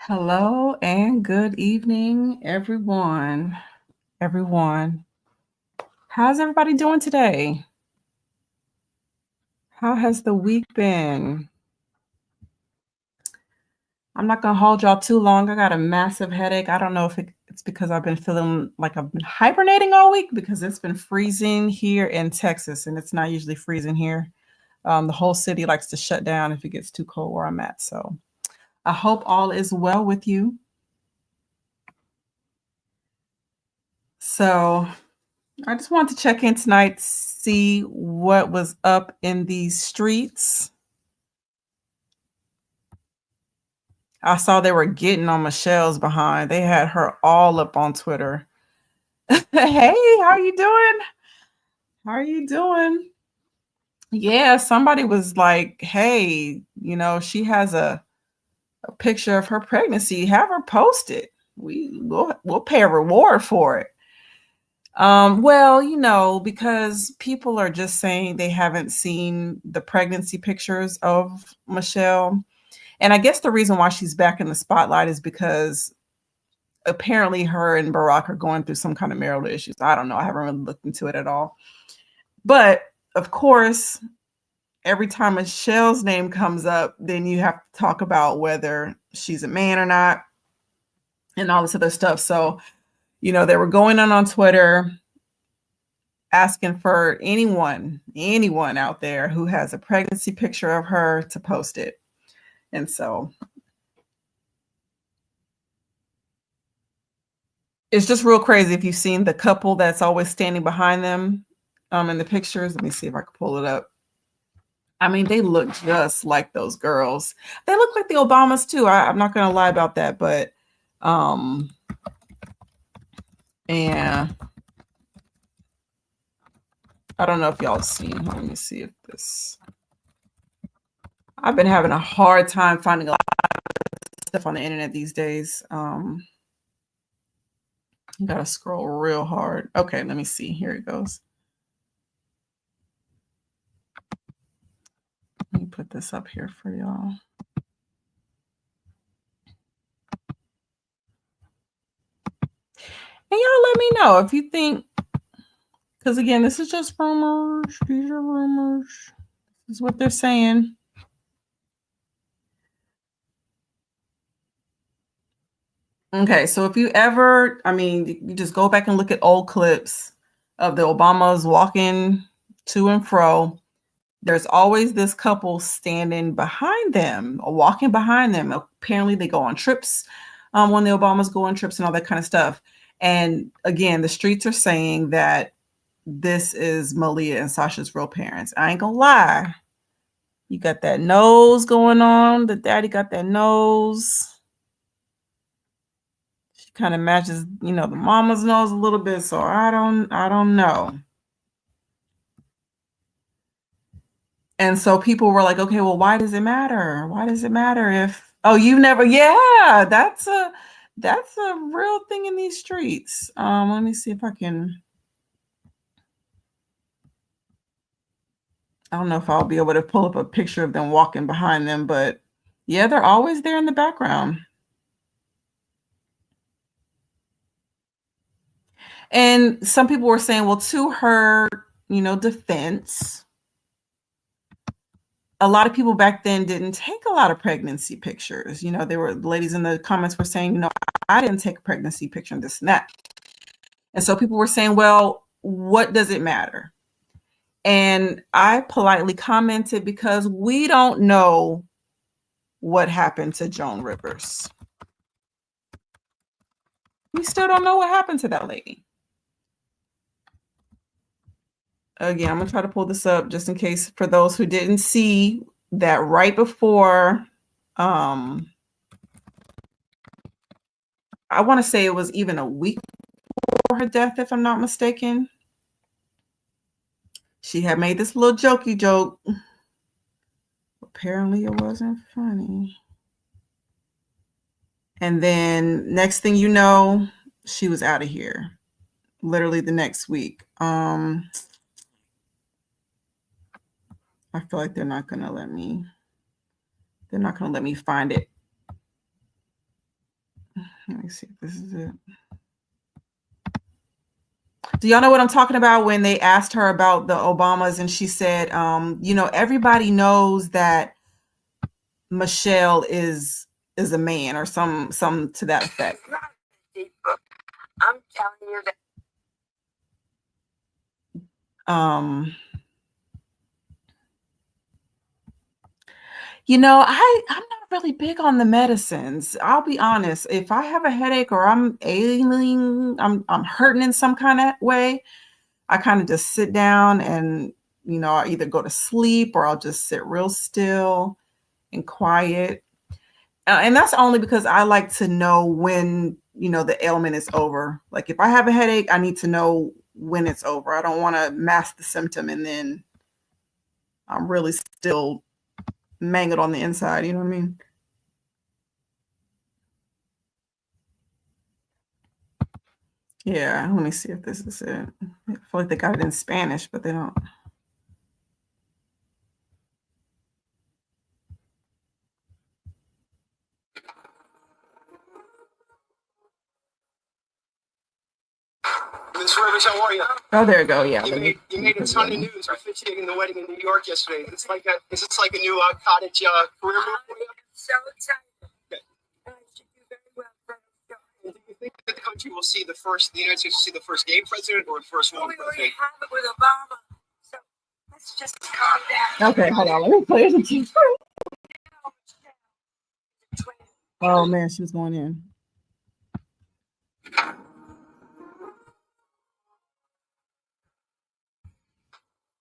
Hello and good evening, everyone. Everyone, how's everybody doing today? How has the week been? I'm not gonna hold y'all too long. I got a massive headache. I don't know if it's because I've been feeling like I've been hibernating all week because it's been freezing here in Texas, and it's not usually freezing here. The whole city likes to shut down if it gets too cold where I'm at. So I hope all is well with you. So I just wanted to check in tonight, see what was up in these streets. I saw they were getting on Michelle's behind. They had her all up on Twitter. Hey, how you doing? How are you doing? Yeah, somebody was like, hey, she has a picture of her pregnancy. Have her post it. We'll pay a reward for it. Well, because people are just saying they haven't seen the pregnancy pictures of Michelle. And I guess the reason why she's back in the spotlight is because apparently her and Barack are going through some kind of marital issues. I don't know. I haven't really looked into it at all. But of course, every time Michelle's name comes up, then you have to talk about whether she's a man or not and all this other stuff. So, they were going on Twitter asking for anyone out there who has a pregnancy picture of her to post it. And so it's just real crazy if you've seen the couple that's always standing behind them in the pictures. Let me see if I can pull it up. I mean, they look just like those girls. They look like the Obamas too. I'm not going to lie about that, but yeah. I don't know if y'all seen. Let me see if this. I've been having a hard time finding a lot of stuff on the internet these days. Gotta scroll real hard. Okay, let me see. Here it goes. Let me put this up here for y'all. And y'all let me know if you think, because again, this is just rumors. These are rumors. This is what they're saying. Okay, so if you ever, you just go back and look at old clips of the Obamas walking to and fro. There's always this couple standing behind them or walking behind them. Apparently, they go on trips when the Obamas go on trips and all that kind of stuff. And again, the streets are saying that this is Malia and Sasha's real parents. I ain't gonna lie. You got that nose going on. The daddy got that nose. She kind of matches, the mama's nose a little bit. So I don't know. And so people were like, okay, well, why does it matter? Why does it matter if, oh, you never, yeah, that's a real thing in these streets. Let me see if I don't know if I'll be able to pull up a picture of them walking behind them, but yeah, they're always there in the background. And some people were saying, well, to her, defense, a lot of people back then didn't take a lot of pregnancy pictures. There were ladies in the comments were saying, I didn't take a pregnancy picture and this and that. And so people were saying, well, what does it matter? And I politely commented because we don't know what happened to Joan Rivers. We still don't know what happened to that lady. Again, I'm going to try to pull this up just in case for those who didn't see that right before, I want to say it was even a week before her death, if I'm not mistaken. She had made this little jokey joke. Apparently it wasn't funny. And then next thing you know, she was out of here. Literally the next week. I feel like they're not gonna let me find it. Let me see if this is it. Do y'all know what I'm talking about when they asked her about the Obamas and she said, everybody knows that Michelle is a man or some to that effect. I'm telling you that. I'm not really big on the medicines. I'll be honest. If I have a headache or I'm ailing, I'm hurting in some kind of way, I kind of just sit down and, I either go to sleep or I'll just sit real still and quiet. And that's only because I like to know when, the ailment is over. Like if I have a headache, I need to know when it's over. I don't want to mask the symptom and then I'm really still mangled on the inside. You know what I mean? Yeah, let me see if this is it. I feel like they got it in Spanish, but they don't. Miss Rivers, how are you? Oh, there you go. Yeah. You made a ton of news officiating the wedding in New York yesterday. Is this like a new cottage career move for you? So excited. Okay. I should do very well. Do you think that the country will see the United States will see the first gay president or the first woman president? We already have it with Obama. So let's just calm down. Okay, hold on. Let me play it again. Oh man, she was going in.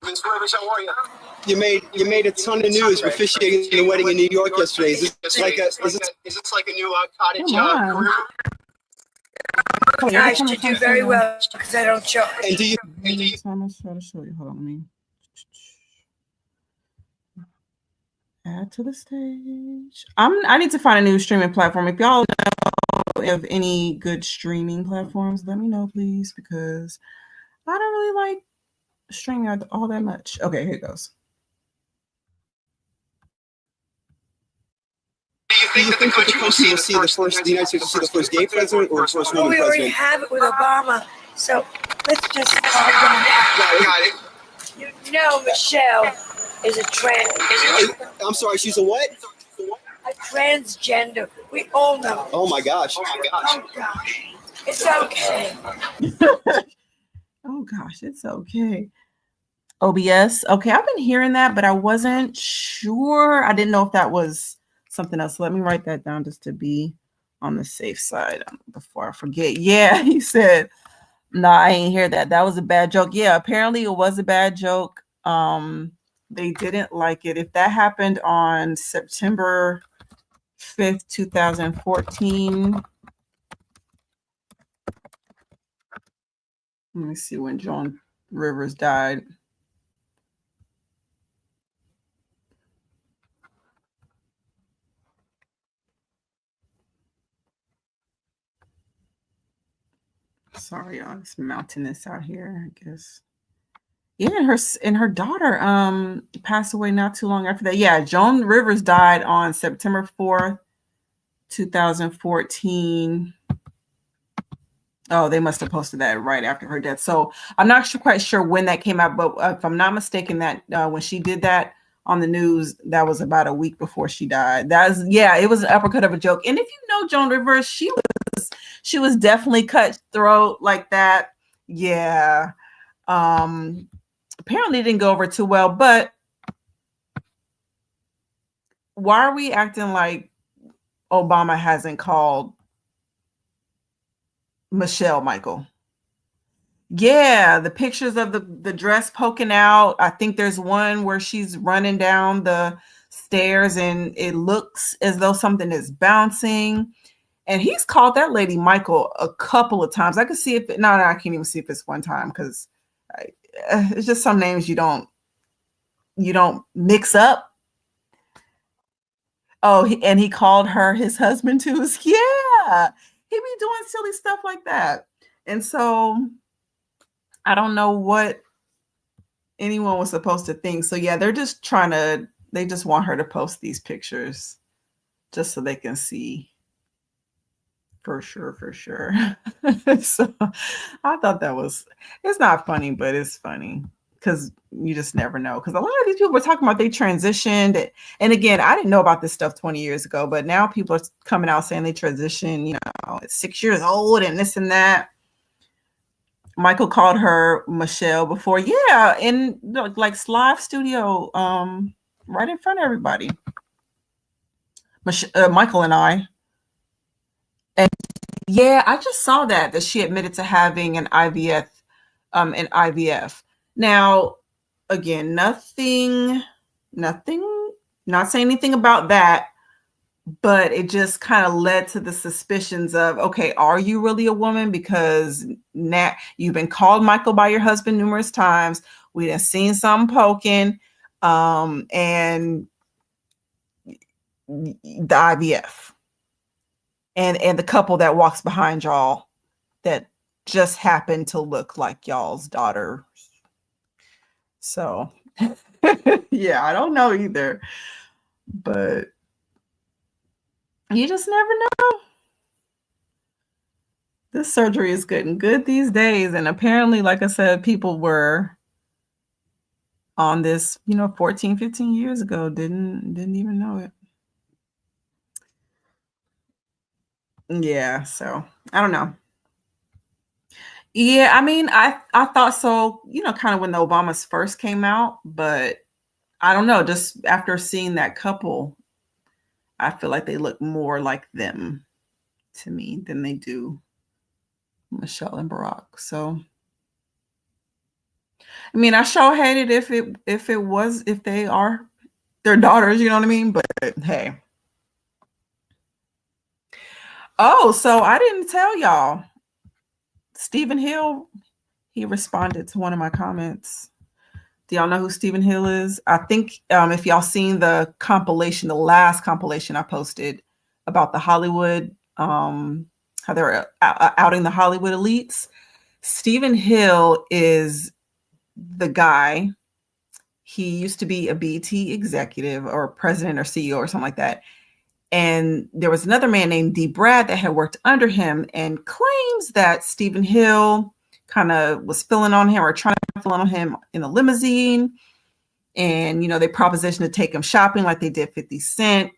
Miss Rivers, how are you? You made a ton of news officiating the wedding in New York yesterday. Is this like a new cottage career move? I should do very well because I don't charge. And do you? I'm gonna try to show you. Hold on, let me add to the stage. I need to find a new streaming platform. If y'all know of any good streaming platforms, let me know, please, because I don't really like streaming all that much. Okay, here it goes. Do you think that the country will see the United States will see the first gay president or the first woman president? We already have it with Obama, so let's just calm down. Got it. You know Michelle is a I'm sorry, she's a what? A transgender. We all know. Oh my gosh. Oh gosh. It's okay. Oh gosh, it's okay. OBS. Okay, I've been hearing that, but I wasn't sure. I didn't know if that was something else. So let me write that down just to be on the safe side before I forget. Yeah, he said, no, I ain't hear that. That was a bad joke. Yeah, apparently it was a bad joke. They didn't like it. If that happened on September 5th, 2014. Let me see when Joan Rivers died. Sorry, y'all. It's mountainous out here, I guess. Yeah, and her daughter passed away not too long after that. Yeah, Joan Rivers died on September 4th, 2014. Oh, they must have posted that right after her death. So I'm not quite sure when that came out, but if I'm not mistaken, that when she did that on the news, that was about a week before she died. It was an uppercut of a joke. And if you know Joan Rivers, she was definitely cutthroat like that. Yeah. Apparently it didn't go over too well, but why are we acting like Obama hasn't called Michelle Michael? Yeah, the pictures of the dress poking out. I think there's one where she's running down the stairs and it looks as though something is bouncing. And he's called that lady Michael a couple of times. I could see if no, I can't even see if it's one time because it's just some names you don't mix up. Oh, and he called her his husband too. Yeah, he be doing silly stuff like that. And so I don't know what anyone was supposed to think. So yeah, they just want her to post these pictures just so they can see For sure, for sure. So I thought that was, it's not funny, but it's funny because you just never know. Because a lot of these people were talking about they transitioned. And again, I didn't know about this stuff 20 years ago, but now people are coming out saying they transitioned, at 6 years old and this and that. Michael called her Michelle before. Yeah. In like live studio, right in front of everybody. Michael and I. And yeah, I just saw that she admitted to having an IVF. Now, again, nothing, not saying anything about that, but it just kind of led to the suspicions of, okay, are you really a woman? Because now you've been called Michael by your husband numerous times. We done seen some poking, and the IVF. And the couple that walks behind y'all that just happened to look like y'all's daughter. So yeah, I don't know either, but you just never know. This surgery is getting good these days, and apparently, like I said, people were on this 14, 15 years ago, didn't even know it. Yeah, so I don't know. Yeah, I mean, I thought so, kind of when the Obamas first came out, but I don't know, just after seeing that couple, I feel like they look more like them to me than they do Michelle and Barack. So I mean, I sure hate it if they are their daughters, you know what I mean? But hey. Oh, so I didn't tell y'all. Stephen Hill, he responded to one of my comments. Do y'all know who Stephen Hill is? I think if y'all seen the last compilation I posted about the Hollywood, how they were outing the Hollywood elites. Stephen Hill is the guy. He used to be a BT executive or president or CEO or something like that. And there was another man named D. Brad that had worked under him and claims that Stephen Hill kind of was filling on him or trying to fill on him in a limousine. And, they propositioned to take him shopping like they did 50 Cent.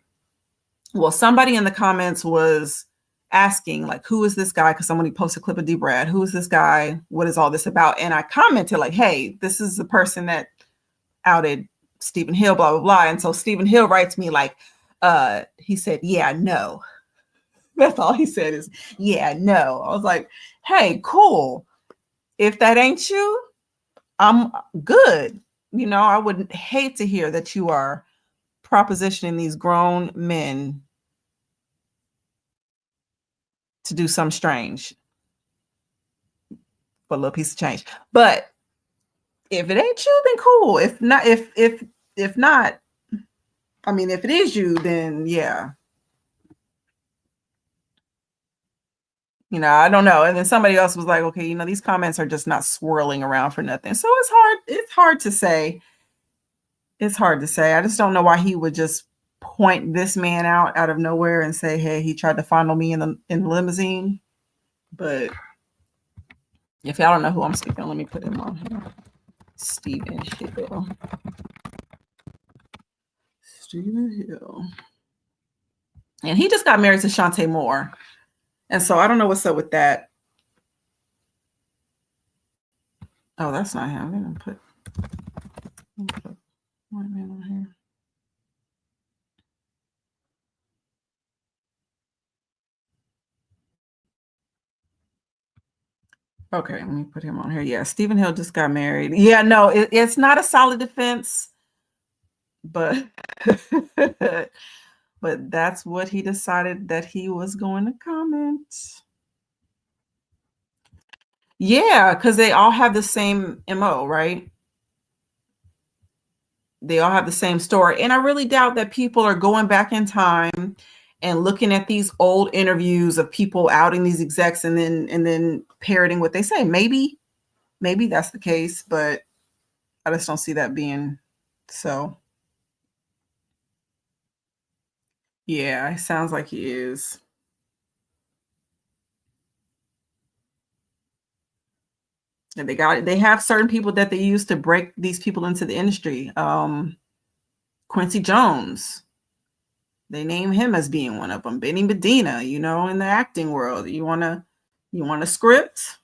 Well, somebody in the comments was asking, like, who is this guy? Because somebody posted a clip of D. Brad. Who is this guy? What is all this about? And I commented like, hey, this is the person that outed Stephen Hill, blah, blah, blah. And so Stephen Hill writes me like, he said, yeah, no. That's all he said is, yeah, no. I was like, hey, cool. If that ain't you, I'm good. I would hate to hear that you are propositioning these grown men to do something strange for a little piece of change. But if it ain't you, then cool. If not, if not, I mean, if it is you, then yeah. I don't know. And then somebody else was like, okay, these comments are just not swirling around for nothing. So it's hard to say. It's hard to say. I just don't know why he would just point this man out of nowhere and say, hey, he tried to fondle me in the limousine. But if y'all don't know who I'm speaking, let me put him on here. Stephen Hill. Stephen Hill. And he just got married to Shantae Moore. And so I don't know what's up with that. Oh, that's not him. I'm going to put white man on here. Okay, let me put him on here. Yeah, Stephen Hill just got married. Yeah, no, it's not a solid defense, but but that's what he decided that he was going to comment. Yeah, because they all have the same MO, right? They all have the same story. And I really doubt that people are going back in time and looking at these old interviews of people outing these execs and then parroting what they say. Maybe that's the case, but I just don't see that being so. Yeah, it sounds like he is. And they have certain people that they use to break these people into the industry. Quincy Jones, they name him as being one of them. Benny Medina, in the acting world. You want a script?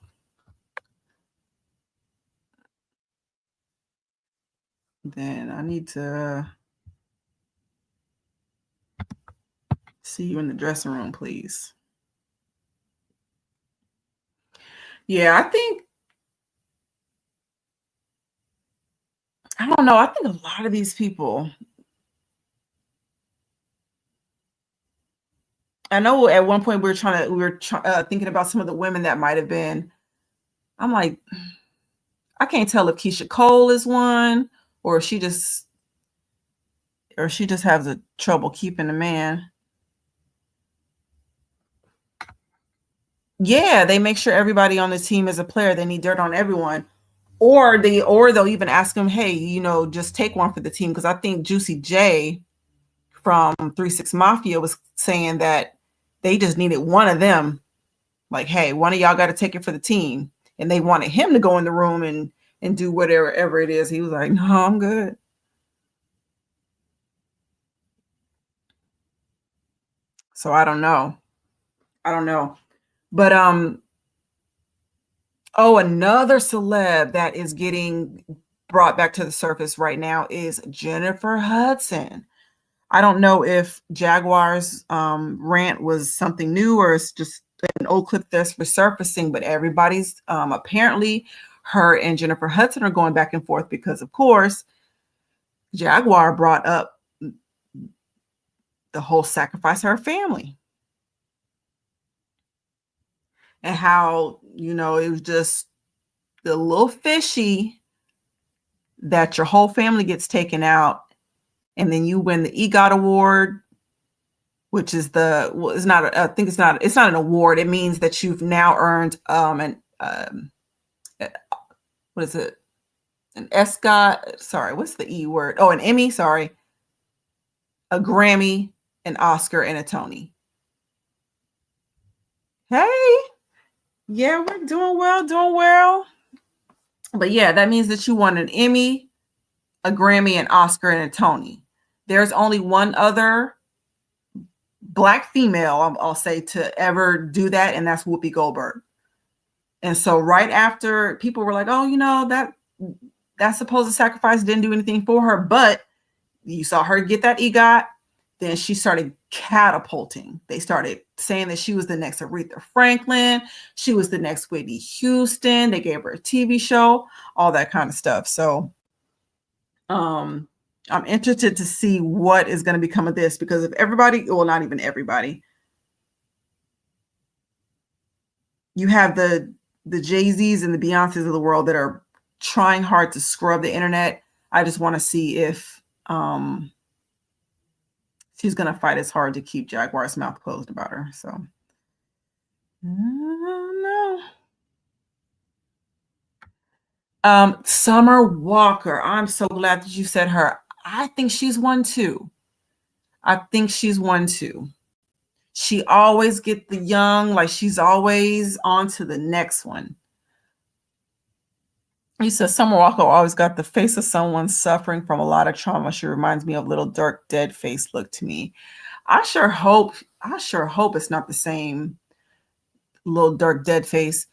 Then I need to see you in the dressing room, please. Yeah, I don't know. I think a lot of these people, I know at one point we were thinking about some of the women that might have been. I'm like, I can't tell if Keisha Cole is one, or if she just has a trouble keeping the man. Yeah, they make sure everybody on the team is a player. They need dirt on everyone. Or they'll even ask them, hey, just take one for the team. Because I think Juicy J from 3-6 Mafia was saying that they just needed one of them. Like, hey, one of y'all got to take it for the team. And they wanted him to go in the room and do whatever it is. He was like, no, I'm good. So I don't know. But another celeb that is getting brought back to the surface right now is Jennifer Hudson. I don't know if Jaguar's rant was something new or it's just an old clip that's resurfacing, but everybody's apparently her and Jennifer Hudson are going back and forth because, of course, Jaguar brought up the whole sacrifice of her family and how, it was just a little fishy that your whole family gets taken out and then you win the EGOT award, which is it's not an award. It means that you've now earned what is it? An ESCOT, sorry, what's the E word? Oh, an Emmy, sorry. A Grammy, an Oscar, and a Tony. Hey, yeah, we're doing well. But yeah, that means that you won an Emmy, a Grammy, an Oscar, and a Tony. There's only one other Black female, I'll say, to ever do that, and that's Whoopi Goldberg. And so right after, people were like, oh, that supposed sacrifice didn't do anything for her, but you saw her get that EGOT, then she started catapulting. They started saying that she was the next Aretha Franklin, she was the next Whitney Houston, they gave her a TV show, all that kind of stuff. So I'm interested to see what is going to become of this, because if everybody, well, not even everybody, you have the Jay-Z's and the Beyoncés of the world that are trying hard to scrub the internet. I just want to see if she's going to fight as hard to keep Jaguar's mouth closed about her. So, I don't know. Summer Walker. I'm so glad that you said her. I think she's one too. She always get the young, like she's always on to the next one. You said Summer Walker always got the face of someone suffering from a lot of trauma. She reminds me of Little Dirk dead face look to me. I sure hope it's not the same Little Dirk dead face.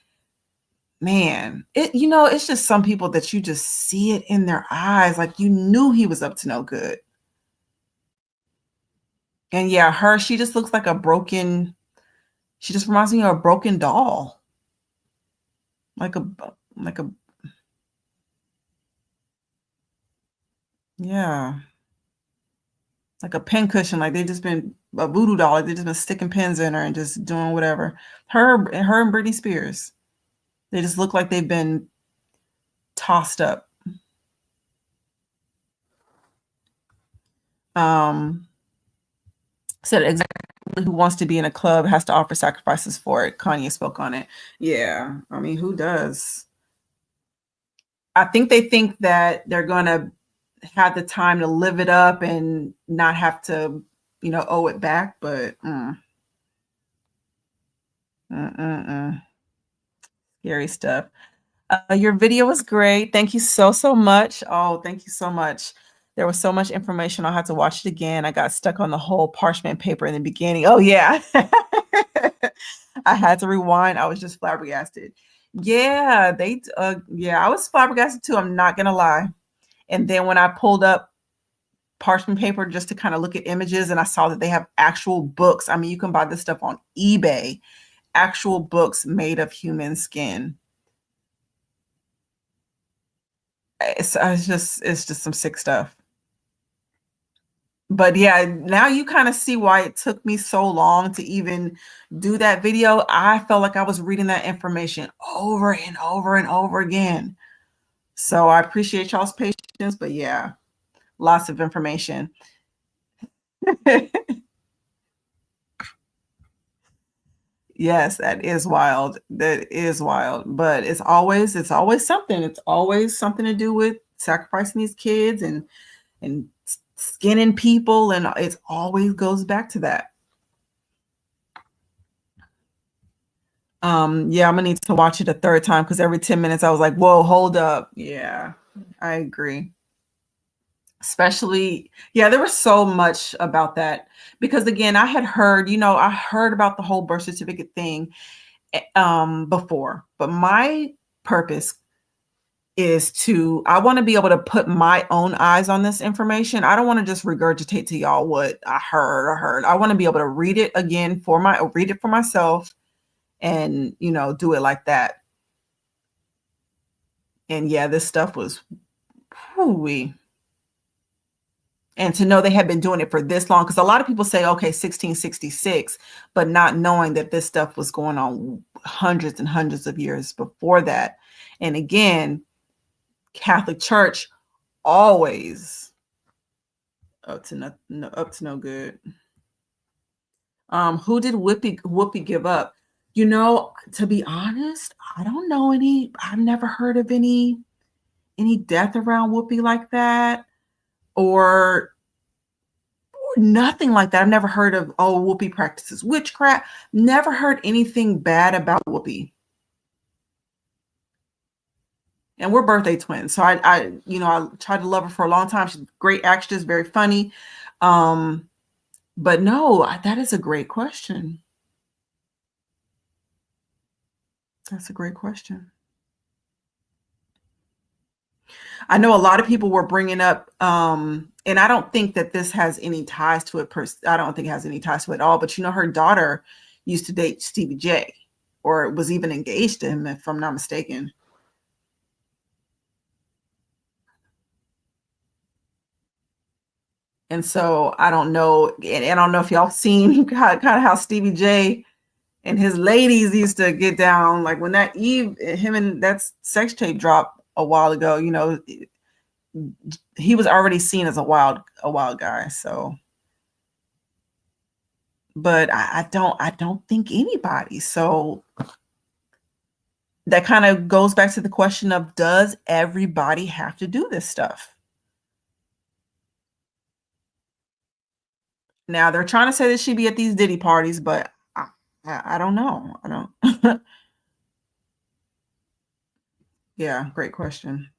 Man, it's just some people that you just see it in their eyes. Like you knew he was up to no good. And yeah, she just looks like she just reminds me of a broken doll. Yeah. Like a pin cushion, like they've just been a voodoo doll, like they've just been sticking pins in her and just doing whatever. Her and Britney Spears, they just look like they've been tossed up. Said exactly who wants to be in a club has to offer sacrifices for it. Kanye spoke on it. Yeah, I mean, who does? I think they think that they're gonna have the time to live it up and not have to, owe it back. But scary stuff. Your video was great. Thank you so, so much. Oh, thank you so much. There was so much information. I'll have to watch it again. I got stuck on the whole parchment paper in the beginning. Oh, yeah. I had to rewind. I was just flabbergasted. Yeah, yeah, I was flabbergasted too. I'm not gonna lie. And then when I pulled up parchment paper just to kind of look at images and I saw that they have actual books. I mean, you can buy this stuff on eBay, actual books made of human skin. It's just some sick stuff. But yeah, now you kind of see why it took me so long to even do that video. I felt like I was reading that information over and over and over again. So I appreciate y'all's patience, but yeah, lots of information. Yes, that is wild. That is wild. But it's always something. It's always something to do with sacrificing these kids and skinning people, and it always goes back to that. Yeah, I'm gonna need to watch it a third time because every 10 minutes I was like, whoa, hold up. Yeah, I agree. Especially, yeah, there was so much about that because again, I heard about the whole birth certificate thing before, but my purpose is I want to be able to put my own eyes on this information. I don't want to just regurgitate to y'all what I heard. I want to be able to read it for myself and, do it like that. And yeah, this stuff was whoo. And to know they had been doing it for this long, because a lot of people say, okay, 1666, but not knowing that this stuff was going on hundreds and hundreds of years before that. And again, Catholic Church always up to no good. Who did Whoopi give up? To be honest, I don't know any. I've never heard of any death around Whoopi like that, or nothing like that. I've never heard of Whoopi practices witchcraft. Never heard anything bad about Whoopi. And we're birthday twins, so I tried to love her for a long time. She's a great actress, very funny. But no, that is a great question. That's a great question. I know a lot of people were bringing up, and I don't think that this has any ties to it. I don't think it has any ties to it at all. But her daughter used to date Stevie J, or was even engaged to him, if I'm not mistaken. And so I don't know, and I don't know if y'all seen how Stevie J and his ladies used to get down, like when that him and that sex tape dropped a while ago. He was already seen as a wild guy. So, but I don't think anybody. So that kind of goes back to the question of, does everybody have to do this stuff? Now they're trying to say that she'd be at these Diddy parties, but I don't know. I don't. Yeah, great question.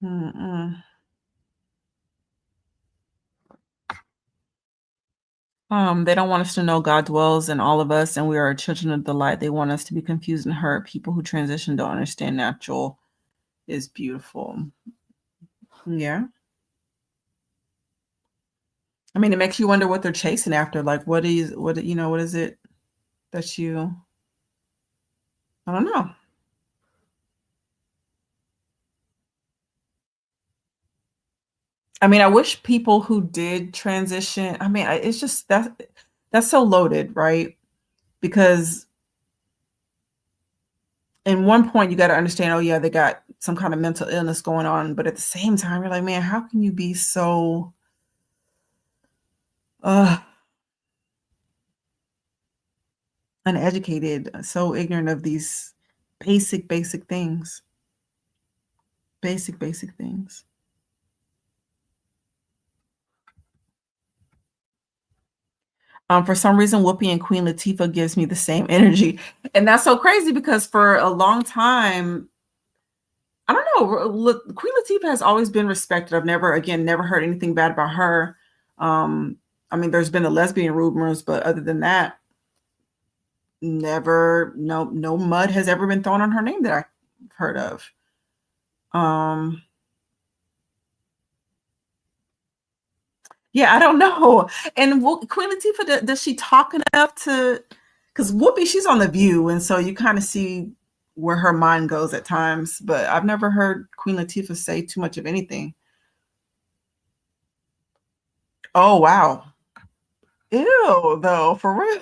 Mm-mm. They don't want us to know God dwells in all of us and we are children of the light. They want us to be confused and hurt. People who transition don't understand natural is beautiful. Yeah. I mean, it makes you wonder what they're chasing after. Like, what is it that I don't know. I mean, I wish people who did transition, I mean, it's just that's so loaded, right? Because in one point you got to understand, oh yeah, they got some kind of mental illness going on, but at the same time you're like, man, how can you be so uneducated, so ignorant of these basic things? Basic things. For some reason, Whoopi and Queen Latifah gives me the same energy, and that's so crazy because for a long time, I don't know, Queen Latifah has always been respected. I've never heard anything bad about her. I mean, there's been the lesbian rumors, but other than that, never, no mud has ever been thrown on her name that I've heard of. Um, yeah, I don't know. And Queen Latifah, does she talk enough to? Because Whoopi, she's on The View, and so you kind of see where her mind goes at times. But I've never heard Queen Latifah say too much of anything. Oh wow, ew, though, for real.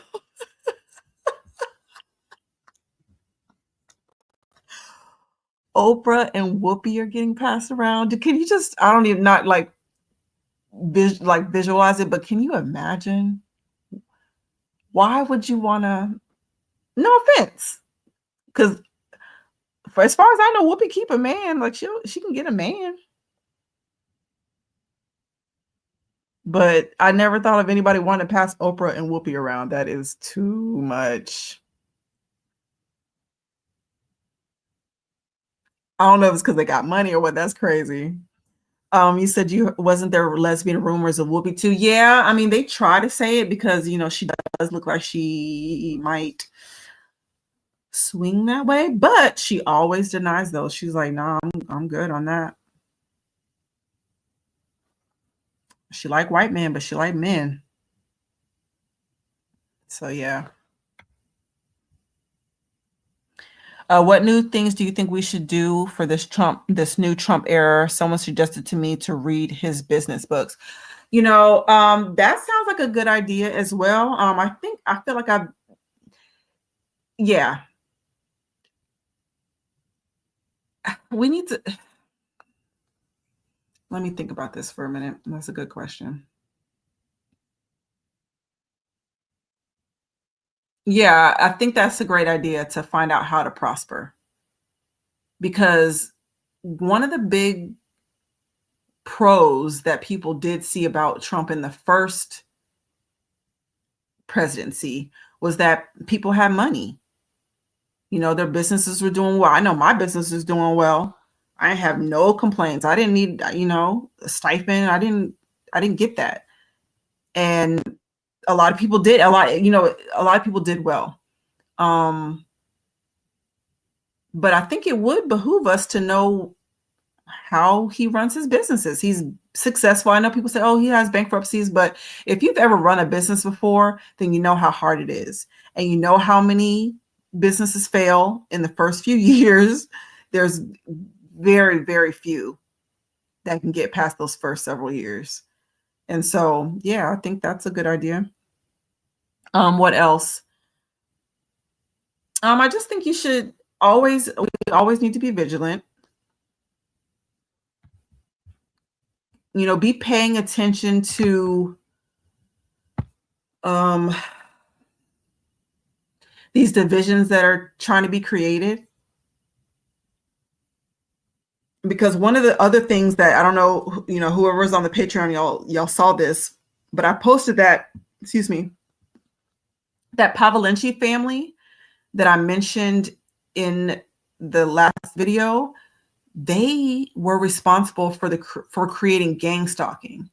Oprah and Whoopi are getting passed around. Can you just? I don't even not like visualize it, but can you imagine? Why would you want to? No offense, because for as far as I know, Whoopi keep a man. Like she can get a man. But I never thought of anybody wanting to pass Oprah and Whoopi around. That is too much. I don't know if it's because they got money or what. That's crazy. You said you wasn't there lesbian rumors of Whoopi too. Yeah, I mean they try to say it because she does look like she might swing that way, but she always denies those. She's like, "Nah, I'm good on that." She like white men, but she like men. So yeah. What new things do you think we should do for this new Trump era? Someone suggested to me to read his business books. That sounds like a good idea as well. I feel like yeah, we need to, let me think about this for a minute. That's a good question. Yeah, I think that's a great idea to find out how to prosper because one of the big pros that people did see about Trump in the first presidency was that people had money. Their businesses were doing well. I know my business is doing well. I have no complaints. I didn't need, a stipend. I didn't get that. And a lot of people did. A lot of people did well. But I think it would behoove us to know how he runs his businesses. He's successful. I know people say, oh, he has bankruptcies, but if you've ever run a business before, then you know how hard it is. And you know how many businesses fail in the first few years. There's very, very few that can get past those first several years. And so, yeah, I think that's a good idea. What else? I just think we always need to be vigilant. Be paying attention to these divisions that are trying to be created. Because one of the other things that I don't know, whoever's on the Patreon, y'all saw this, but I posted that, excuse me, that Pavlenchi family that I mentioned in the last video, they were responsible for creating gang stalking.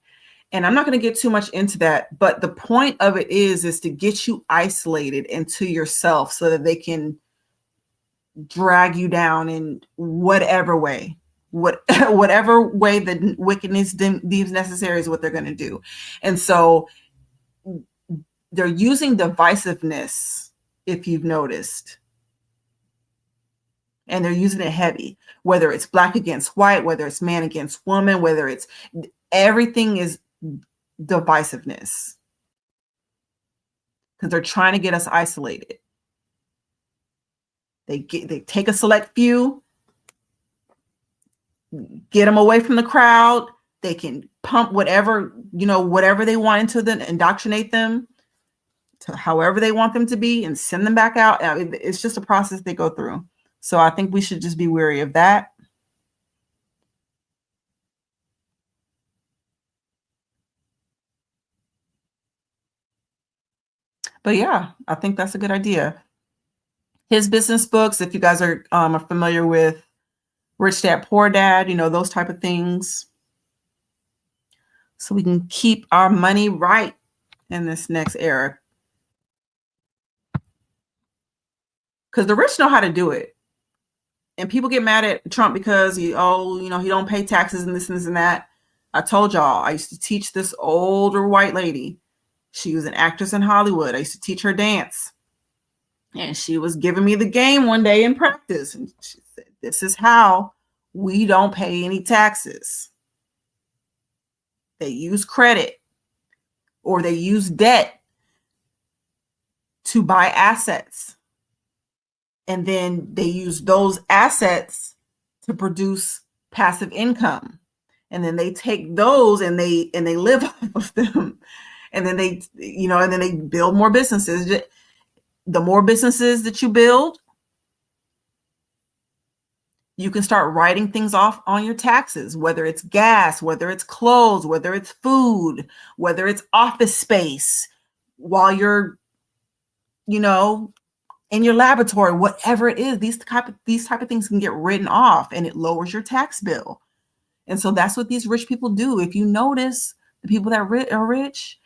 And I'm not going to get too much into that, but the point of it is to get you isolated into yourself so that they can drag you down in whatever way. Whatever way the wickedness deems necessary is what they're going to do. And so they're using divisiveness, if you've noticed, and they're using it heavy, whether it's black against white, whether it's man against woman, whether it's everything is divisiveness because they're trying to get us isolated. They take a select few, get them away from the crowd. They can pump whatever they want into them, indoctrinate them to however they want them to be and send them back out. It's just a process they go through. So I think we should just be wary of that. But yeah, I think that's a good idea. His business books, if you guys are familiar with Rich Dad Poor Dad, those type of things. So we can keep our money right in this next era. Because the rich know how to do it. And people get mad at Trump because he don't pay taxes and this and this and that. I told y'all, I used to teach this older white lady. She was an actress in Hollywood. I used to teach her dance. And she was giving me the game one day in practice. And she said, this is how we don't pay any taxes. They use credit or they use debt to buy assets. And then they use those assets to produce passive income. And then they take those and they live off of them. And then they build more businesses. The more businesses that you build, you can start writing things off on your taxes, whether it's gas, whether it's clothes, whether it's food, whether it's office space, while you're, in your laboratory, whatever it is, these type of things can get written off and it lowers your tax bill. And so that's what these rich people do. If you notice the people that are rich,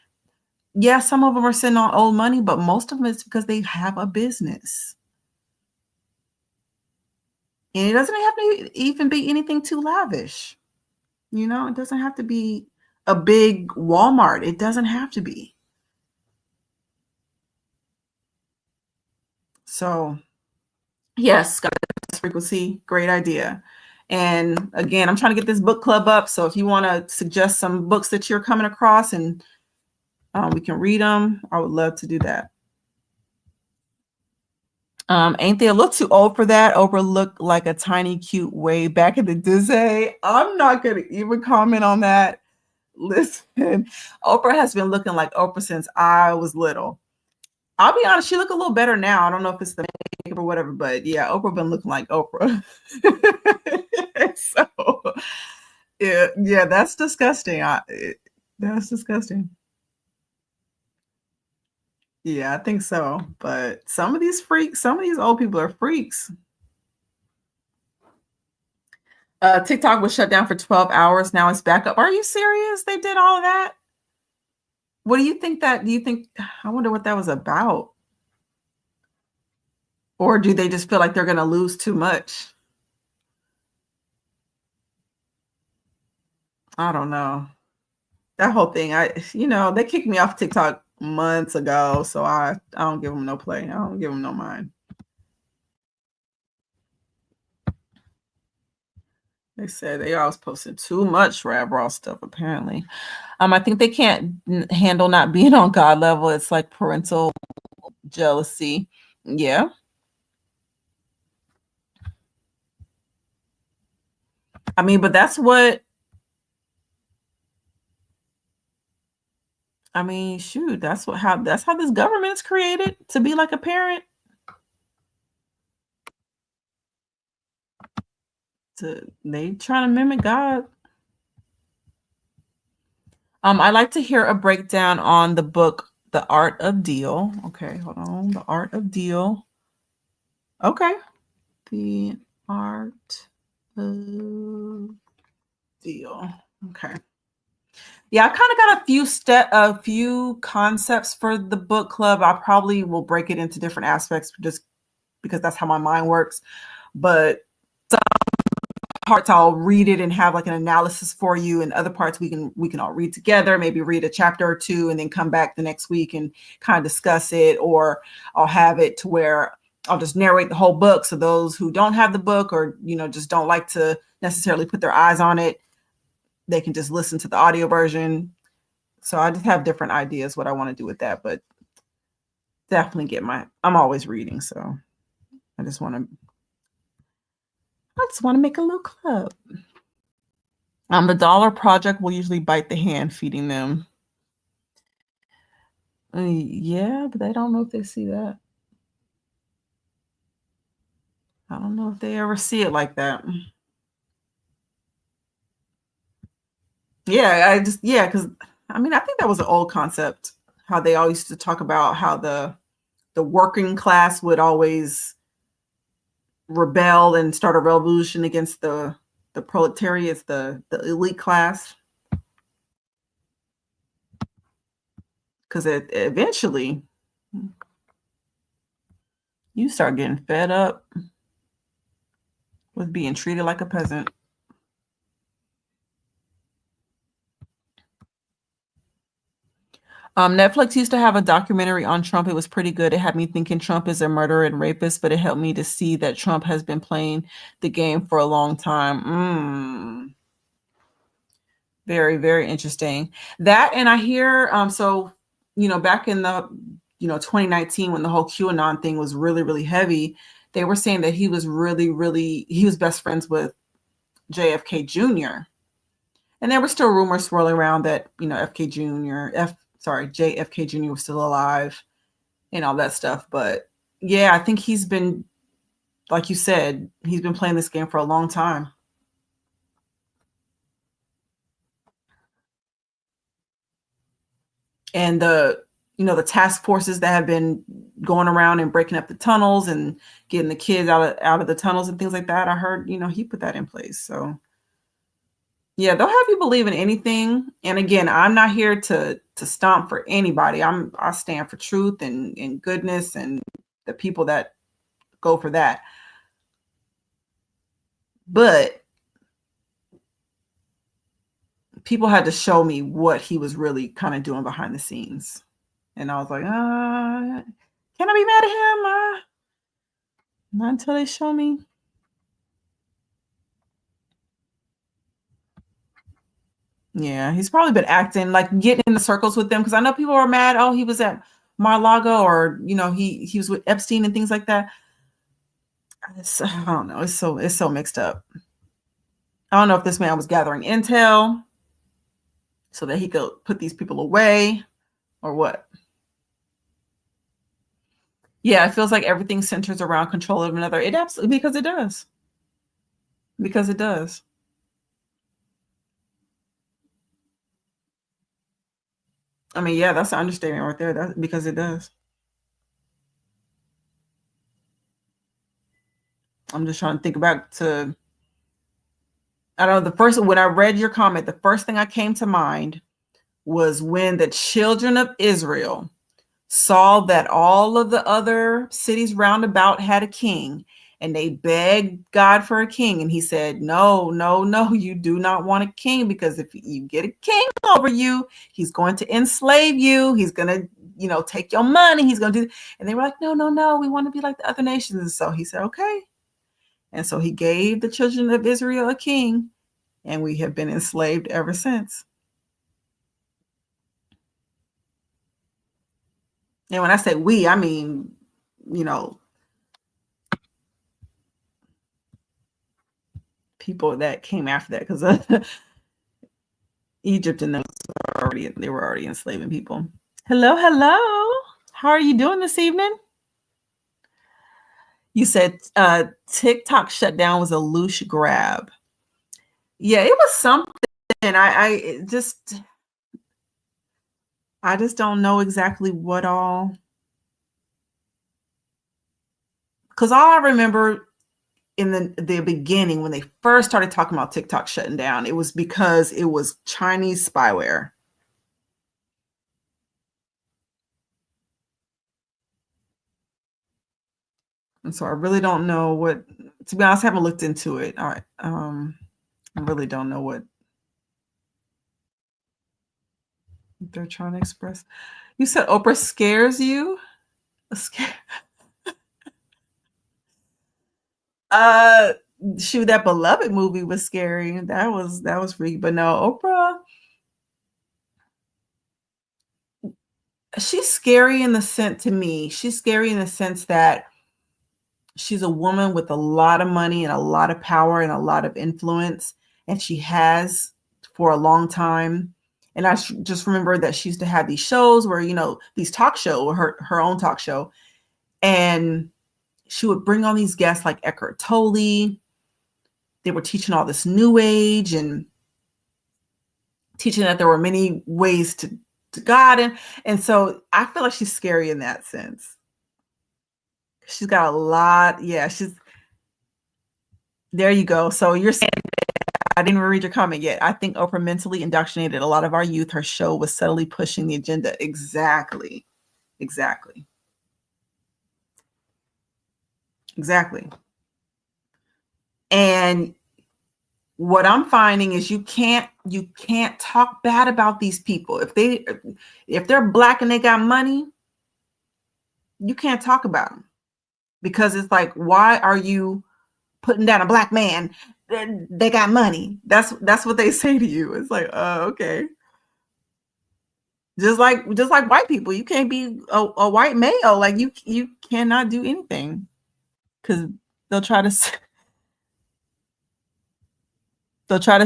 yeah, some of them are sitting on old money, but most of them is because they have a business. And it doesn't have to even be anything too lavish. It doesn't have to be a big Walmart. It doesn't have to be. So, yes, frequency, great idea. And again, I'm trying to get this book club up. So if you want to suggest some books that you're coming across and we can read them, I would love to do that. Ain't they a little too old for that? Oprah looked like a tiny, cute way back in the Disney. I'm not going to even comment on that. Listen, Oprah has been looking like Oprah since I was little. I'll be honest, she look a little better now. I don't know if it's the makeup or whatever, but yeah, Oprah been looking like Oprah. So, yeah, that's disgusting. That's disgusting. Yeah, I think so. But some of these old people are freaks. TikTok was shut down for 12 hours. Now it's back up. Are you serious? They did all of that? What do you think I wonder what that was about? Or do they just feel like they're going to lose too much? I don't know. That whole thing, they kicked me off TikTok months ago, so I don't give them no play. I don't give them no mind. They said they always posting too much raw stuff, apparently. I think they can't handle not being on God level. It's like parental jealousy. Yeah. But that's what, shoot, that's how this government is created, to be like a parent. They trying to mimic God. I like to hear a breakdown on the book, The Art of Deal. Okay, hold on. The Art of Deal. Okay. The Art of Deal. Okay. Yeah, I kind of got a few concepts for the book club. I probably will break it into different aspects just because that's how my mind works. But some parts I'll read it and have like an analysis for you, and other parts we can all read together, maybe read a chapter or two and then come back the next week and kind of discuss it. Or I'll have it to where I'll just narrate the whole book, so those who don't have the book or just don't like to necessarily put their eyes on it, they can just listen to the audio version. So I just have different ideas what I want to do with that, but definitely I'm always reading, so I just want to make a little club. The Dollar Project will usually bite the hand feeding them. Yeah, but I don't know if they see that. I don't know if they ever see it like that. Yeah, because I think that was an old concept. how they all used to talk about how the working class would always rebel and start a revolution against the proletariats, the elite class, because eventually you start getting fed up with being treated like a peasant. Netflix used to have a documentary on Trump. It was pretty good. It had me thinking Trump is a murderer and rapist, but it helped me to see that Trump has been playing the game for a long time. Very, very interesting. That, and I hear, so, back in the, 2019, when the whole QAnon thing was really, really heavy, they were saying that he was he was best friends with JFK Jr. And there were still rumors swirling around that, JFK Jr. was still alive and all that stuff. But yeah, I think he's been, like you said, he's been playing this game for a long time. And the task forces that have been going around and breaking up the tunnels and getting the kids out of the tunnels and things like that, I heard, he put that in place. So yeah, they'll have you believe in anything. And again, I'm not here to stomp for anybody. I stand for truth and goodness and the people that go for that. But people had to show me what he was really kind of doing behind the scenes. And I was like, can I be mad at him? Not until they show me. Yeah, he's probably been acting like getting in the circles with them, because I know people are mad. Oh, he was at Mar-a-Lago, or he was with Epstein and things like that. I don't know. It's so mixed up. I don't know if this man was gathering intel so that he could put these people away or what. Yeah, it feels like everything centers around control of another. It absolutely, because it does. Because it does. I mean, yeah, that's an understatement right there. Because it does. I'm just trying to think back to, I don't know, when I read your comment, the first thing I came to mind was when the children of Israel saw that all of the other cities round about had a king, and they begged God for a king. And he said, no, you do not want a king, because if you get a king over you, he's going to enslave you. He's going to, take your money. He's going to do. And they were like, no, we want to be like the other nations. And so he said, okay. And so he gave the children of Israel a king, and we have been enslaved ever since. And when I say we, I mean, people that came after that, because Egypt and those they were already enslaving people. Hello. How are you doing this evening? You said TikTok shutdown was a loose grab. Yeah, it was something. I just don't know exactly what all. Because all I remember in the beginning, when they first started talking about TikTok shutting down, it was because it was Chinese spyware. And so I really don't know what, to be honest, I haven't looked into it. I really don't know what they're trying to express. You said Oprah scares you? Shoot, that Beloved movie was scary. That was freaky. But no, Oprah, she's scary in the sense, to me, she's scary in the sense that she's a woman with a lot of money and a lot of power and a lot of influence, and she has for a long time. And I just remember that she used to have these shows where, these talk show, her own talk show, and she would bring on these guests like Eckhart Tolle. They were teaching all this new age and teaching that there were many ways to God. And so I feel like she's scary in that sense. She's got a lot. Yeah, there you go. So you're saying, I didn't even read your comment yet. I think Oprah mentally indoctrinated a lot of our youth. Her show was subtly pushing the agenda. Exactly. And what I'm finding is you can't talk bad about these people. If they're Black and they got money, you can't talk about them, because it's like, why are you putting down a Black man? They got money. That's what they say to you. It's like, okay. Just like white people, you can't be a white male. Like you cannot do anything, because they'll try to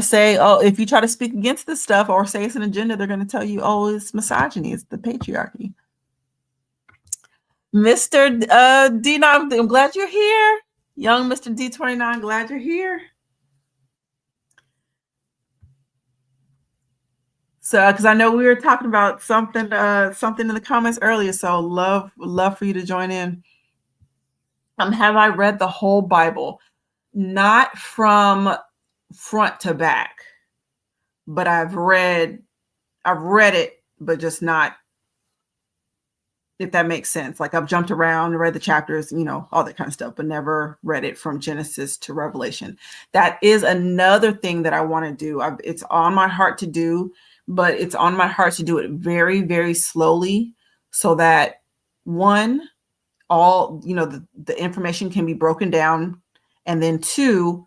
say, oh, if you try to speak against this stuff or say it's an agenda, they're going to tell you, oh, it's misogyny, it's the patriarchy. Mr. D9, I'm glad you're here. Young Mr. D29, glad you're here. So, because I know we were talking about something in the comments earlier, so love for you to join in. Have I read the whole Bible? Not from front to back, but I've read it, but just not, if that makes sense. Like, I've jumped around and read the chapters, all that kind of stuff, but never read it from Genesis to Revelation. That is another thing that I want to do. It's on my heart to do, but it's on my heart to do it very, very slowly, so that one, all, the information can be broken down. And then two,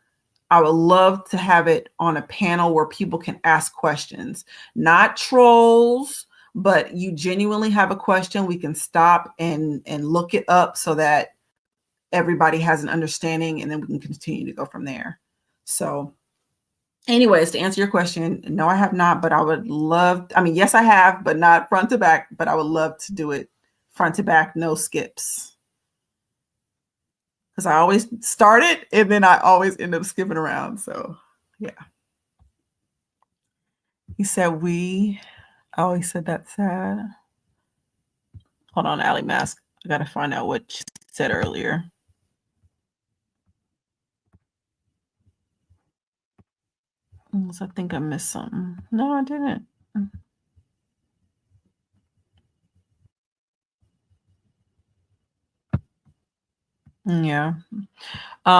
I would love to have it on a panel where people can ask questions, not trolls, but you genuinely have a question. We can stop and look it up so that everybody has an understanding, and then we can continue to go from there. So anyways, to answer your question, no, I have not, but I would love, yes, I have, but not front to back, but I would love to do it front to back, no skips. Because I always start it and then I always end up skipping around. So yeah. He said he said that's sad. Hold on, Allie Mask. I gotta find out what she said earlier. I think I missed something. No, I didn't. Yeah.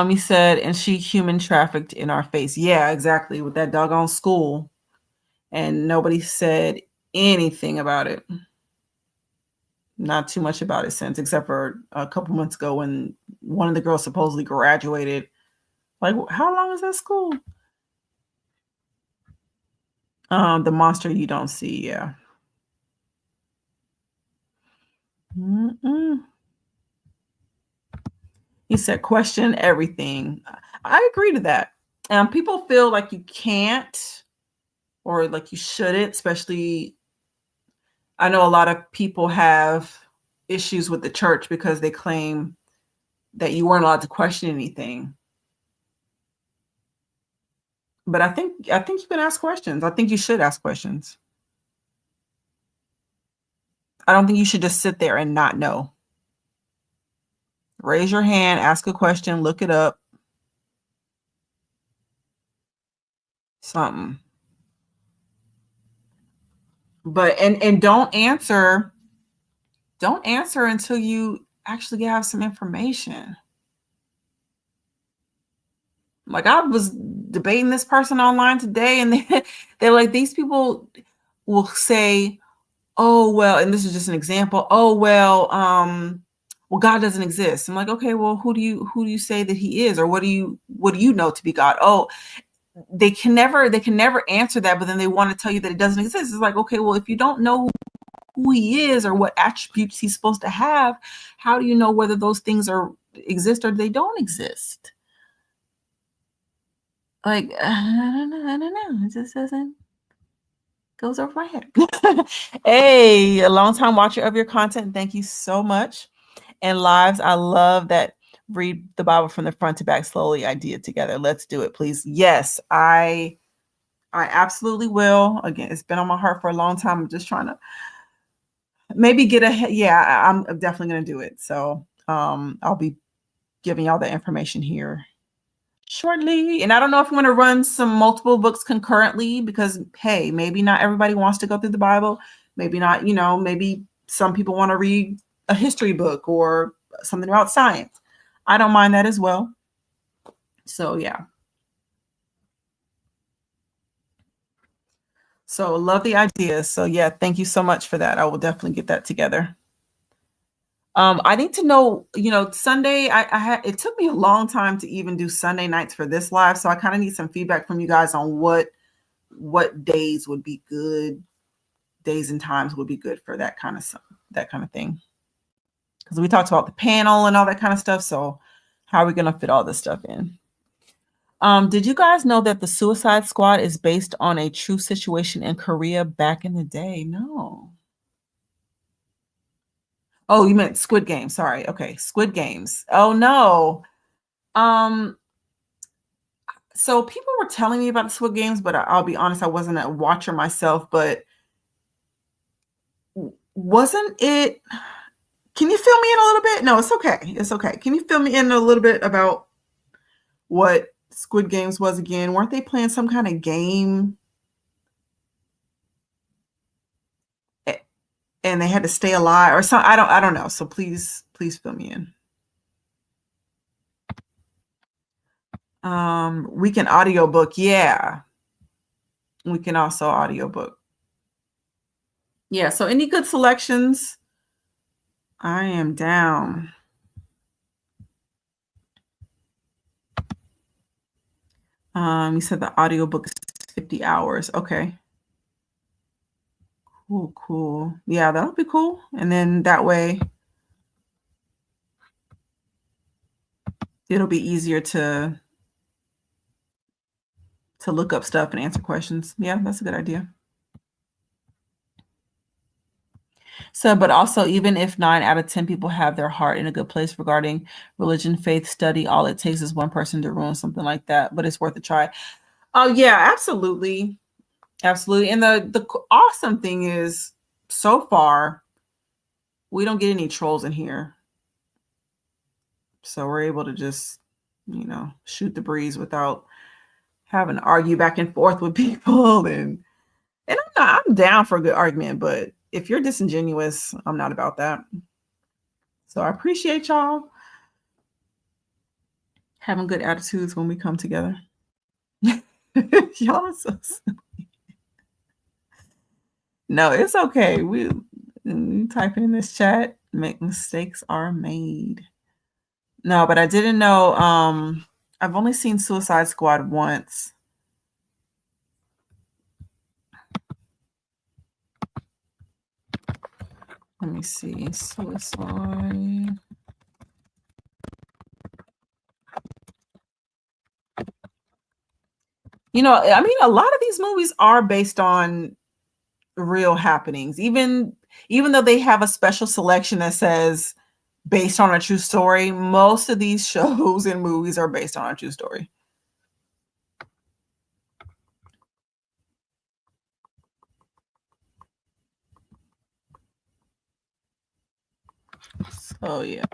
He said, and she human trafficked in our face. Yeah, exactly. With that doggone school. And nobody said anything about it. Not too much about it since, except for a couple months ago when one of the girls supposedly graduated. Like, how long is that school? The monster you don't see. Yeah. He said, question everything. I agree to that. People feel like you can't, or like you shouldn't, especially, I know a lot of people have issues with the church because they claim that you weren't allowed to question anything. But I think you can ask questions. I think you should ask questions. I don't think you should just sit there and not know. Raise your hand, ask a question, look it up. Something. But and don't answer until you actually have some information. Like, I was debating this person online today, and they're like, these people will say, oh, well, and this is just an example. Oh, well, God doesn't exist. I'm like, okay, well, who do you say that he is? Or what do you know to be God? Oh, they can never answer that, but then they want to tell you that it doesn't exist. It's like, okay, well, if you don't know who he is or what attributes he's supposed to have, how do you know whether those things exist or they don't exist? Like, I don't know. It just doesn't goes over my head. Hey, a long time watcher of your content. Thank you so much. And lives, I love that read the Bible from the front to back slowly idea together. Let's do it, please. Yes, I absolutely will. Again, it's been on my heart for a long time. I'm just trying to maybe get a, yeah, I'm definitely going to do it. So I'll be giving y'all the information here shortly. And I don't know if I'm going to run some multiple books concurrently because, hey, maybe not everybody wants to go through the Bible. Maybe not, maybe some people want to read a history book or something about science. I don't mind that as well. So, yeah. So, love the idea. So, yeah, thank you so much for that. I will definitely get that together. I need to know, Sunday, it took me a long time to even do Sunday nights for this live. So I kind of need some feedback from you guys on what days would be good, days and times would be good for that kind of thing. Because we talked about the panel and all that kind of stuff. So how are we going to fit all this stuff in? Did you guys know that the Suicide Squad is based on a true situation in Korea back in the day? No. Oh, you meant Squid Games. Sorry. Okay. Squid Games. Oh no. So people were telling me about the Squid Games, but I'll be honest, I wasn't a watcher myself, but wasn't it, can you fill me in a little bit? No, it's okay. It's okay. Can you fill me in a little bit about what Squid Games was again? Weren't they playing some kind of game? And they had to stay alive or something. I don't know. So please fill me in. We can audiobook. Yeah. We can also audiobook. Yeah. So any good selections? I am down. You said the audiobook is 50 hours. Okay. Cool. Yeah, that'll be cool. And then that way it'll be easier to look up stuff and answer questions. Yeah, that's a good idea. So, but also, even if 9 out of 10 people have their heart in a good place regarding religion, faith, study, all it takes is one person to ruin something like that, but it's worth a try. Oh yeah, absolutely. Absolutely. And the awesome thing is, so far, we don't get any trolls in here. So we're able to just, shoot the breeze without having to argue back and forth with people. And I'm down for a good argument, but if you're disingenuous, I'm not about that. So I appreciate y'all having good attitudes when we come together. Y'all are so silly. No, it's okay. We type in this chat, make mistakes are made. No, but I didn't know. I've only seen Suicide Squad once. Let me see. Suicide. I mean, a lot of these movies are based on real happenings, even though they have a special selection that says based on a true story. Most of these shows and movies are based on a true story. So yeah.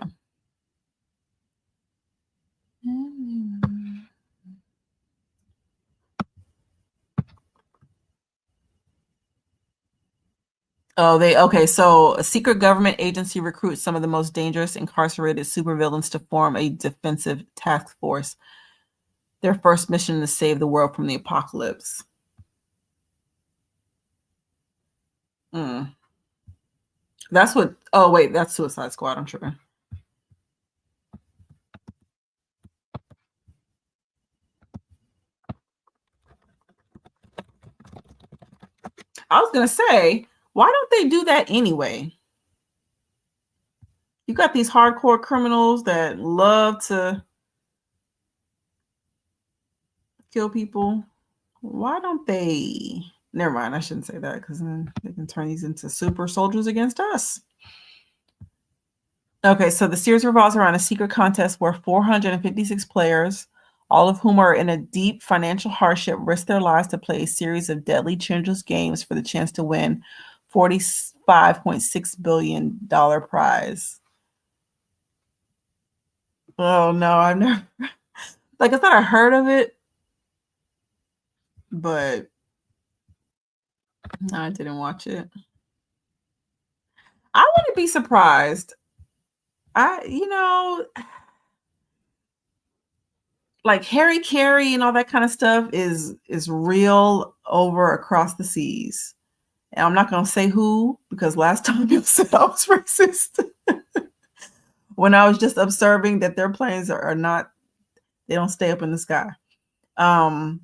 Okay. So a secret government agency recruits some of the most dangerous incarcerated supervillains to form a defensive task force. Their first mission is to save the world from the apocalypse. That's what. Oh wait, that's Suicide Squad. I'm tripping. I was gonna say, why don't they do that anyway? You got these hardcore criminals that love to kill people. Why don't they? Never mind. I shouldn't say that because then they can turn these into super soldiers against us. Okay, so the series revolves around a secret contest where 456 players, all of whom are in a deep financial hardship, risk their lives to play a series of deadly, changeless games for the chance to win $45 $5.6 billion prize. Oh no, I've never, like I thought I heard of it, but no, I didn't watch it. I wouldn't be surprised. Like Harry Carey and all that kind of stuff is real over across the seas. And I'm not going to say who, because last time you said I was racist. When I was just observing that their planes are not, they don't stay up in the sky. But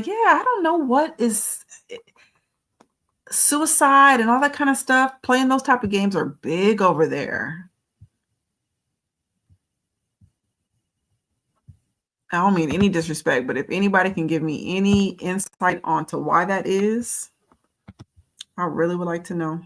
yeah, I don't know what is suicide and all that kind of stuff. Playing those type of games are big over there. I don't mean any disrespect, but if anybody can give me any insight onto why that is, I really would like to know.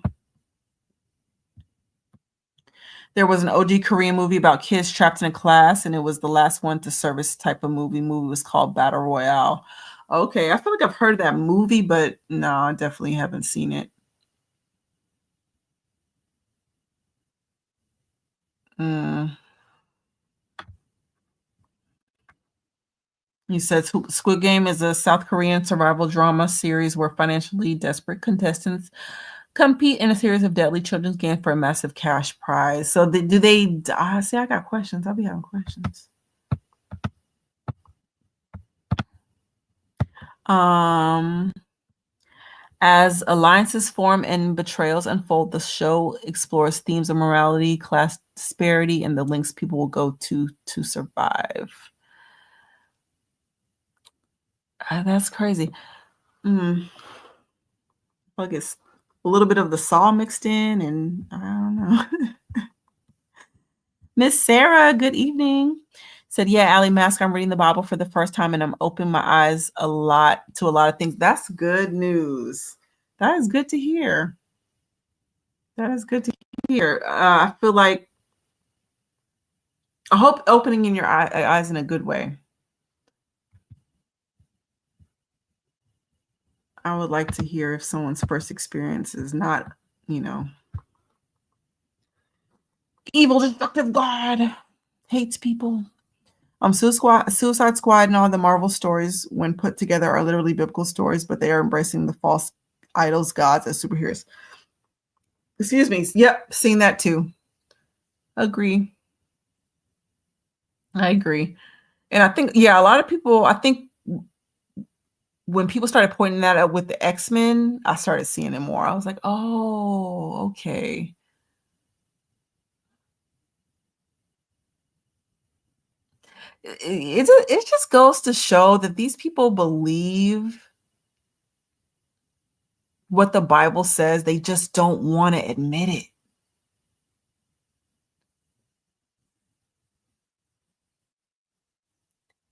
There was an OG Korean movie about kids trapped in a class, and it was the last one to serve this type of movie. Movie was called Battle Royale. Okay, I feel like I've heard of that movie, but no, I definitely haven't seen it. He says Squid Game is a South Korean survival drama series where financially desperate contestants compete in a series of deadly children's games for a massive cash prize. So do they die? See, I got questions. I'll be having questions. As alliances form and betrayals unfold, the show explores themes of morality, class disparity, and the lengths people will go to survive. That's crazy. Like it's a little bit of the Saw mixed in, and I don't know. Miss Sarah, good evening. Said, yeah, Allie Mask, I'm reading the Bible for the first time and I'm opening my eyes to a lot of things. That's good news. That is good to hear. That is good to hear. I feel like, I hope opening in your eyes in a good way. I would like to hear if someone's first experience is not, evil, destructive God, hates people. Suicide Squad and all the Marvel stories, when put together, are literally biblical stories, but they are embracing the false idols, gods as superheroes. Excuse me. Yep, seen that too. Agree. I agree. And I think, a lot of people, I think when people started pointing that out with the X-Men, I started seeing it more. I was like, oh, okay. It just goes to show that these people believe what the Bible says. They just don't want to admit it.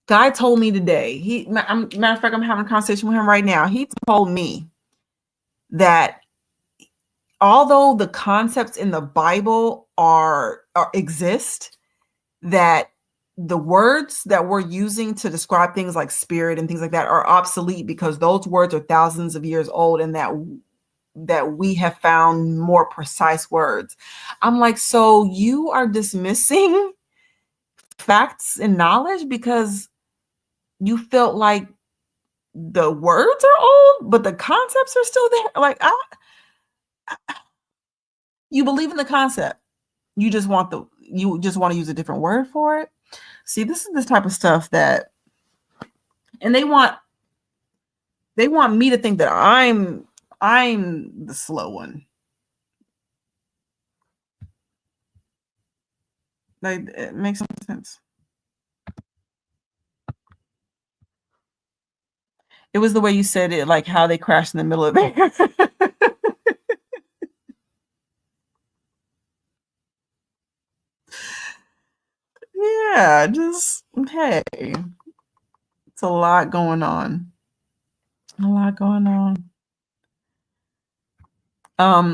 Guy told me today, matter of fact, I'm having a conversation with him right now. He told me that although the concepts in the Bible exist, that the words that we're using to describe things like spirit and things like that are obsolete because those words are thousands of years old, and that we have found more precise words. I'm like, so you are dismissing facts and knowledge because you felt like the words are old, but the concepts are still there. Like, you believe in the concept. You just want to use a different word for it. See, this is this type of stuff that, and they want me to think that I'm the slow one. Like, it makes no sense. It was the way you said it, like how they crashed in the middle of there. Yeah, just, hey, it's a lot going on. A lot going on.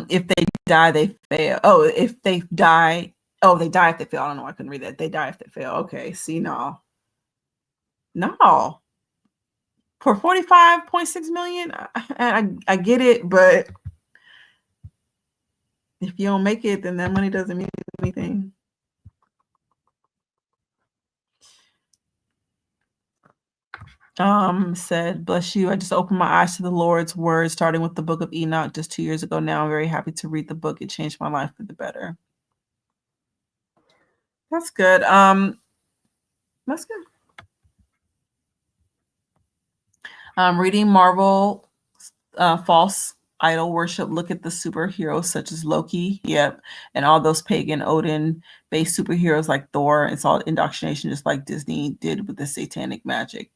If they die, they fail. Oh, if they die, they die if they fail. I don't know. I couldn't read that. They die if they fail. Okay. See, no. For 45.6 million, I get it, but If you don't make it, then that money doesn't mean anything. Said, bless you. I just opened my eyes to the Lord's word, starting with the book of Enoch just 2 years ago. Now I'm very happy to read the book. It changed my life for the better. That's good. That's good. Reading Marvel, false idol worship. Look at the superheroes such as Loki. Yep. And all those pagan Odin-based superheroes like Thor. It's all indoctrination, just like Disney did with the satanic magic.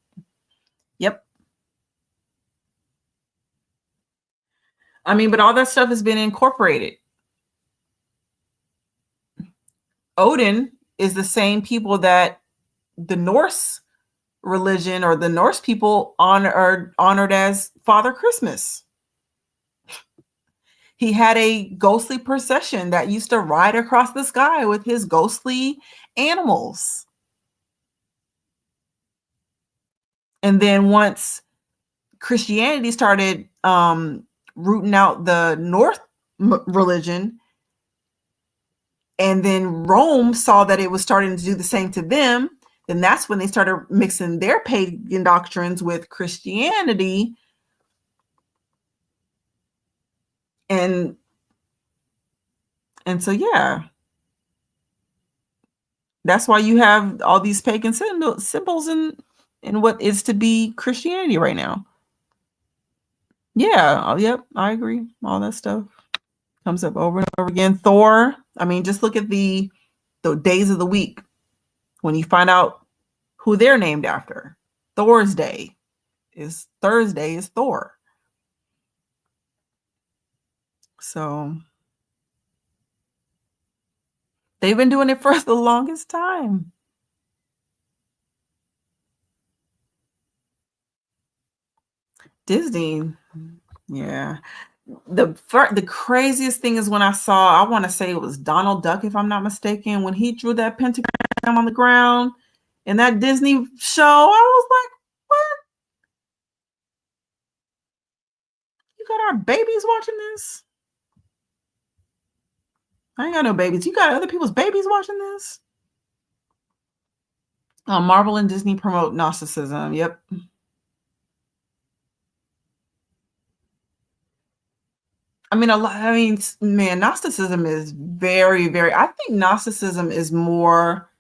Yep. I mean, but all that stuff has been incorporated. Odin is the same people that the Norse religion or the Norse people honored as Father Christmas. He had a ghostly procession that used to ride across the sky with his ghostly animals. And then once Christianity started rooting out the North religion, and then Rome saw that it was starting to do the same to them, then that's when they started mixing their pagan doctrines with Christianity. And so, yeah, that's why you have all these pagan symbols in what is to be Christianity right now. Yeah. Oh, yep. I agree. All that stuff comes up over and over again. Thor. I mean, just look at the days of the week when you find out who they're named after. Thor's Day is Thursday is Thor. So they've been doing it for the longest time. Disney, yeah. The craziest thing is when I want to say it was Donald Duck, if I'm not mistaken, when he drew that pentagram on the ground in that Disney show. I was like, what? You got our babies watching this? I ain't got no babies. You got other people's babies watching this? Marvel and Disney promote Gnosticism. Yep. I mean, man, Gnosticism is very, very. I think Gnosticism is more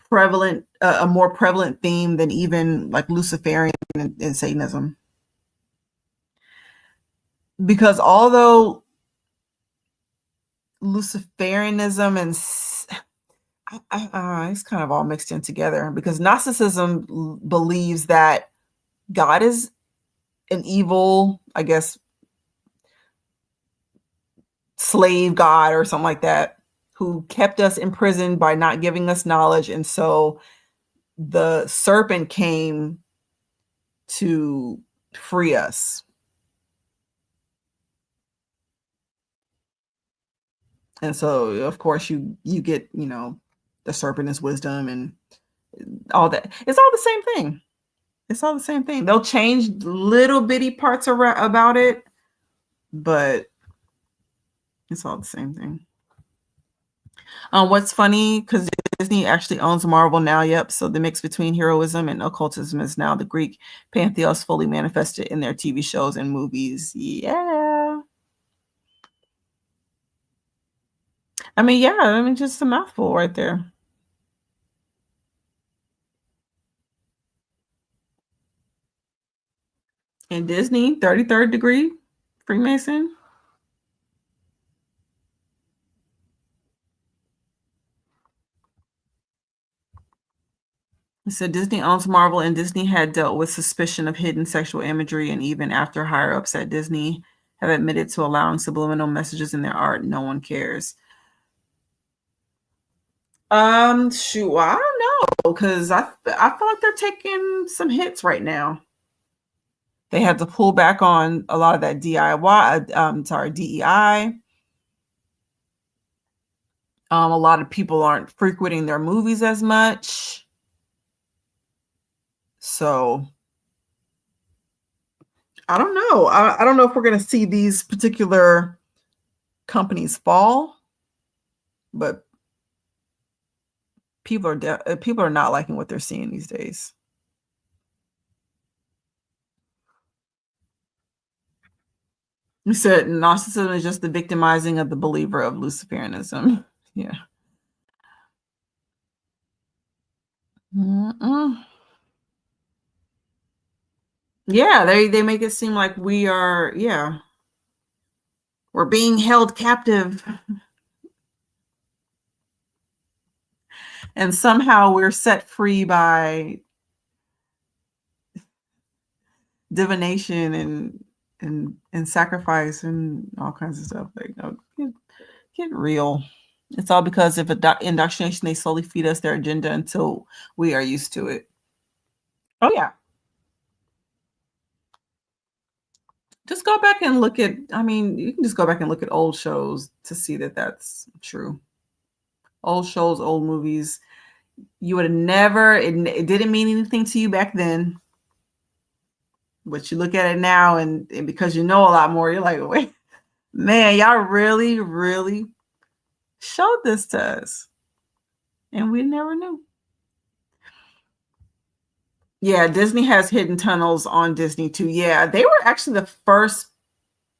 prevalent, a more prevalent theme than even like Luciferian and Satanism. Because although Luciferianism and it's kind of all mixed in together, because Gnosticism believes that God is an evil, I guess, slave god or something like that, who kept us imprisoned by not giving us knowledge. And so the serpent came to free us. And so, of course, you get, the serpent is wisdom and all that. It's all the same thing. It's all the same thing. They'll change little bitty parts about it, but it's all the same thing. What's funny, because Disney actually owns Marvel now. Yep. So the mix between heroism and occultism is now the Greek pantheos fully manifested in their TV shows and movies. Yeah. I mean, just a mouthful right there. And Disney, 33rd degree Freemason. It said Disney owns Marvel, and Disney had dealt with suspicion of hidden sexual imagery, and even after higher ups at Disney have admitted to allowing subliminal messages in their art, no one cares. Shoot, I don't know, because I feel like they're taking some hits right now. They had to pull back on a lot of that DEI. A lot of people aren't frequenting their movies as much. So I don't know. I don't know if we're going to see these particular companies fall, but people are not liking what they're seeing these days. You said narcissism is just the victimizing of the believer of Luciferianism. Yeah. Mm-mm. Yeah, they make it seem like we are, yeah, we're being held captive, and somehow we're set free by divination and sacrifice and all kinds of stuff. Like, get real. It's all because of indoctrination. They slowly feed us their agenda until we are used to it. Oh yeah. Just go back and look at, I mean, you can just go back and look at old shows to see that that's true. Old shows, old movies. You would have never, it didn't mean anything to you back then. But you look at it now, and because you know a lot more, you're like, wait, man, y'all really, really showed this to us. And we never knew. Yeah, Disney has hidden tunnels on Disney too. Yeah, they were actually the first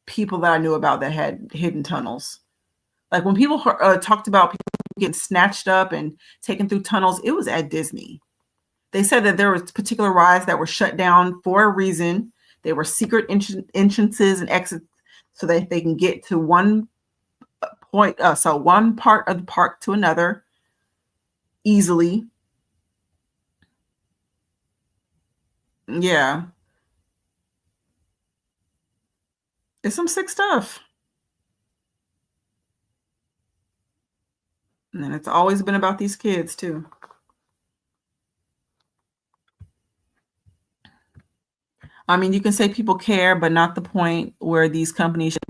people that I knew about that had hidden tunnels. Like when people talked about people getting snatched up and taken through tunnels, it was at Disney. They said that there was particular rides that were shut down for a reason. They were secret entrances and exits so that they can get to one point, so one part of the park to another easily. Yeah. It's some sick stuff. And it's always been about these kids too. I mean, you can say people care, but not the point where these companies should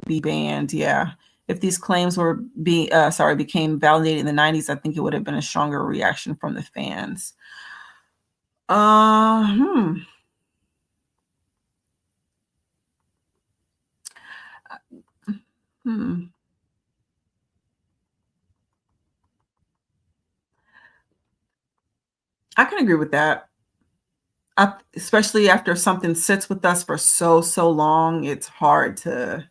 be banned. Yeah. If these claims were became validated in the 90s, I think it would have been a stronger reaction from the fans. Hmm. Hmm. I can agree with that. Especially after something sits with us for so long, it's hard to,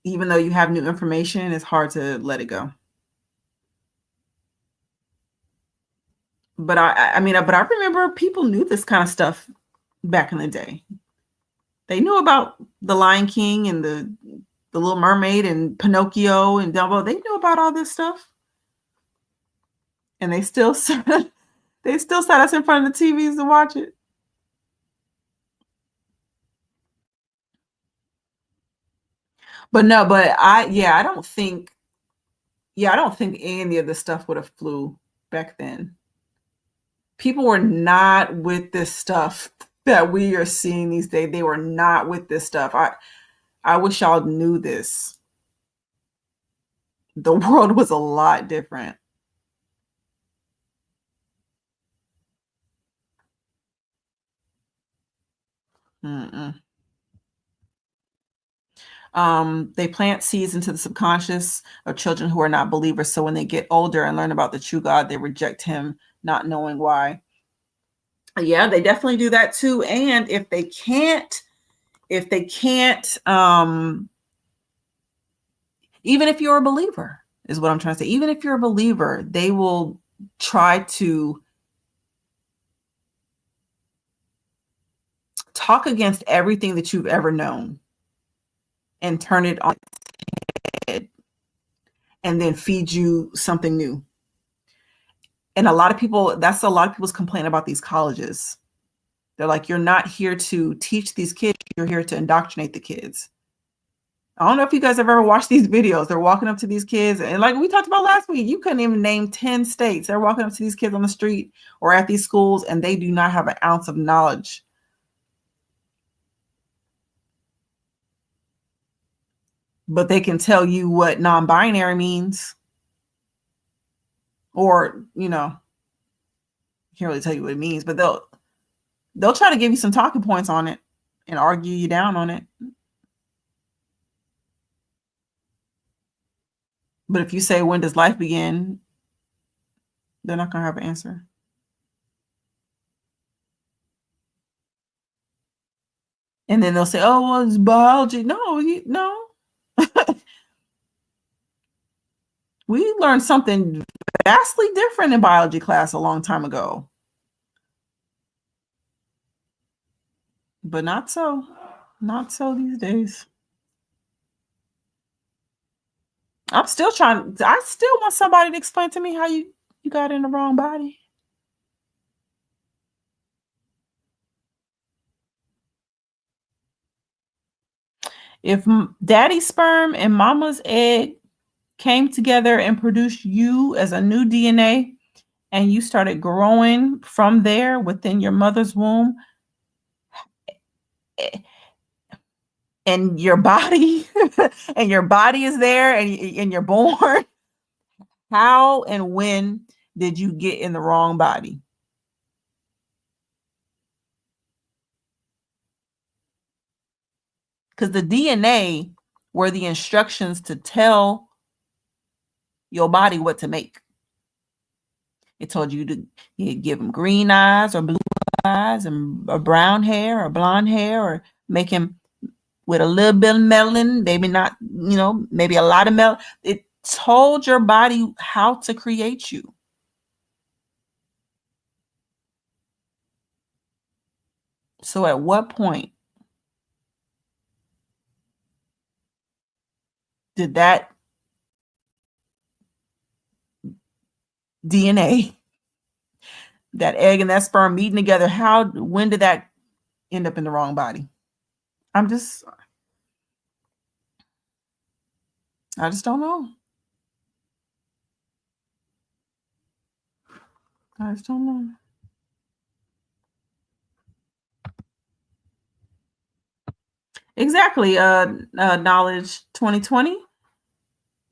even though you have new information, it's hard to let it go. But I remember people knew this kind of stuff back in the day. They knew about the Lion King and the Little Mermaid and Pinocchio and Dumbo. They knew about all this stuff, and they still sat us in front of the TVs to watch it. But no, I don't think any of this stuff would have flew back then. People were not with this stuff that we are seeing these days. They were not with this stuff. I wish y'all knew this. The world was a lot different. Mm-mm. They plant seeds into the subconscious of children who are not believers. So when they get older and learn about the true God, they reject him, not knowing why. Yeah, they definitely do that too. And if they can't, even if you're a believer, is what I'm trying to say. Even if you're a believer, they will try to talk against everything that you've ever known and turn it on its head and then feed you something new. And a lot of people's complaint about these colleges. They're like, you're not here to teach these kids, you're here to indoctrinate the kids. I don't know if you guys have ever watched these videos. They're walking up to these kids, and like we talked about last week, you couldn't even name 10 states. They're walking up to these kids on the street or at these schools, and they do not have an ounce of knowledge. But they can tell you what non-binary means. Or, can't really tell you what it means, but they'll try to give you some talking points on it and argue you down on it. But if you say, when does life begin? They're not going to have an answer. And then they'll say, oh, well, it's biology. No, no. We learned something vastly different in biology class a long time ago. But not so. Not so these days. I still want somebody to explain to me how you got in the wrong body. If daddy's sperm and mama's egg came together and produced you as a new DNA, and you started growing from there within your mother's womb, and your body and your body is there, and you're born, how and when did you get in the wrong body? Because the DNA were the instructions to tell your body what to make. It told you to give him green eyes or blue eyes and or brown hair or blonde hair, or make him with a little bit of melanin, maybe not, maybe a lot of melanin. It told your body how to create you. So at what point did that DNA, that egg and that sperm meeting together, when did that end up in the wrong body? I just don't know. I just don't know. Exactly. Knowledge 2020.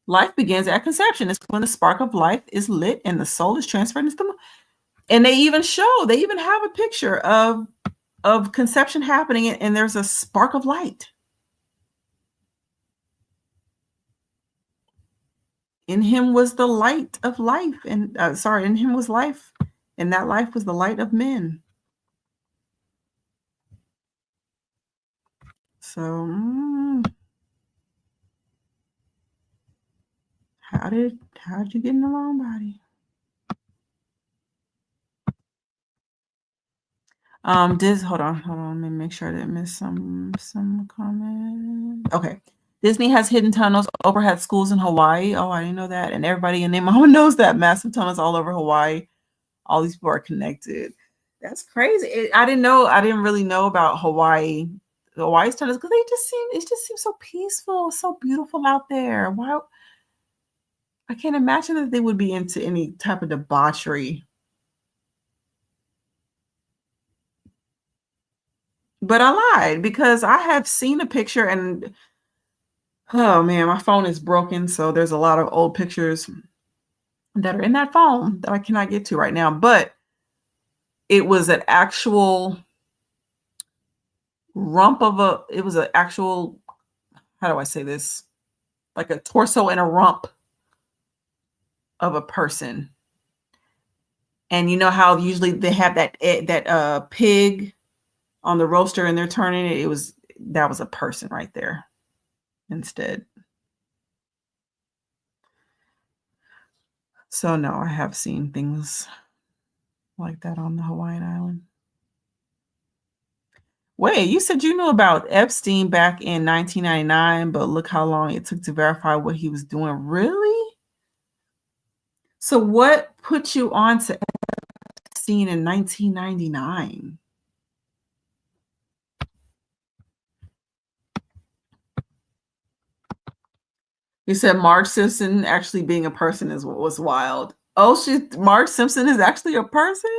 Life begins at conception. It's when the spark of life is lit and the soul is transferred into the. And they even have a picture of conception happening, and there's a spark of light. In him was the light of life, and in him was life, and that life was the light of men. So, how did you get in the wrong body? Hold on. Let me make sure I didn't miss some comment. Okay. Disney has hidden tunnels. Oprah had schools in Hawaii. Oh, I didn't know that. And everybody and their mama knows that. Massive tunnels all over Hawaii. All these people are connected. That's crazy. I didn't really know about Hawaii. Hawaii's tunnels, because it just seems so peaceful, so beautiful out there. Why? I can't imagine that they would be into any type of debauchery. But I lied, because I have seen a picture, and oh man, my phone is broken. So there's a lot of old pictures that are in that phone that I cannot get to right now. But it was an actual it was an actual, how do I say this? Like a torso and a rump of a person. And you know how usually they have that pig on the roaster and they're turning it. That was a person right there instead. So no, I have seen things like that on the Hawaiian island. Wait, you said you knew about Epstein back in 1999, but look how long it took to verify what he was doing. Really? So what put you on to Epstein in 1999? You said Marge Simpson actually being a person was wild. Oh, Marge Simpson is actually a person?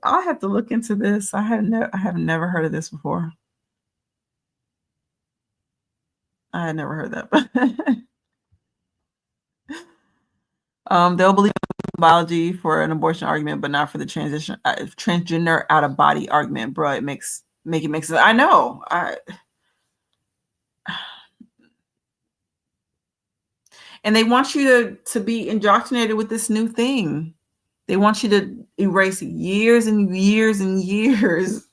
I have to look into this. I have never heard of this before. I had never heard that. They'll believe in biology for an abortion argument, but not for the transgender out of body argument, bro. It makes sense. I know. And And they want you to be indoctrinated with this new thing. They want you to erase years and years and years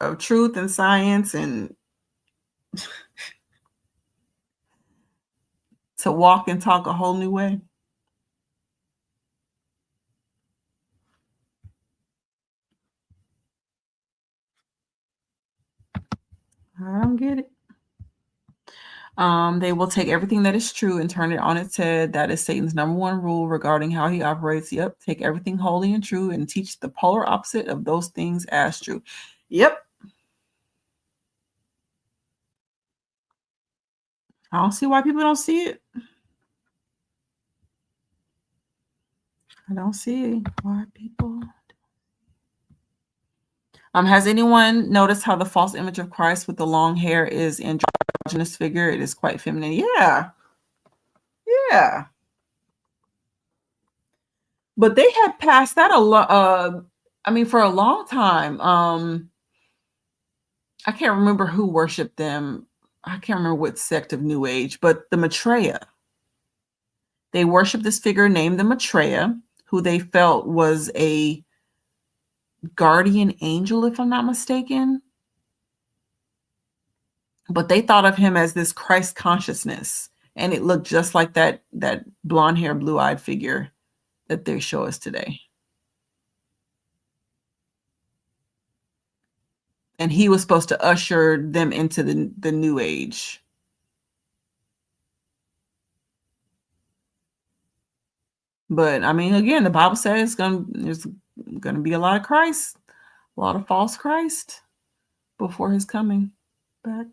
of truth and science and to walk and talk a whole new way. I don't get it. They will take everything that is true and turn it on its head. That is Satan's number one rule regarding how he operates. Yep. Take everything holy and true and teach the polar opposite of those things as true. Yep. I don't see why people don't see it. I don't see why people. Has anyone noticed how the false image of Christ with the long hair is androgynous figure? It is quite feminine. Yeah. Yeah. But they had passed that a lot. I mean, for a long time. I can't remember who worshipped them. I can't remember what sect of New Age, but the Maitreya. They worshiped this figure named the Maitreya, who they felt was a guardian angel, if I'm not mistaken. But they thought of him as this Christ consciousness, and it looked just like that blonde hair, blue-eyed figure that they show us today. And he was supposed to usher them into the New Age. But I mean, again, the Bible says there's going to be a lot of Christ, a lot of false Christ before his coming back.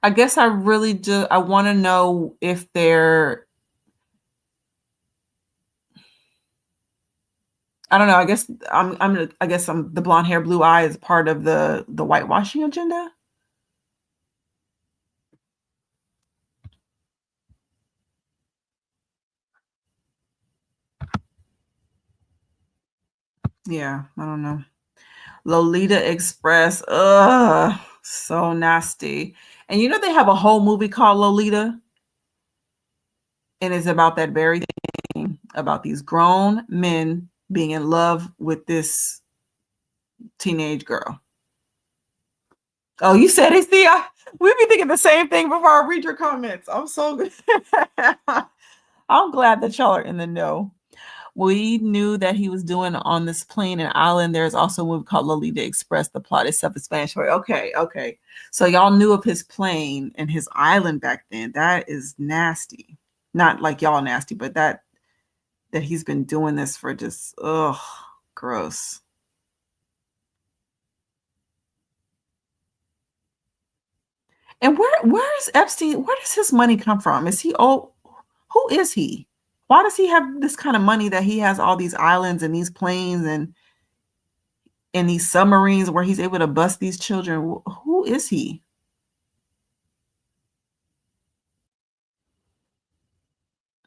I guess I really I want to know if they're, I don't know. I guess the blonde hair, blue eye is part of the whitewashing agenda. Yeah, I don't know. Lolita Express, so nasty. And you know they have a whole movie called Lolita, and it's about that very thing, about these grown men being in love with this teenage girl. Oh, you said it. See, we be thinking the same thing before I read your comments. I'm so good. I'm glad that y'all are in the know. We knew that he was doing on this plane and island. There's also a movie called Lolita Express. The plot is self-explanatory. Okay. So y'all knew of his plane and his island back then. That is nasty. Not like y'all nasty, but that he's been doing this for just, gross. And where is Epstein? Where does his money come from? Is he old? Who is he? Why does he have this kind of money that he has all these islands and these planes and these submarines where he's able to bust these children? Who is he?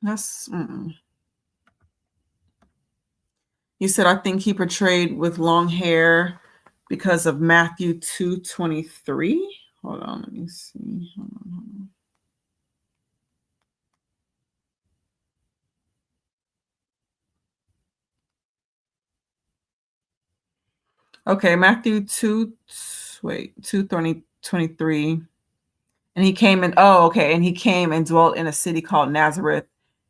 That's You said, I think he portrayed with long hair because of Matthew 2:23. Hold on, let me see. Hold on. Okay, Matthew 2:23. And he came and and he came and dwelt in a city called Nazareth.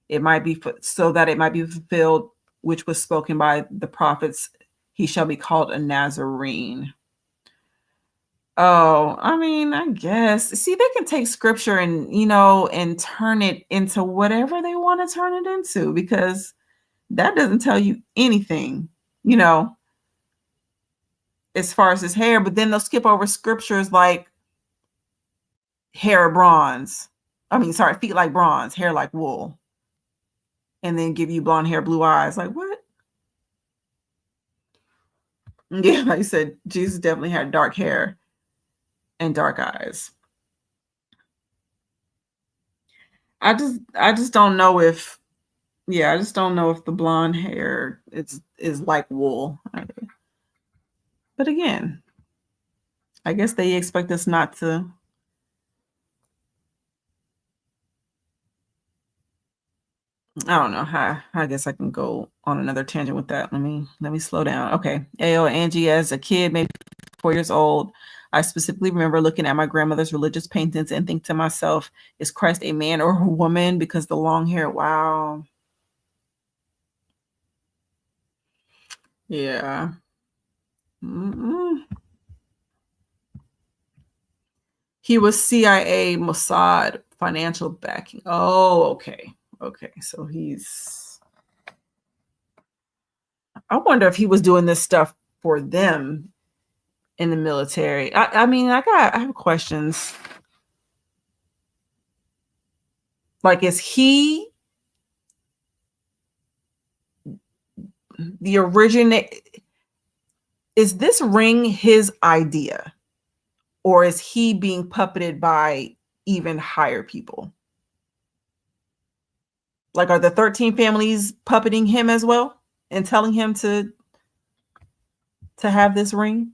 It might be so that it might be fulfilled, which was spoken by the prophets. He shall be called a Nazarene. Oh, I mean, I guess. See, they can take scripture and, and turn it into whatever they want to turn it into, because that doesn't tell you anything, as far as his hair. But then they'll skip over scriptures like hair bronze. Feet like bronze, hair like wool. And then give you blonde hair, blue eyes. Like, what? Yeah, like you said, Jesus definitely had dark hair and dark eyes. I just don't know if I just don't know if the blonde hair is like wool. But again, I guess they expect us not to. I don't know how. I guess I can go on another tangent with that. Let me slow down. Okay. Ayo, Angie, as a kid, maybe 4 years old, I specifically remember looking at my grandmother's religious paintings and think to myself, is Christ a man or a woman? Because the long hair, wow. Yeah. Mm-mm. He was CIA, Mossad, financial backing. Oh, okay. Okay. So I wonder if he was doing this stuff for them in the military. I mean, I have questions. Like, is he the originate? Is this ring his idea? Or is he being puppeted by even higher people? Like, are the 13 families puppeting him as well and telling him to have this ring?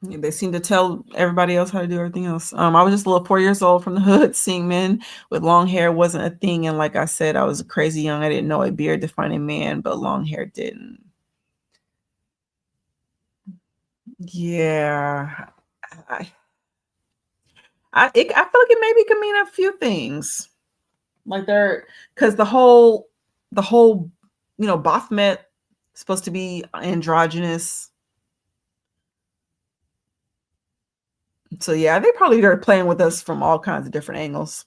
They seem to tell everybody else how to do everything else. I was just a little 4 years old from the hood. Seeing men with long hair wasn't a thing. And like I said, I was crazy young. I didn't know a beard defined a man, but long hair didn't. Yeah. I feel like it maybe could mean a few things. Like because the whole Baphomet supposed to be androgynous. So yeah, they probably are playing with us from all kinds of different angles.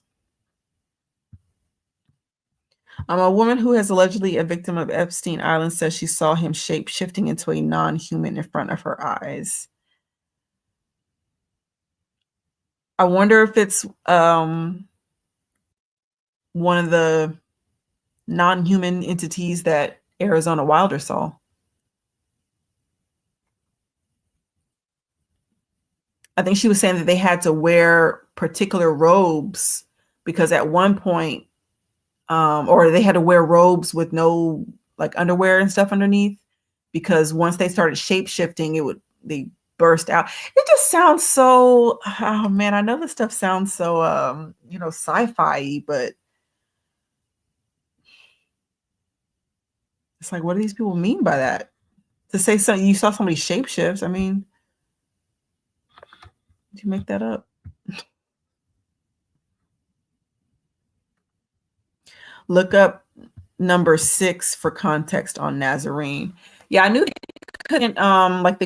A woman who is allegedly a victim of Epstein Island says she saw him shape shifting into a non-human in front of her eyes. I wonder if it's one of the non-human entities that Arizona Wilder saw. I think she was saying that they had to wear particular robes because at one point, or they had to wear robes with no like underwear and stuff underneath, because once they started shape shifting, they burst out. It just sounds so, oh man, I know this stuff sounds so sci-fi, but it's like, what do these people mean by that? To say something, you saw somebody shape shifts. I mean, did you make that up? Look up number 6 for context on Nazarene. Yeah, I knew they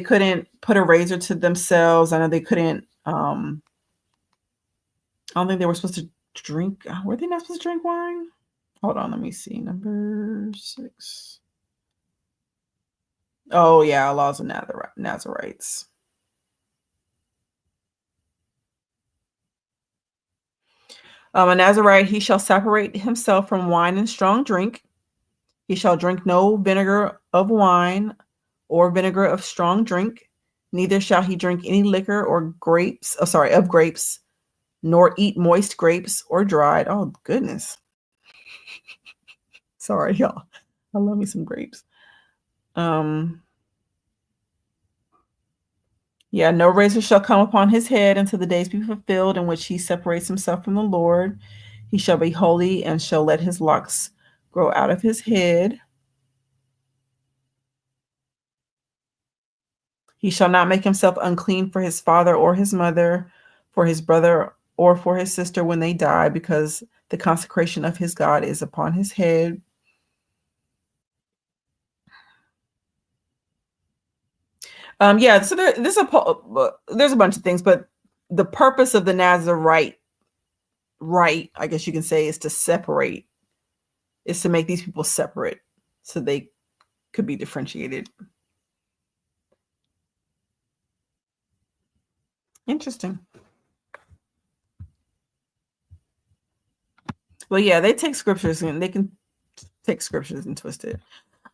couldn't put a razor to themselves. I know they couldn't I don't think they were supposed to drink. Were they not supposed to drink wine? Hold on, let me see. Number 6. Oh yeah, laws of Nazarites. A Nazarite, he shall separate himself from wine and strong drink. He shall drink no vinegar of wine or vinegar of strong drink. Neither shall he drink any liquor or grapes. Oh, sorry, of grapes, nor eat moist grapes or dried. Oh goodness. Sorry, y'all. I love me some grapes. Yeah, no razor shall come upon his head until the days be fulfilled in which he separates himself from the Lord. He shall be holy and shall let his locks grow out of his head. He shall not make himself unclean for his father or his mother, for his brother or for his sister when they die, because the consecration of his God is upon his head. Yeah, so there's a bunch of things, but the purpose of the Nazarite rite, I guess you can say, is to make these people separate so they could be differentiated. Interesting. Well, yeah, they take scriptures and they can take scriptures and twist it.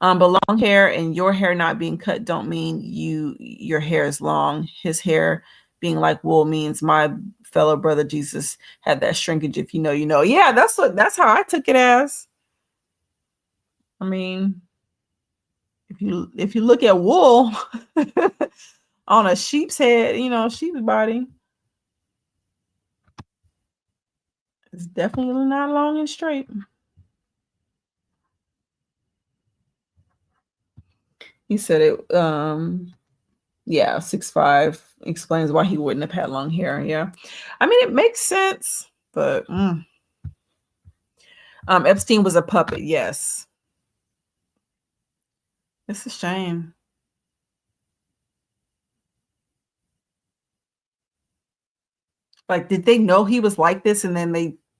But long hair and your hair not being cut don't mean your hair is long. His hair being like wool means my fellow brother Jesus had that shrinkage. If you know, you know. Yeah, that's how I took it as. I mean, if you look at wool on a sheep's head, you know, sheep's body, it's definitely not long and straight. He said it. Yeah, 6'5" explains why he wouldn't have had long hair. Yeah, I mean it makes sense, but Epstein was a puppet. Yes, it's a shame. Like, did they know he was like this, and then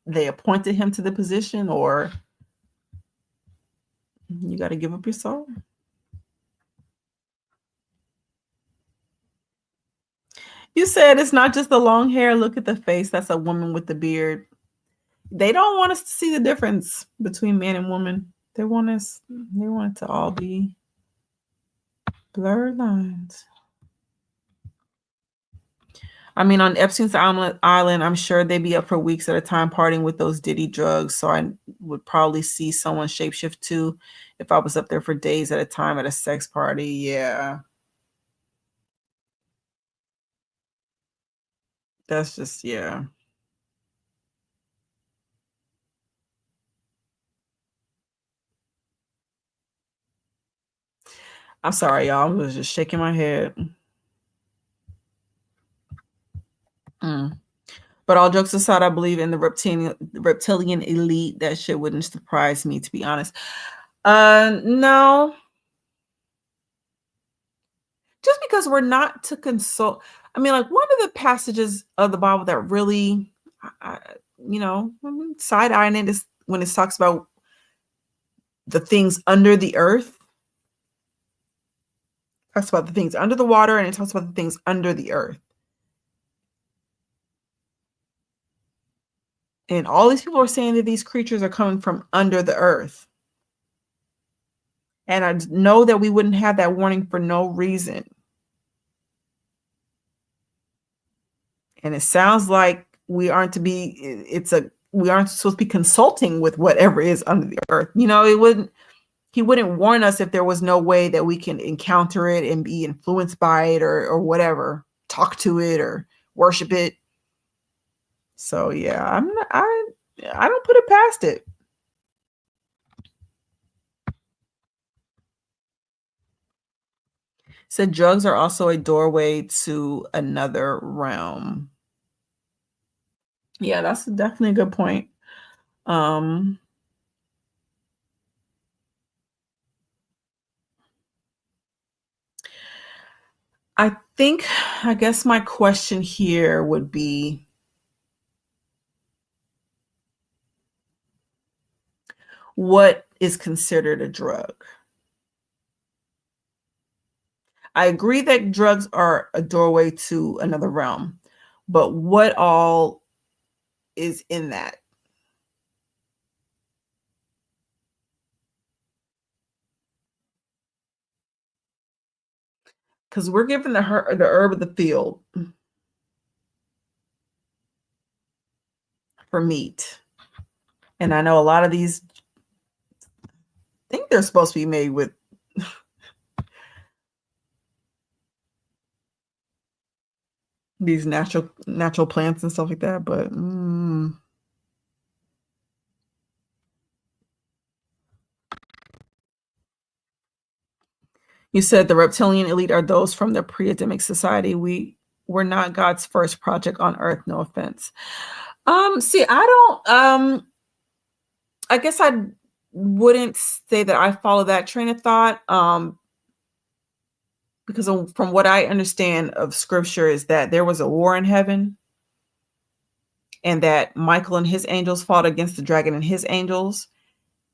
they appointed him to the position, or you got to give up your soul? You said it's not just the long hair. Look at the face. That's a woman with the beard. They don't want us to see the difference between man and woman. They want it to all be blurred lines. I mean, on Epstein's Island, I'm sure they'd be up for weeks at a time partying with those Diddy drugs. So I would probably see someone shapeshift too if I was up there for days at a time at a sex party. Yeah. That's just, yeah. I'm sorry, y'all. I was just shaking my head. But all jokes aside, I believe in the reptilian elite. That shit wouldn't surprise me, to be honest. No. Just because we're not to consult. I mean, like, one of the passages of the Bible that really, side-eyeing it is when it talks about the things under the earth. It talks about the things under the water, and it talks about the things under the earth. And all these people are saying that these creatures are coming from under the earth. And I know that we wouldn't have that warning for no reason. And it sounds like we aren't supposed to be consulting with whatever is under the earth. You know, he wouldn't warn us if there was no way that we can encounter it and be influenced by it or whatever, talk to it or worship it. So yeah, I don't put it past it. Said drugs are also a doorway to another realm. Yeah, that's definitely a good point. I guess my question here would be, what is considered a drug? I agree that drugs are a doorway to another realm, but what all is in that? Because we're given the herb of the field for meat. And I know a lot of these think they're supposed to be made with these natural plants and stuff like that, but you said the reptilian elite are those from the pre-Adamic society. We're not God's first project on earth, no offense. See, I guess I wouldn't say that I follow that train of thought. Because from what I understand of scripture is that there was a war in heaven, and that Michael and his angels fought against the dragon and his angels.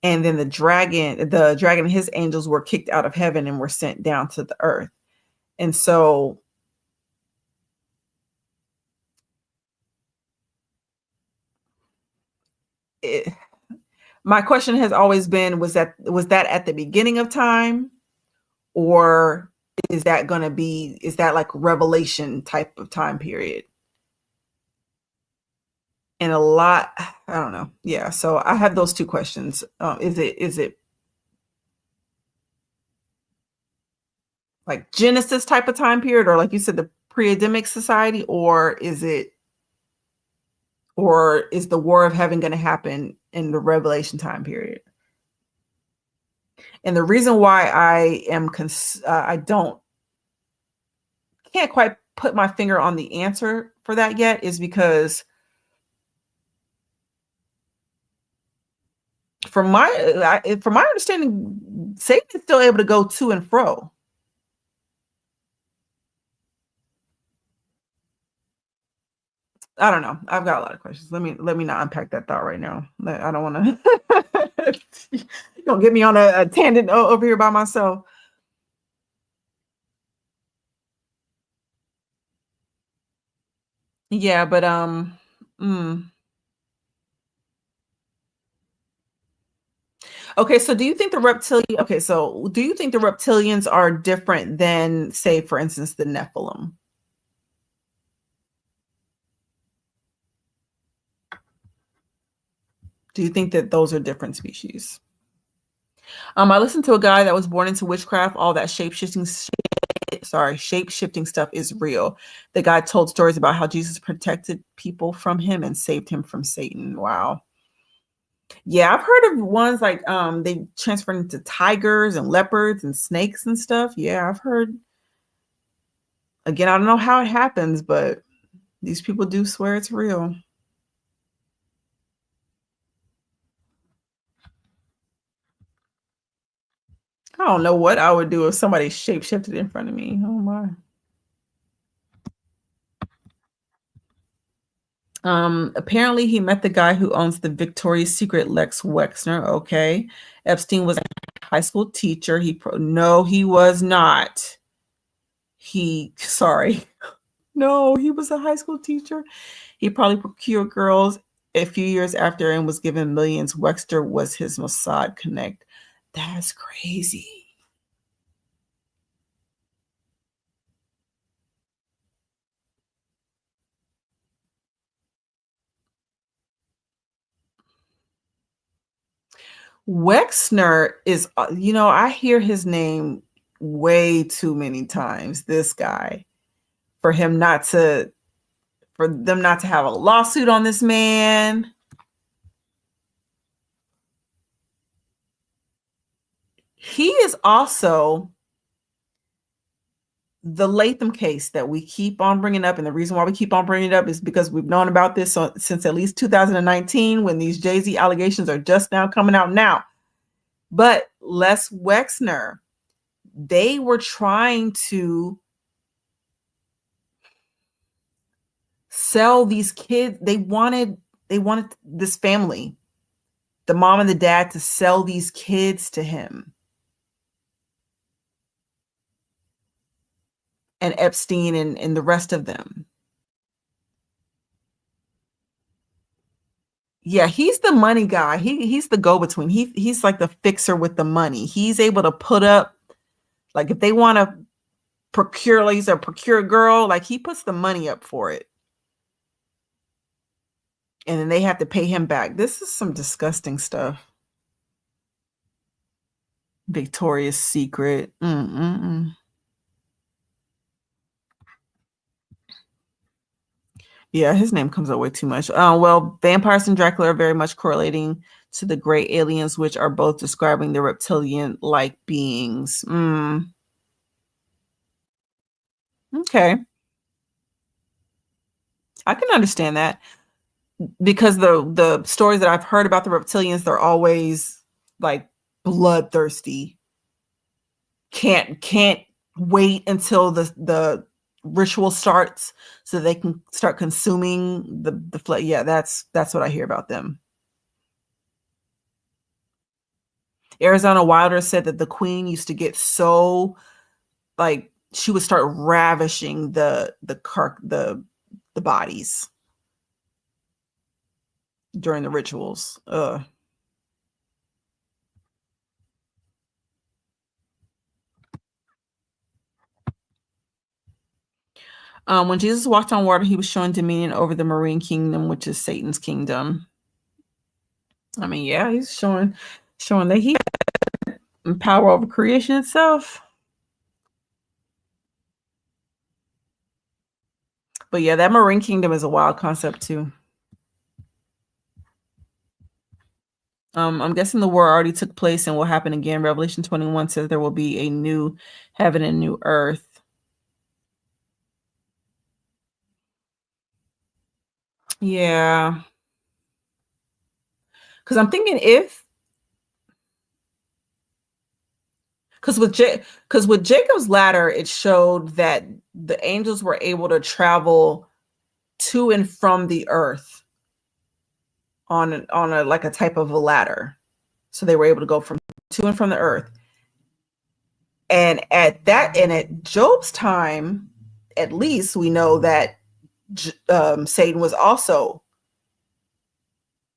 And then the dragon and his angels were kicked out of heaven and were sent down to the earth. And so my question has always been, was that at the beginning of time, or is that going to be, is that like revelation type of time period? And a lot, I don't know. Yeah. So I have those two questions. Is it like Genesis type of time period, or like you said, the pre-Adamic society, or is the war of heaven going to happen in the revelation time period? And the reason why I don't can't quite put my finger on the answer for that yet is because from my understanding, Satan is still able to go to and fro. I don't know. I've got a lot of questions. Let me not unpack that thought right now. I don't want to. You don't get me on a tangent over here by myself. Yeah, but mm. Okay. So do you think the reptilian? Okay, so do you think the reptilians are different than, say, for instance, the Nephilim? Do you think that those are different species? I listened to a guy that was born into witchcraft. All that shape shifting stuff is real. The guy told stories about how Jesus protected people from him and saved him from Satan. Wow. Yeah, I've heard of ones like they transferred into tigers and leopards and snakes and stuff. Yeah, I've heard. Again, I don't know how it happens, but these people do swear it's real. I don't know what I would do if somebody shape shifted in front of me. Oh my. Apparently he met the guy who owns the Victoria's Secret, Lex Wexner. Okay. Epstein was a high school teacher. No, he was not. Sorry. No, he was a high school teacher. He probably procured girls a few years after and was given millions. Wexter was his Mossad connect. That's crazy. Wexner is, I hear his name way too many times, this guy, for them not to have a lawsuit on this man. He is also the Latham case that we keep on bringing up. And the reason why we keep on bringing it up is because we've known about this since at least 2019, when these Jay-Z allegations are just now coming out now. But Les Wexner, they were trying to sell these kids. They wanted this family, the mom and the dad, to sell these kids to him. And Epstein and the rest of them. Yeah, he's the money guy. He's the go-between. He's like the fixer with the money. He's able to put up, like, if they want to procure, like he's a procure girl, like he puts the money up for it. And then they have to pay him back. This is some disgusting stuff. Victoria's Secret. Yeah, his name comes up way too much. Well, vampires and Dracula are very much correlating to the gray aliens, which are both describing the reptilian-like beings. Okay. I can understand that, because the stories that I've heard about the reptilians, they're always like bloodthirsty. Can't wait until the ritual starts so they can start consuming the flesh. Yeah, that's what I hear about them. Arizona Wilder said that the queen used to get so, like, she would start ravishing the bodies during the rituals. When Jesus walked on water, he was showing dominion over the marine kingdom, which is Satan's kingdom. I mean, yeah, he's showing that he had power over creation itself. But yeah, that marine kingdom is a wild concept too. I'm guessing the war already took place and will happen again. Revelation 21 says there will be a new heaven and new earth. Yeah. Because I'm thinking because with Jacob's ladder, it showed that the angels were able to travel to and from the earth on a like a type of a ladder. So they were able to go from to and from the earth. And at Job's time, at least we know that Satan was also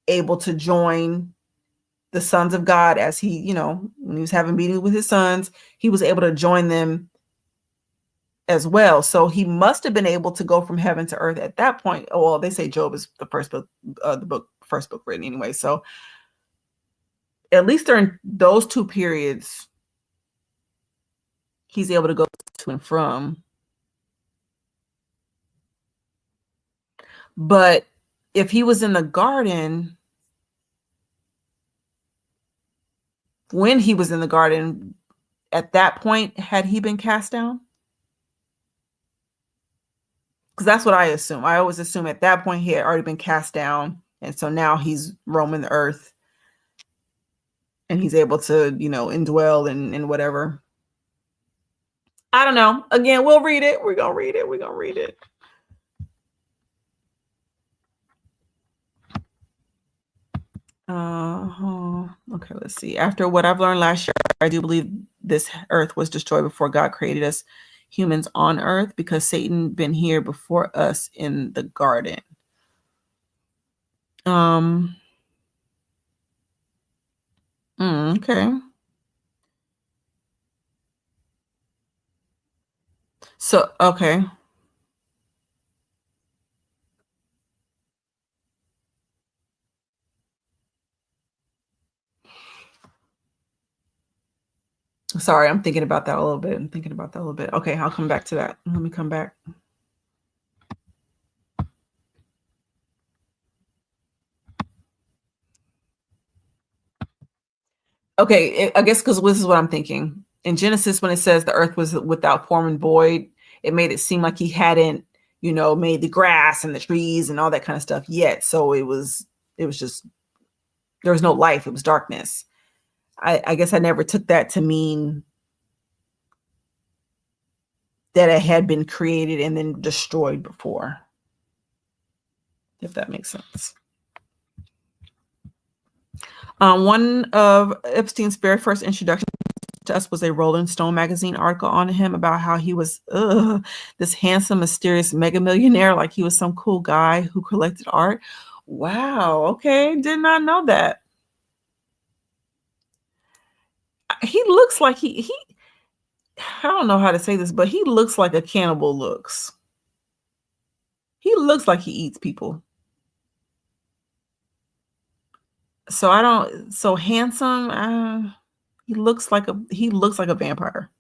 able to join the sons of God as he, when he was having meetings with his sons, he was able to join them as well. So he must have been able to go from heaven to earth at that point. Oh, well, they say Job is the first book written anyway. So at least during those two periods, he's able to go to and from. But if he was in the garden, when he was in the garden, at that point, had he been cast down? Because that's what I assume. I always assume at that point he had already been cast down. And so now he's roaming the earth and he's able to, indwell and whatever. I don't know. Again, we'll read it. We're going to read it. We're going to read it. Okay, let's see. After what I've learned last year, I do believe this earth was destroyed before God created us humans on earth because Satan been here before us in the garden. Okay. So, okay. Sorry, I'm thinking about that a little bit. Okay, I'll come back to that. Let me come back. Okay, I guess because this is what I'm thinking. In Genesis, when it says the earth was without form and void, it made it seem like he hadn't, made the grass and the trees and all that kind of stuff yet. So it was just, there was no life. It was darkness. I guess I never took that to mean that it had been created and then destroyed before, if that makes sense. One of Epstein's very first introduction to us was a Rolling Stone magazine article on him about how he was this handsome, mysterious mega millionaire, like he was some cool guy who collected art. Wow. Okay. Did not know that. He looks like he I don't know how to say this, but he looks like a cannibal looks. He looks like he eats people. So handsome. He looks like a vampire.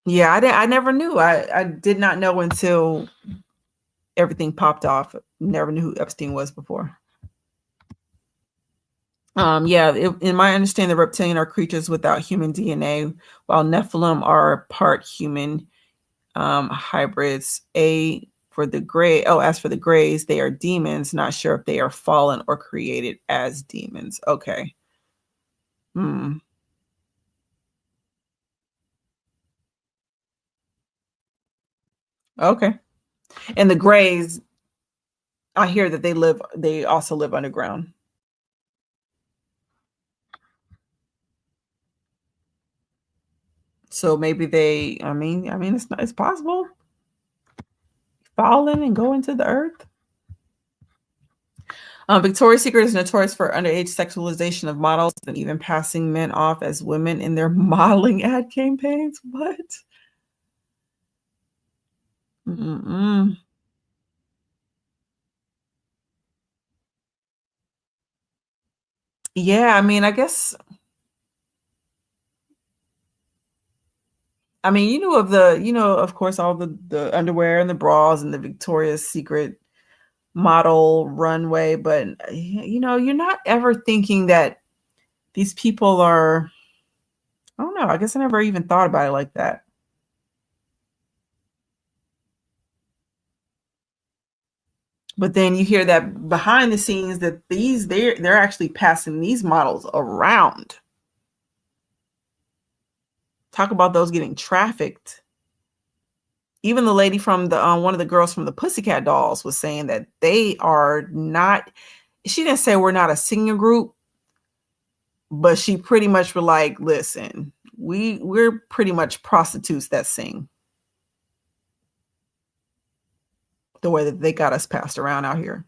Yeah, I never knew. I did not know until everything popped off. Never knew who Epstein was before. In my understanding, the reptilian are creatures without human DNA, while Nephilim are part human hybrids. As for the Greys, they are demons. Not sure if they are fallen or created as demons. Okay. Okay. And the Greys, I hear that they also live underground. So maybe it's possible. Fallen and go into the earth. Victoria's Secret is notorious for underage sexualization of models and even passing men off as women in their modeling ad campaigns. What? Mm-mm. Yeah, I mean, I guess, I mean, of course, all the underwear and the bras and the Victoria's Secret model runway, but you're not ever thinking that these people are, I don't know, I guess I never even thought about it like that. But then you hear that behind the scenes that they're actually passing these models around. Talk about those getting trafficked. Even the lady from the one of the girls from the Pussycat Dolls was saying that they are not. She didn't say we're not a singing group, but she pretty much were like, "Listen, we're pretty much prostitutes that sing." The way that they got us passed around out here.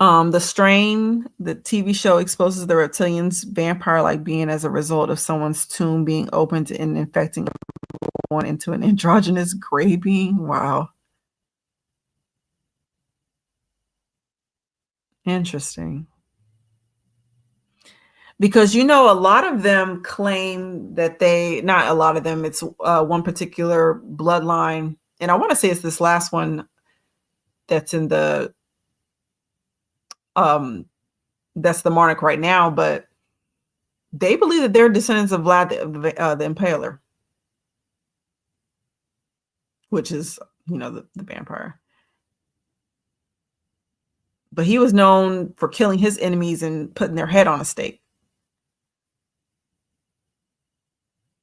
The Strain, the TV show, exposes the reptilians' vampire-like being as a result of someone's tomb being opened and infecting one into an androgynous gray being. Wow. Interesting. Because a lot of them claim that not a lot of them, it's one particular bloodline. And I want to say it's this last one that's in that's the monarch right now, but they believe that they're descendants of Vlad the Impaler, which is, the vampire. But he was known for killing his enemies and putting their head on a stake.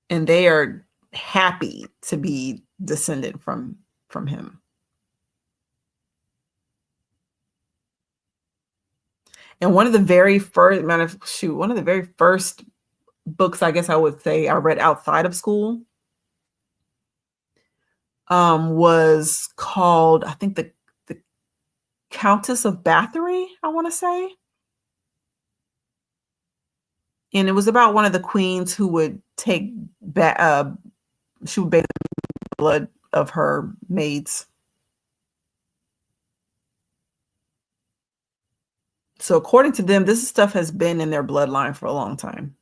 And they are happy to be descended from him. And one of the very first books, I guess I would say, I read outside of school was called, I think, the Countess of Bathory, I want to say. And it was about one of the queens who would take she would bathe the blood of her maids. So according to them, this stuff has been in their bloodline for a long time.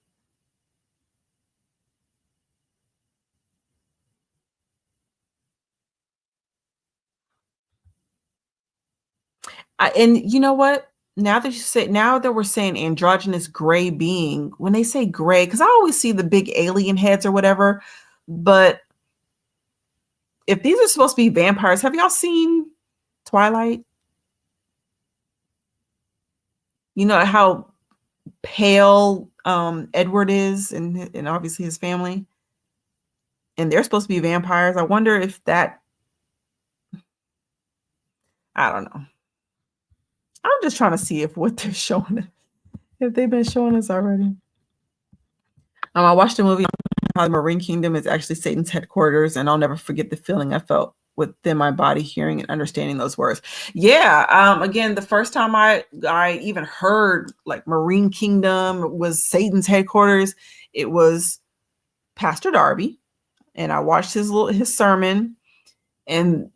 And you know what? Now that we're saying androgynous gray being, when they say gray, because I always see the big alien heads or whatever, but if these are supposed to be vampires, have y'all seen Twilight? You know how pale Edward is, and obviously his family, and they're supposed to be vampires. I wonder if that, I don't know. I'm just trying to see if what they're showing, if they've been showing us already. I watched the movie how the Marine Kingdom is actually Satan's headquarters, and I'll never forget the feeling I felt within my body hearing and understanding those words. Yeah. Again, the first time I even heard like Marine Kingdom was Satan's headquarters, it was Pastor Darby, and I watched his sermon, and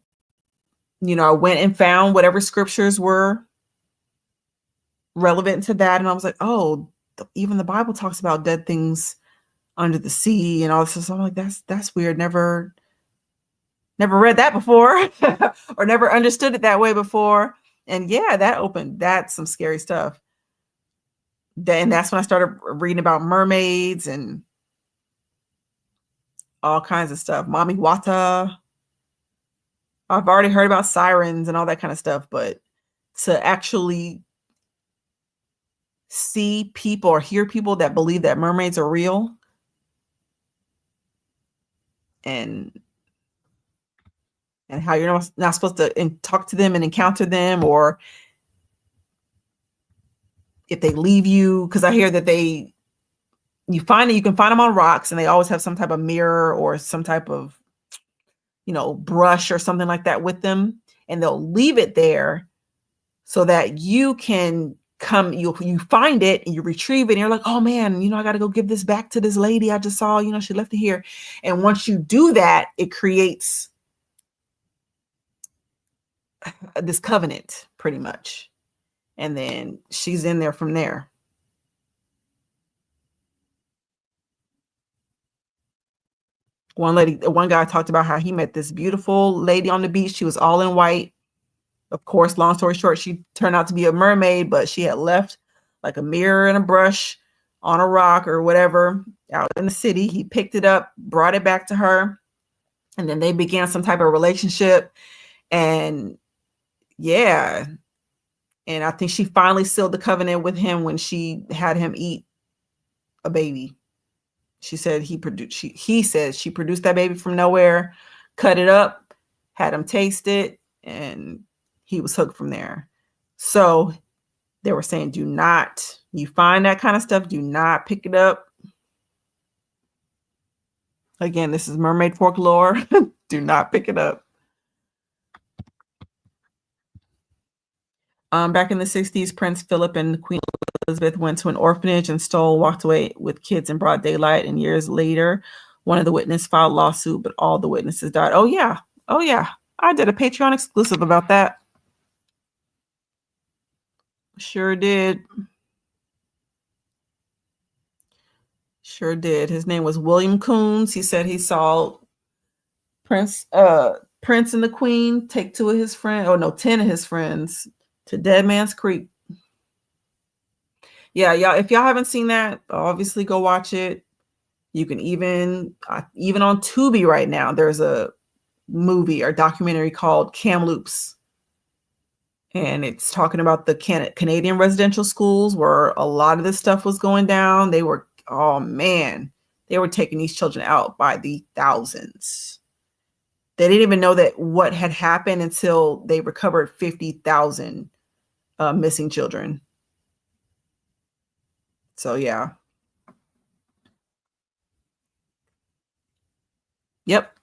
I went and found whatever scriptures were relevant to that, and I was like, oh, even the Bible talks about dead things under the sea and all this. So I'm like, that's weird. Never read that before or never understood it that way before. And yeah, that's some scary stuff. And that's when I started reading about mermaids and all kinds of stuff. Mami Wata. I've already heard about sirens and all that kind of stuff, but to actually see people or hear people that believe that mermaids are real and how you're not supposed to talk to them and encounter them, or if they leave you, because I hear that you can find them on rocks, and they always have some type of mirror or some type of brush or something like that with them, and they'll leave it there so that you can you find it and you retrieve it and you're like, oh man, I got to go give this back to this lady I just saw, she left it here. And once you do that, it creates this covenant pretty much. And then she's in there from there. One guy talked about how he met this beautiful lady on the beach. She was all in white. Of course, long story short, she turned out to be a mermaid, but she had left like a mirror and a brush on a rock or whatever out in the city. He picked it up, brought it back to her, and then they began some type of relationship. And yeah, and I think she finally sealed the covenant with him when she had him eat a baby. She said he said she produced that baby from nowhere, cut it up, had him taste it, and he was hooked from there. So they were saying, you find that kind of stuff, do not pick it up. Again, this is mermaid folklore. Do not pick it up. Back in the 60s, Prince Philip and Queen Elizabeth went to an orphanage and walked away with kids in broad daylight. And years later, one of the witnesses filed a lawsuit, but all the witnesses died. Oh, yeah. I did a Patreon exclusive about that. Sure did. His name was William Coons. He said he saw Prince and the Queen take 10 of his friends to Dead Man's Creek. Yeah, y'all, if y'all haven't seen that, obviously go watch it. You can even on Tubi right now, there's a movie or documentary called Kamloops. And it's talking about the Canadian residential schools where a lot of this stuff was going down. They were taking these children out by the thousands. They didn't even know that what had happened until they recovered 50,000 missing children. So yeah. Yep.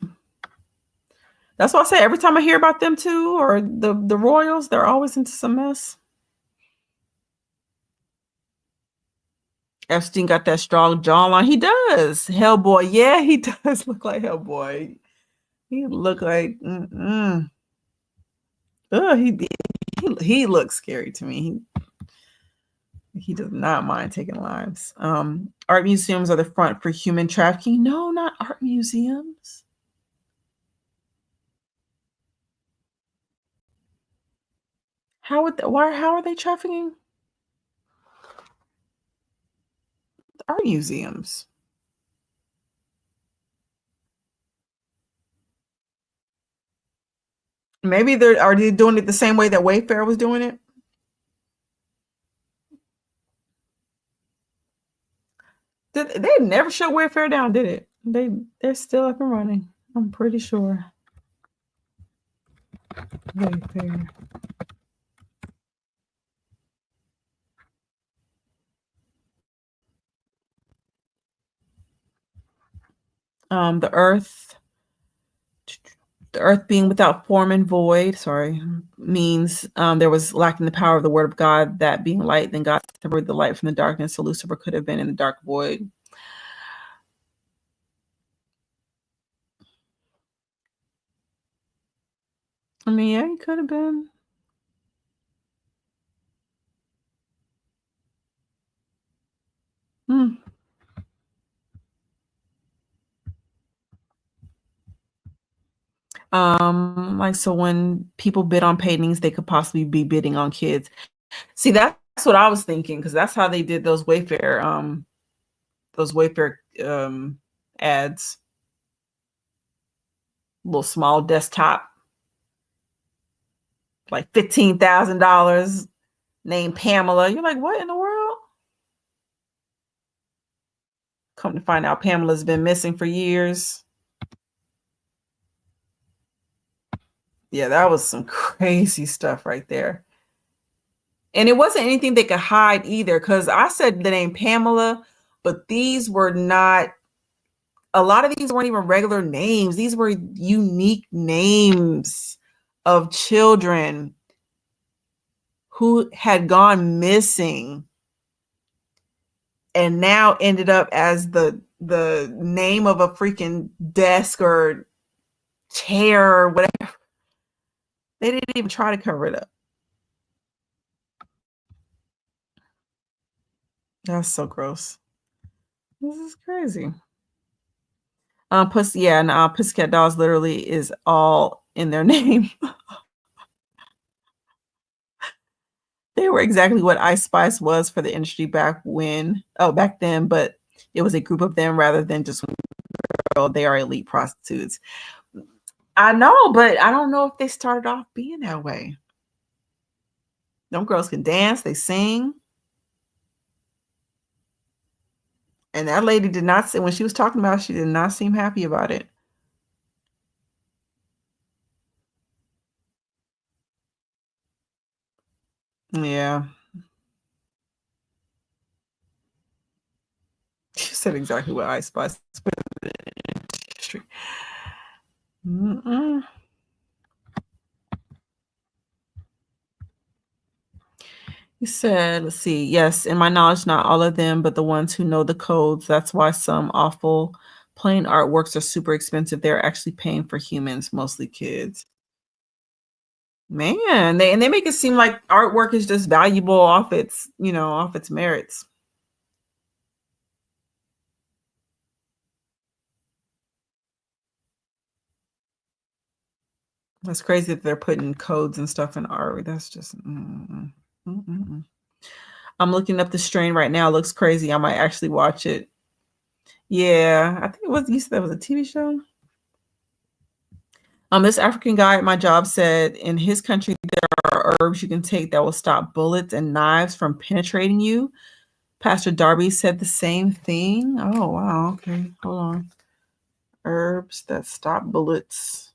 That's why I say every time I hear about them too, or the royals, they're always into some mess. Epstein got that strong jawline. He does. Hellboy. Yeah, he does look like Hellboy. He look like he looks scary to me. He does not mind taking lives. Art museums are the front for human trafficking. No, not art museums. How are they trafficking? Art museums. Maybe are they doing it the same way that Wayfair was doing it? They never shut Wayfair down, did it? They're still up and running. I'm pretty sure. Wayfair. The earth being without form and void, means there was lacking the power of the word of God, that being light, then God separated the light from the darkness, so Lucifer could have been in the dark void. I mean, yeah, he could have been. Like, so when people bid on paintings, they could possibly be bidding on kids. See, that's what I was thinking, because that's how they did those Wayfair ads. Little small desktop, like $15,000, named Pamela. You're like, what in the world? Come to find out, Pamela's been missing for years. Yeah, that was some crazy stuff right there. And it wasn't anything they could hide either, because I said the name Pamela, but these were not a lot of these weren't even regular names. These were unique names of children who had gone missing and now ended up as the name of a freaking desk or chair or whatever. They didn't even try to cover it up. That's so gross. This is crazy. Pussycat Dolls literally is all in their name. They were exactly what Ice Spice was for the industry back then, but it was a group of them rather than just one girl. They are elite prostitutes. I know, but I don't know if they started off being that way. Them girls can dance, they sing. And that lady did not say, when she was talking about it, she did not seem happy about it. Yeah. She said exactly what Ice Spice put in the industry. He said, let's see. Yes, in my knowledge, not all of them, but the ones who know the codes. That's why some awful plain artworks are super expensive. They're actually paying for humans, mostly kids. Man, they make it seem like artwork is just valuable off its merits. That's crazy that they're putting codes and stuff in art. That's just. I'm looking up The Strain right now. It looks crazy. I might actually watch it. Yeah, I think it was. You said that was a TV show. This African guy at my job said in his country there are herbs you can take that will stop bullets and knives from penetrating you. Pastor Darby said the same thing. Oh wow. Okay, hold on. Herbs that stop bullets.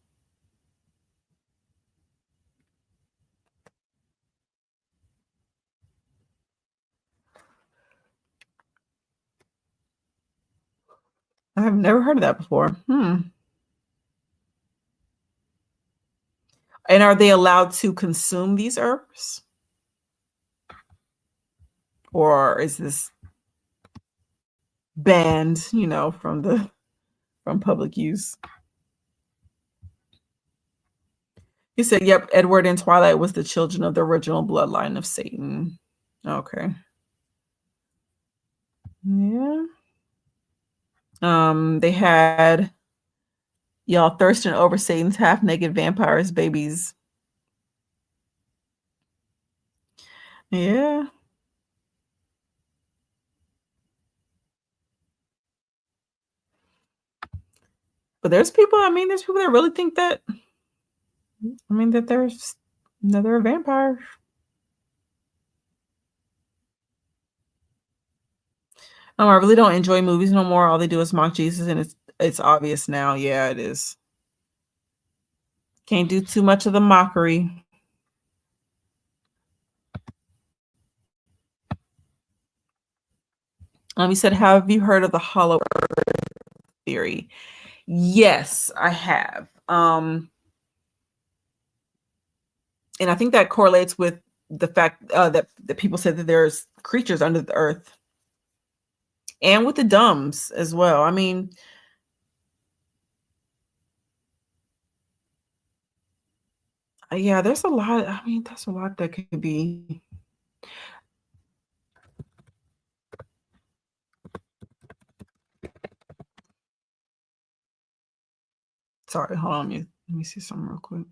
I have never heard of that before. And are they allowed to consume these herbs? Or is this banned, from public use? He said, yep, Edward and Twilight was the children of the original bloodline of Satan. Okay. Yeah. They had y'all thirsting over Satan's half-naked vampires babies. Yeah. But there's people that really think that that they're a vampire. I really don't enjoy movies no more. All they do is mock Jesus, and it's obvious now. Yeah, it is. Can't do too much of the mockery. He said, have you heard of the hollow earth theory? Yes, I have. And I think that correlates with the fact that people said that there's creatures under the earth, and with the dumbs as well. Yeah, there's a lot. There's a lot that could be. Sorry, hold on. Let me see something real quick.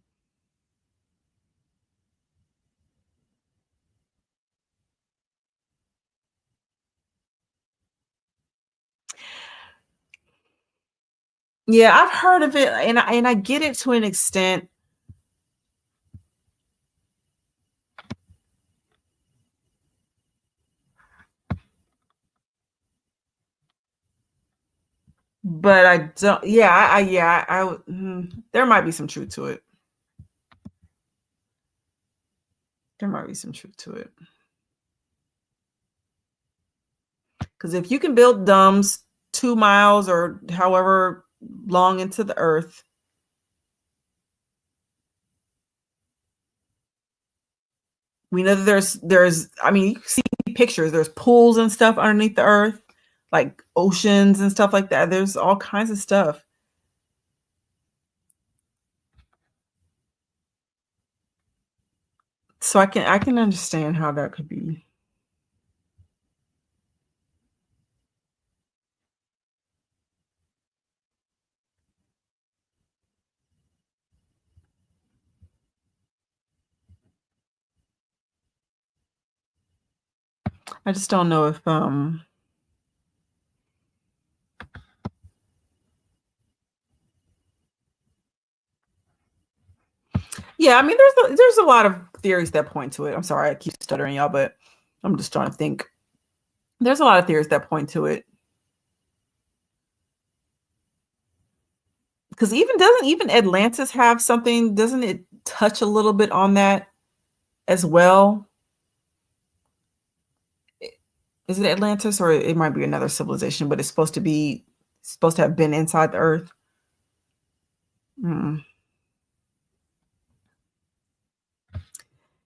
Yeah, I've heard of it, and I get it to an extent. But I don't. Yeah, there might be some truth to it. There might be some truth to it. Because if you can build dumbs 2 miles or however long into the earth. We know that there's I mean, you can see pictures. There's pools and stuff underneath the earth, like oceans and stuff like that. There's all kinds of stuff. So I can understand how that could be. I just don't know if yeah, I mean there's a lot of theories that point to it. I'm sorry, I keep stuttering y'all, but I'm just trying to think. There's a lot of theories that point to it. Because even doesn't even Atlantis have something? Doesn't it touch a little bit on that as well? Is it Atlantis or it might be another civilization, but it's supposed to have been inside the earth? Mm.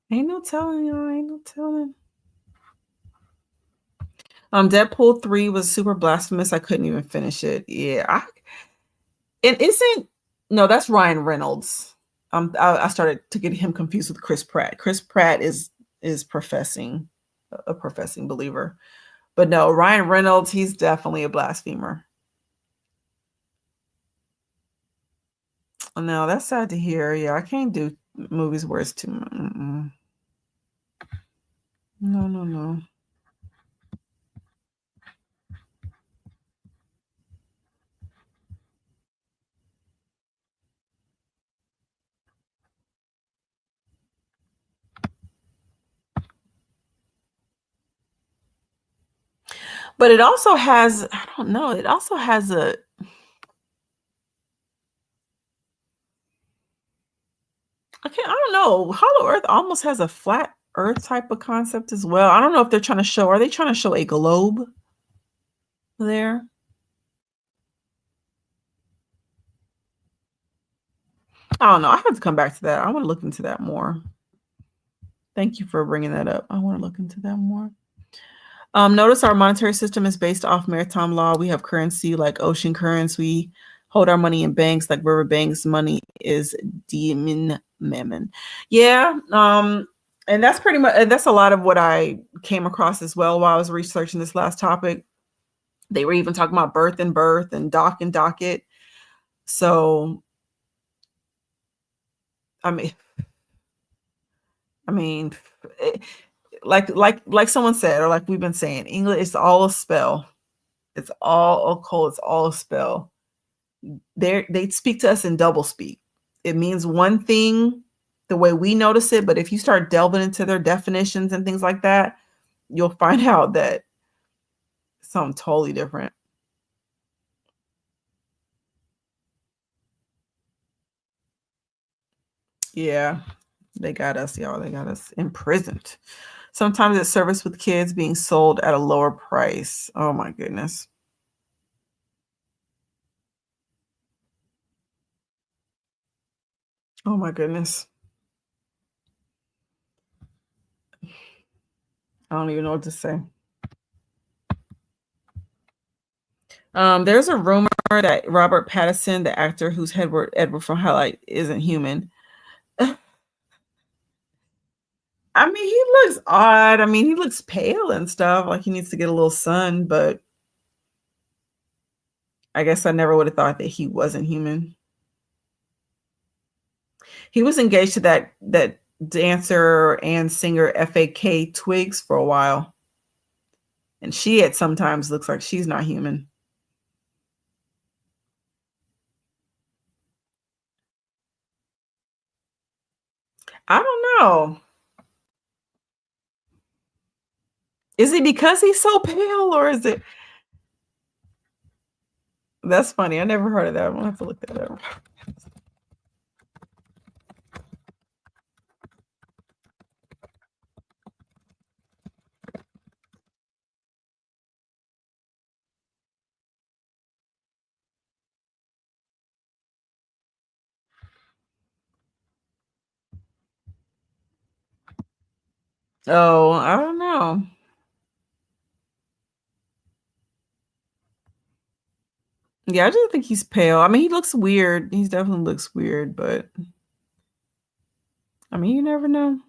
Ain't no telling, y'all. Ain't no telling. Deadpool 3 was super blasphemous. I couldn't even finish it. Yeah, it isn't. No, that's Ryan Reynolds. I started to get him confused with Chris Pratt. Chris Pratt is professing a professing believer, but no, Ryan Reynolds. He's definitely a blasphemer. No, that's sad to hear. Yeah, I can't do movies where it's too. No, no, no. But it also has, I don't know, it also has I don't know. Hollow Earth almost has a flat Earth type of concept as well. I don't know if they're trying to show, are they trying to show a globe there? I don't know. I have to come back to that. I want to look into that more. Thank you for bringing that up. I want to look into that more. Notice our monetary system is based off maritime law. We have currency like ocean currents. We hold our money in banks like river banks. Money is demon mammon. Yeah. And that's pretty much, that's a lot of what I came across as well while I was researching this last topic. They were even talking about birth and dock and docket. So, I mean, like someone said, or like we've been saying, English is all a spell. It's all occult. It's all a spell. They speak to us in double speak. It means one thing the way we notice it, but if you start delving into their definitions and things like that, you'll find out that something totally different. Yeah, they got us, y'all. They got us imprisoned. Sometimes it's service with kids being sold at a lower price. Oh my goodness. Oh my goodness. I don't even know what to say. There's a rumor that Robert Pattinson, the actor who's Edward from Highlight, isn't human. I mean, he looks odd. I mean, he looks pale and stuff, like he needs to get a little sun, but I guess I never would have thought that he wasn't human. He was engaged to that dancer and singer FAK Twigs for a while. And she at sometimes looks like she's not human. I don't know. Is it because he's so pale or is it? That's funny. I never heard of that. I'm gonna have to look that up. Oh, I don't know. Yeah, I just think he's pale. I mean, he looks weird. He definitely looks weird, but I mean, you never know.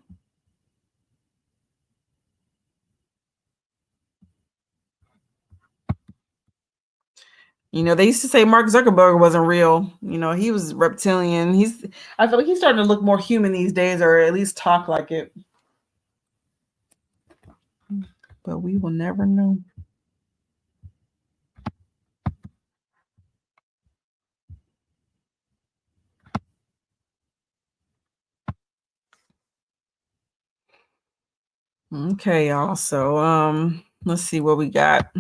You know, they used to say Mark Zuckerberg wasn't real. You know, he was reptilian. I feel like he's starting to look more human these days, or at least talk like it. But we will never know. Okay, y'all. So let's see what we got.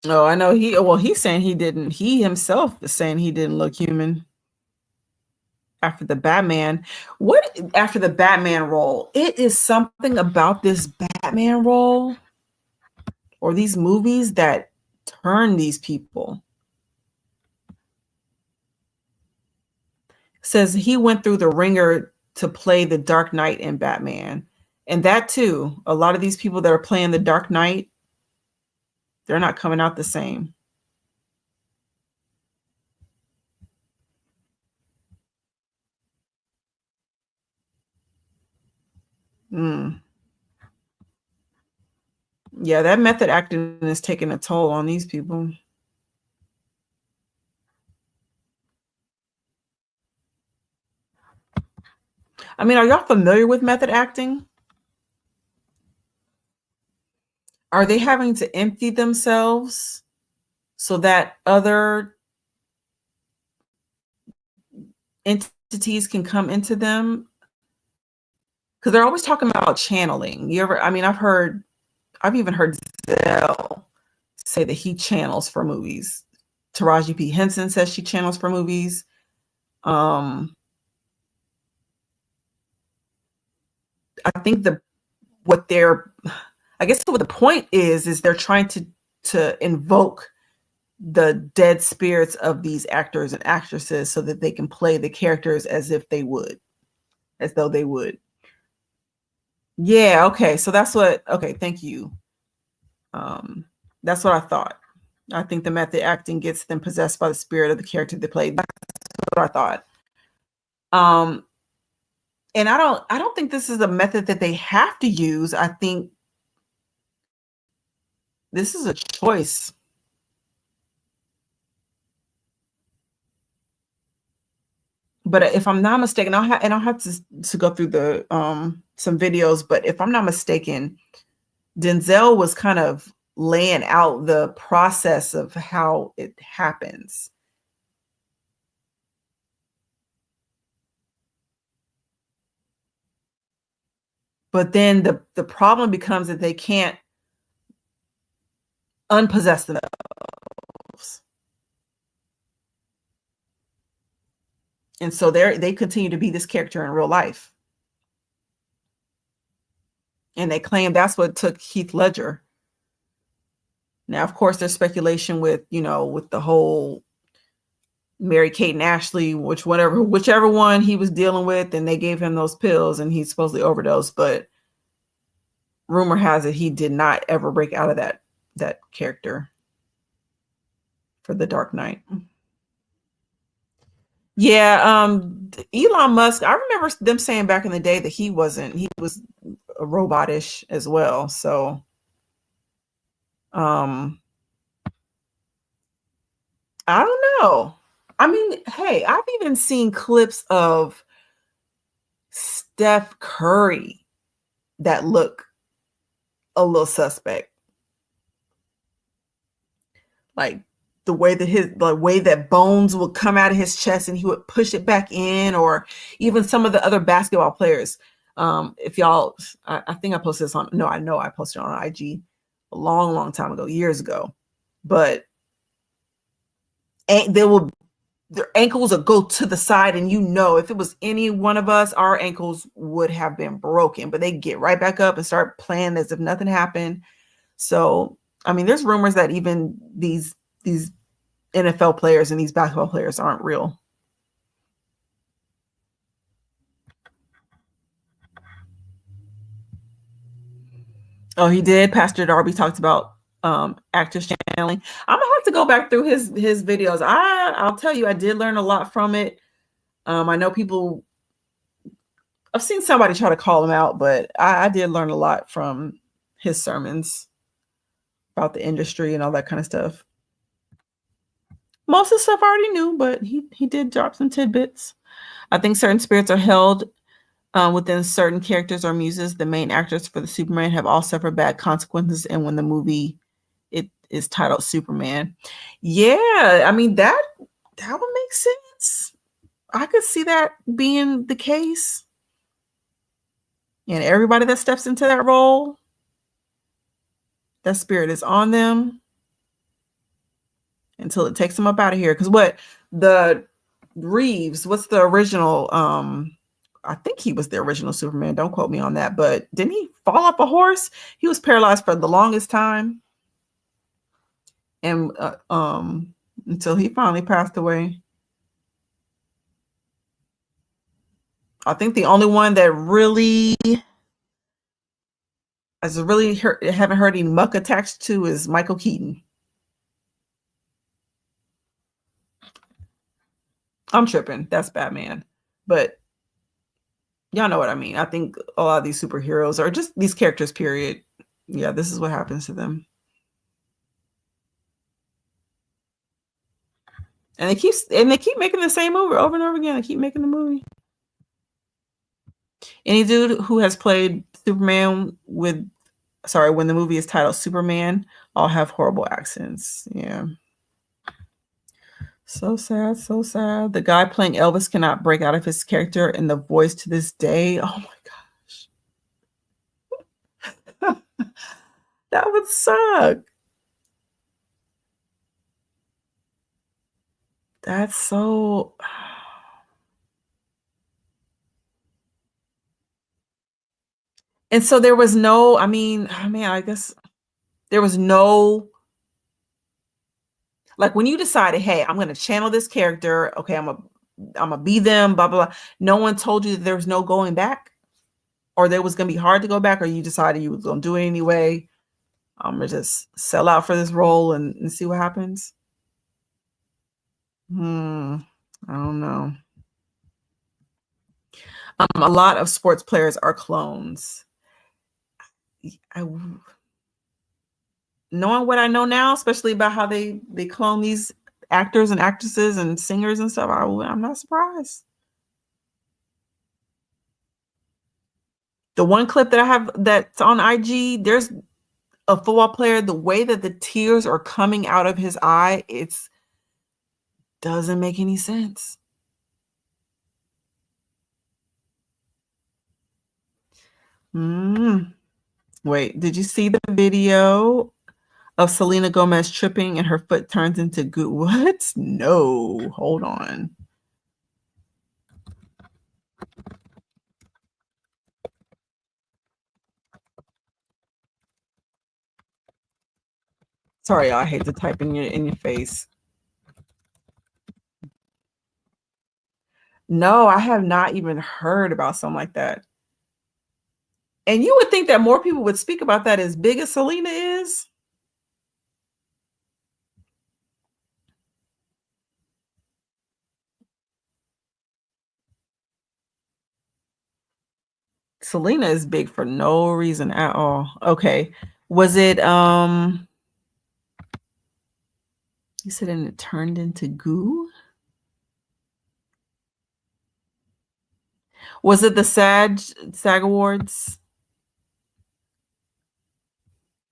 Oh, I know he's saying he himself is saying he didn't look human after the Batman. What after the Batman role? It is something about this Batman role or these movies that turn these people. Says he went through the ringer to play the Dark Knight in Batman. And that too, a lot of these people that are playing the Dark Knight, they're not coming out the same. Mm. Yeah, that method acting is taking a toll on these people. I mean, are y'all familiar with method acting? Are they having to empty themselves so that other entities can come into them? Because they're always talking about channeling. I've even heard Zell say that he channels for movies. Taraji P. Henson says she channels for movies. I think what the point is they're trying to invoke the dead spirits of these actors and actresses so that they can play the characters as though they would. Yeah, okay. So thank you. That's what I thought. I think the method acting gets them possessed by the spirit of the character they played. That's what I thought. And I don't think this is a method that they have to use. I think this is a choice. But if I'm not mistaken, I'll have to go through the some videos. But if I'm not mistaken, Denzel was kind of laying out the process of how it happens. But then the problem becomes that they can't unpossess themselves. And so they continue to be this character in real life. And they claim that's what took Heath Ledger. Now, of course, there's speculation with the whole Mary Kate and Ashley, whichever one he was dealing with, and they gave him those pills and he supposedly overdosed. But rumor has it he did not ever break out of that character for the Dark Knight. Yeah, Elon Musk, I remember them saying back in the day that he was robotish as well. So I don't know. I mean, hey, I've even seen clips of Steph Curry that look a little suspect. Like the way that bones would come out of his chest and he would push it back in, or even some of the other basketball players. If y'all, I think I posted this on. No, I know I posted it on IG a long time ago, years ago. But their ankles would go to the side, and if it was any one of us, our ankles would have been broken, but they get right back up and start playing as if nothing happened. So, I mean, there's rumors that even these NFL players and these basketball players aren't real. Oh, he did. Pastor Darby talked about actors channeling. I'm gonna have to go back through his videos. I'll tell you, I did learn a lot from it. I know people. I've seen somebody try to call him out, but I did learn a lot from his sermons about the industry and all that kind of stuff. Most of the stuff I already knew, but he did drop some tidbits. I think certain spirits are held within certain characters or muses. The main actors for the Superman have all suffered bad consequences, and when the movie it is titled Superman, yeah, I mean that would make sense. I could see that being the case, and everybody that steps into that role, that spirit is on them until it takes them up out of here. Because what the Reeves, what's the original? I think he was the original Superman. Don't quote me on that, but didn't he fall off a horse? He was paralyzed for the longest time, and until he finally passed away. I think the only one that really haven't heard any muck attached to is Michael Keaton. I'm tripping. That's Batman, but y'all know what I mean. I think a lot of these superheroes are just these characters, period. Yeah, this is what happens to them. And they keep making the same movie over and over again. They keep making the movie. Any dude who has played Superman when the movie is titled Superman, all have horrible accents. Yeah. So sad, so sad. The guy playing Elvis cannot break out of his character in the voice to this day. Oh my gosh. That would suck. That's so. And so there was no, I guess there was no, like when you decided, hey, I'm going to channel this character. Okay, I'm going to be them, blah, blah, blah. No one told you that there was no going back, or there was going to be hard to go back, or you decided you was going to do it anyway. I'm going to just sell out for this role and see what happens. I don't know. A lot of sports players are clones. Knowing what I know now, especially about how they clone these actors and actresses and singers and stuff, I'm not surprised. The one clip that I have that's on IG, there's a football player, the way that the tears are coming out of his eye, it doesn't make any sense. Wait, did you see the video of Selena Gomez tripping and her foot turns into goo? What? No, hold on. Sorry, I hate to type in your face. No, I have not even heard about something like that. And you would think that more people would speak about that, as big as Selena is. Selena is big for no reason at all. Okay. Was it you said and it turned into goo? Was it the SAG Awards?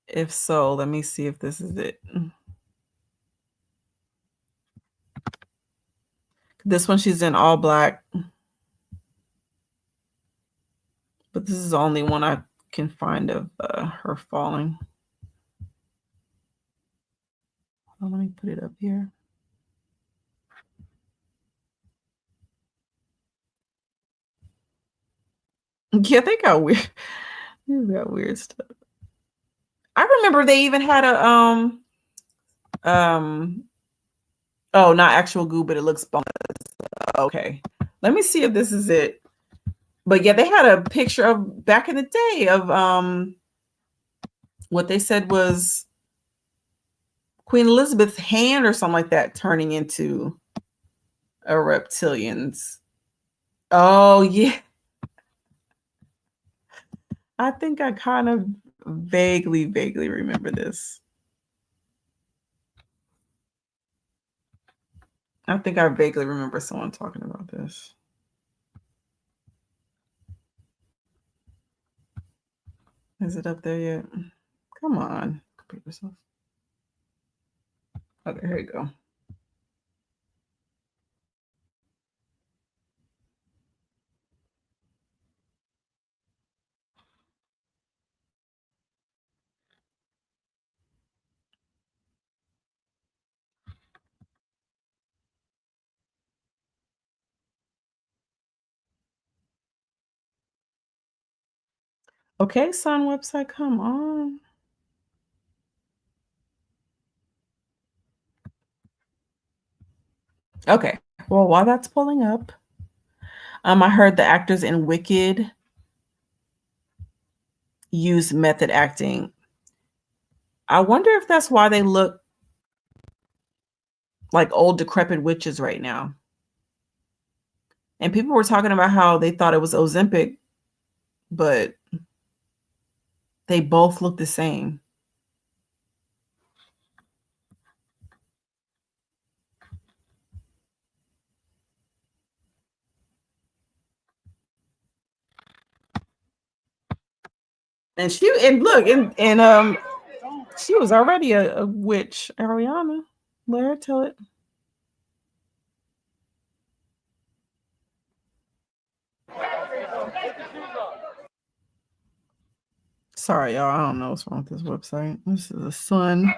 If so, let me see if this is it. This one, she's in all black. But this is the only one I can find of her falling. Let me put it up here. Yeah, they got weird. They got weird stuff. I remember they even had a um oh, not actual goo, but it looks bonus. Okay. Let me see if this is it. But yeah, they had a picture of back in the day of what they said was Queen Elizabeth's hand or something like that turning into a reptilian's. Oh yeah. I think I kind of vaguely remember this. I think I vaguely remember someone talking about this. Is it up there yet? Come on, computer stuff. Okay, here you go. Okay, Sun website, come on. Okay, well, while that's pulling up, I heard the actors in Wicked use method acting. I wonder if that's why they look like old, decrepit witches right now. And people were talking about how they thought it was Ozempic, but they both look the same. And look, and she was already a witch, Ariana. Let her tell it. Sorry, y'all. I don't know what's wrong with this website. This is a Sun.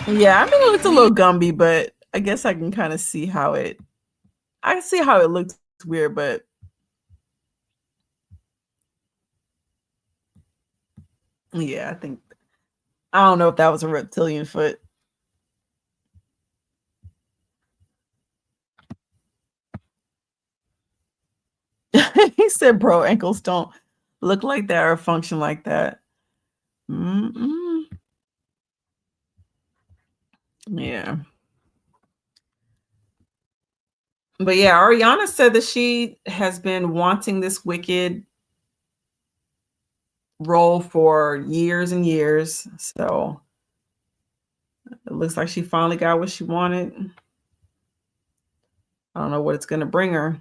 Yeah, I mean it looks a little Gumby, but I guess I can kind of see how it. I can see how it looks weird, but yeah, I don't know if that was a reptilian foot. He said, "Bro, ankles don't look like that or function like that." Mm-mm. Yeah, but yeah, Ariana said that she has been wanting this Wicked role for years and years. So it looks like she finally got what she wanted. I don't know what it's going to bring her.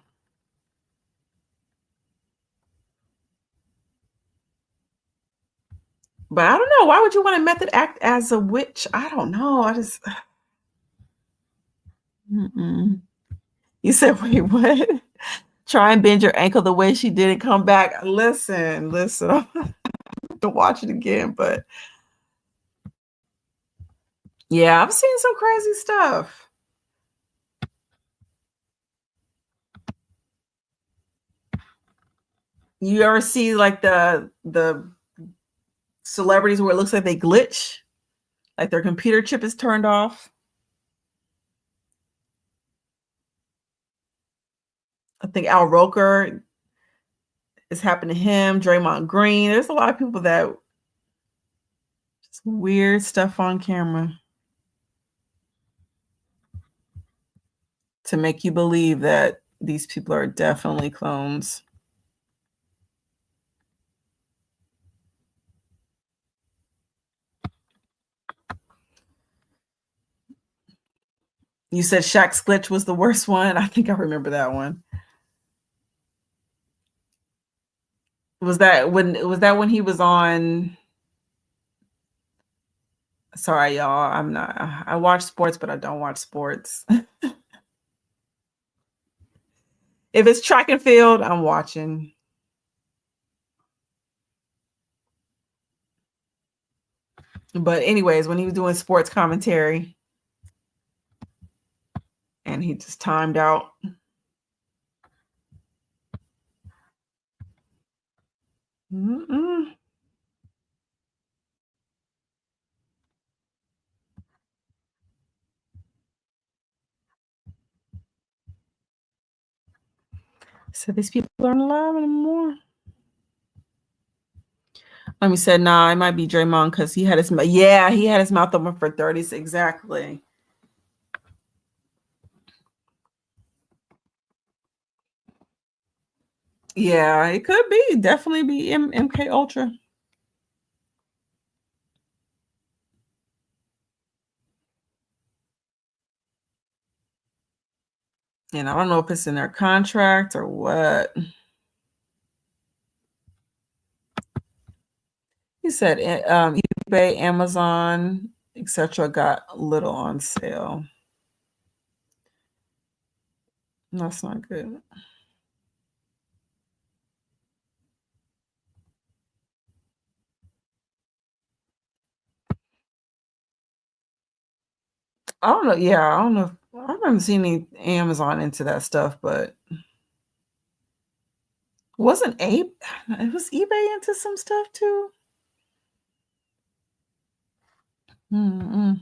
But I don't know. Why would you want to method act as a witch? I don't know. I just. Mm-mm. You said, wait, what? Try and bend your ankle the way she did and come back. Listen. I have to watch it again. But yeah, I've seen some crazy stuff. You ever see like the celebrities where it looks like they glitch, like their computer chip is turned off? I think Al Roker is happened to him. Draymond Green. There's a lot of people that just weird stuff on camera to make you believe that these people are definitely clones. You said Shaq's glitch was the worst one. I think I remember that one. Was that when he was on Sorry, y'all. I'm not. I watch sports, but I don't watch sports. If it's track and field, I'm watching. But anyways, when he was doing sports commentary and he just timed out. Mm-mm. So these people aren't alive anymore. Let me say, nah, it might be Draymond because he had his mouth open for 30s. Exactly. Yeah, it could be. Definitely be MK Ultra. And I don't know if it's in their contract or what. He said eBay, Amazon, etc. got little on sale. That's not good. I don't know. Yeah, I don't know. I haven't seen any Amazon into that stuff, but wasn't Abe? It was eBay into some stuff too. Mm-mm.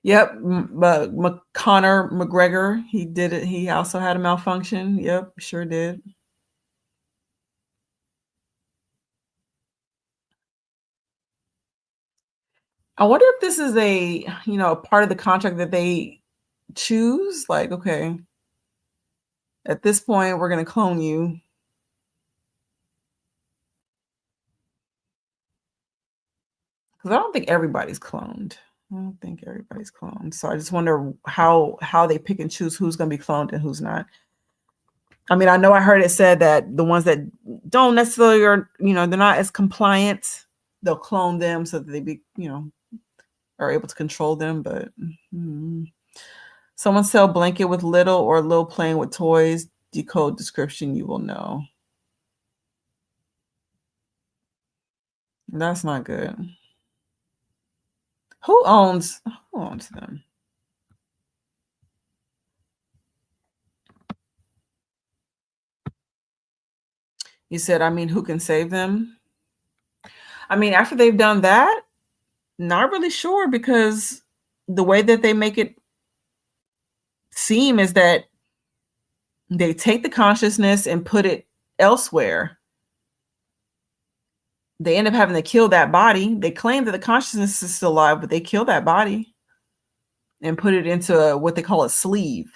Yep, but Conor McGregor, he did it. He also had a malfunction. Yep, sure did. I wonder if this is a part of the contract that they choose. Like, okay, at this point, we're going to clone you. Because I don't think everybody's cloned. I don't think everybody's cloned. So I just wonder how they pick and choose who's going to be cloned and who's not. I mean, I know I heard it said that the ones that don't necessarily are, they're not as compliant, they'll clone them so that they be, are able to control them. But someone sell blanket with little or little playing with toys, decode description, you will know. That's not good. Who owns them? You said, I mean, who can save them? I mean, after they've done that, not really sure, because the way that they make it seem is that they take the consciousness and put it elsewhere. They end up having to kill that body. They claim that the consciousness is still alive, but they kill that body and put it into what they call a sleeve.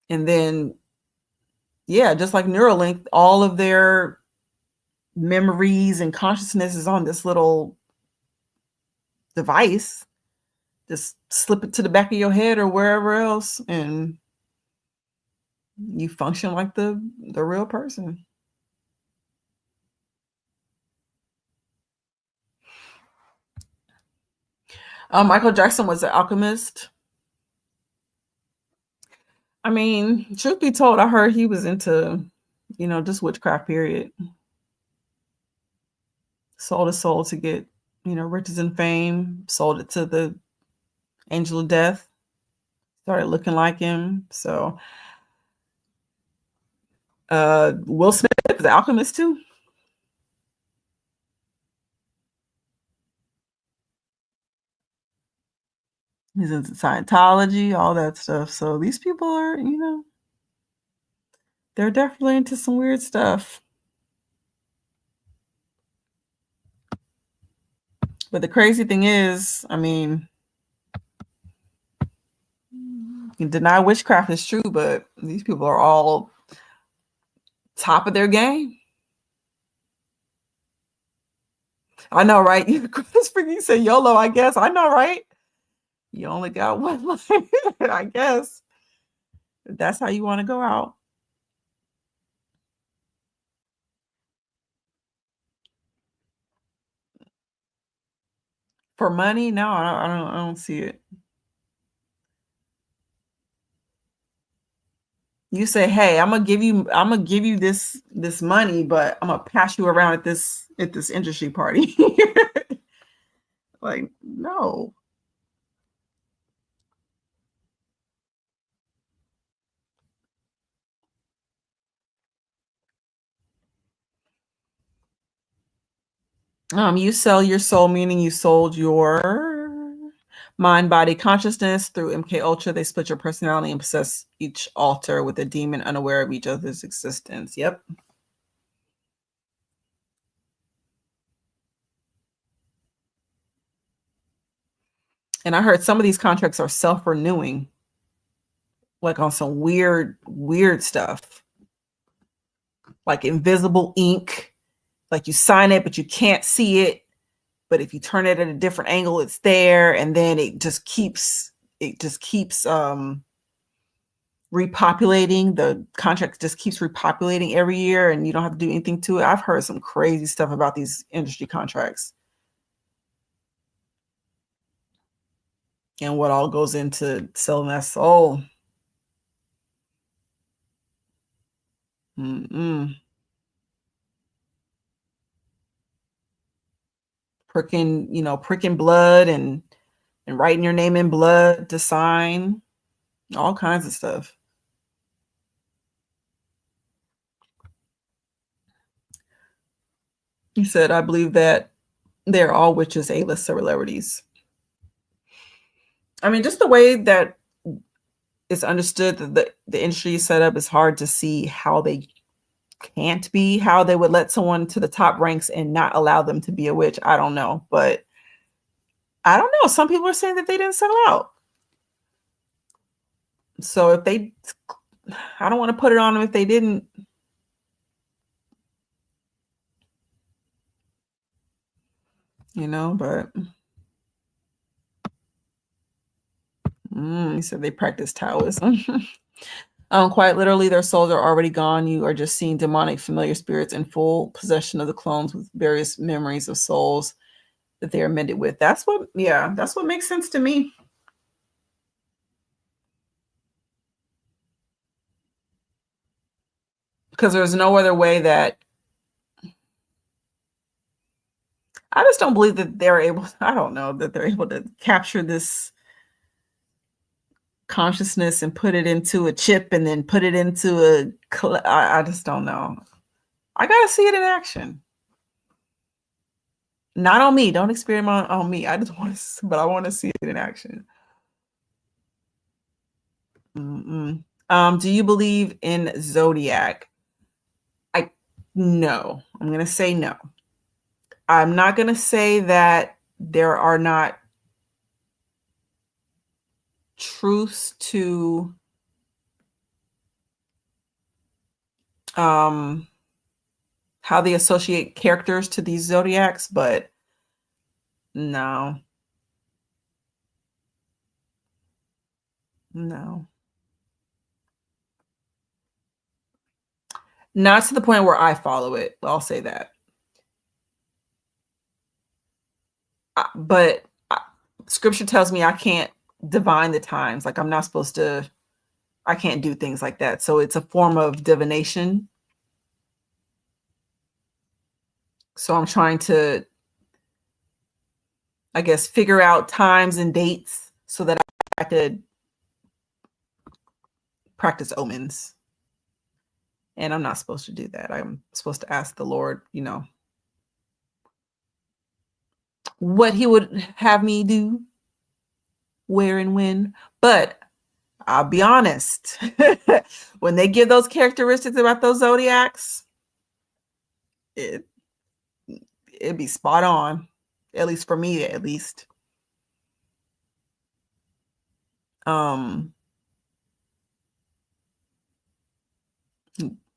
And then, yeah, just like Neuralink, all of their memories and consciousness is on this little device. Just slip it to the back of your head or wherever else, and you function like the real person. Michael Jackson was an alchemist. I mean, truth be told, I heard he was into, just witchcraft, period. Sold his soul to get, riches and fame, sold it to the angel of death, started looking like him. So Will Smith is an alchemist too. He's into Scientology, all that stuff. So these people are, they're definitely into some weird stuff. But the crazy thing is, I mean, you can deny witchcraft is true, but these people are all top of their game. I know, right? Chris freaking said YOLO, I guess. I know, right? You only got one life, I guess. If that's how you want to go out. For money? No, I don't see it. You say, "Hey, I'm gonna give you this money, but I'm gonna pass you around at this industry party." Like, no. You sell your soul, meaning you sold your mind, body, consciousness through MK Ultra. They split your personality and possess each altar with a demon unaware of each other's existence. Yep. And I heard some of these contracts are self-renewing, like on some weird stuff, like invisible ink. Like you sign it, but you can't see it. But if you turn it at a different angle, it's there, and then it just keeps repopulating. The contract just keeps repopulating every year, and you don't have to do anything to it. I've heard some crazy stuff about these industry contracts and what all goes into selling that soul. Pricking blood and writing your name in blood to sign, all kinds of stuff. He said, I believe that they're all witches, A-list celebrities. I mean, just the way that it's understood that the industry is set up, is hard to see how they can't be, how they would let someone to the top ranks and not allow them to be a witch. I don't know, but I don't know. Some people are saying that they didn't sell out. So I don't want to put it on them if they didn't. But he said they practice Taoism. Quite literally, their souls are already gone. You are just seeing demonic familiar spirits in full possession of the clones with various memories of souls that they are mended with. That's what makes sense to me. Because there's no other way that I just don't believe that they're able. I don't know that they're able to capture this consciousness and put it into a chip and then put it into I just don't know. I gotta see it in action. Not on me. Don't experiment on me. I just want to, but I want to see it in action. Do you believe in zodiac? No. I'm gonna say no. I'm not gonna say that there are not truths to how they associate characters to these zodiacs, but no. Not to the point where I follow it. I'll say that. But scripture tells me I can't divine the times. Like I'm not supposed to, I can't do things like that. So it's a form of divination. So I'm trying to, I guess, figure out times and dates so that I could practice omens. And I'm not supposed to do that. I'm supposed to ask the Lord, what he would have me do, where and when. But I'll be honest, when they give those characteristics about those zodiacs, it'd be spot on, at least for me, at least.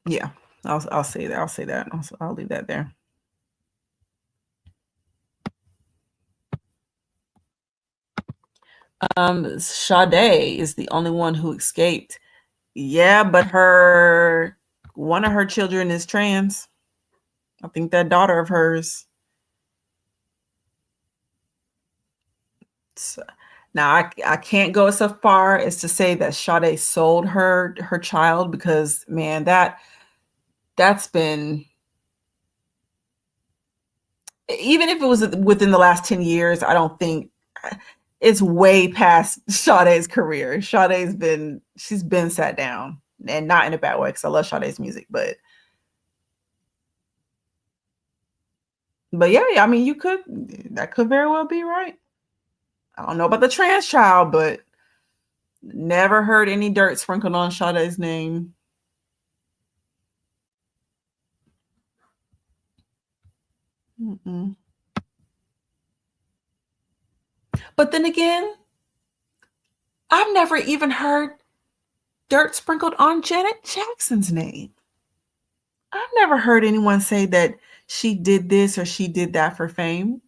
Yeah, I'll say that. I'll leave that there. Sade is the only one who escaped. Yeah, but one of her children is trans. I think that daughter of hers. So, now I can't go so far as to say that Sade sold her child, because man, that's been, even if it was within the last 10 years, I don't think it's way past Sade's career. She's been sat down, and not in a bad way, because I love Sade's music, but yeah, I mean, that could very well be right. I don't know about the trans child, but never heard any dirt sprinkled on Sade's name. Mm-mm. But then again, I've never even heard dirt sprinkled on Janet Jackson's name. I've never heard anyone say that she did this or she did that for fame,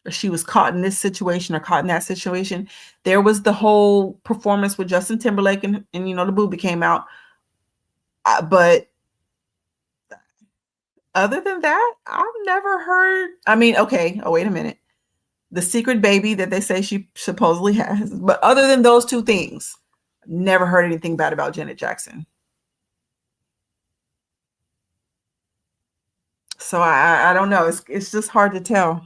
or she was caught in this situation or caught in that situation. There was the whole performance with Justin Timberlake, and the booby came out. But other than that, I've never heard. I mean, okay. Oh, wait a minute. The secret baby that they say she supposedly has. But other than those two things, never heard anything bad about Janet Jackson. So I don't know. It's just hard to tell.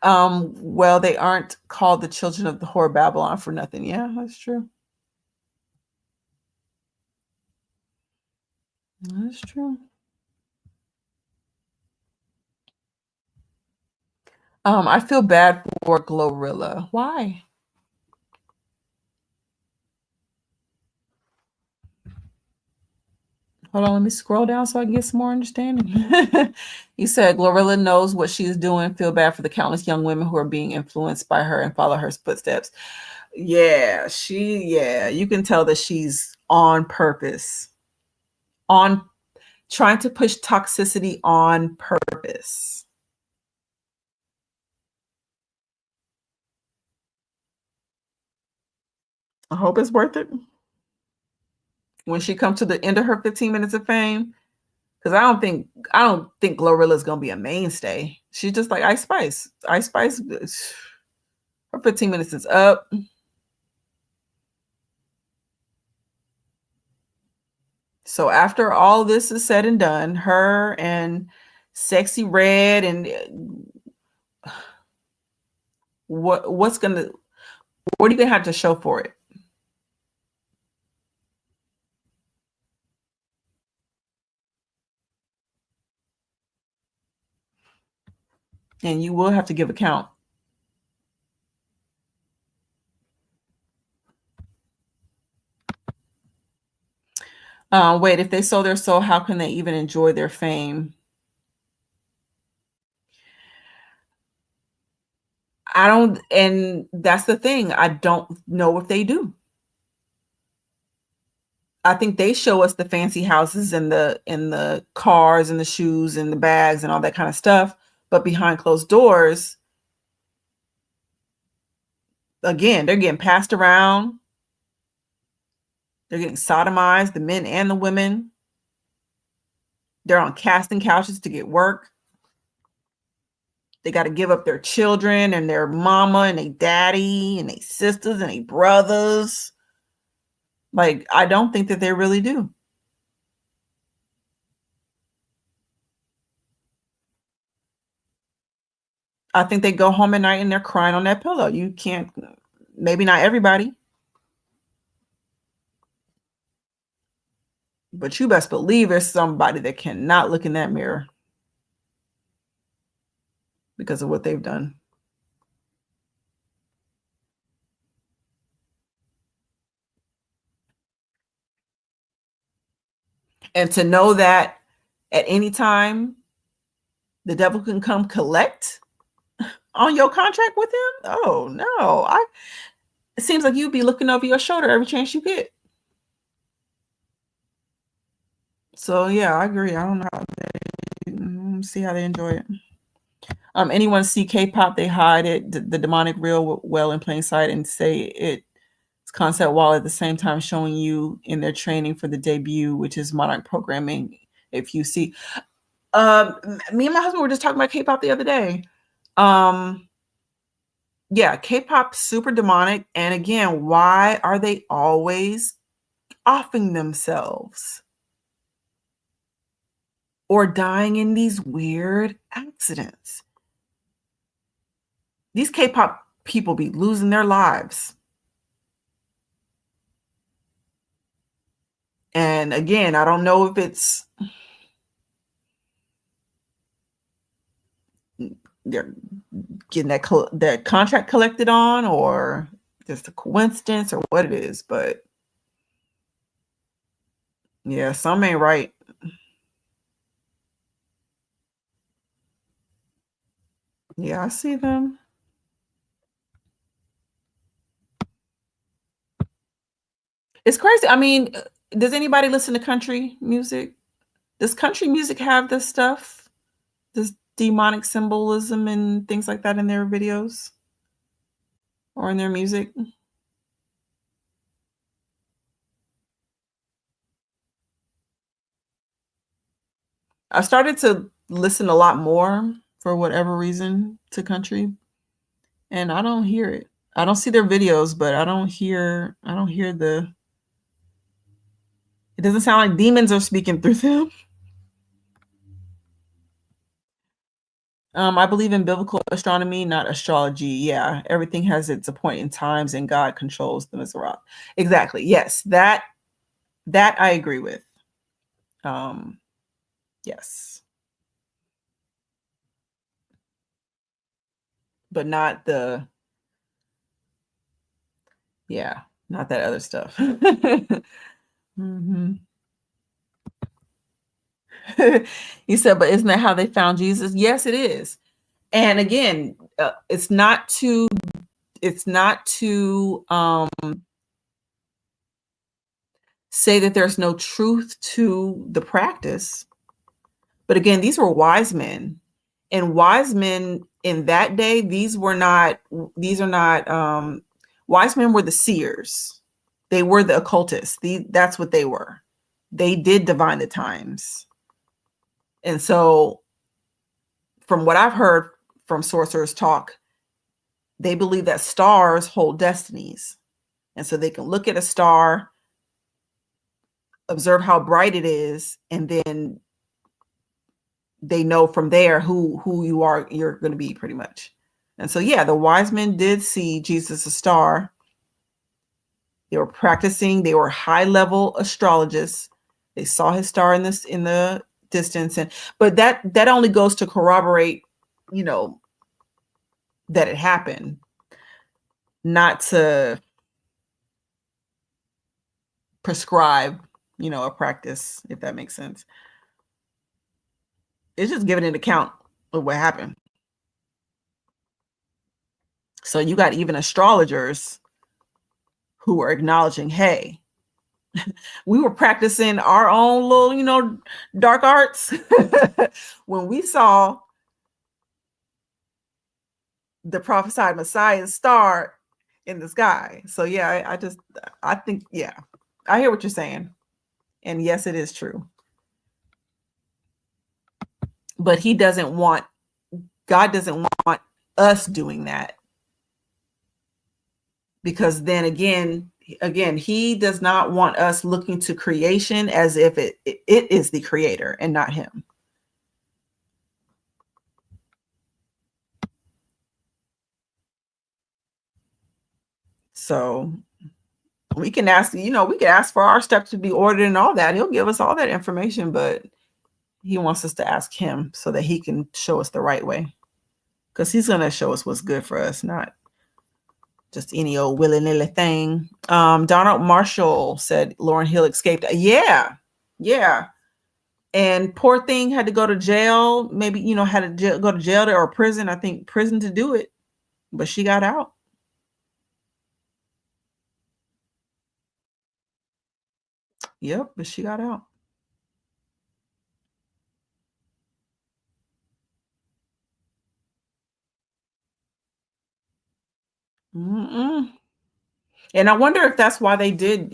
Well, they aren't called the children of the whore Babylon for nothing. Yeah, that's true. That's true. I feel bad for Glorilla. Why? Hold on, let me scroll down so I can get some more understanding. You said Glorilla knows what she's doing. Feel bad for the countless young women who are being influenced by her and follow her footsteps. Yeah, you can tell that she's on purpose, on trying to push toxicity on purpose. I hope it's worth it when she comes to the end of her 15 minutes of fame. Because I don't think Glorilla's gonna be a mainstay. She's just like Ice Spice. Ice Spice, her 15 minutes is up. So after all this is said and done, her and Sexy Red, and what are you gonna have to show for it? And you will have to give account. Wait, if they sold their soul, how can they even enjoy their fame? I don't, and that's the thing. I don't know if they do. I think they show us the fancy houses and the cars and the shoes and the bags and all that kind of stuff. But behind closed doors, again, they're getting passed around. They're getting sodomized, the men and the women. They're on casting couches to get work. They got to give up their children and their mama and their daddy and their sisters and their brothers. Like, I don't think that they really do. I think they go home at night and they're crying on that pillow. You can't, maybe not everybody, but you best believe there's somebody that cannot look in that mirror because of what they've done. And to know that at any time the devil can come collect on your contract with him. Oh no. It seems like you'd be looking over your shoulder every chance you get. So yeah, I agree. I don't know how they see how they enjoy it. Anyone see K-pop, they hide it, the demonic real well in plain sight, and say it's concept while at the same time showing you in their training for the debut, which is modern programming. If you see, me and my husband were just talking about K-pop the other day. Yeah, K-pop super demonic. And again, why are they always offing themselves or dying in these weird accidents? These K-pop people be losing their lives. And again, I don't know if it's they're getting that contract collected on, or just a coincidence, or what it is, but yeah, some ain't right. Yeah, I see them. It's crazy. I mean, does anybody listen to country music? Does country music have this stuff, this demonic symbolism and things like that in their videos or in their music? I started to listen a lot more for whatever reason to country, and I don't hear it. I don't see their videos, but I don't hear the it doesn't sound like demons are speaking through them. I believe in biblical astronomy, not astrology. Yeah, everything has its appointed times, and God controls them as a rock. Exactly. Yes, that I agree with. Um, yes, but not the yeah, not that other stuff. hmm You said, but isn't that how they found Jesus? Yes, it is. And again, it's not to say that there's no truth to the practice. But again, these were wise men, and wise men in that day, these are not wise men were the seers. They were the occultists. That's what they were. They did divine the times. And so from what I've heard from sorcerers talk, they believe that stars hold destinies. And so they can look at a star, observe how bright it is, and then they know from there who you're going to be, pretty much. And so yeah, the wise men did see Jesus a star. They were practicing, they were high level astrologists. They saw his star in the distance, and but that only goes to corroborate, you know, that it happened, not to prescribe, a practice, if that makes sense. It's just giving an account of what happened. So you got even astrologers who are acknowledging, hey, we were practicing our own little, dark arts when we saw the prophesied Messiah's star in the sky. So yeah, I think, yeah, I hear what you're saying. And yes, it is true. But God doesn't want us doing that. Because then again, he does not want us looking to creation as if it is the creator and not him. So we can ask, for our steps to be ordered and all that. He'll give us all that information, but he wants us to ask him so that he can show us the right way. Because he's going to show us what's good for us, not just any old willy-nilly thing. Donald Marshall said Lauryn Hill escaped. Yeah. And poor thing had to go to jail. Maybe, had to go to jail or prison. I think prison to do it. But she got out. Yep, but she got out. Mm-mm. And I wonder if that's why they did,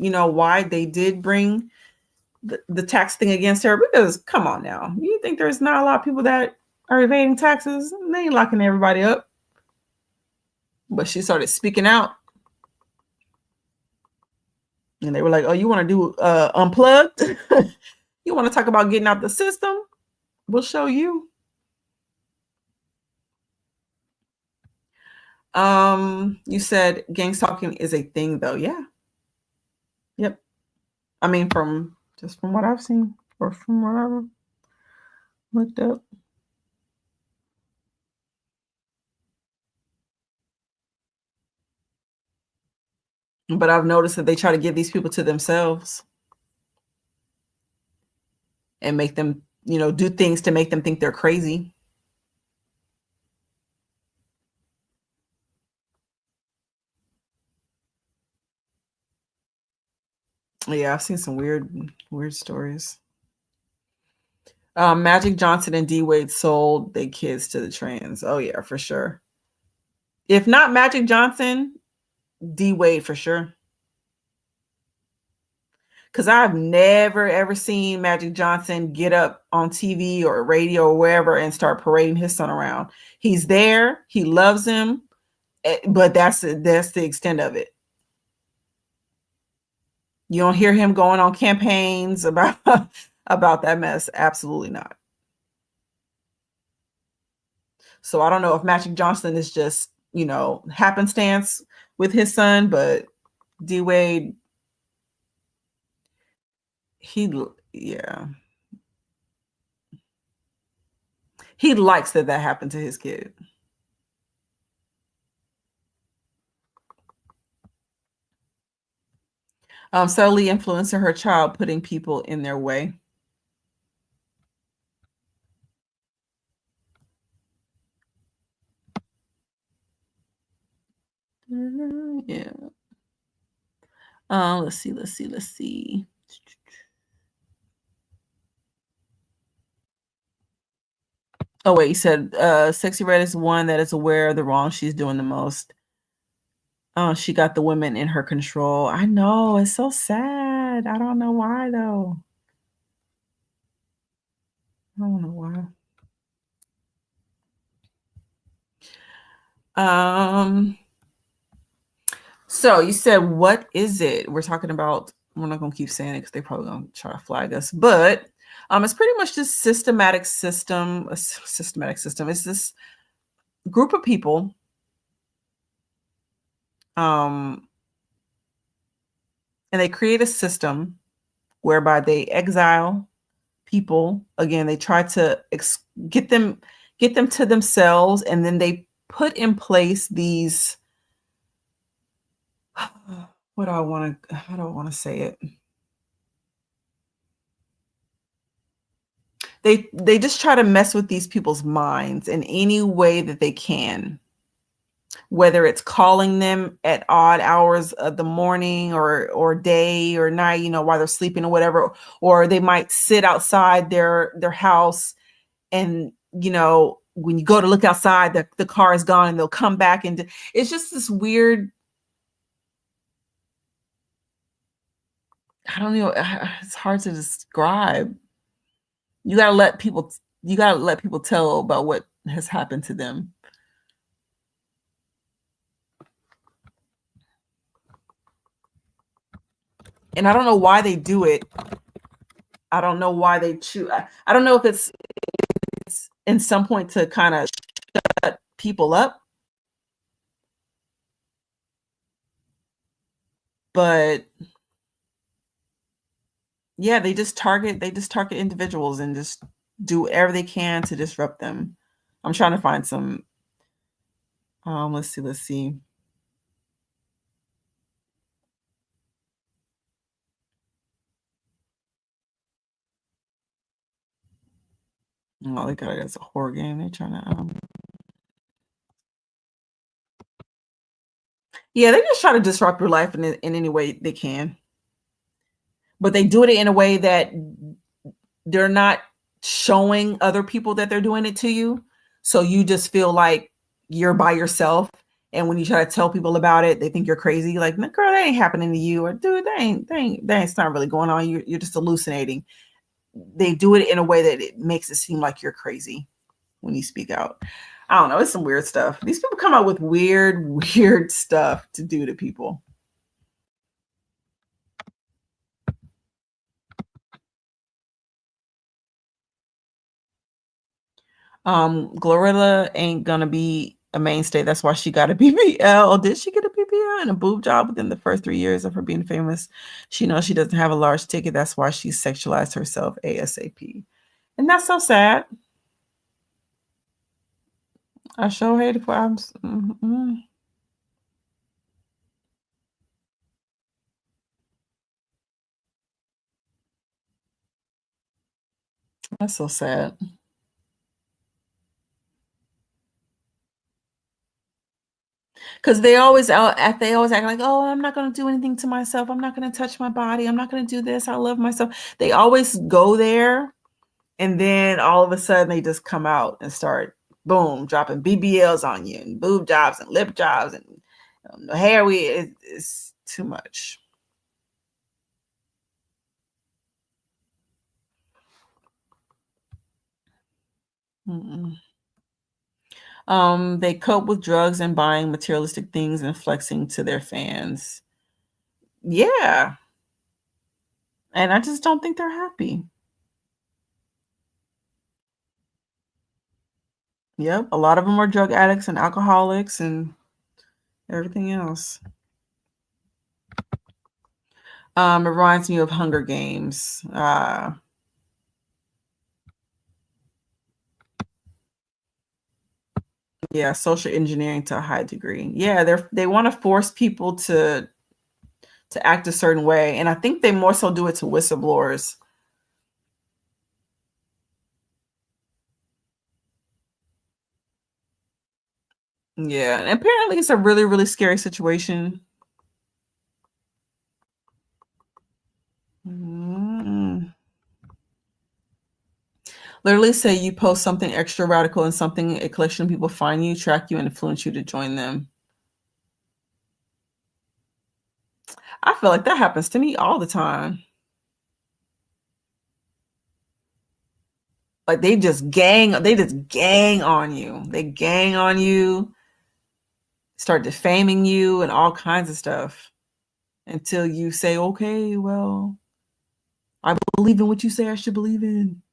bring the tax thing against her. Because come on now, you think there's not a lot of people that are evading taxes. They ain't locking everybody up. But she started speaking out. And they were like, oh, you want to do unplugged? You want to talk about getting out the system? We'll show you. You said gang stalking is a thing, though. Yeah. Yep. I mean, from what I've seen or from what I've looked up. But I've noticed that they try to give these people to themselves and make them, do things to make them think they're crazy. Yeah, I've seen some weird stories. Magic Johnson and D Wade sold their kids to the trans. Oh yeah, for sure. If not Magic Johnson, D Wade for sure. Because I've never ever seen Magic Johnson get up on TV or radio or wherever and start parading his son around. He's there, he loves him, but that's the extent of it. You don't hear him going on campaigns about that mess. Absolutely not. So I don't know if Magic Johnson is just, happenstance with his son, but D Wade, he likes that happened to his kid. Subtly influencing her child, putting people in their way. Yeah. Let's see. Oh wait, you said Sexy Red is one that is aware of the wrong she's doing the most. Oh, she got the women in her control. I know, it's so sad. I don't know why though. I don't know why. So you said, what is it? We're talking about, we're not going to keep saying it because they're probably going to try to flag us, but it's pretty much this systematic system. It's this group of people and they create a system whereby they exile people. Again, they try to get them to themselves, and then they put in place these, how do I want to say it? They just try to mess with these people's minds in any way that they can, whether it's calling them at odd hours of the morning or day or night, while they're sleeping or whatever, or they might sit outside their house and, when you go to look outside, the car is gone and they'll come back. And it's just this weird, I don't know, it's hard to describe. You got to let people tell about what has happened to them. And I don't know why they do it. I don't know why they choose. I don't know if it's in some point to kind of shut people up. But yeah, they just target individuals and just do whatever they can to disrupt them. I'm trying to find some, let's see. Oh, they got it as a horror game. They're trying to, yeah, they just try to disrupt your life in any way they can. But they do it in a way that they're not showing other people that they're doing it to you. So you just feel like you're by yourself. And when you try to tell people about it, they think you're crazy. Like, girl, that ain't happening to you. Or dude, that's not really going on. You're just hallucinating. They do it in a way that it makes it seem like you're crazy. when you speak out. I don't know. It's some weird stuff. These people come out with weird, weird stuff to do to people. Glorilla ain't gonna be a mainstay. That's why she got a BBL. Did she get a BBL and a boob job within the first 3 years of her being famous? She knows she doesn't have a large ticket. That's why she sexualized herself ASAP. And that's so sad. I sure hate it for That's so sad. Because they always act like, oh, I'm not going to do anything to myself. I'm not going to touch my body. I'm not going to do this. I love myself. They always go there, and then all of a sudden they just come out and start, boom, dropping BBLs on you and boob jobs and lip jobs and hair. It's too much. Mm-mm. They cope with drugs and buying materialistic things and flexing to their fans. Yeah. And I just don't think they're happy. Yep. A lot of them are drug addicts and alcoholics and everything else. It reminds me of Hunger Games. Yeah, social engineering to a high degree. Yeah, they want to force people to act a certain way, and I think they more so do it to whistleblowers. Yeah, and apparently it's a really, really scary situation. Mm. Literally say you post something extra radical and something, a collection of people find you, track you, and influence you to join them. I feel like that happens to me all the time. Like they just gang on you. They gang on you, start defaming you and all kinds of stuff until you say, okay, well, I believe in what you say I should believe in.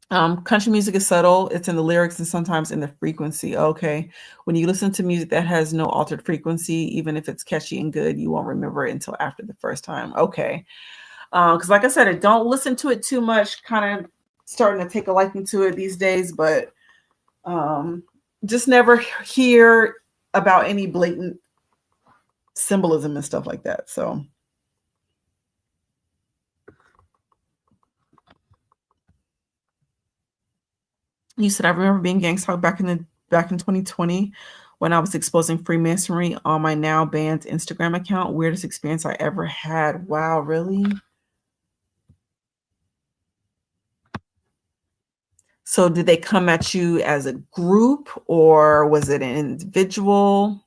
Country music is subtle. It's in the lyrics and sometimes in the frequency. Okay. When you listen to music that has no altered frequency, even if it's catchy and good, you won't remember it until after the first time. Okay. Because like I said, I don't listen to it too much, kind of starting to take a liking to it these days, but just never hear about any blatant symbolism and stuff like that. So you said I remember being gang stalked back in 2020 when I was exposing Freemasonry on my now banned Instagram account. Weirdest experience I ever had. Wow, really? So did they come at you as a group or was it an individual?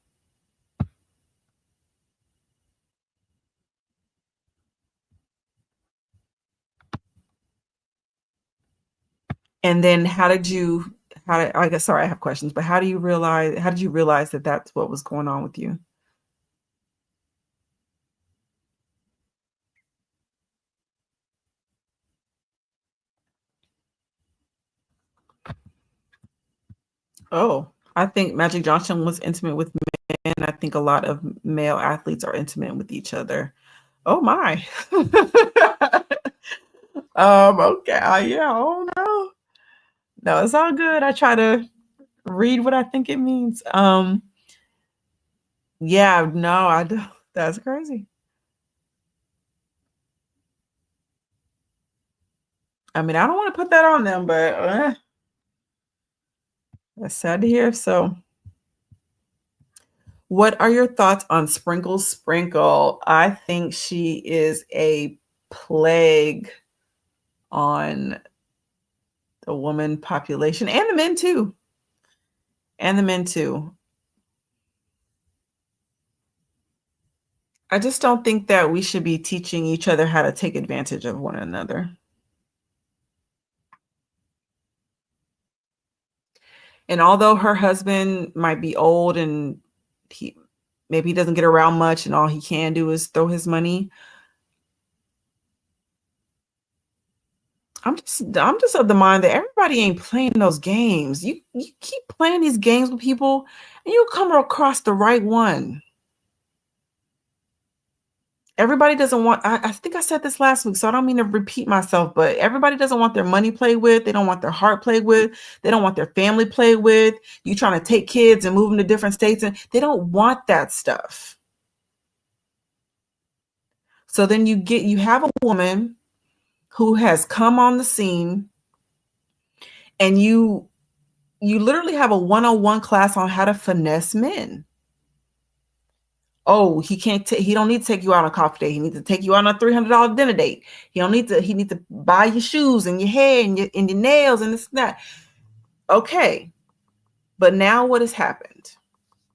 And then I guess, sorry, I have questions, but how did you realize that that's what was going on with you? Oh, I think Magic Johnson was intimate with men. I think a lot of male athletes are intimate with each other. Oh my. Okay. Yeah. Oh no. No, it's all good. I try to read what I think it means. Yeah, no, I don't. That's crazy. I mean, I don't want to put that on them, but that's sad to hear. So, what are your thoughts on Sprinkle Sprinkle? I think she is a plague on the woman population and the men too. And the men too. I just don't think that we should be teaching each other how to take advantage of one another. And although her husband might be old and he maybe he doesn't get around much and all he can do is throw his money, I'm just of the mind that everybody ain't playing those games. You keep playing these games with people and you'll come across the right one. Everybody doesn't want, I think I said this last week, so I don't mean to repeat myself, but everybody doesn't want their money played with. They don't want their heart played with. They don't want their family played with. You trying to take kids and move them to different states, and they don't want that stuff. So then you have a woman who has come on the scene, and you literally have a 101 class on how to finesse men. Oh, he don't need to take you out on a coffee date. He needs to take you out on a $300 dinner date. He needs to buy your shoes and your hair and your nails and this and that. Okay. But now what has happened?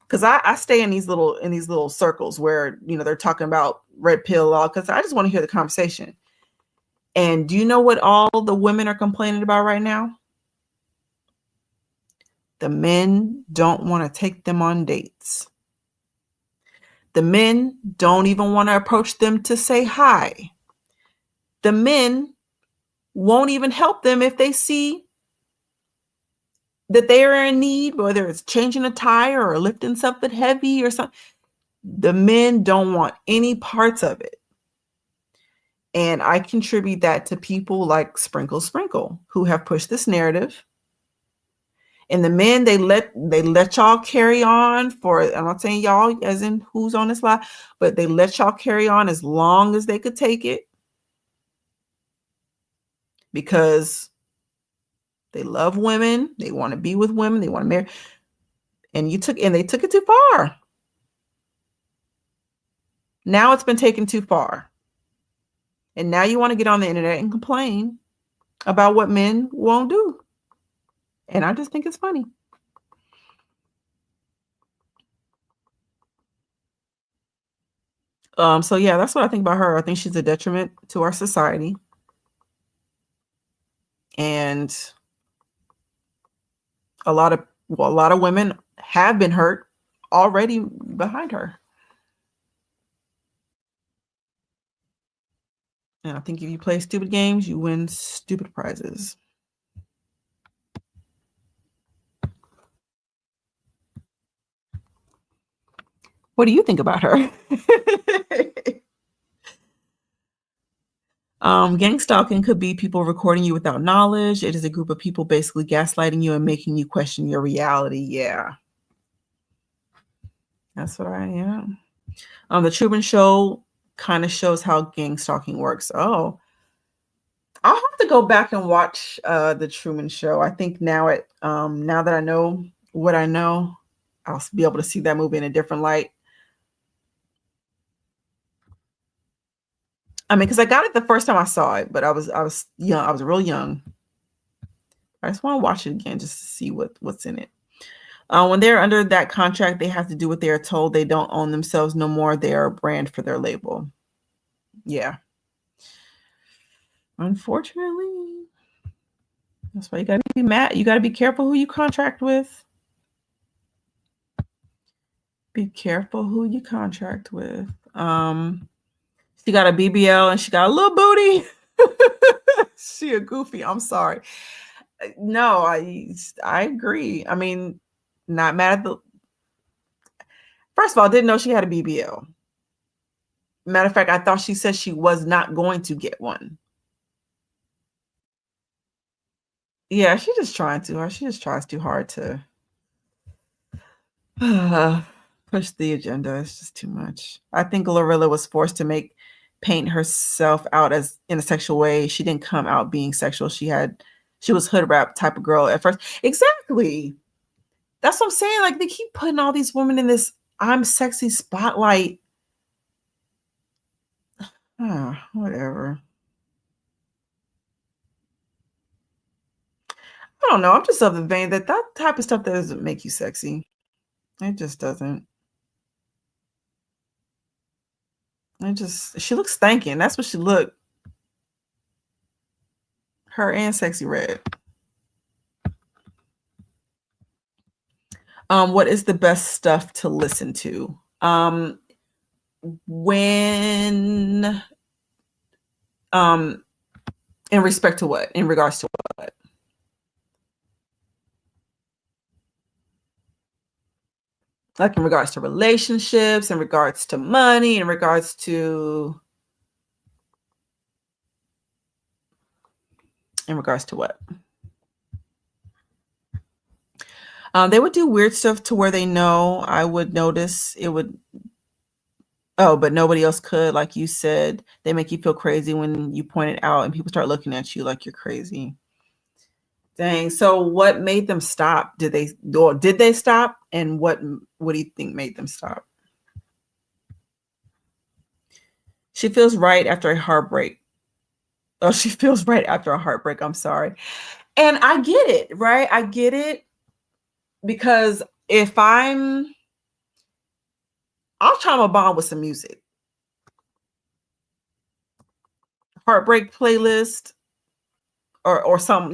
Because I stay in these little circles where they're talking about red pill law, because I just want to hear the conversation. And do you know what all the women are complaining about right now? The men don't want to take them on dates. The men don't even want to approach them to say hi. The men won't even help them if they see that they are in need, whether it's changing a tire or lifting something heavy or something. The men don't want any parts of it. And I contribute that to people like Sprinkle Sprinkle, who have pushed this narrative. And the men, they let y'all carry on for, I'm not saying y'all as in who's on this line, but they let y'all carry on as long as they could take it, because they love women, they want to be with women, they want to marry, and they took it too far. Now it's been taken too far. And now you want to get on the internet and complain about what men won't do. And I just think it's funny. So yeah, that's what I think about her. I think she's a detriment to our society. And a lot of women have been hurt already behind her. And I think if you play stupid games, you win stupid prizes. What do you think about her? Gang stalking could be people recording you without knowledge. It is a group of people basically gaslighting you and making you question your reality. Yeah. That's what I am. The Truman Show kind of shows how gang stalking works. Oh, I'll have to go back and watch the Truman Show. I think now that I know what I know, I'll be able to see that movie in a different light. I mean, because I got it the first time I saw it, but I was young. I was real young. I just want to watch it again just to see what's in it. When they're under that contract, they have to do what they are told. They don't own themselves no more. They are a brand for their label. Yeah. Unfortunately, that's why you got to be mad. You got to be careful who you contract with. Be careful who you contract with. She got a BBL and she got a little booty. She a goofy. I'm sorry. No, I agree. I mean, not mad at the. First of all, I didn't know she had a BBL. Matter of fact, I thought she said she was not going to get one. Yeah, she just tries too hard to push the agenda. It's just too much. I think Glorilla was forced to paint herself out as in a sexual way. She didn't come out being sexual. She was hood rap type of girl at first. Exactly. That's what I'm saying. Like, they keep putting all these women in this I'm sexy spotlight. Whatever. I don't know. I'm just of the vein that type of stuff doesn't make you sexy. It just doesn't. She looks stankin'. That's what she looked. Her and Sexy Red. What is the best stuff to listen to? When in respect to what? In regards to what? Like in regards to relationships, in regards to money, in regards to what? They would do weird stuff to where they know I would notice it would. Oh, but nobody else could, like you said. They make you feel crazy when you point it out and people start looking at you like you're crazy. Dang. So what made them stop? Did they stop? And what do you think made them stop? She feels right after a heartbreak. Oh, she feels right after a heartbreak. I'm sorry. And I get it, right? I get it because if I'll try my bond with some music. Heartbreak playlist or some,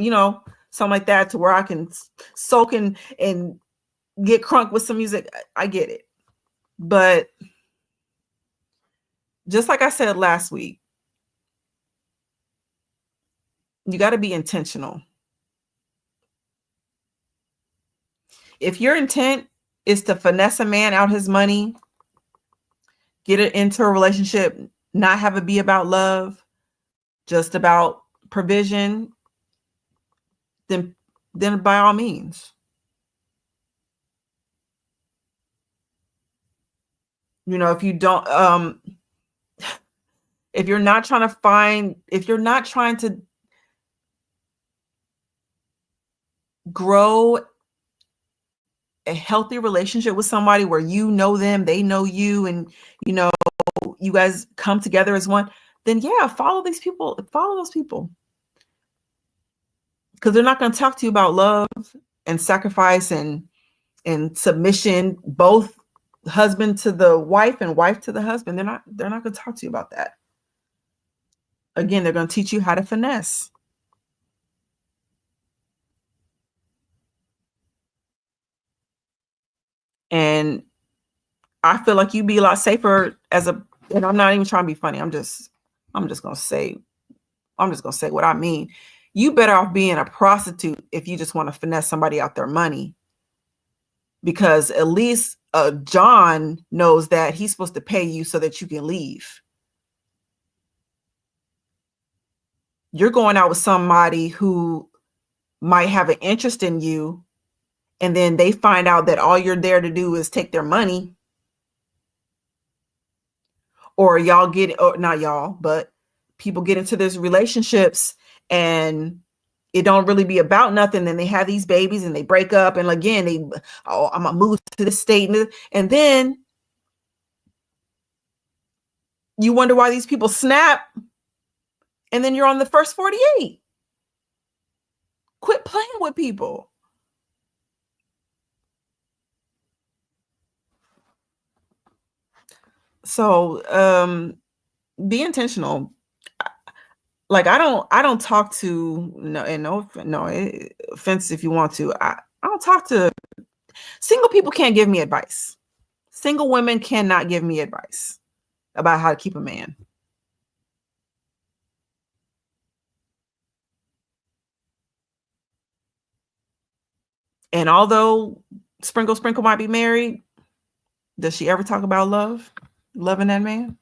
something like that to where I can soak in and get crunk with some music. I get it. But just like I said last week, you got to be intentional. If your intent is to finesse a man out his money, get it into a relationship, not have it be about love, just about provision, then by all means. If you don't, if you're not trying to grow a healthy relationship with somebody where you know them, they know you, and you guys come together as one, then yeah, follow those people, because they're not going to talk to you about love and sacrifice and submission, both husband to the wife and wife to the husband. They're not going to talk to you about that. Again, they're going to teach you how to finesse. And I feel like you'd be a lot safer and I'm not even trying to be funny. I'm just going to say what I mean. You better off being a prostitute if you just want to finesse somebody out their money, because at least John knows that he's supposed to pay you so that you can leave. You're going out with somebody who might have an interest in you, and then they find out that all you're there to do is take their money. Or not y'all, but people get into these relationships and it don't really be about nothing. Then they have these babies and they break up. And again, I'm gonna move to this state. And then you wonder why these people snap. And then you're on the first 48. Quit playing with people. So be intentional. Like I don't talk to no offense if you want to. I don't talk to single people. Can't give me advice. Single women cannot give me advice about how to keep a man. And although Sprinkle might be married, does she ever talk about loving that man,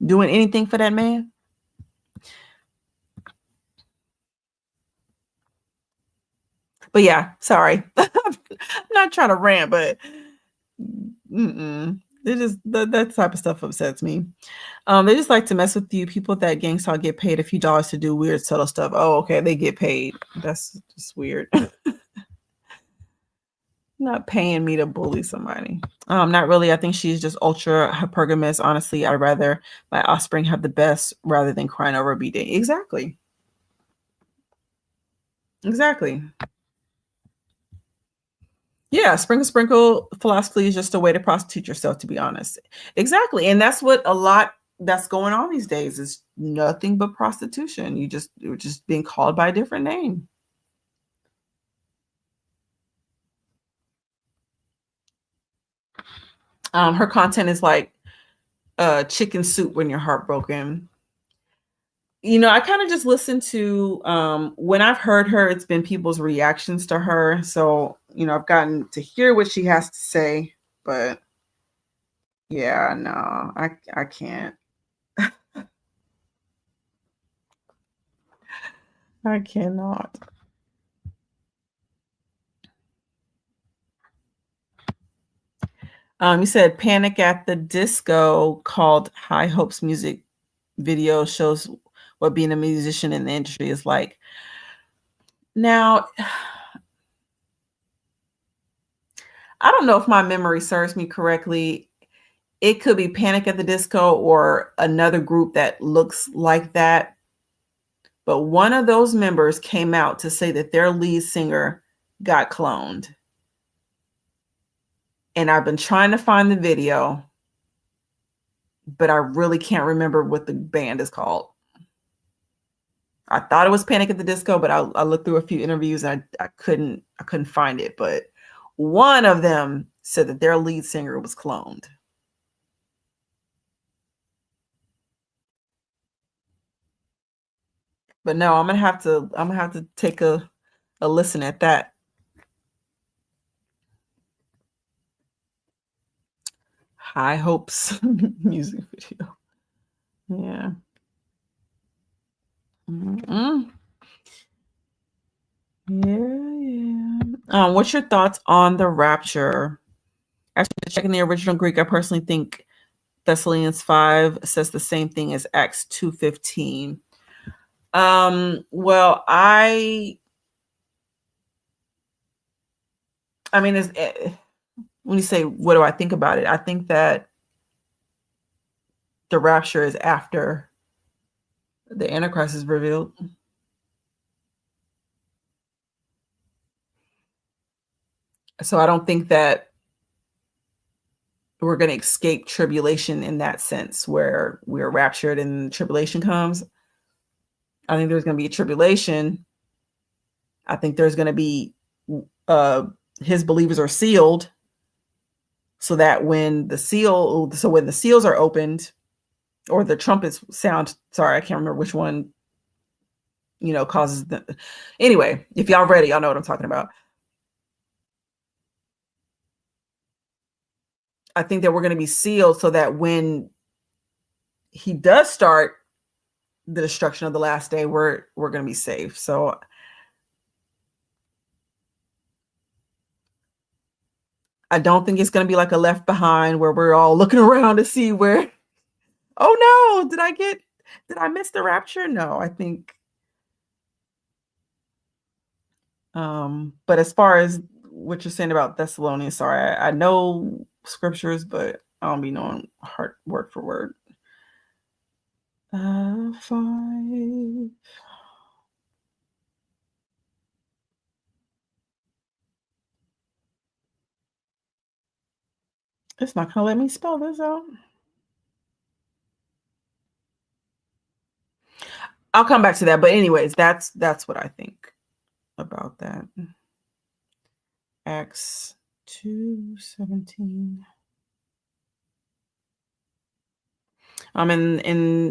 doing anything for that man? But yeah, sorry. I'm not trying to rant, but it just that type of stuff upsets me. They just like to mess with you. People that gang saw get paid a few dollars to do weird, subtle stuff. Oh, okay, they get paid. That's just weird. Not paying me to bully somebody. Not really. I think she's just ultra hypergamous. Honestly, I'd rather my offspring have the best rather than crying over a beating. Exactly. Yeah, sprinkle philosophy is just a way to prostitute yourself, to be honest. Exactly. And that's what that's going on these days is nothing but prostitution. You're just being called by a different name. Her content is like chicken soup when you're heartbroken. I kind of just listen to when I've heard her, it's been people's reactions to her. So, I've gotten to hear what she has to say, but yeah, no, I can't. I cannot. You said Panic at the Disco called High Hopes music video shows what being a musician in the industry is like. Now, I don't know if my memory serves me correctly. It could be Panic at the Disco or another group that looks like that. But one of those members came out to say that their lead singer got cloned. And I've been trying to find the video, but I really can't remember what the band is called. I thought it was Panic at the Disco, but I looked through a few interviews and I couldn't find it. But one of them said that their lead singer was cloned. But no, I'm gonna have to take a listen at that. High Hopes music video. Yeah. Mm-mm. Yeah. What's your thoughts on the rapture? After checking the original Greek, I personally think Thessalonians 5 says the same thing as Acts 2:15. Well, I mean, when you say what do I think about it, I think that the rapture is after the Antichrist is revealed. So I don't think that we're going to escape tribulation in that sense where we're raptured and tribulation comes. I think there's going to be a tribulation. I think there's going to be his believers are sealed so that when the seals are opened or the trumpets sound, sorry, I can't remember which one, causes the, anyway, if y'all ready, y'all know what I'm talking about. I think that we're going to be sealed so that when he does start the destruction of the last day, we're going to be safe. So I don't think it's going to be like a Left Behind where we're all looking around to see where, oh no, did I miss the rapture? No, I think, but as far as what you're saying about Thessalonians, sorry, I know scriptures, but I don't be knowing heart word for word. 5. It's not gonna let me spell this out. I'll come back to that. But anyways, that's what I think about that. Acts 2:17. And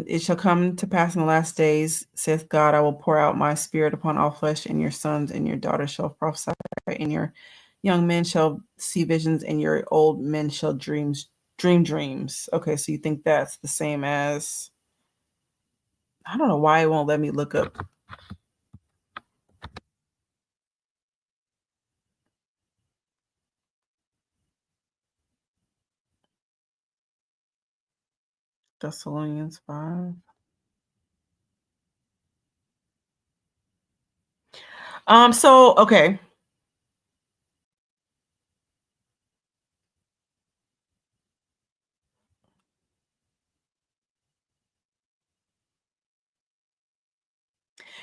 it shall come to pass in the last days, saith God, I will pour out my spirit upon all flesh, and your sons and your daughters shall prophesy, and your young men shall see visions, and your old men shall dream dreams. Okay, so you think that's the same as, I don't know why it won't let me look up. Thessalonians 5. So okay.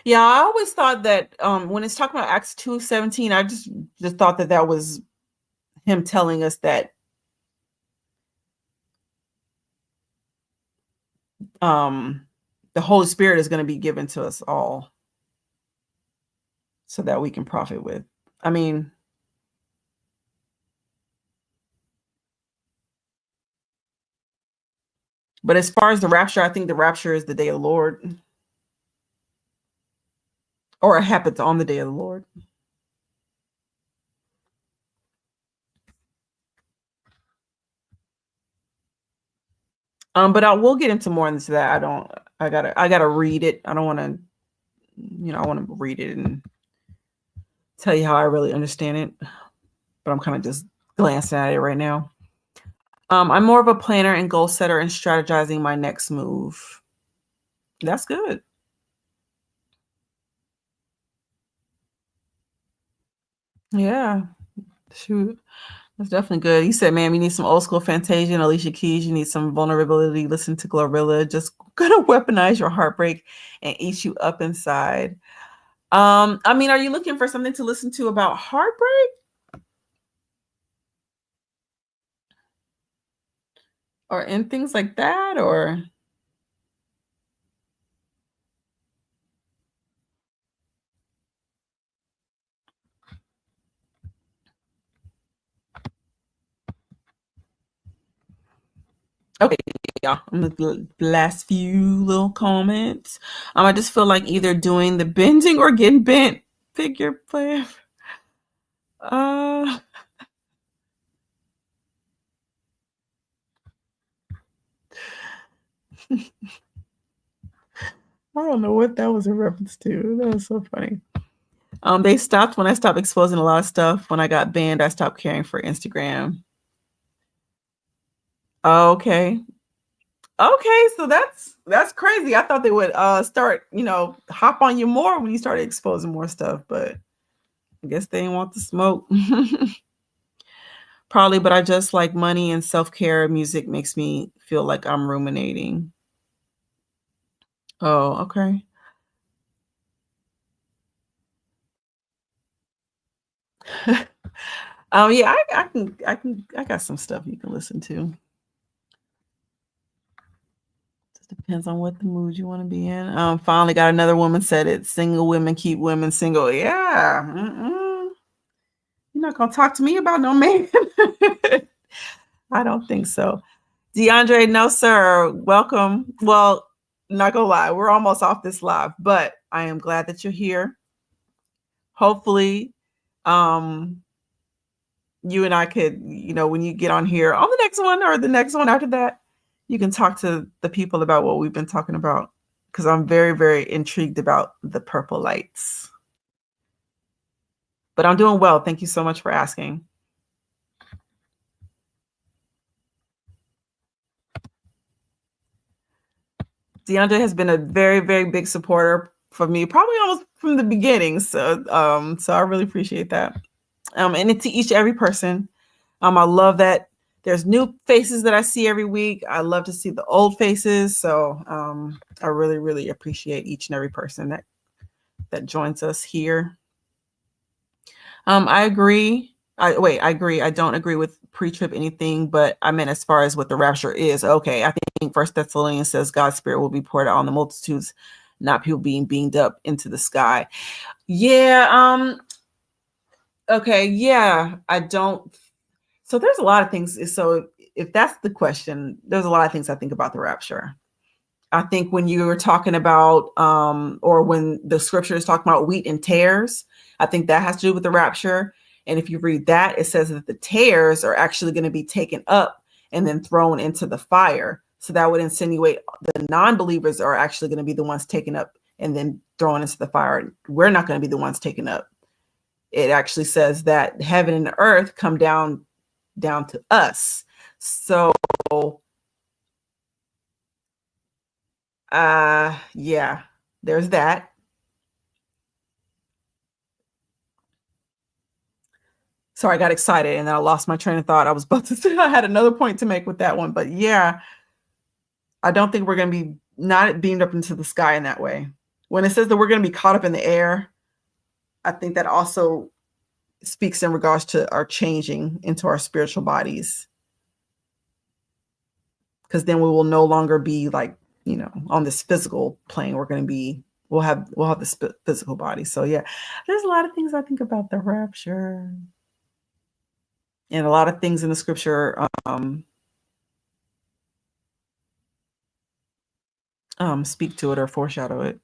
Yeah, I always thought that when it's talking about Acts 2:17, I just thought that was him telling us that the Holy Spirit is going to be given to us all so that we can profit with. I mean, But as far as the rapture, I think the rapture is the day of the Lord, or it happens on the day of the Lord. But I will get into more into that. I gotta read it. I don't want to, I want to read it and tell you how I really understand it. But I'm kind of just glancing at it right now. I'm more of a planner and goal setter and strategizing my next move. That's good. Yeah. Shoot. That's definitely good. You said, ma'am, you need some old school Fantasia and Alicia Keys. You need some vulnerability. Listen to Glorilla. Just gonna weaponize your heartbreak and eat you up inside. I mean, are you looking for something to listen to about heartbreak? Or in things like that? Or okay, yeah. I'm the last few little comments. I just feel like either doing the bending or getting bent. Pick your plan. Uh I don't know what that was in reference to. That was so funny. They stopped when I stopped exposing a lot of stuff. When I got banned, I stopped caring for Instagram. Okay. Okay, so that's crazy. I thought they would start, hop on you more when you started exposing more stuff, but I guess they didn't want the smoke. Probably, but I just like money and self-care. Music makes me feel like I'm ruminating. Oh, okay. Yeah, I got some stuff you can listen to. Just depends on what the mood you want to be in. Finally got another woman said it. Single women keep women single. Yeah. You're not gonna talk to me about no man. I don't think so. DeAndre, no, sir. Welcome. Well, not gonna lie, we're almost off this live, but I am glad that you're here. Hopefully, you and I could, when you get on here on the next one or the next one after that, you can talk to the people about what we've been talking about. Because I'm very, very intrigued about the purple lights. But I'm doing well. Thank you so much for asking. DeAndre has been a very, very big supporter for me, probably almost from the beginning. So I really appreciate that. And to each every person, I love that there's new faces that I see every week. I love to see the old faces. So I really, really appreciate each and every person that joins us here. I agree. I agree. I don't agree with pre-trib anything, but I meant as far as what the rapture is. Okay, I think First Thessalonians says God's spirit will be poured out on the multitudes, not people being beamed up into the sky. Yeah. Okay. Yeah. I don't. So there's a lot of things. So if that's the question, there's a lot of things I think about the rapture. I think when you were talking about, or when the scripture is talking about wheat and tares, I think that has to do with the rapture. And if you read that, it says that the tares are actually going to be taken up and then thrown into the fire. So that would insinuate the non-believers are actually going to be the ones taken up and then thrown into the fire. We're not going to be the ones taken up. It actually says that heaven and earth come down to us. So yeah, there's that. Sorry, I got excited and then I lost my train of thought. I was about to say I had another point to make with that one, but yeah, I don't think we're going to be not beamed up into the sky in that way. When it says that we're going to be caught up in the air, I think that also speaks in regards to our changing into our spiritual bodies. Because then we will no longer be like, on this physical plane. We'll have this physical body. So yeah, there's a lot of things I think about the rapture. And a lot of things in the scripture speak to it or foreshadow it.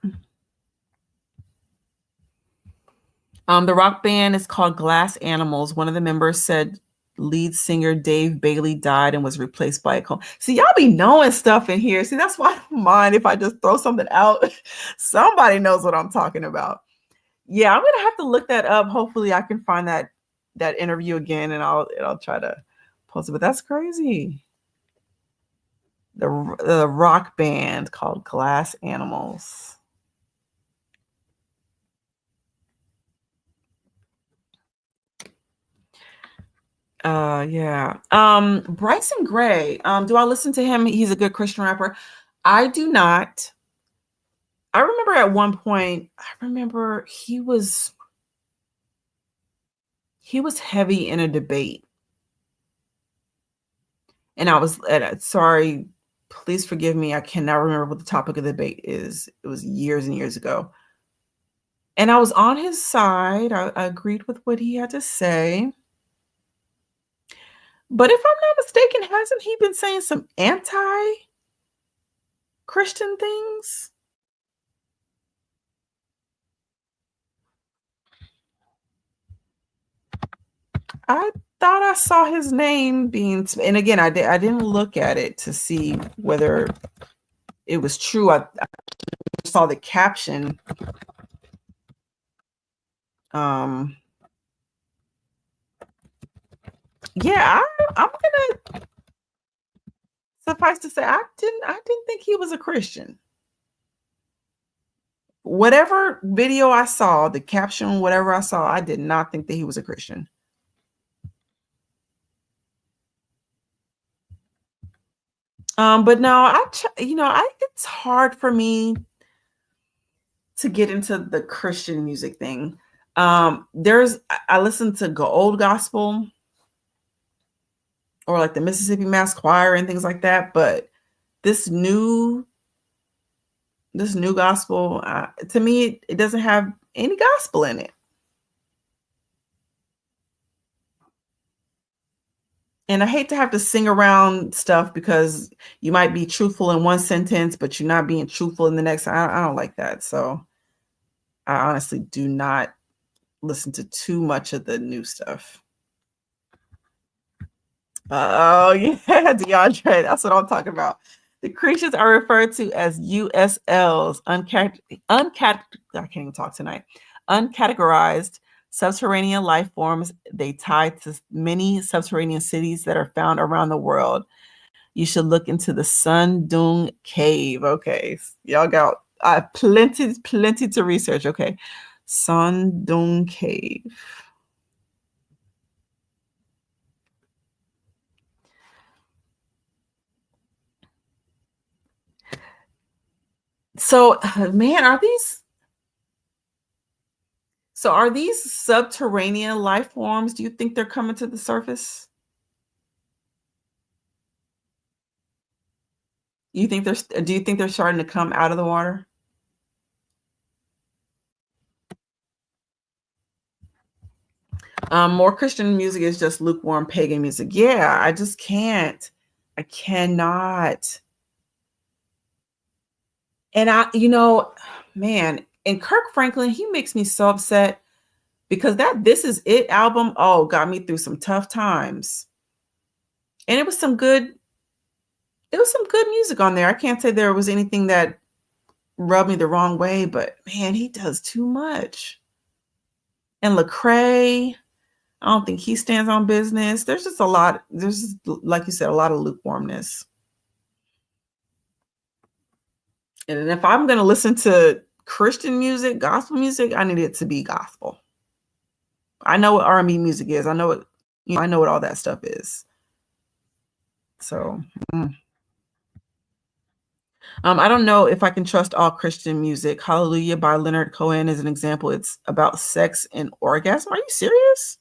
The rock band is called Glass Animals. One of the members said lead singer Dave Bailey died and was replaced by a clone. See, y'all be knowing stuff in here. See, that's why I don't mind if I just throw something out. Somebody knows what I'm talking about. Yeah, I'm gonna have to look that up. Hopefully, I can find that interview again, and I'll try to post it. But that's crazy. The rock band called Glass Animals. Yeah. Bryson Gray. Do I listen to him? He's a good Christian rapper. I do not. I remember at one point, he was heavy in a debate. And I was sorry, please forgive me. I cannot remember what the topic of the debate is. It was years and years ago. And I was on his side. I agreed with what he had to say. But if I'm not mistaken, hasn't he been saying some anti-Christian things? I thought I saw his name being, and again, I didn't look at it to see whether it was true. I saw the caption. Yeah, I'm gonna suffice to say I didn't think he was a Christian. Whatever video I saw, the caption, whatever I saw, I did not think that he was a Christian. But no, it's hard for me to get into the Christian music thing. I listen to old gospel or like the Mississippi Mass Choir and things like that, but this new gospel, to me, it doesn't have any gospel in it. And I hate to have to sing around stuff because you might be truthful in one sentence, but you're not being truthful in the next. I don't like that. So I honestly do not listen to too much of the new stuff. Oh, yeah, DeAndre. That's what I'm talking about. The creatures are referred to as USLs, I can't even talk tonight. Uncategorized subterranean life forms. They tie to many subterranean cities that are found around the world. You should look into the Sun Dung Cave. Okay, y'all got plenty to research. Okay, Sun Dung Cave. So, man, are these subterranean life forms? Do you think they're coming to the surface? Do you think they're starting to come out of the water? More Christian music is just lukewarm pagan music. Yeah, I just can't. I cannot. And man, and Kirk Franklin, he makes me so upset because that This Is It album, got me through some tough times. And it was some good music on there. I can't say there was anything that rubbed me the wrong way, but man, he does too much. And Lecrae, I don't think he stands on business. There's just like you said, a lot of lukewarmness. And if I'm going to listen to Christian music, gospel music, I need it to be gospel. I know what R&B music is. I know what all that stuff is. So, I don't know if I can trust all Christian music. Hallelujah by Leonard Cohen is an example. It's about sex and orgasm. Are you serious?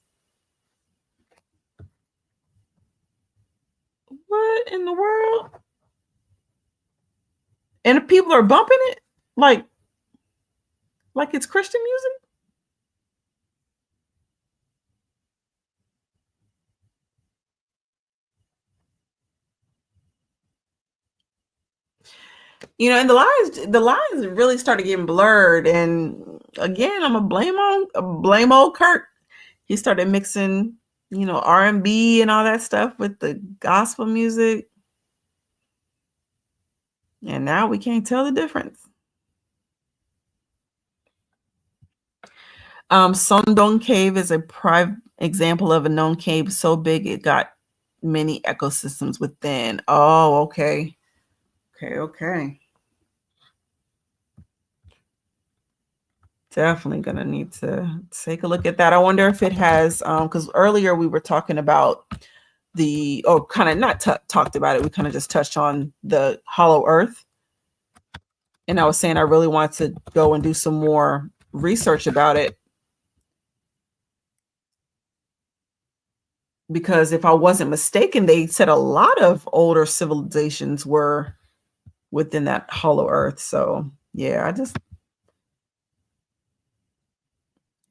What in the world? And people are bumping it like it's Christian music? And the lines really started getting blurred. And again, I'm a blame old Kirk. He started mixing, R&B and all that stuff with the gospel music. And now we can't tell the difference. Sondong Cave is a prime example of a known cave so big it got many ecosystems within. Oh, okay. Okay. Definitely gonna need to take a look at that. I wonder if it has, because earlier we were talking about kind of not talked about it. We kind of just touched on the Hollow Earth. And I was saying I really want to go and do some more research about it. Because if I wasn't mistaken, they said a lot of older civilizations were within that Hollow Earth. So yeah,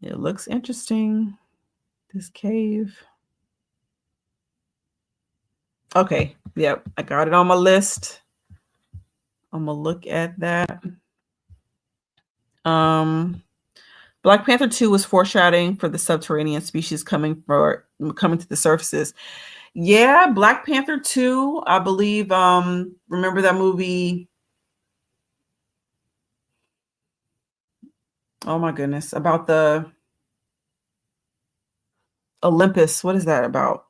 it looks interesting. This cave. Okay. Yep. I got it on my list. I'm gonna look at that. Black Panther 2 was foreshadowing for the subterranean species coming to the surfaces. Yeah, Black Panther 2, I believe. Remember that movie? Oh my goodness, about the Olympus. What is that about?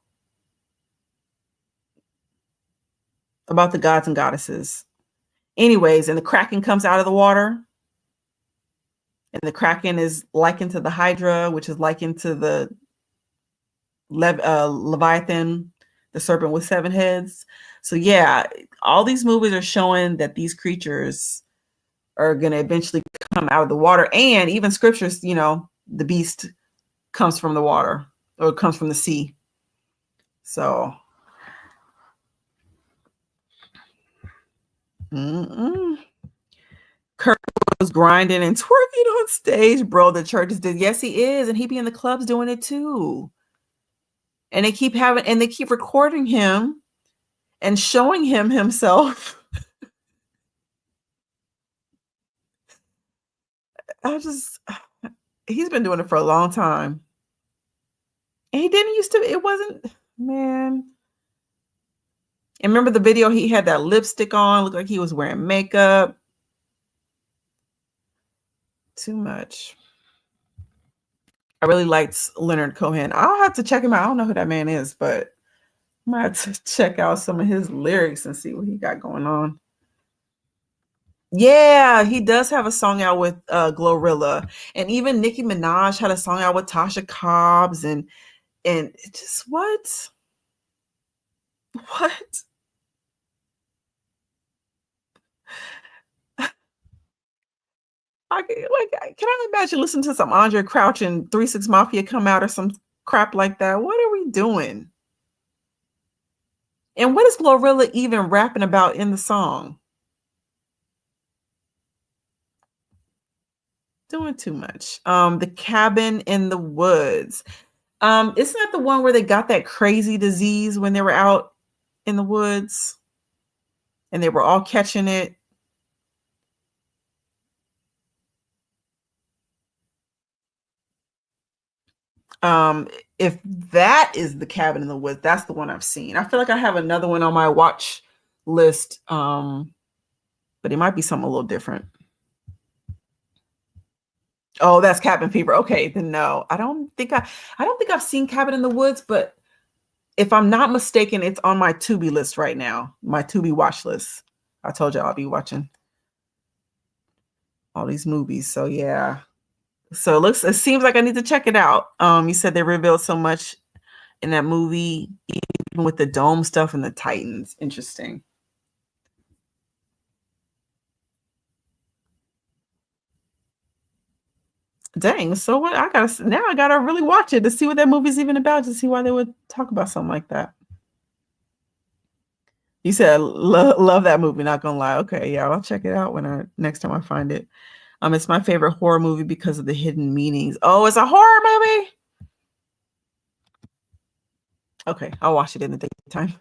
About the gods and goddesses. Anyways, and the Kraken comes out of the water. And the Kraken is likened to the Hydra, which is likened to the Leviathan, the serpent with 7 heads. So yeah, all these movies are showing that these creatures are going to eventually come out of the water. And even scriptures, the beast comes from the water or comes from the sea. So Kirk was grinding and twerking on stage, bro. The churches did. Yes, he is. And he be in the clubs doing it too. And they keep recording him and showing him himself. He's been doing it for a long time. And he didn't used to, it wasn't, man. And remember the video, he had that lipstick on, looked like he was wearing makeup. Too much. I really liked Leonard Cohen. I'll have to check him out. I don't know who that man is, but I might have to check out some of his lyrics and see what he got going on. Yeah, he does have a song out with Glorilla, and even Nicki Minaj had a song out with Tasha Cobbs, and it just what? Can I imagine listening to some Andre Crouch and 3 6 Mafia come out or some crap like that? What are we doing? And what is Glorilla even rapping about in the song? Doing too much. The Cabin in the Woods. Isn't that the one where they got that crazy disease when they were out in the woods and they were all catching it? If that is the Cabin in the Woods, that's the one I've seen. I feel like I have another one on my watch list, but it might be something a little different. Oh, that's Cabin Fever. Okay, then no, I don't think I've seen Cabin in the Woods, but if I'm not mistaken, it's on my Tubi list right now, my Tubi watch list. I told you I'll be watching all these movies, so yeah. So it seems like I need to check it out. You said they revealed so much in that movie, even with the dome stuff and the Titans. Interesting. Dang. So what? I gotta really watch it to see what that movie's even about, to see why they would talk about something like that. You said love that movie. Not gonna lie. Okay, yeah, I'll check it out next time I find it. It's my favorite horror movie because of the hidden meanings. Oh, it's a horror movie. Okay, I'll watch it in the daytime.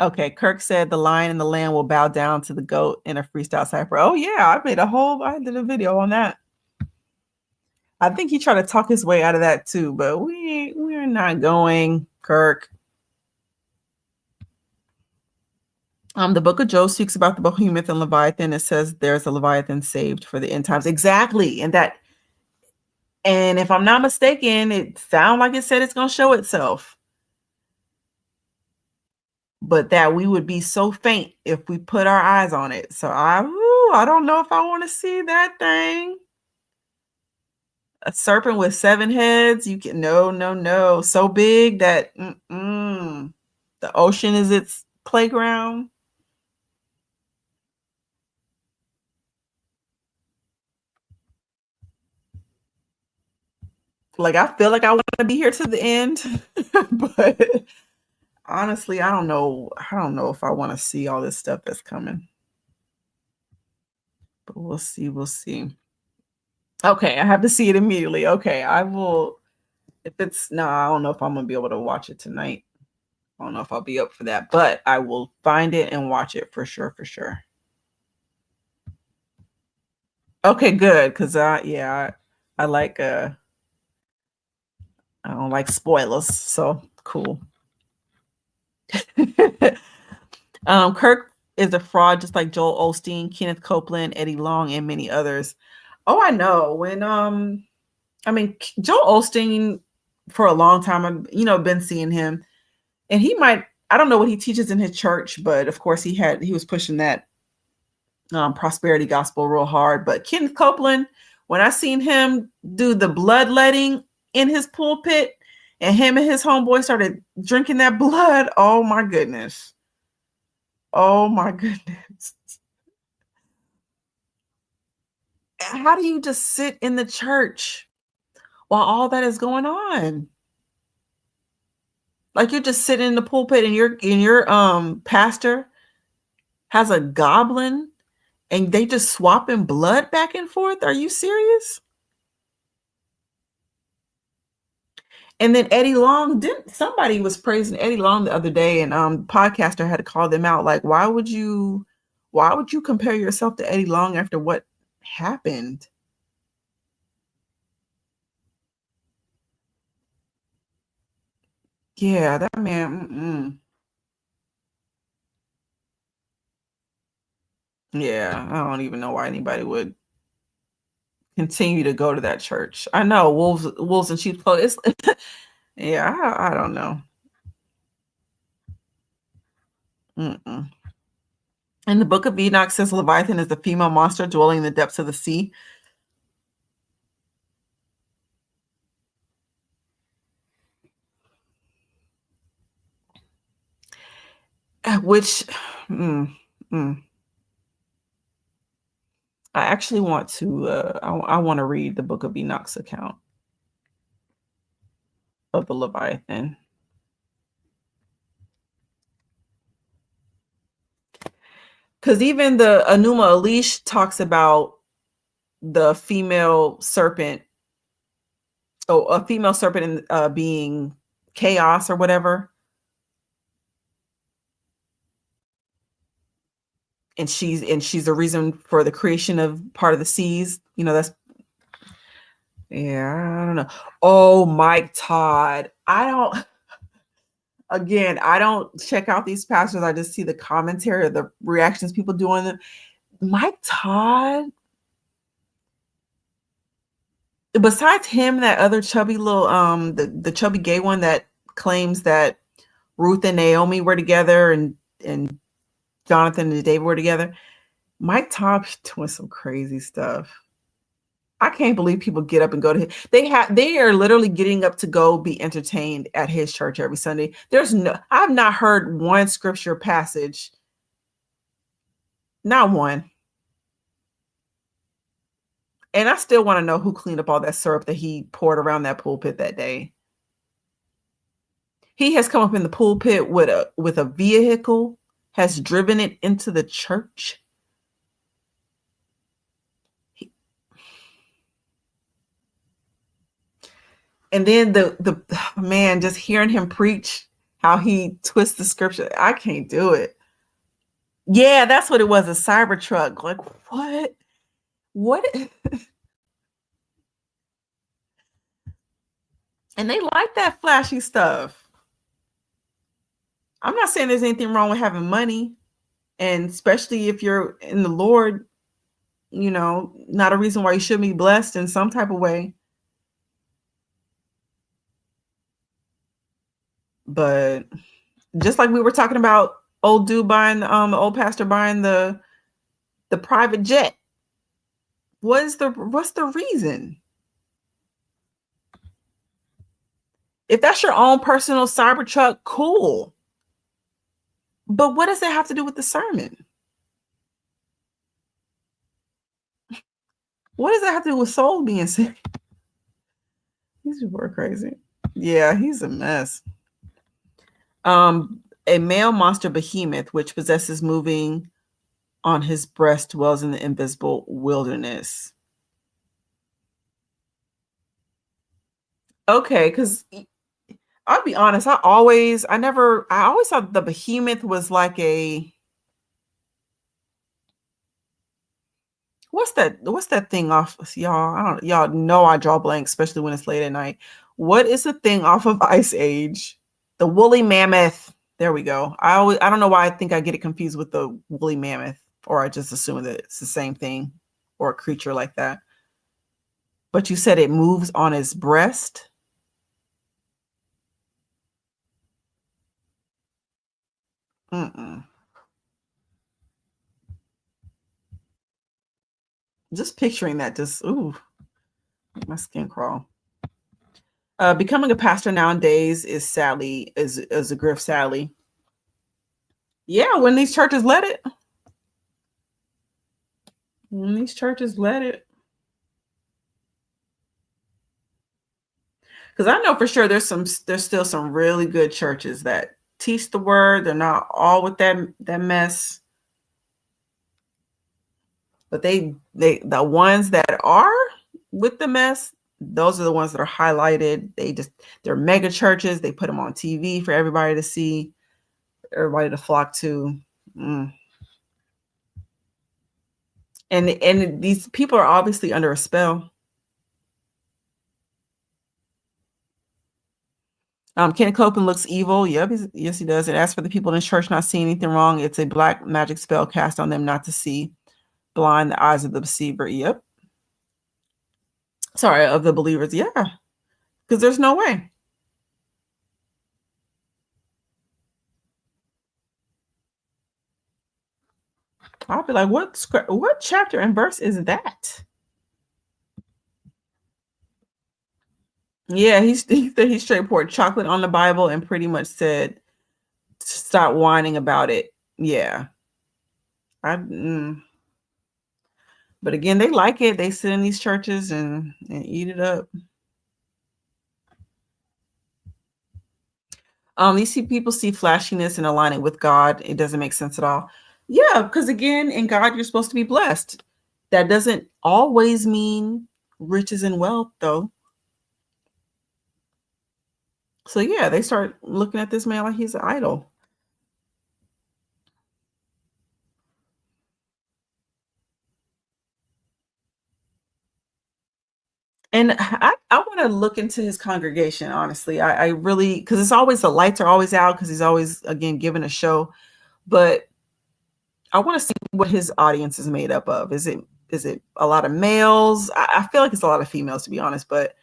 Okay, Kirk said the lion and the lamb will bow down to the goat in a freestyle cipher. Oh yeah, I did a video on that. I think he tried to talk his way out of that too, but we're not going, Kirk. The book of Job speaks about the behemoth and Leviathan. It says there's a Leviathan saved for the end times. Exactly. And if I'm not mistaken, it sounds like it said it's going to show itself. But that we would be so faint if we put our eyes on it. So I don't know if I want to see that thing. A serpent with 7 heads. You can no. So big that the ocean is its playground. Like I feel like I want to be here to the end, but honestly, I don't know if I want to see all this stuff that's coming. But we'll see. Okay, I have to see it immediately. Okay, I will. If it's no, I don't know if I'm gonna be able to watch it tonight. I don't know if I'll be up for that, but I will find it and watch it for sure. Okay, good, because I like I don't like spoilers, so cool. Kirk is a fraud, just like Joel Osteen, Kenneth Copeland, Eddie Long, and many others. Oh, I know. When Joel Osteen, for a long time, I've been seeing him, and I don't know what he teaches in his church, but of course he was pushing that prosperity gospel real hard. But Kenneth Copeland, when I seen him do the bloodletting in his pulpit, and him and his homeboy started drinking that blood, oh my goodness. How do you just sit in the church while all that is going on? Like you're just sitting in the pulpit and your pastor has a goblin and they just swapping blood back and forth. Are you serious? And then Eddie Long, somebody was praising Eddie Long the other day, and podcaster had to call them out. Like, why would you compare yourself to Eddie Long after what happened? Yeah, that man. Yeah, I don't even know why anybody would continue to go to that church. I know wolves and sheep's clothing. Yeah, I don't know. Mm-mm. And the book of Enoch says Leviathan is the female monster dwelling in the depths of the sea. Which, I actually want to. I want to read the book of Enoch's account of the Leviathan. Because even the Enuma Elish talks about the female serpent, a female serpent being chaos or whatever. And she's the reason for the creation of part of the seas. I don't know. Oh, Mike Todd. I don't check out these pastors. I just see the commentary or the reactions people do on them. Mike Todd, besides him, that other chubby little the chubby gay one that claims that Ruth and Naomi were together and Jonathan and David were together. Mike Todd's doing some crazy stuff. I can't believe people get up and go to his. They are literally getting up to go be entertained at his church every Sunday. I've not heard one scripture passage. Not one. And I still want to know who cleaned up all that syrup that he poured around that pulpit that day. He has come up in the pulpit with a vehicle, has driven it into the church. And then the man, just hearing him preach, how he twists the scripture. I can't do it. Yeah, that's what it was, a Cybertruck. Like, what? What? And they like that flashy stuff. I'm not saying there's anything wrong with having money, and especially if you're in the Lord, not a reason why you shouldn't be blessed in some type of way. But just like we were talking about old dude buying, the old pastor buying the private jet. What's the reason? If that's your own personal Cybertruck, cool. But what does that have to do with the sermon? What does that have to do with soul being saved? These people are crazy. Yeah, he's a mess. A male monster behemoth, which possesses moving on his breast, dwells in the invisible wilderness. Okay, because I'll be honest, I always thought the behemoth was like what's that thing off, y'all know I draw blank, especially when it's late at night. What is the thing off of Ice Age? The woolly mammoth. There we go. I don't know why I think I get it confused with the woolly mammoth, or I just assume that it's the same thing, or a creature like that. But you said it moves on his breast. Just picturing that, my skin crawl. Becoming a pastor nowadays is a grift, sadly. Yeah, when these churches let it. Because I know for sure there's still some really good churches that teach the word. They're not all with that mess. But the ones that are with the mess, those are the ones that are highlighted. They're mega churches. They put them on TV for everybody to see, everybody to flock to. And these people are obviously under a spell. Kenneth Copeland looks evil. Yep, yes, he does. And as for the people in the church not seeing anything wrong, it's a black magic spell cast on them not to see, blind the eyes of the deceiver. Yep. Sorry, of the believers. Yeah, because there's no way. I'll be like, what chapter and verse is that? Yeah, he straight poured chocolate on the Bible and pretty much said, stop whining about it. Yeah. But again, they like it. They sit in these churches and eat it up. These people see flashiness and align it with God. It doesn't make sense at all. Yeah, because again, in God, you're supposed to be blessed. That doesn't always mean riches and wealth, though. So yeah, they start looking at this man like he's an idol. And I want to look into his congregation, honestly. I really, because it's always, the lights are always out because he's always, again, giving a show. But I want to see what his audience is made up of. Is it a lot of males? I feel like it's a lot of females, to be honest. But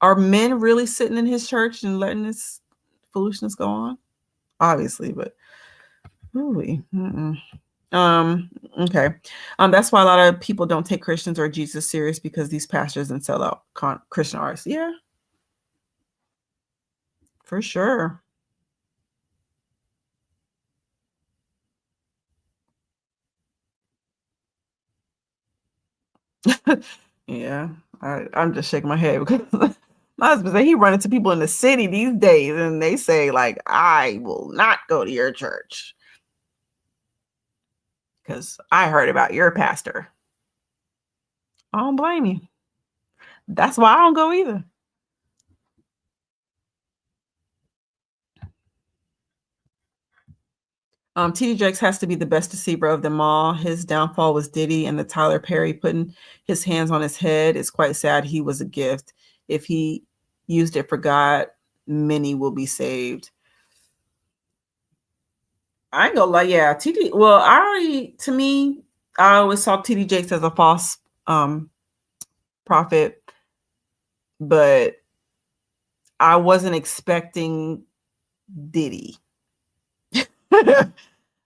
are men really sitting in his church and letting this foolishness go on? Obviously, but really. Okay. That's why a lot of people don't take Christians or Jesus serious, because these pastors and sell out Christian artists. Yeah, for sure. Yeah, I'm just shaking my head because my husband said he run into people in the city these days and they say, like, I will not go to your church because I heard about your pastor. I don't blame you. That's why I don't go either. TD Jakes has to be the best deceiver of them all. His downfall was Diddy, and the Tyler Perry putting his hands on his head. It's quite sad. He was a gift. If he used it for God, many will be saved. I ain't gonna lie, yeah. TD. Well, I always saw TD Jakes as a false prophet, but I wasn't expecting Diddy.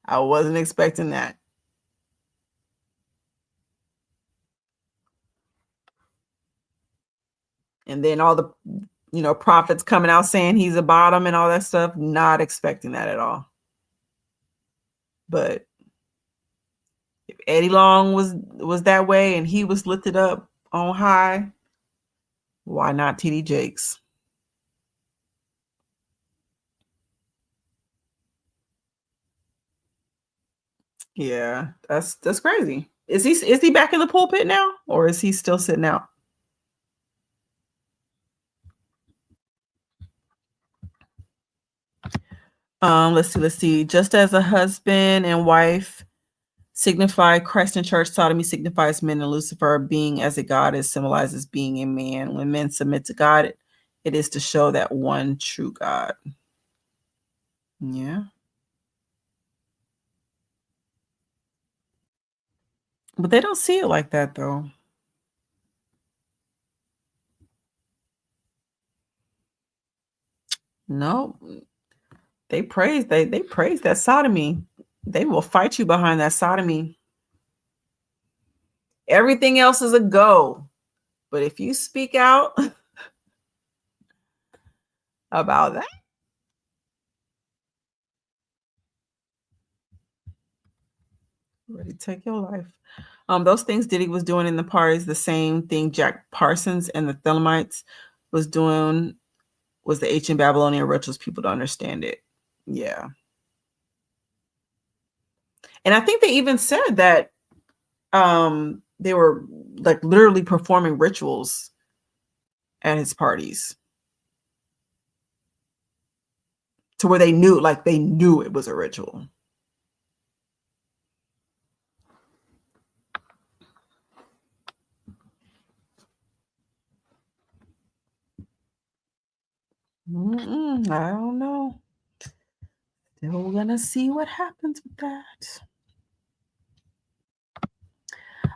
I wasn't expecting that. And then all the prophets coming out saying he's a bottom and all that stuff, not expecting that at all. But if Eddie Long was that way and he was lifted up on high, why not TD Jakes? Yeah, that's crazy. Is he back in the pulpit now, or is he still sitting out? Let's see. Just as a husband and wife signify Christ and church, sodomy signifies men and Lucifer. Being as a goddess symbolizes being a man. When men submit to God, it is to show that one true God. Yeah. But they don't see it like that, though. No. They praise that sodomy. They will fight you behind that sodomy. Everything else is a go. But if you speak out about that, ready to take your life. Those things Diddy was doing in the parties, the same thing Jack Parsons and the Thelemites was doing, was the ancient Babylonian rituals. People don't understand it. Yeah. And I think they even said that they were like literally performing rituals at his parties to where they knew it was a ritual. I don't know. Still gonna see what happens with that.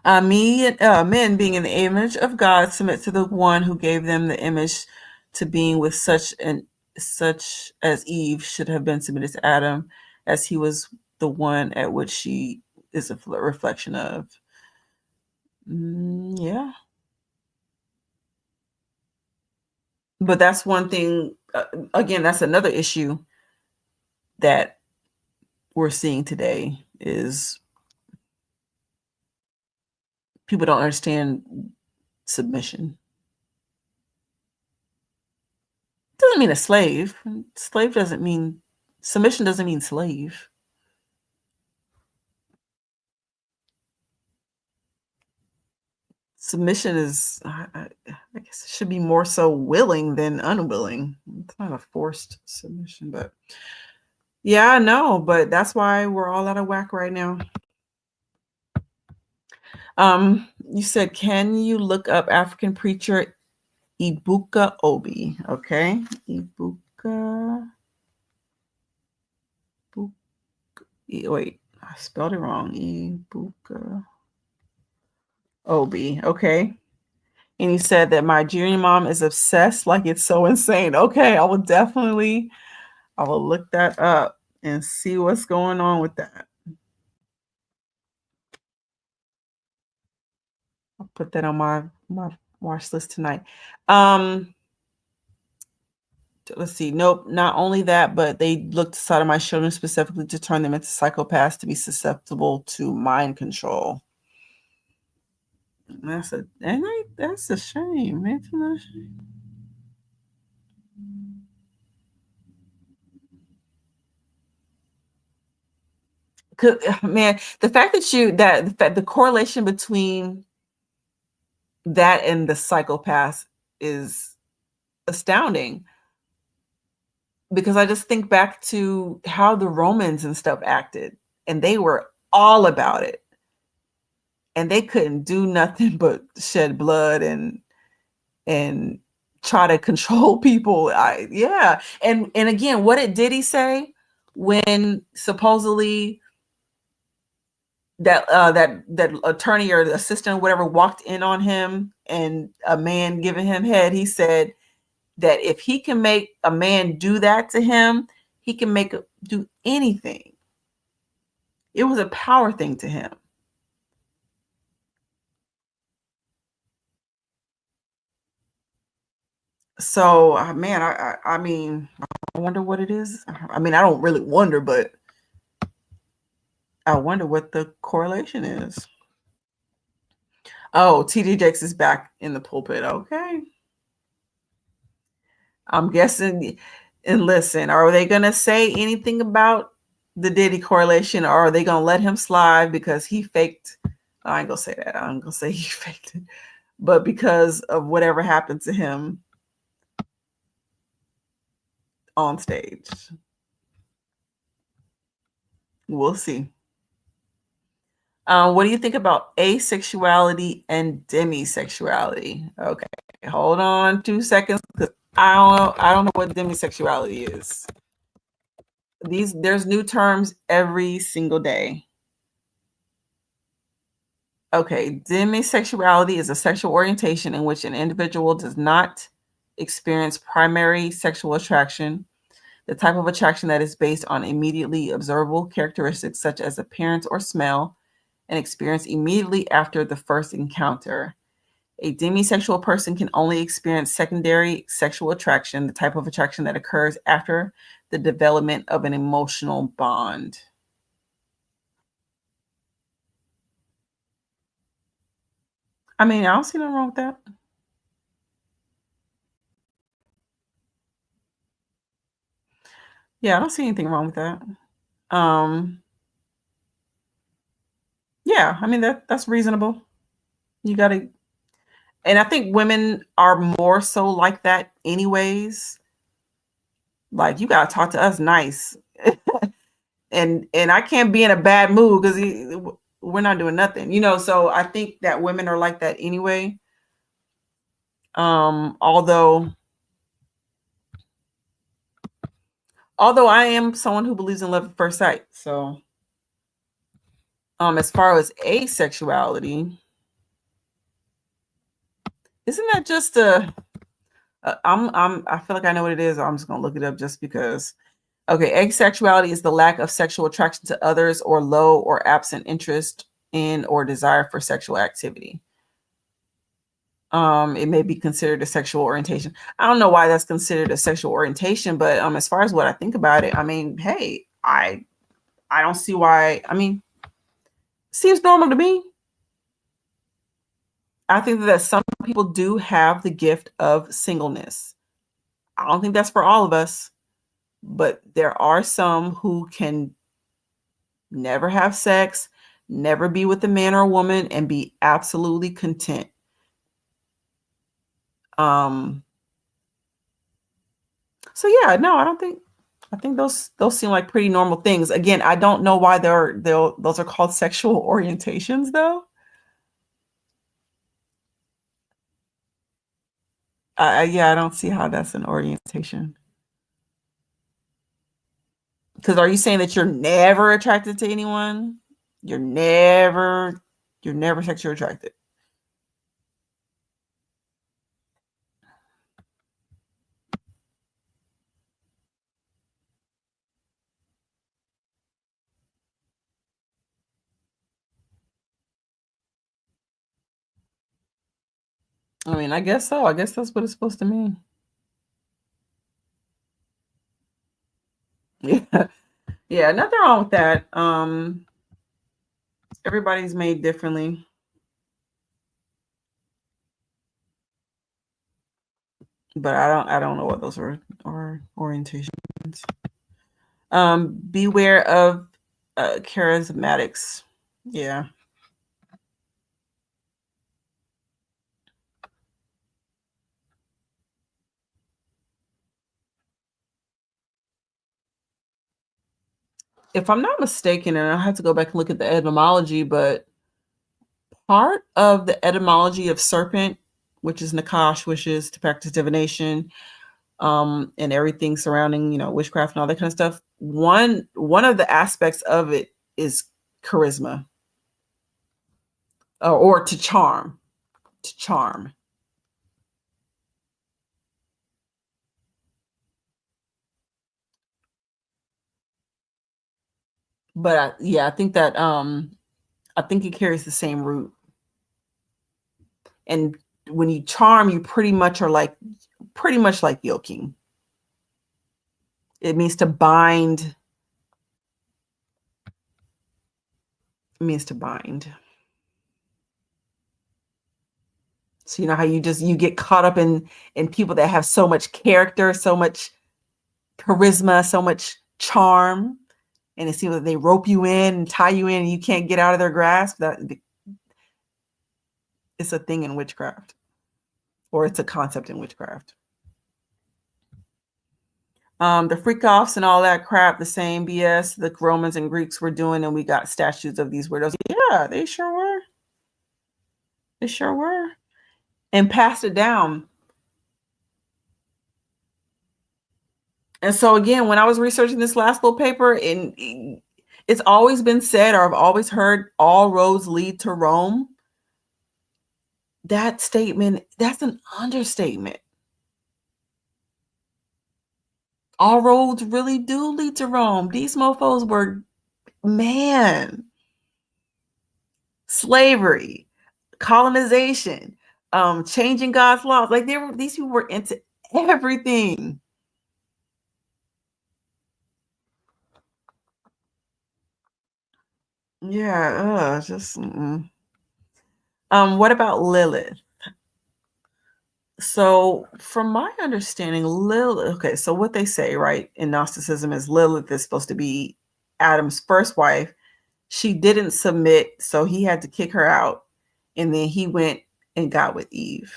Men being in the image of God submit to the one who gave them the image to being with such as Eve should have been submitted to Adam, as he was the one at which she is a reflection of. Yeah. But that's one thing, again, that's another issue that we're seeing today is people don't understand submission. Doesn't mean a slave. Submission doesn't mean slave. Submission is, I guess it should be more so willing than unwilling. It's not a forced submission, but yeah, I know, but that's why we're all out of whack right now. You said, can you look up African preacher Ibuka Obi? Okay, Ibuka. Wait, I spelled it wrong. Ibuka Obi. Okay. And he said that my junior mom is obsessed, like it's so insane. Okay, I will look that up and see what's going on with that. I'll put that on my watch list tonight. Let's see. Nope, not only that, but they looked inside of my children specifically to turn them into psychopaths to be susceptible to mind control. That's a shame. That's a shame. Man, the fact that the correlation between that and the psychopath is astounding. because I just think back to how the Romans and stuff acted, and they were all about it, and they couldn't do nothing but shed blood and try to control people. Yeah, and again, what did he say when supposedly that attorney or the assistant or whatever walked in on him and a man giving him head? He said that if he can make a man do that to him, he can do anything. It was a power thing to him. So, man, I mean, I wonder what it is. I mean, I don't really wonder, but I wonder what the correlation is. Oh, TD Jakes is back in the pulpit. Okay. I'm guessing. And listen, are they going to say anything about the Diddy correlation, or are they going to let him slide because he faked? I ain't going to say that. I'm going to say he faked it. But because of whatever happened to him on stage. We'll see. What do you think about asexuality and demisexuality? Okay, hold on 2 seconds, because I don't know what demisexuality is. There's new terms every single day. Okay, demisexuality is a sexual orientation in which an individual does not experience primary sexual attraction, the type of attraction that is based on immediately observable characteristics such as appearance or smell, and experienced immediately after the first encounter. A demisexual person can only experience secondary sexual attraction, the type of attraction that occurs after the development of an emotional bond. I mean, I don't see nothing wrong with that. Yeah, I don't see anything wrong with that. Um, yeah, I mean that's reasonable. You got to, and I think women are more so like that anyways. Like, you got to talk to us nice. and I can't be in a bad mood because we're not doing nothing, so I think that women are like that anyway. Although I am someone who believes in love at first sight. So as far as asexuality, isn't that just I feel like I know what it is. I'm just gonna look it up just because. Okay, asexuality is the lack of sexual attraction to others or low or absent interest in or desire for sexual activity. It may be considered a sexual orientation. I don't know why that's considered a sexual orientation, but as far as what I think about it, I mean, hey, I don't see why. I mean, seems normal to me. I think that some people do have the gift of singleness. I don't think that's for all of us, but there are some who can never have sex, never be with a man or a woman, and be absolutely content. So yeah, no, I think those seem like pretty normal things. Again, I don't know why those are called sexual orientations though. Yeah, I don't see how that's an orientation. Because are you saying that you're never attracted to anyone? You're never sexually attracted. I mean, I guess so. I guess that's what it's supposed to mean. Yeah. Yeah, nothing wrong with that. Everybody's made differently. But I don't know what those are orientations. Beware of charismatics. Yeah. if I'm not mistaken, and I have to go back and look at the etymology, but part of the etymology of serpent, which is nakash, which is to practice divination, and everything surrounding, witchcraft and all that kind of stuff. One of the aspects of it is charisma, or to charm, But I think that I think it carries the same root. And when you charm, you pretty much like yoking. It means to bind. It means to bind. So you know how you get caught up in people that have so much character, so much charisma, so much charm, and it seems like they rope you in and tie you in and you can't get out of their grasp. That it's a thing in witchcraft, or it's a concept in witchcraft. The freak offs and all that crap, the same BS the Romans and Greeks were doing, and we got statues of these weirdos. Yeah, they sure were. They sure were. And passed it down. And so again, when I was researching this last little paper, and it's always been said, or I've always heard, all roads lead to Rome. That statement, that's an understatement. All roads really do lead to Rome. These mofos were, man, slavery, colonization, changing God's laws. Like these people were into everything. Yeah, just. What about Lilith? So, from my understanding, Lilith. Okay, so what they say, right, in Gnosticism is Lilith is supposed to be Adam's first wife. She didn't submit, so he had to kick her out, and then he went and got with Eve.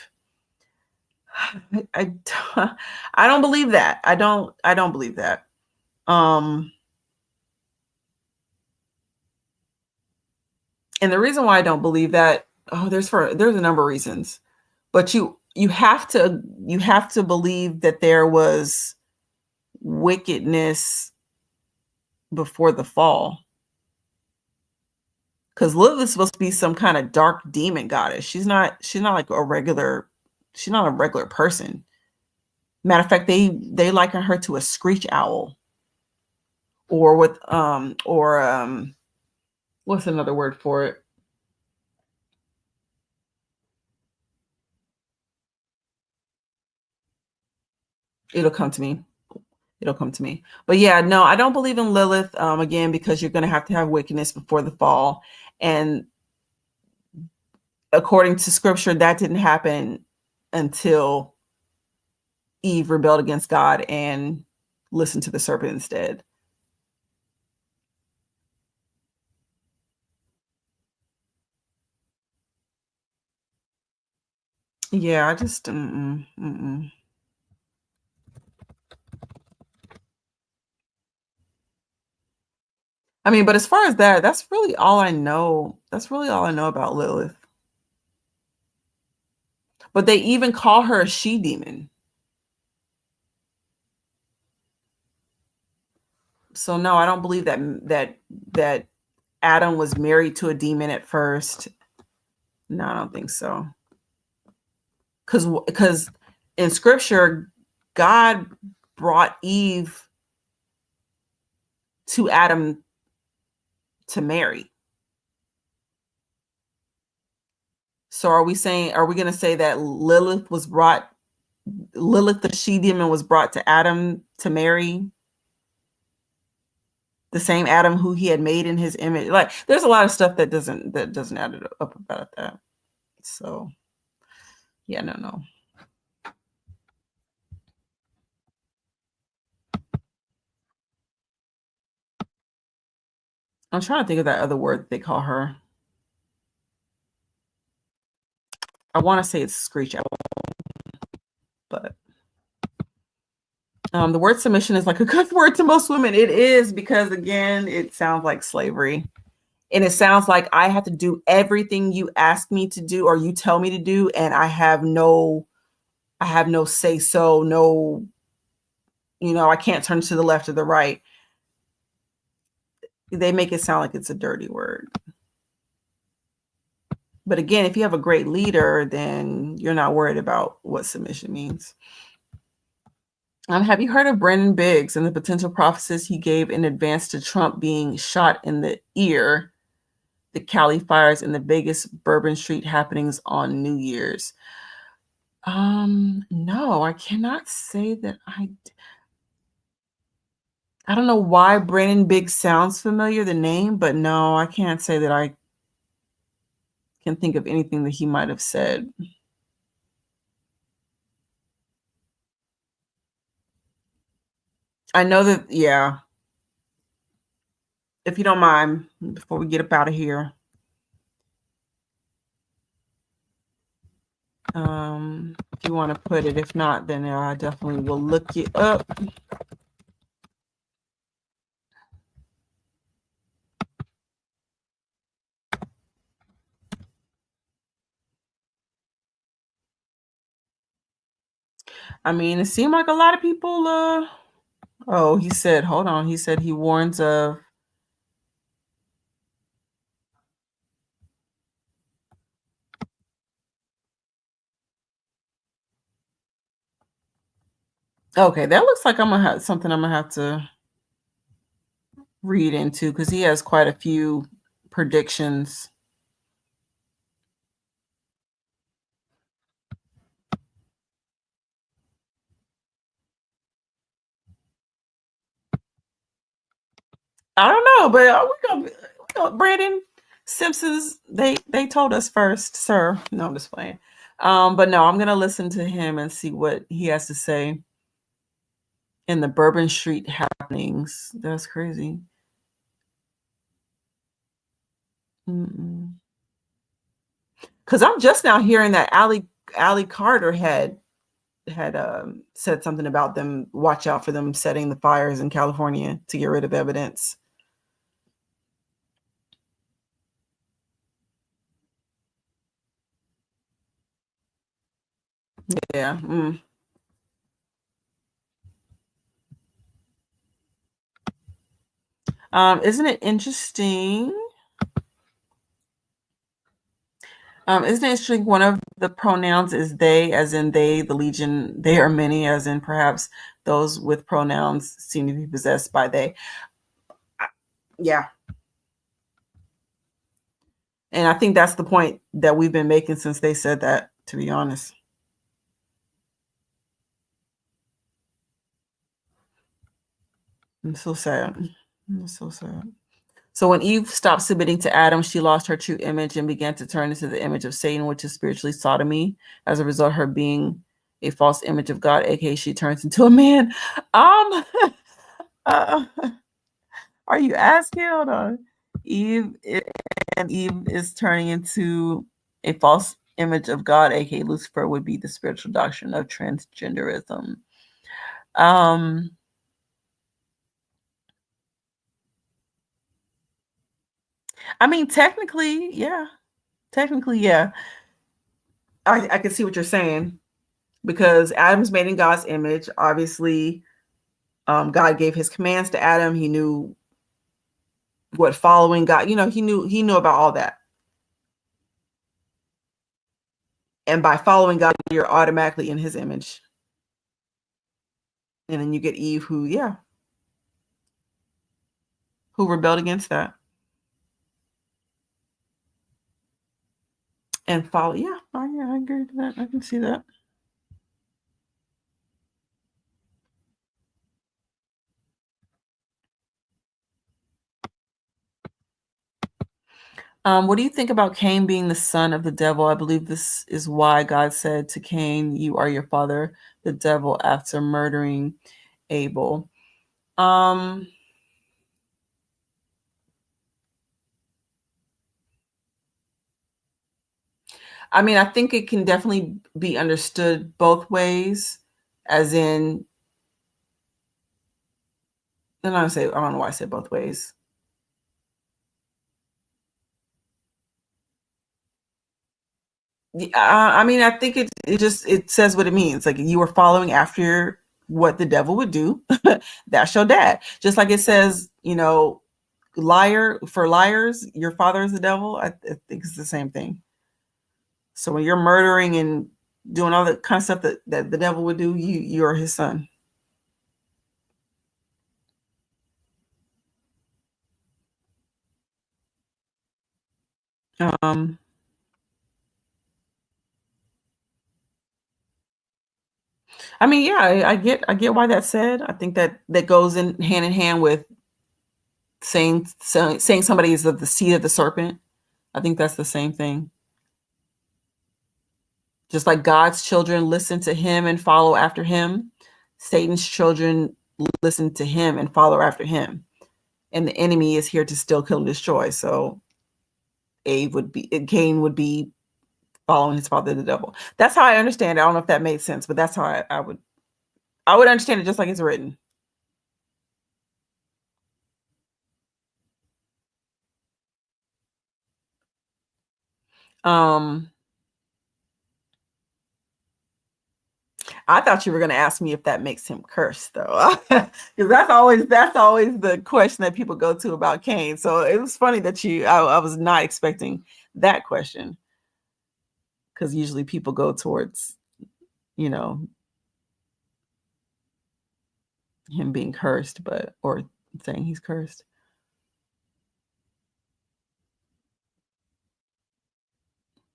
I don't believe that. I don't believe that. And the reason why I don't believe that, there's a number of reasons, but you have to believe that there was wickedness before the fall, because Lilith is supposed to be some kind of dark demon goddess. She's not like a regular. She's not a regular person. Matter of fact, they liken her to a screech owl, or what's another word for it? It'll come to me. But yeah, no, I don't believe in Lilith, again, because you're going to have wickedness before the fall. And according to scripture, that didn't happen until Eve rebelled against God and listened to the serpent instead. Yeah, I just I mean, but as far as that, that's really all I know. That's really all I know about Lilith. But they even call her a she demon. So no, I don't believe that Adam was married to a demon at first. No, I don't think so. Because in scripture, God brought Eve to Adam to marry. So are we going to say that Lilith, the she demon, was brought to Adam to marry? The same Adam who he had made in his image. Like, there's a lot of stuff that doesn't add up about that. So yeah, no. I'm trying to think of that other word they call her. I want to say it's screech owl, but The word submission is like a good word to most women. It is, because again, it sounds like slavery. And it sounds like I have to do everything you ask me to do or you tell me to do, and I have no say so, no, I can't turn to the left or the right. They make it sound like it's a dirty word. But again, if you have a great leader, then you're not worried about what submission means. Have you heard of Brandon Biggs and the potential prophecies he gave in advance to Trump being shot in the ear, the Cali fires, and the Vegas Bourbon Street happenings on New Year's? No, I cannot say that I don't know why Brandon Biggs sounds familiar, the name, but no, I can't say that I can think of anything that he might have said. I know that, yeah. If you don't mind, before we get up out of here, if you want to put it. If not, then I definitely will look it up. I mean, it seemed like a lot of people, oh, he said, hold on. He said he warns of, okay, that looks like I'm going to have to read into, because he has quite a few predictions. I don't know, but we gonna Brandon Simpsons. They told us first, sir. No, I'm just playing. But no, I'm gonna listen to him and see what he has to say in the Bourbon Street happenings. That's crazy. Because I'm just now hearing that Allie Carter had said something about them. Watch out for them setting the fires in California to get rid of evidence. Yeah. Isn't it interesting? Isn't it interesting? One of the pronouns is they, as in they, the legion, they are many, as in perhaps those with pronouns seem to be possessed by they. Yeah. And I think that's the point that we've been making since they said that, to be honest. I'm so sad. I'm so sad. So when Eve stopped submitting to Adam, she lost her true image and began to turn into the image of Satan, which is spiritually sodomy. As a result, her being a false image of God, aka she turns into a man. Uh, are you asking? Hold on. Eve is turning into a false image of God, aka Lucifer, would be the spiritual doctrine of transgenderism. I mean, technically, yeah. Technically, yeah. I can see what you're saying, because Adam's made in God's image. Obviously, God gave his commands to Adam. He knew what following God, he knew about all that. And by following God, you're automatically in his image. And then you get Eve, who rebelled against that and follow. Yeah, I agree with that. I can see that. What do you think about Cain being the son of the devil? I believe this is why God said to Cain, "You are your father, the devil," after murdering Abel. I mean, I think it can definitely be understood both ways, as in And I don't know why I said both ways. I mean, I think it says what it means. Like, you were following after what the devil would do. That's your dad. Just like it says, liar for liars, your father is the devil. I think it's the same thing. So when you're murdering and doing all the kind of stuff that the devil would do, you're his son. Um, I mean, yeah, I get why that's said. I think that goes in hand with saying somebody is of the seed of the serpent. I think that's the same thing. Just like God's children listen to him and follow after him, Satan's children listen to him and follow after him. And the enemy is here to still kill and destroy. So Cain would be following his father, the devil. That's how I understand it. I don't know if that made sense, but that's how I would understand it just like it's written. Um, I thought you were going to ask me if that makes him cursed, though, because that's always the question that people go to about Cain. So it was funny that I was not expecting that question, because usually people go towards, you know, him being cursed, or saying he's cursed.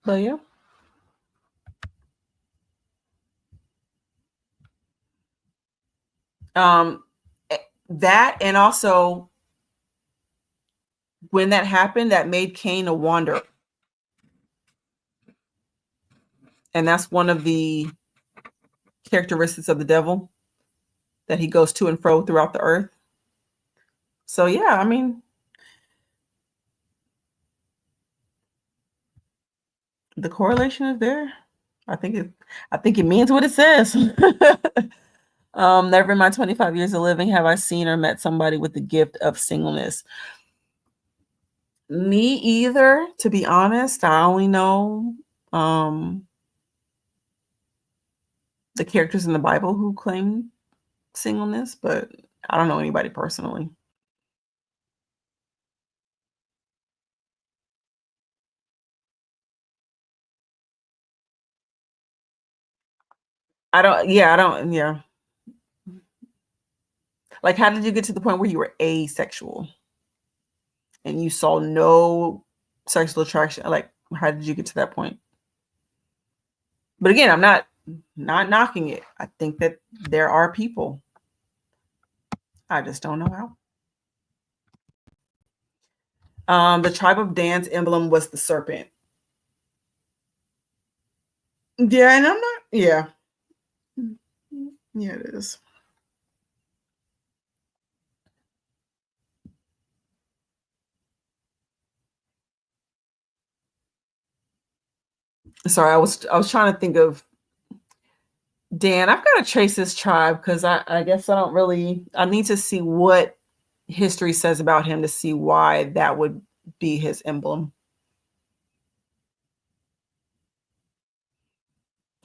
But yeah. Um, that, and also when that happened, that made Cain a wanderer. And that's one of the characteristics of the devil, that he goes to and fro throughout the earth. So yeah, I mean, the correlation is there. I think it means what it says. Never in my 25 years of living have I seen or met somebody with the gift of singleness. Me either, to be honest. I only know the characters in the Bible who claim singleness, but I don't know anybody personally. Yeah. Like, how did you get to the point where you were asexual and you saw no sexual attraction? Like, how did you get to that point? But again, I'm not knocking it. I think that there are people. I just don't know how. The tribe of Dan's emblem was the serpent. Yeah, and I'm not. Yeah, yeah, it is. Sorry, I was trying to think of Dan. I've got to trace this tribe, because I guess I don't really. I need to see what history says about him to see why that would be his emblem.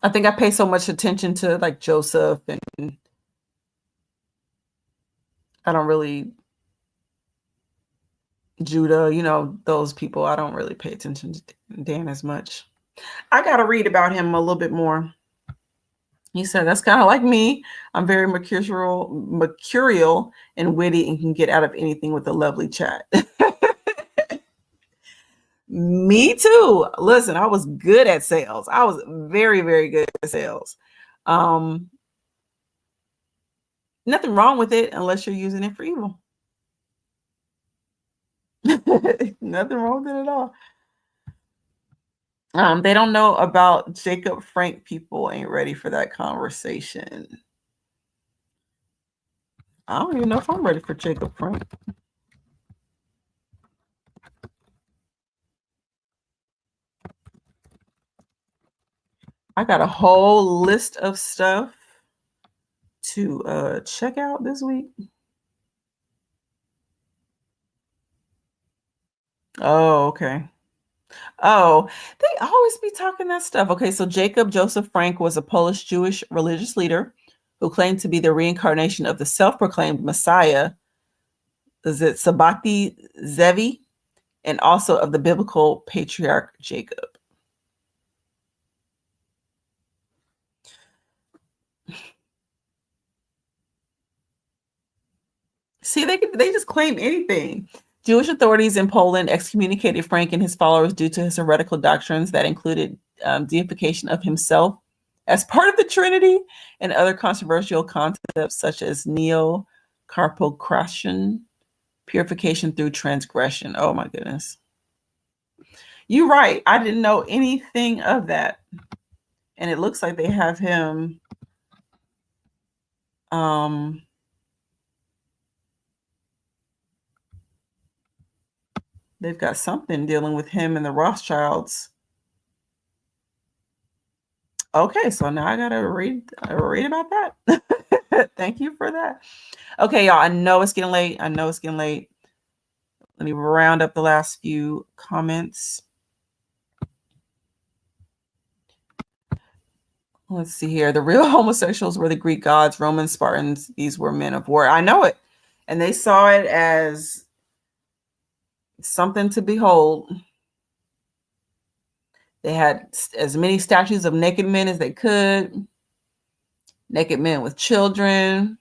I think I pay so much attention to like Joseph, and I don't really Judah, those people. I don't really pay attention to Dan as much. I got to read about him a little bit more. He said, that's kind of like me. I'm very mercurial and witty, and can get out of anything with a lovely chat. Me too. Listen, I was good at sales. I was very, very good at sales. Nothing wrong with it unless you're using it for evil. Nothing wrong with it at all. They don't know about Jacob Frank. People ain't ready for that conversation. I don't even know if I'm ready for Jacob Frank. I got a whole list of stuff to check out this week. Oh, okay. Oh, they always be talking that stuff. Okay, so Jacob Joseph Frank was a Polish Jewish religious leader who claimed to be the reincarnation of the self-proclaimed Messiah, is it Sabbatai Zevi, and also of the biblical patriarch Jacob. See, they just claim anything. Jewish authorities in Poland excommunicated Frank and his followers due to his heretical doctrines that included deification of himself as part of the Trinity and other controversial concepts such as neo-carpocration, purification through transgression. Oh my goodness. You're right. I didn't know anything of that. And it looks like they have him they've got something dealing with him and the Rothschilds. Okay, so now I gotta read about that. Thank you for that. Okay, y'all. I know it's getting late. Let me round up the last few comments. Let's see here. The real homosexuals were the Greek gods, Roman Spartans. These were men of war. I know it. And they saw it as something to behold. They had as many statues of naked men as they could, naked men with children,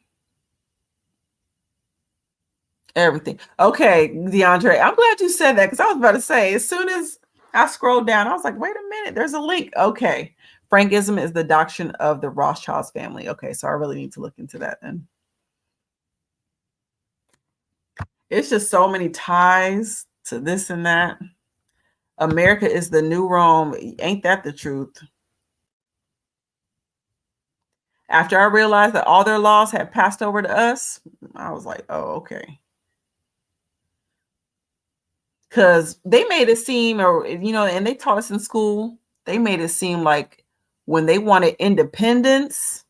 everything. Okay, DeAndre, I'm glad you said that because I was about to say, as soon as I scrolled down, I was like, wait a minute, there's a link. Okay. Frankism is the doctrine of the Rothschilds family. Okay, so I really need to look into that then. It's just so many ties to this and that. America is the new Rome. Ain't that the truth? After I realized that all their laws had passed over to us, I was like, oh, okay. Because they made it seem, or, and they taught us in school, they made it seem like when they wanted independence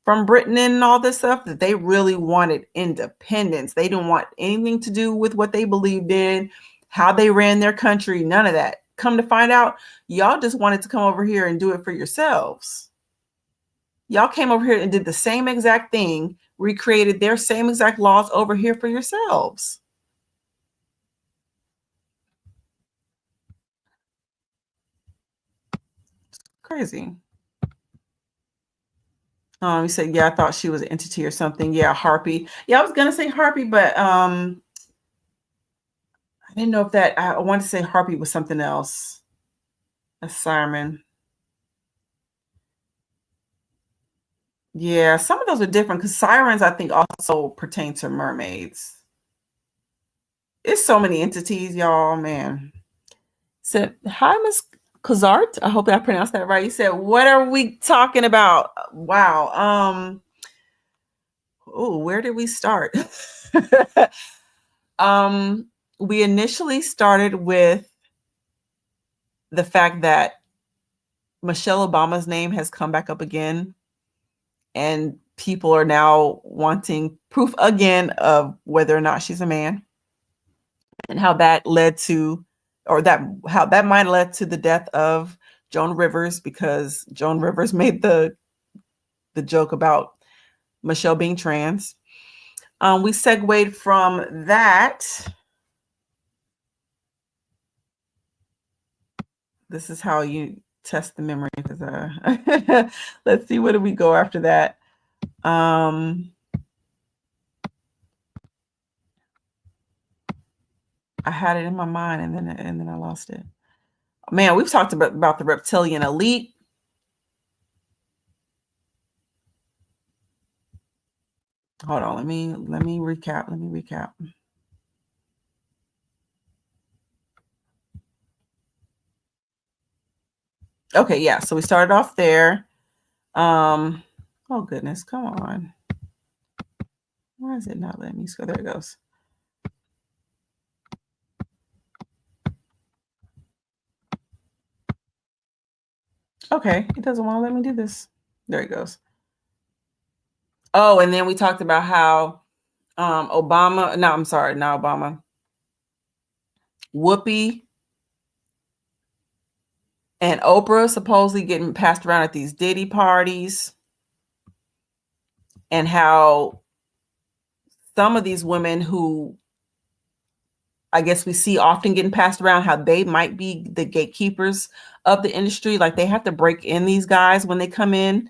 from Britain and all this stuff, that they really wanted independence. They didn't want anything to do with what they believed in, how they ran their country, none of that. Come to find out, y'all just wanted to come over here and do it for yourselves. Y'all came over here and did the same exact thing, recreated their same exact laws over here for yourselves. It's crazy. You said, yeah, I thought she was an entity or something. Yeah, harpy. Yeah, I was gonna say harpy, but I didn't know if that. I wanted to say harpy was something else. A siren. Yeah, some of those are different because sirens, I think, also pertain to mermaids. It's so many entities, y'all. Man. Said, hi, Miss Kazart. I hope I pronounced that right. You said, what are we talking about? Wow. Oh, where did we start? We initially started with the fact that Michelle Obama's name has come back up again, and people are now wanting proof again of whether or not she's a man, and how that led to, or how that might have led to the death of Joan Rivers, because Joan Rivers made the joke about Michelle being trans. We segued from that. This is how you test the memory. Let's see, where do we go after that? I had it in my mind and then I lost it. Man, we've talked about the reptilian elite. Hold on, let me recap. Okay, yeah. So we started off there. Oh goodness, come on. Why is it not letting me go? There it goes. Okay, it doesn't want to let me do this. There it goes. Oh, and then we talked about how Obama. No, I'm sorry, not Obama. Whoopi and Oprah supposedly getting passed around at these Diddy parties, and how some of these women who I guess we see often getting passed around, how they might be the gatekeepers of the industry. Like they have to break in these guys when they come in.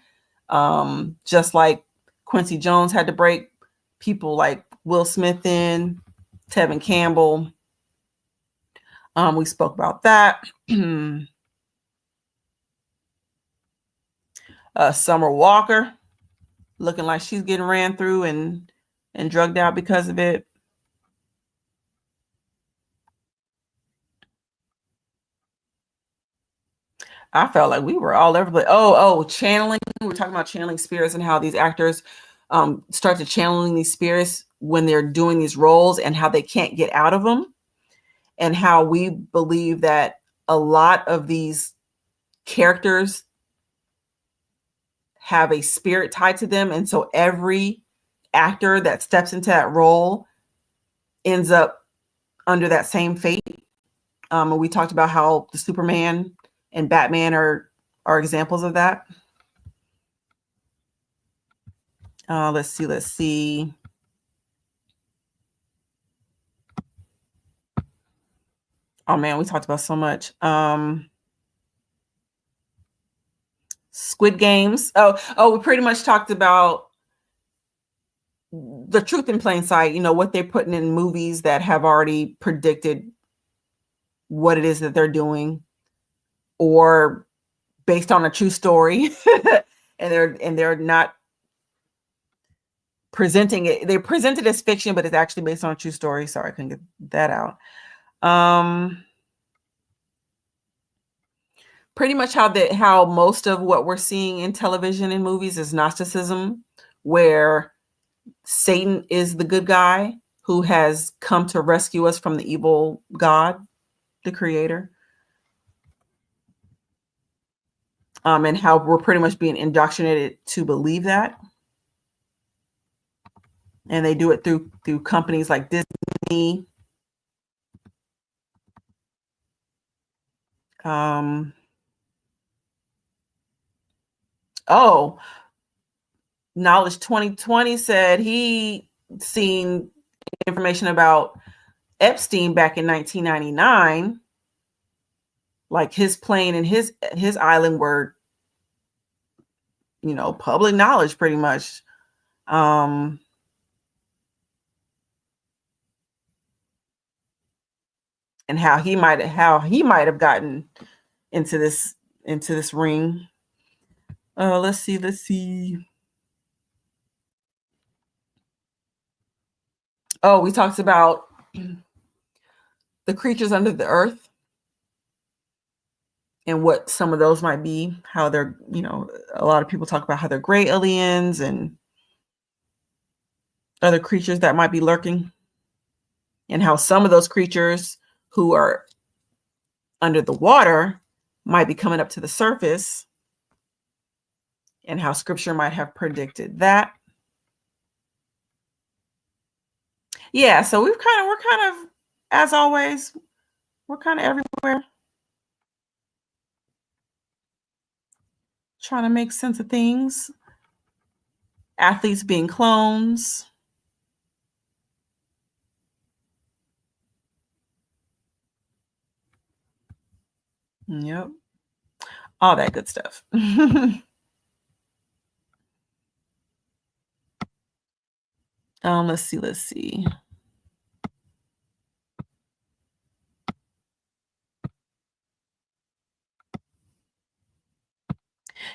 Just like Quincy Jones had to break people like Will Smith in, Tevin Campbell. We spoke about that. Summer Walker looking like she's getting ran through and drugged out because of it. I felt like we were all over the place. Channeling. We were talking about channeling spirits and how these actors start to channeling these spirits when they're doing these roles and how they can't get out of them. And how we believe that a lot of these characters have a spirit tied to them. And so every actor that steps into that role ends up under that same fate. And we talked about how the Superman and Batman are examples of that. Let's see. Oh man, we talked about so much. Squid Games. We pretty much talked about the truth in plain sight, what they're putting in movies that have already predicted what it is that they're doing, or based on a true story. and they're not presenting it. They present it as fiction, but it's actually based on a true story. Sorry, I couldn't get that out. Pretty much how most of what we're seeing in television and movies is Gnosticism, where Satan is the good guy who has come to rescue us from the evil God, the creator. And how we're pretty much being indoctrinated to believe that. And they do it through companies like Disney. Knowledge 2020 said he seen information about Epstein back in 1999. Like his plane and his island were, public knowledge pretty much. And how he might have gotten into this ring. Let's see. Oh, we talked about the creatures under the earth and what some of those might be, how they're, a lot of people talk about how they're gray aliens and other creatures that might be lurking, and how some of those creatures who are under the water might be coming up to the surface, and how scripture might have predicted that. Yeah, so we're kind of, as always, we're kind of everywhere, trying to make sense of things. Athletes being clones. Yep. All that good stuff. Let's see.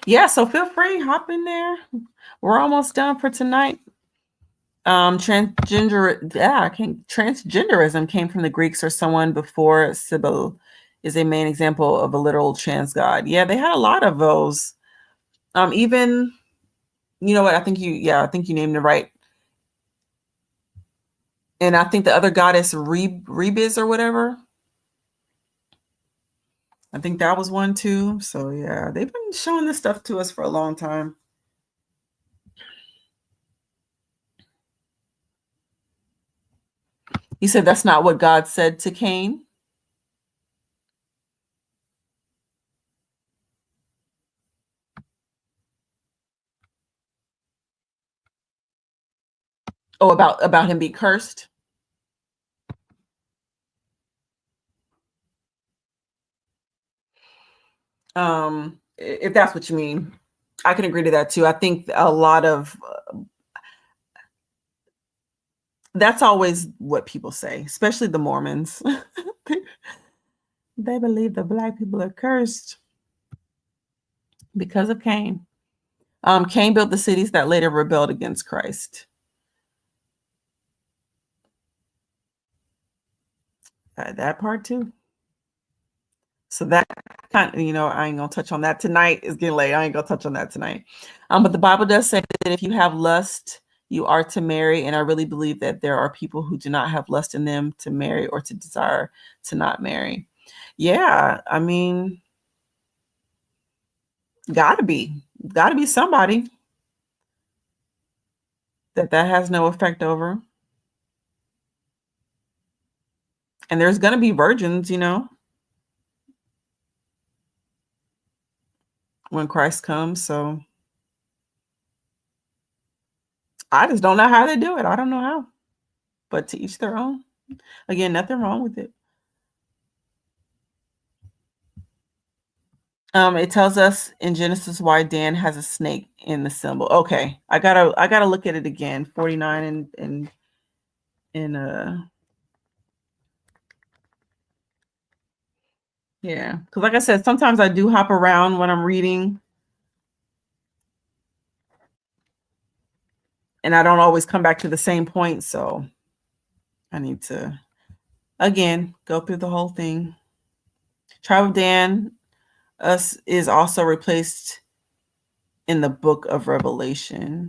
Yeah, so feel free, hop in there. We're almost done for tonight. Transgenderism came from the Greeks, or someone before Sibyl is a main example of a literal trans god. Yeah, they had a lot of those. Even, you know what? I think you named it right. And I think the other goddess, Rebis or whatever, I think that was one too. So yeah, they've been showing this stuff to us for a long time. He said that's not what God said to Cain. Oh, about him being cursed. If that's what you mean, I can agree to that too. I think a lot of that's always what people say, especially the Mormons. They believe the black people are cursed because of Cain. Cain built the cities that later rebelled against Christ. That part too. So that kind of, I ain't gonna touch on that tonight. It's getting late. I ain't gonna touch on that tonight. But the Bible does say that if you have lust, you are to marry. And I really believe that there are people who do not have lust in them to marry or to desire to not marry. Yeah, I mean, gotta be somebody that has no effect over. And there's gonna be virgins, when Christ comes. So I just don't know how they do it. I don't know how, but to each their own. Again, nothing wrong with it. It tells us in Genesis why Dan has a snake in the symbol. Okay, I gotta look at it again. 49 and yeah, because like I said, sometimes I do hop around when I'm reading, and I don't always come back to the same point. So I need to again go through the whole thing. Tribe of Dan us is also replaced in the book of Revelation.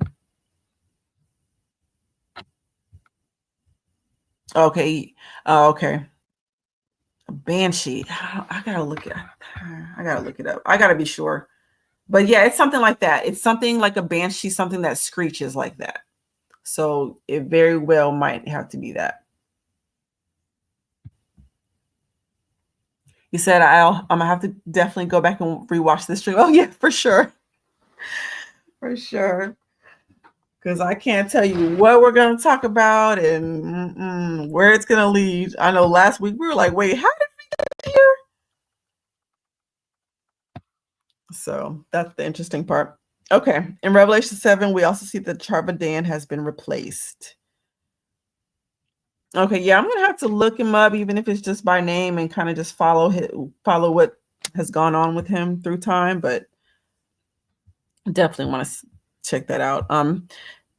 Okay. Okay. A banshee. I gotta look it up. I gotta be sure. But yeah, it's something like that. It's something like a banshee, something that screeches like that. So it very well might have to be that. You said I'm gonna have to definitely go back and rewatch this stream. Oh yeah, for sure. For sure. Because I can't tell you what we're going to talk about and where it's going to lead. I know last week we were like, wait, how did we get here? So that's the interesting part. Okay. In Revelation 7, we also see that tribe of Dan has been replaced. Okay. Yeah, I'm going to have to look him up, even if it's just by name, and kind of just follow what has gone on with him through time. But definitely want to check that out.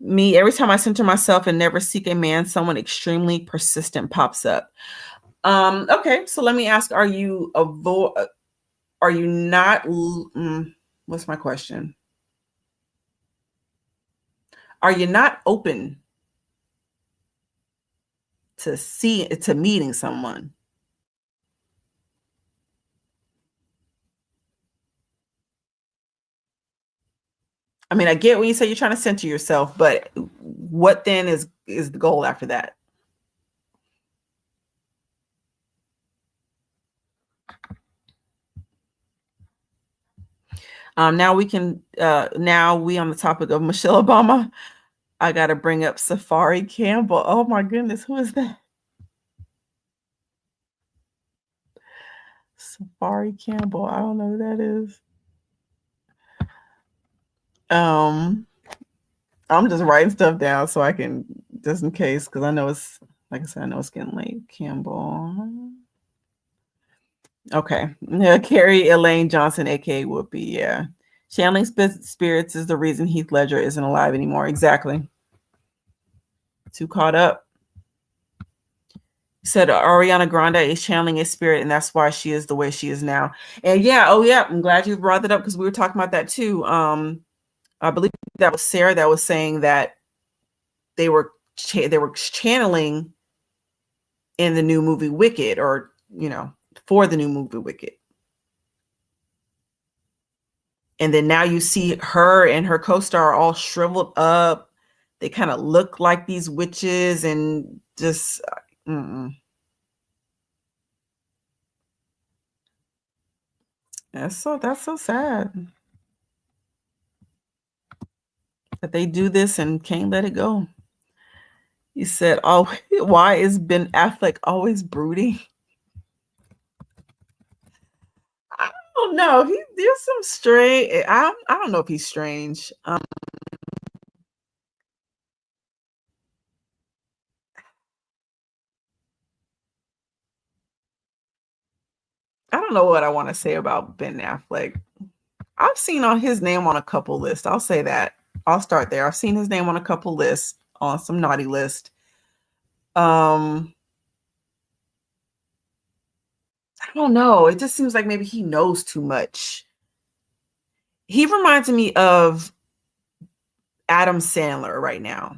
Me, every time I center myself and never seek a man, someone extremely persistent pops up. Okay, so let me ask: Are you not? What's my question? Are you not open to meeting someone? I mean, I get when you say you're trying to center yourself, but what then is the goal after that? Now we can. Now we on the topic of Michelle Obama. I got to bring up Safari Campbell. Oh my goodness, who is that? Safari Campbell. I don't know who that is. I'm just writing stuff down so I can, just in case, because I know it's, like I said, I know it's getting late. Campbell. Okay. Yeah, Carrie Elaine Johnson, aka Whoopi. Yeah. Channeling spirits is the reason Heath Ledger isn't alive anymore. Exactly. Too caught up. Said Ariana Grande is channeling a spirit, and that's why she is the way she is now. And yeah, oh yeah, I'm glad you brought that up because we were talking about that too. I believe that was Sarah that was saying that they were channeling in the new movie Wicked, or for the new movie Wicked. And then now you see her and her co-star all shriveled up. They kind of look like these witches and just that's so sad that they do this and can't let it go. He said, "Oh, why is Ben Affleck always brooding?" I don't know. There's some strange. I don't know if he's strange. I don't know what I want to say about Ben Affleck. I've seen on his name on a couple lists. I'll say that. I'll start there. I've seen his name on a couple lists, on some naughty list. I don't know. It just seems like maybe he knows too much. He reminds me of Adam Sandler right now.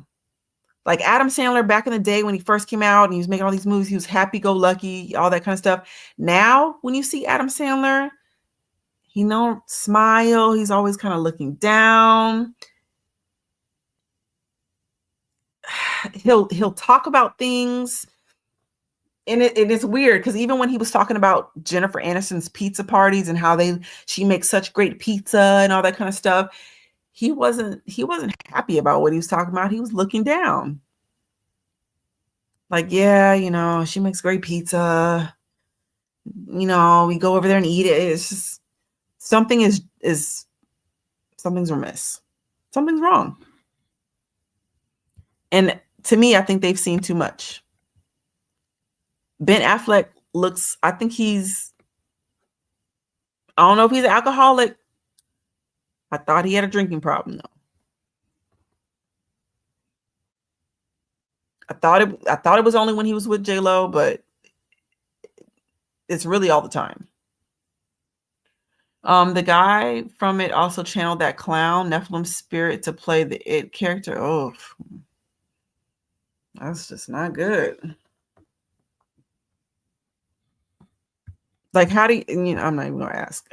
Like Adam Sandler back in the day when he first came out and he was making all these movies, he was happy-go-lucky, all that kind of stuff. Now, when you see Adam Sandler, he don't smile. He's always kind of looking down. He'll talk about things, and it's weird because even when he was talking about Jennifer Aniston's pizza parties and how she makes such great pizza and all that kind of stuff, he wasn't happy about what he was talking about. He was looking down. Like, yeah, she makes great pizza. We go over there and eat it. It's just something's remiss. Something's wrong. And to me, I think they've seen too much. Ben Affleck I don't know if he's an alcoholic. I thought he had a drinking problem though. I thought it was only when he was with J-Lo, but it's really all the time. The guy from it also channeled that clown Nephilim spirit to play the It character. Oh, that's just not good. Like, how do you, I'm not even gonna ask.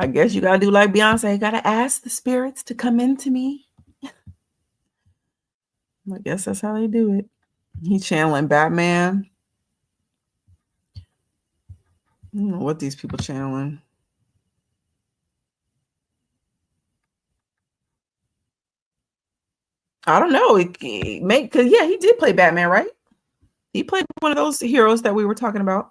I guess you gotta do like Beyonce. You gotta ask the spirits to come into me. I guess that's how they do it. He's channeling Batman. I don't know what these people channeling. I don't know. Because he did play Batman, right? He played one of those heroes that we were talking about.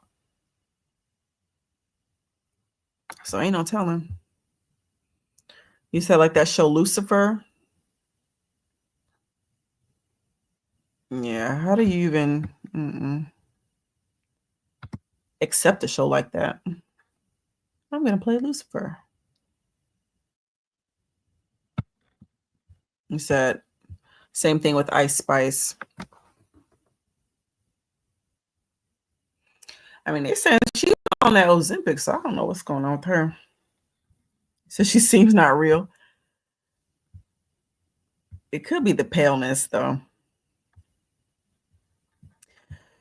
So ain't no telling. You said like that show Lucifer. Yeah, how do you even accept a show like that? I'm gonna play Lucifer. You said same thing with Ice Spice. I mean, they said she's on that Ozempic, so I don't know what's going on with her. So she seems not real. It could be the paleness, though.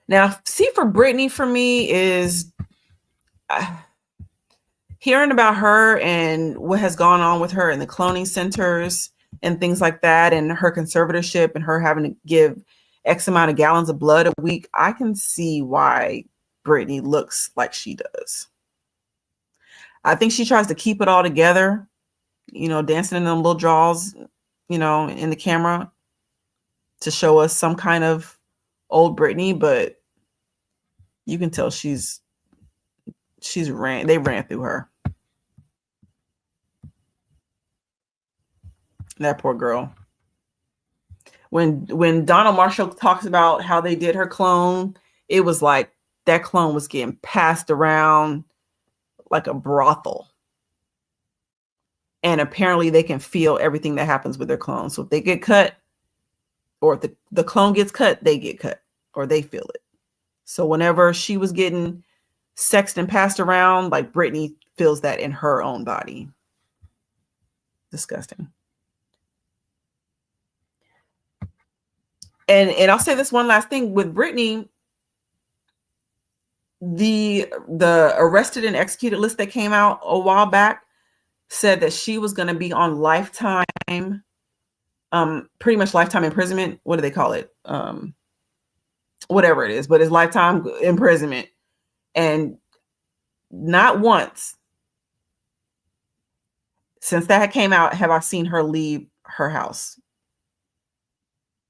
Now, see, for Britney, for me, is hearing about her and what has gone on with her in the cloning centers and things like that, and her conservatorship and her having to give X amount of gallons of blood a week. I can see why Britney looks like she does. I think she tries to keep it all together, dancing in them little draws, in the camera to show us some kind of old Britney, but you can tell they ran through her. That poor girl. When Donald Marshall talks about how they did her clone, it was like that clone was getting passed around like a brothel. And apparently they can feel everything that happens with their clone. So if they get cut, or if the clone gets cut, they get cut, or they feel it. So whenever she was getting sexed and passed around, like Britney feels that in her own body. Disgusting. And I'll say this one last thing with Britney. The arrested and executed list that came out a while back said that she was going to be on lifetime, pretty much lifetime imprisonment. What do they call it? Whatever it is, but it's lifetime imprisonment. And not once since that came out have I seen her leave her house.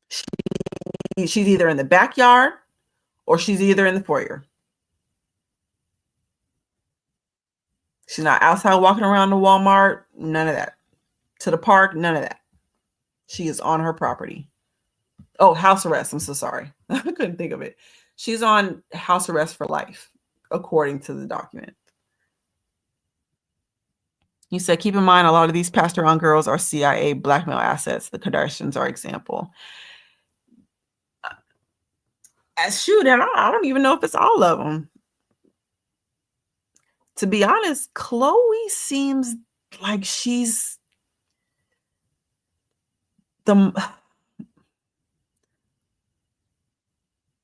She's either in the backyard or she's either in the foyer. She's not outside walking around the Walmart, none of that. To the park, none of that. She is on her property. Oh, house arrest. I'm so sorry. I couldn't think of it. She's on house arrest for life, according to the document. He said, keep in mind, a lot of these passed around girls are CIA blackmail assets. The Kardashians are example. Shoot, I don't even know if it's all of them. To be honest, Khloe seems like she's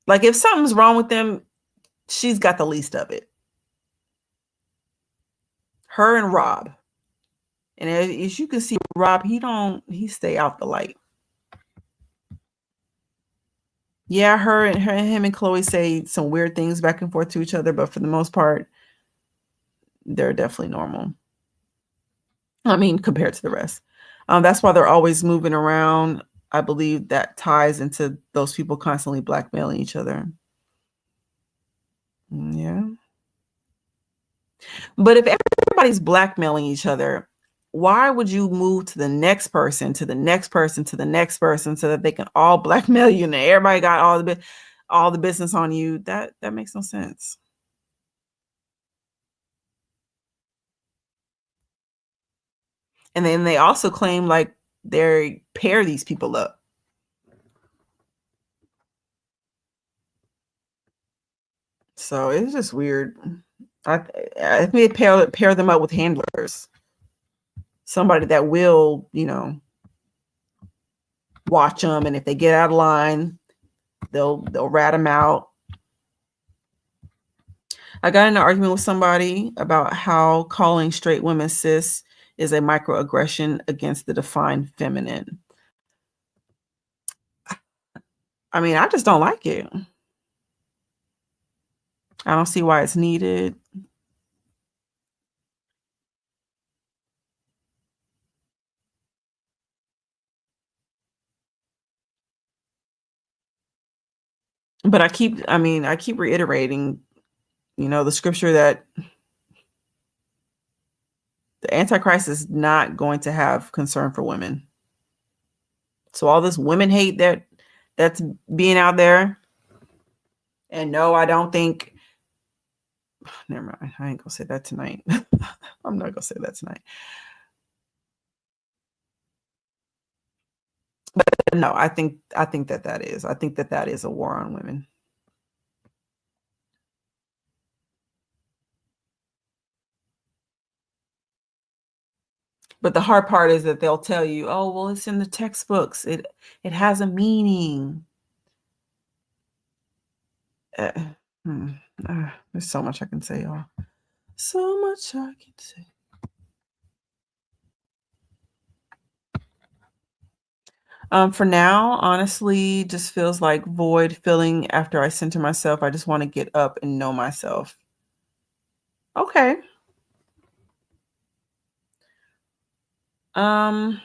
like if something's wrong with them, she's got the least of it. Her and Rob. And as you can see, Rob, he stay out the light. Yeah, him and Khloe say some weird things back and forth to each other, but for the most part, they're definitely normal. I mean, compared to the rest. That's why they're always moving around. I believe that ties into those people constantly blackmailing each other. Yeah. But if everybody's blackmailing each other, why would you move to the next person, to the next person, to the next person, so that they can all blackmail you and everybody got all the business on you? That makes no sense. And then they also claim like they pair these people up. So it's just weird. I think they pair them up with handlers. Somebody that will, watch them, and if they get out of line, they'll rat them out. I got in an argument with somebody about how calling straight women cis is a microaggression against the defined feminine. I mean, I just don't like it. I don't see why it's needed. But I keep reiterating, the scripture that the Antichrist is not going to have concern for women. So all this women hate that's being out there. And no, I don't think, never mind. I ain't gonna say that tonight. I'm not gonna say that tonight. But no, I think that is. I think that is a war on women. But the hard part is that they'll tell you, oh, well, it's in the textbooks. It has a meaning. There's so much I can say, y'all. So much I can say. For now, honestly, just feels like void filling after I center myself. I just want to get up and know myself. Okay. Yeah,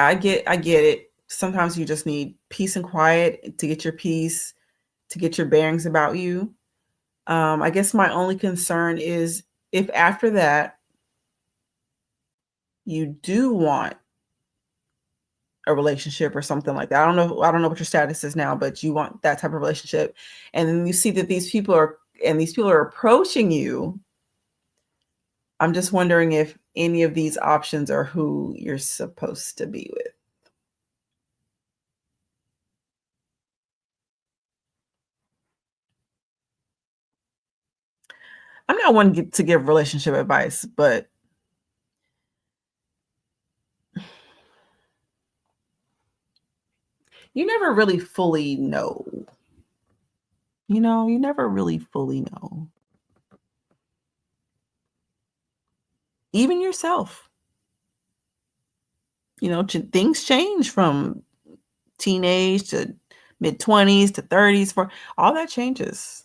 I get it. Sometimes you just need peace and quiet to get your peace, to get your bearings about you. I guess my only concern is if after that you do want a relationship or something like that. I don't know what your status is now, but you want that type of relationship, and then you see that these people are approaching you. I'm just wondering if any of these options are who you're supposed to be with. I'm not one to give relationship advice, but you never really fully know. You never really fully know. Even yourself. Things change from teenage to mid-20s to 30s, for all that changes.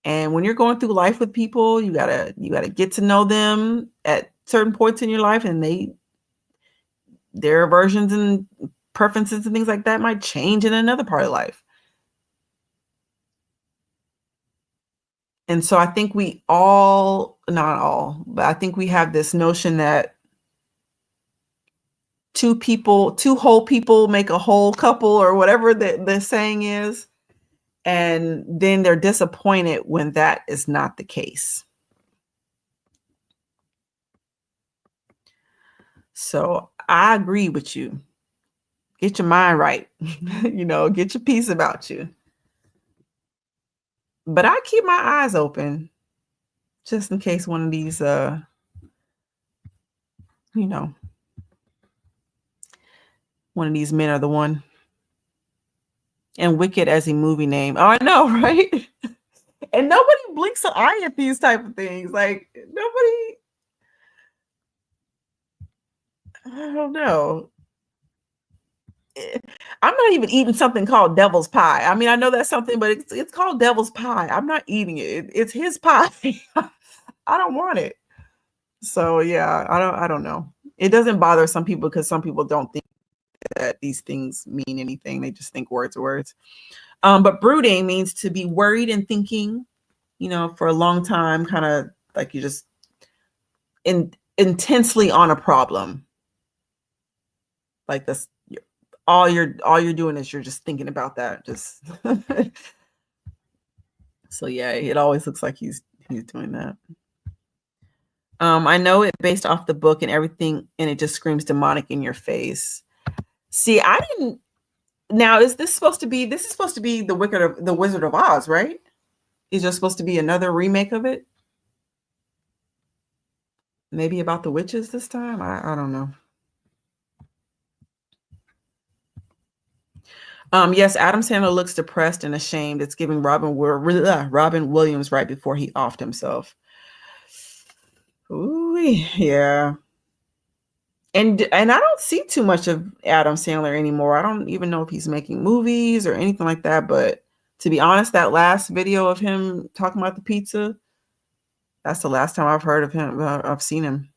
And when you're going through life with people, you gotta get to know them at certain points in your life, and their aversions and preferences and things like that might change in another part of life. And so I think we all, not all, but I think we have this notion that two whole people make a whole couple, or whatever the saying is. And then they're disappointed when that is not the case. So I agree with you. Get your mind right. Get your peace about you. But I keep my eyes open just in case one of these, one of these men are the one. And Wicked as a movie name. Oh, I know, right? And nobody blinks an eye at these type of things. Like, nobody, I don't know. I'm not even eating something called devil's pie. I mean, I know that's something, but it's called devil's pie. I'm not eating it. It's his pie. I don't want it. So yeah, I don't know. It doesn't bother some people because some people don't think that these things mean anything. They just think words are words. But brooding means to be worried and thinking, for a long time, kind of like you just intensely on a problem. Like this, all you're doing is you're just thinking about that. Just so yeah, it always looks like he's doing that. I know it based off the book and everything, and it just screams demonic in your face. See, I didn't. Now, is this supposed to be? This is supposed to be the Wizard of Oz, right? Is there supposed to be another remake of it? Maybe about the witches this time? I don't know. Yes, Adam Sandler looks depressed and ashamed. It's giving Robin Williams right before he offed himself. Ooh, yeah. And I don't see too much of Adam Sandler anymore. I don't even know if he's making movies or anything like that. But to be honest, that last video of him talking about the pizza, that's the last time I've heard of him. I've seen him.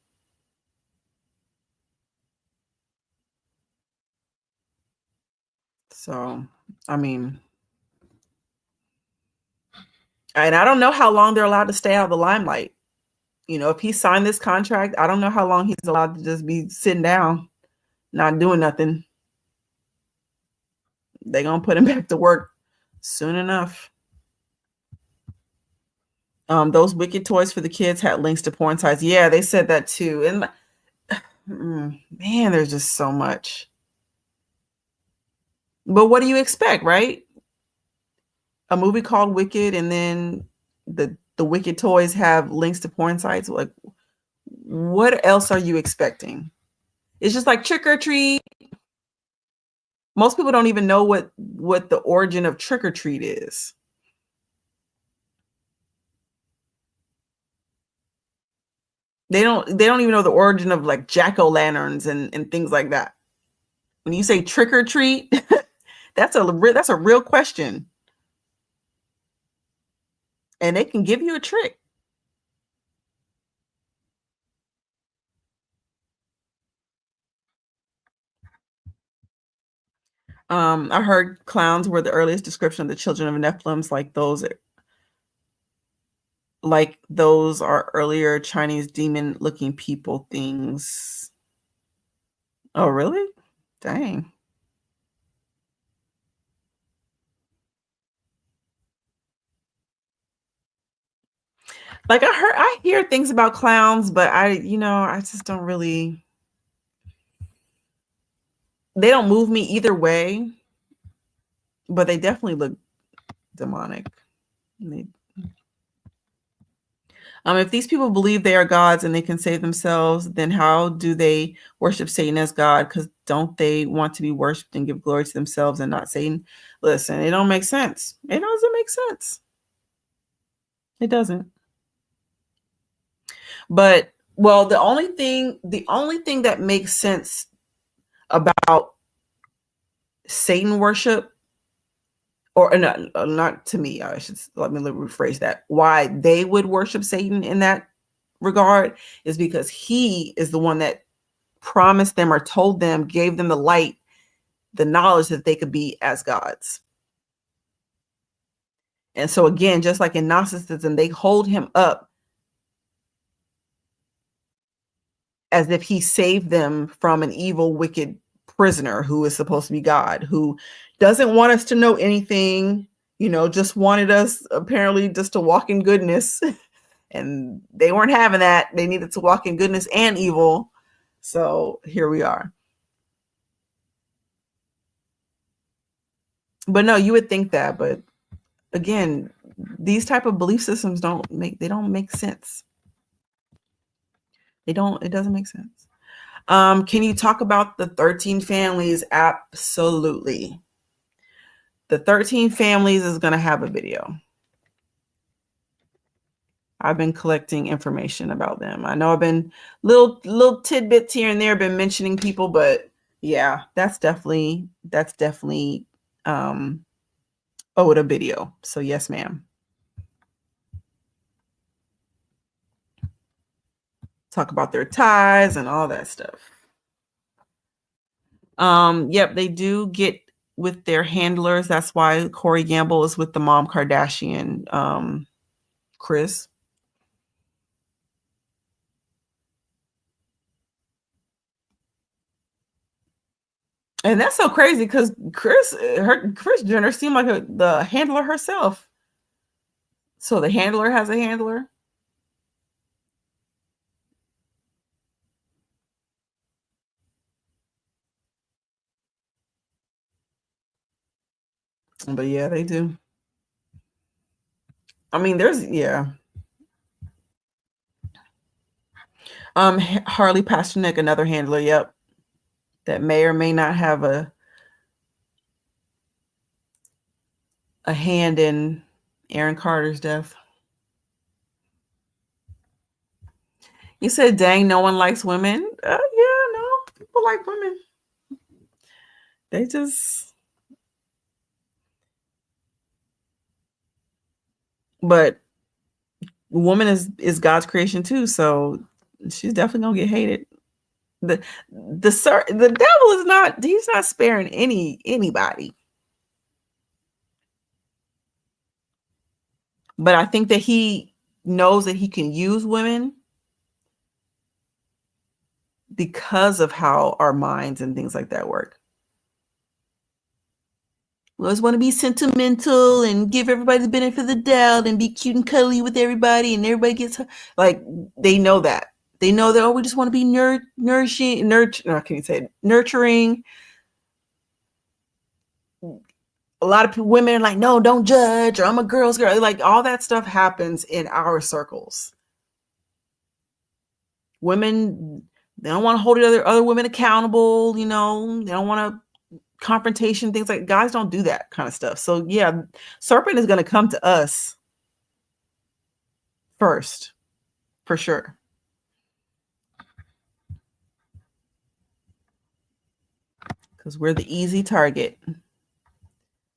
So, I mean, and I don't know how long they're allowed to stay out of the limelight. If he signed this contract, I don't know how long he's allowed to just be sitting down, not doing nothing. They're going to put him back to work soon enough. Those Wicked toys for the kids had links to porn sites. Yeah, they said that too. And man, there's just so much. But what do you expect, right? A movie called Wicked, and then the Wicked toys have links to porn sites. Like, what else are you expecting? It's just like trick or treat. Most people don't even know what the origin of trick or treat is. They don't even know the origin of like jack-o'-lanterns and things like that. When you say trick or treat, that's a real question. And they can give you a trick. I heard clowns were the earliest description of the children of Nephilims, like those are earlier Chinese demon-looking people things. Oh, really? Dang. Like I hear things about clowns, but I just don't really. They don't move me either way, but they definitely look demonic. If these people believe they are gods and they can save themselves, then how do they worship Satan as God? Because don't they want to be worshipped and give glory to themselves and not Satan? Listen, it don't make sense. It doesn't make sense. It doesn't. But well, the only thing that makes sense about Satan worship or not to me, I should let me rephrase that. Why they would worship Satan in that regard is because he is the one that promised them or told them, gave them the light, the knowledge that they could be as gods. And so again, just like in Gnosticism, they hold him up as if he saved them from an evil, wicked prisoner who is supposed to be God, who doesn't want us to know anything, just wanted us apparently just to walk in goodness. And they weren't having that. They needed to walk in goodness and evil. So here we are. But no, you would think that, but again, these type of belief systems don't make sense. It doesn't make sense. Can you talk about the 13 families? Absolutely. The 13 families is going to have a video. I've been collecting information about them. I know I've been little tidbits here and there, been mentioning people, but yeah, that's definitely owed a video. So yes, ma'am. Talk about their ties and all that stuff. Yep, they do get with their handlers. That's why Corey Gamble is with the mom Kardashian, Kris. And that's so crazy because Kris Jenner seemed like the handler herself. So the handler has a handler. But yeah, they do. I mean, Harley Pasternak, another handler. Yep. That may or may not have a hand in Aaron Carter's death. You said, dang, no one likes women. Yeah, no, people like women. They just, but woman is God's creation too, so she's definitely gonna get hated. The devil is not, he's not sparing anybody. But I think that he knows that he can use women because of how our minds and things like that work. We always want to be sentimental and give everybody the benefit of the doubt and be cute and cuddly with everybody, and everybody gets like, they know that. They know that, we just want to be nurturing. A lot of women are like, no, don't judge, or I'm a girl's girl. Like, all that stuff happens in our circles. Women, they don't want to hold other women accountable. They don't want to confrontation, things like, guys don't do that kind of stuff. So yeah, serpent is going to come to us first, for sure. Because we're the easy target.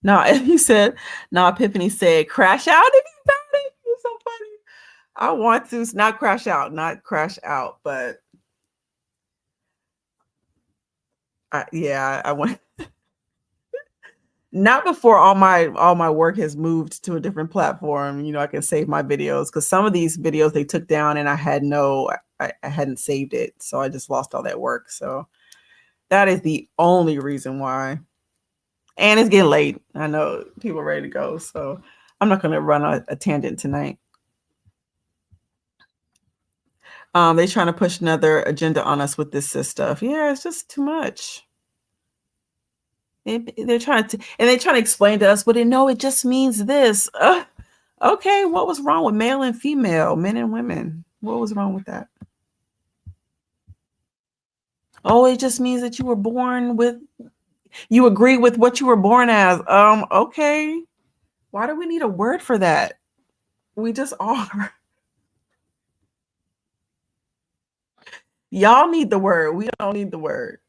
No, he said, no, Epiphany said, crash out if you got it. It's so funny. I want to not crash out, but I want not before all my work has moved to a different platform. I can save my videos, because some of these videos they took down and I hadn't saved it, so I just lost all that work. So that is the only reason why. And it's getting late. I know people are ready to go, so I'm not going to run a tangent tonight. They're trying to push another agenda on us with this stuff. Yeah, it's just too much. They're trying to explain to us, but it just means this. Okay, what was wrong with male and female, men and women? What was wrong with that? Oh, it just means that you were born with, you agree with what you were born as. Okay. Why do we need a word for that? We just are. Y'all need the word. We don't need the word.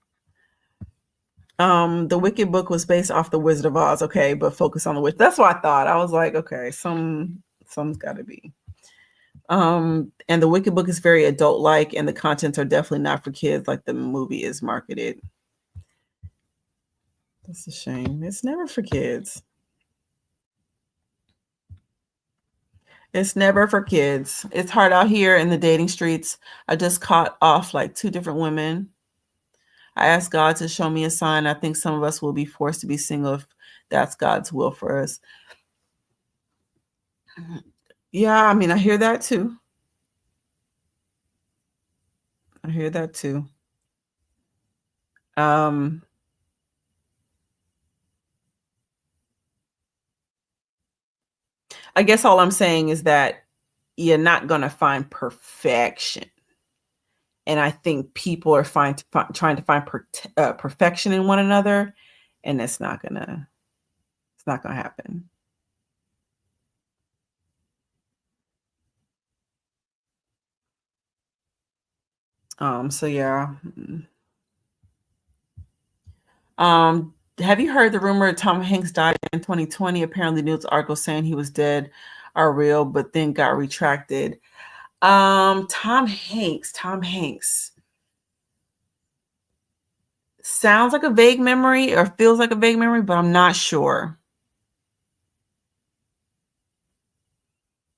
The Wicked book was based off the Wizard of Oz, okay, but focus on the witch. That's what I thought. I was like, okay, some's got to be. And the Wicked book is very adult-like, and the contents are definitely not for kids like the movie is marketed. That's a shame. It's never for kids. It's never for kids. It's hard out here in the dating streets. I just caught off like 2 different women. I asked God to show me a sign. I think some of us will be forced to be single if that's God's will for us. Yeah, I mean, I hear that too. I hear that too. I guess all I'm saying is that you're not going to find perfection. And I think people are trying to find perfection in one another, and it's not gonna happen. So yeah. Have you heard the rumor Tom Hanks died in 2020? Apparently news articles saying he was dead are real, but then got retracted. Tom Hanks sounds like a vague memory or feels like a vague memory, but I'm not sure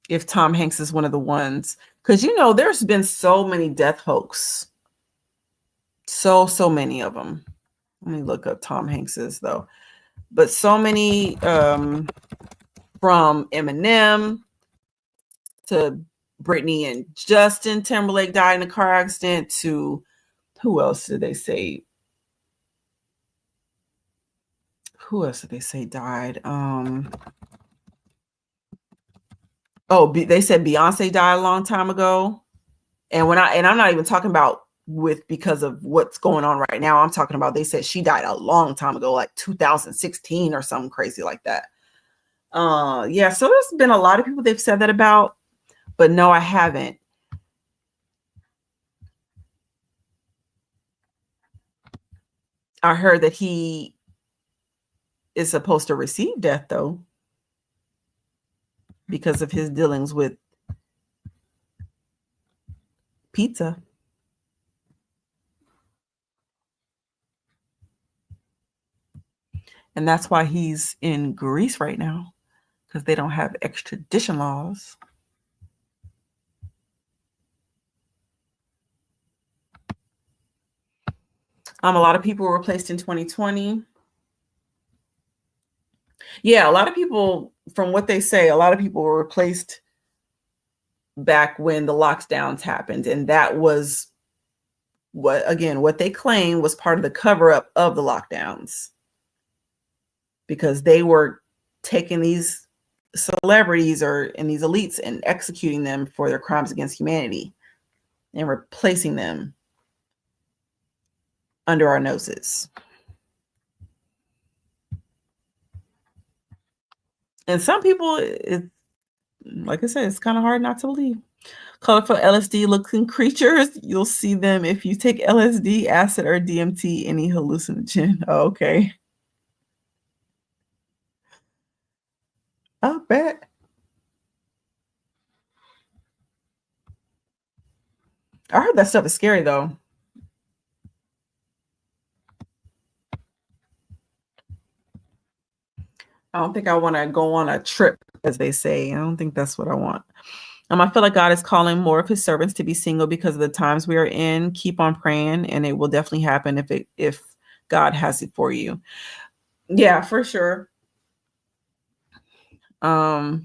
if Tom Hanks is one of the ones, because there's been so many death hoax, so many of them. Let me look up Tom Hanks's though, but so many, from Eminem to Britney and Justin Timberlake died in a car accident, to who else did they say died? They said Beyonce died a long time ago. And I'm not even talking about because of what's going on right now. I'm talking about, they said she died a long time ago, like 2016 or something crazy like that. Yeah, so there's been a lot of people they've said that about, but no, I haven't. I heard that he is supposed to receive death though, because of his dealings with pizza. And that's why he's in Greece right now, because they don't have extradition laws. A lot of people were replaced in 2020. Yeah, a lot of people, from what they say, a lot of people were replaced back when the lockdowns happened. And that was what they claim was part of the cover-up of the lockdowns, because they were taking these celebrities and these elites and executing them for their crimes against humanity and replacing them under our noses. And some people, like I said, it's kind of hard not to believe. Colorful LSD looking creatures, you'll see them if you take LSD, acid, or DMT, any hallucinogen. Oh, okay. I bet. I heard that stuff is scary though. I don't think I want to go on a trip, as they say. I don't think that's what I want. I feel like God is calling more of his servants to be single because of the times we are in. Keep on praying, and it will definitely happen if God has it for you. Yeah, for sure. I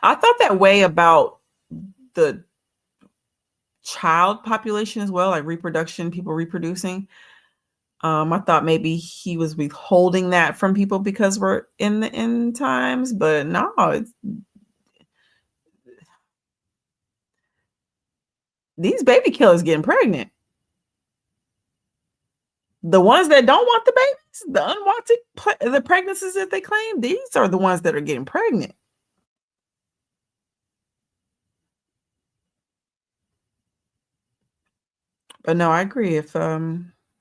thought that way about the child population as well, like reproduction, people reproducing. I thought maybe he was withholding that from people because we're in the end times, but no, these baby killers getting pregnant. The ones that don't want the babies, the unwanted, the pregnancies that they claim, these are the ones that are getting pregnant. But no, I agree. If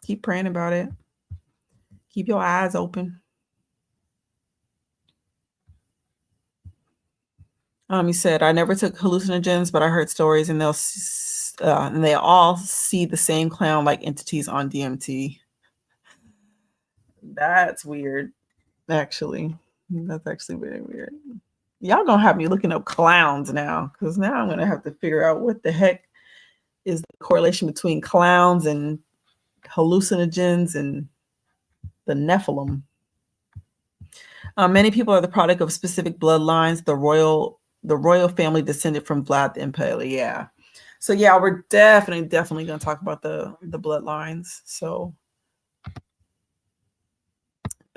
keep praying about it. Keep your eyes open. You said I never took hallucinogens, but I heard stories, and and they all see the same clown-like entities on DMT. That's weird, actually. That's actually very weird. Y'all gonna have me looking up clowns now, because now I'm gonna have to figure out what the heck is the correlation between clowns and hallucinogens and the Nephilim. Many people are the product of specific bloodlines. The royal family descended from Vlad the Impaler. Yeah. So yeah, we're definitely going to talk about the bloodlines. So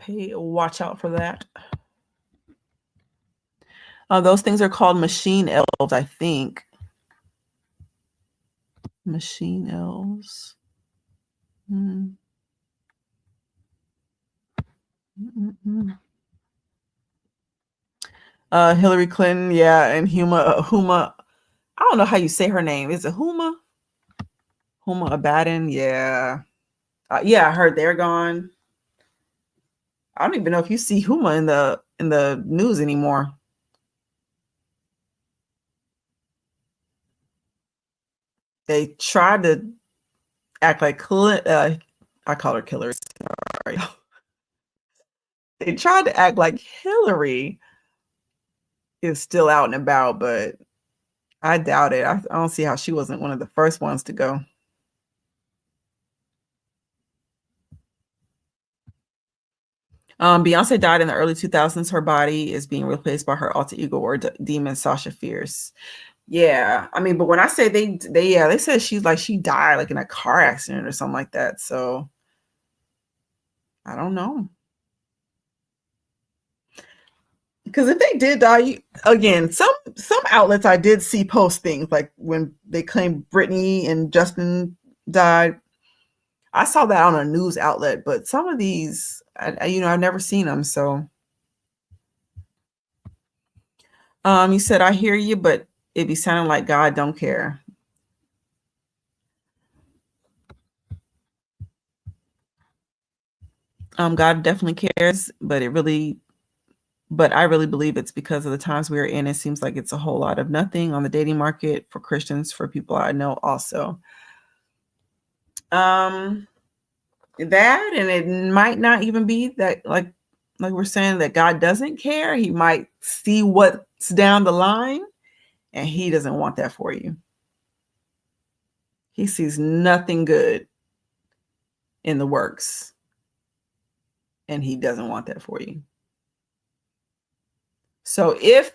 watch out for that. Those things are called machine elves, I think. Machine elves. Hillary Clinton, yeah, and Huma. I don't know how you say her name. Is it Huma? Huma Abaddon, yeah. Yeah, I heard they're gone. I don't even know if you see Huma in the news anymore. They tried to act like I call her Hillary. Sorry. They tried to act like Hillary is still out and about, but I doubt it. I don't see how she wasn't one of the first ones to go. Beyonce died in the early 2000s. Her body is being replaced by her alter ego or demon Sasha Fierce. Yeah, I mean, but when I say they said she died like in a car accident or something like that. So I don't know. Because if they did die, again, some outlets I did see post things like when they claimed Britney and Justin died. I saw that on a news outlet, but some of these, I've never seen them. So, you said I hear you, but it be sounding like God don't care. God definitely cares, but I really believe it's because of the times we are in. It seems like it's a whole lot of nothing on the dating market for Christians, for people I know also. That, and it might not even be that, like we're saying, that God doesn't care. He might see what's down the line, and he doesn't want that for you. He sees nothing good in the works, and he doesn't want that for you. So if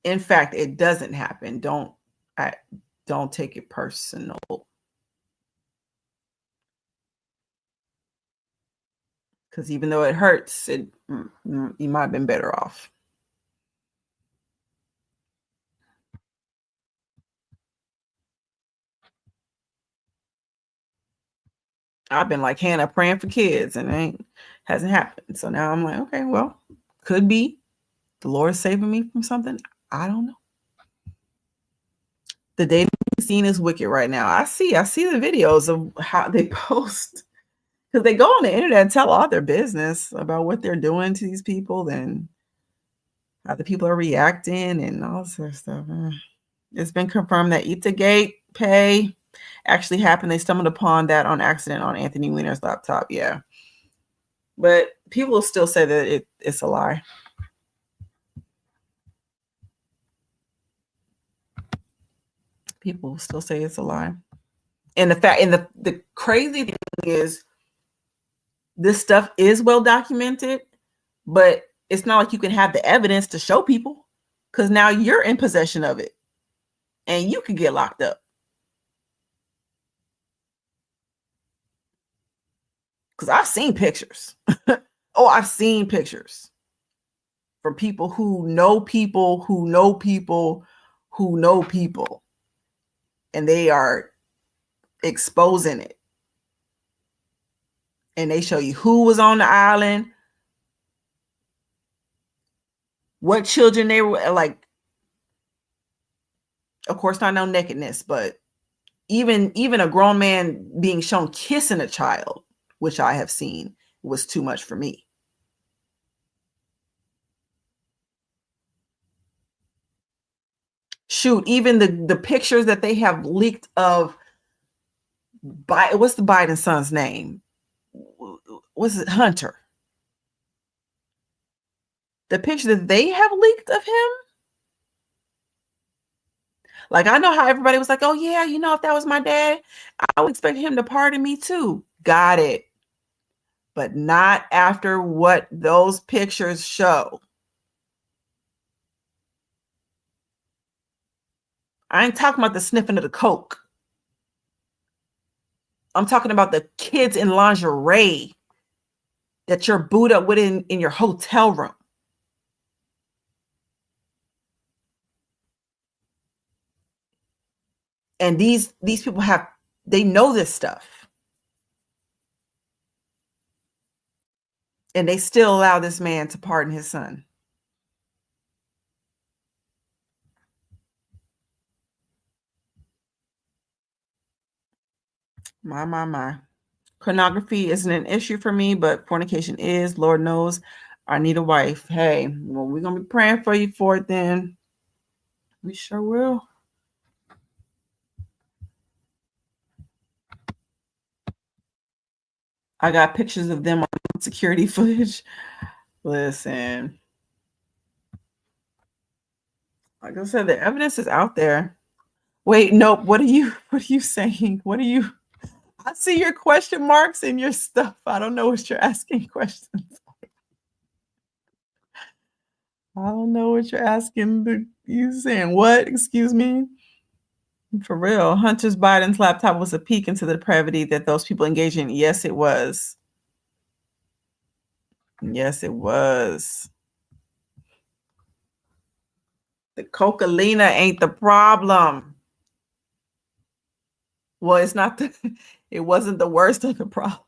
in fact it doesn't happen, don't take it personal. Because even though it hurts, you might have been better off. I've been like Hannah praying for kids, and it hasn't happened. So now I'm like, okay, well, could be the Lord saving me from something. I don't know. The dating scene is wicked right now. I see the videos of how they post, because they go on the internet and tell all their business about what they're doing to these people and how the people are reacting and all sort of stuff. It's been confirmed that Eatagate pay actually happened. They stumbled upon that on accident on Anthony Weiner's laptop. Yeah. But people still say that it's a lie. People still say it's a lie. And the crazy thing is, this stuff is well documented, but it's not like you can have the evidence to show people, because now you're in possession of it and you can get locked up. Because I've seen pictures. I've seen pictures from people who know people who know people who know people, and they are exposing it. And they show you who was on the island, what children they were like. Of course, not no nakedness, but even a grown man being shown kissing a child, which I have seen, was too much for me. Shoot, even the pictures that they have leaked of what's the Biden son's name? Was it Hunter? The picture that they have leaked of him. Like, I know how everybody was like, oh yeah, if that was my dad, I would expect him to pardon me too. Got it. But not after what those pictures show. I ain't talking about the sniffing of the coke. I'm talking about the kids in lingerie that you're booed up with in your hotel room. And these people they know this stuff. And they still allow this man to pardon his son. My. Pornography isn't an issue for me, but fornication is. Lord knows I need a wife. Hey, well, we're going to be praying for you for it then. We sure will. I got pictures of them on security footage. Listen. Like I said, the evidence is out there. Wait, nope. What are you saying? I see your question marks in your stuff. I don't know what you're asking questions. I don't know what you're asking. You saying what? Excuse me? For real. Hunter Biden's laptop was a peek into the depravity that those people engage in. Yes, it was. Yes, it was. The cocaine ain't the problem. Well, it's not it wasn't the worst of the problem.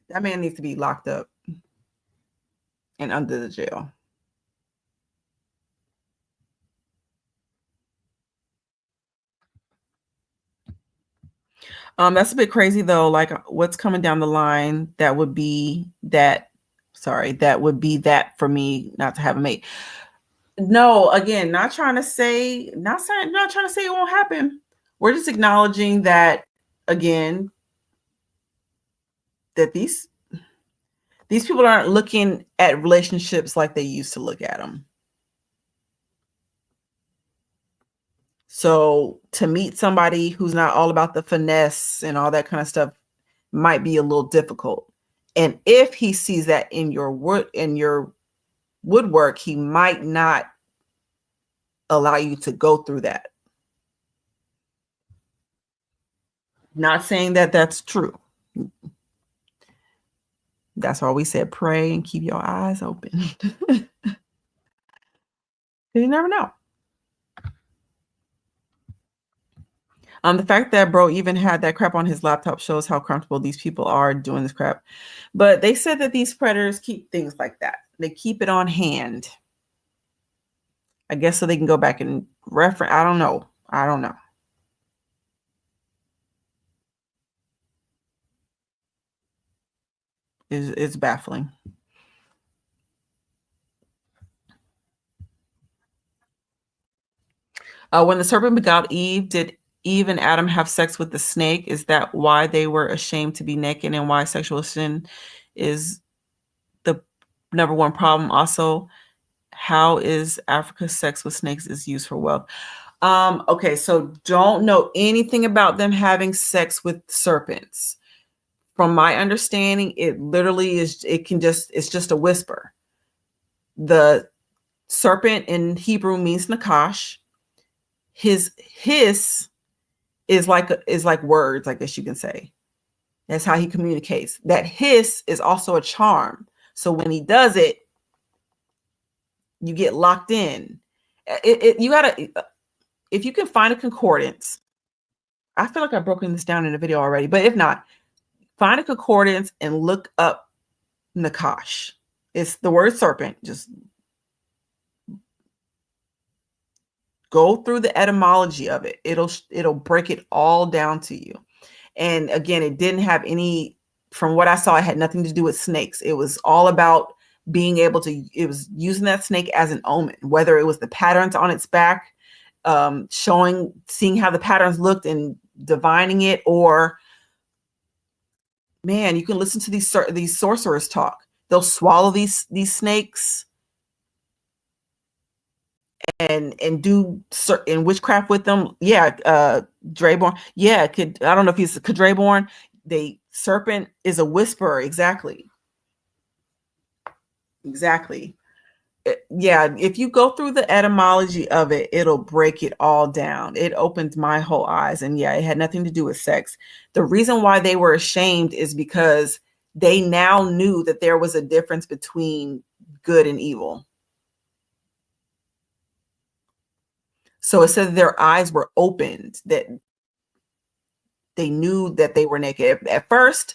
That man needs to be locked up and under the jail. That's a bit crazy though. Like, what's coming down the line that would be that for me not to have a mate. No, again, not trying to say it won't happen. We're just acknowledging that, again, that these people aren't looking at relationships like they used to look at them. So to meet somebody who's not all about the finesse and all that kind of stuff might be a little difficult. And if he sees that in your woodwork, he might not allow you to go through that. Not saying that that's true. That's why we said pray and keep your eyes open. You never know. The fact that bro even had that crap on his laptop shows how comfortable these people are doing this crap. But they said that these predators keep things like that. They keep it on hand. I guess so they can go back and reference. I don't know. It's baffling. When the serpent beguiled Eve, did Eve and Adam have sex with the snake? Is that why they were ashamed to be naked and why sexual sin is the number one problem? Also, how is Africa's sex with snakes is used for wealth? Okay, so don't know anything about them having sex with serpents. From my understanding, it literally is, it's just a whisper. The serpent in Hebrew means nakash. His hiss is like words, I guess you can say. That's how he communicates. That hiss is also a charm. So when he does it, you get locked in. You gotta, if you can find a concordance. I feel like I've broken this down in a video already, but if not, find a concordance and look up nakash. It's the word serpent. Just Go through the etymology of it. It'll break it all down to you. And again, it didn't have any, from what I saw, it had nothing to do with snakes. It was all about being able to, it was using that snake as an omen, whether it was the patterns on its back, seeing how the patterns looked and divining it, or man, you can listen to these sorcerers talk. They'll swallow these snakes and do certain witchcraft with them. Yeah, Draborn. Yeah, I don't know if he's Draborn. The serpent is a whisperer. Exactly. Yeah, if you go through the etymology of it, it'll break it all down. It opened my whole eyes. And yeah, it had nothing to do with sex. The reason why they were ashamed is because they now knew that there was a difference between good and evil. So it said their eyes were opened, that they knew that they were naked. At first,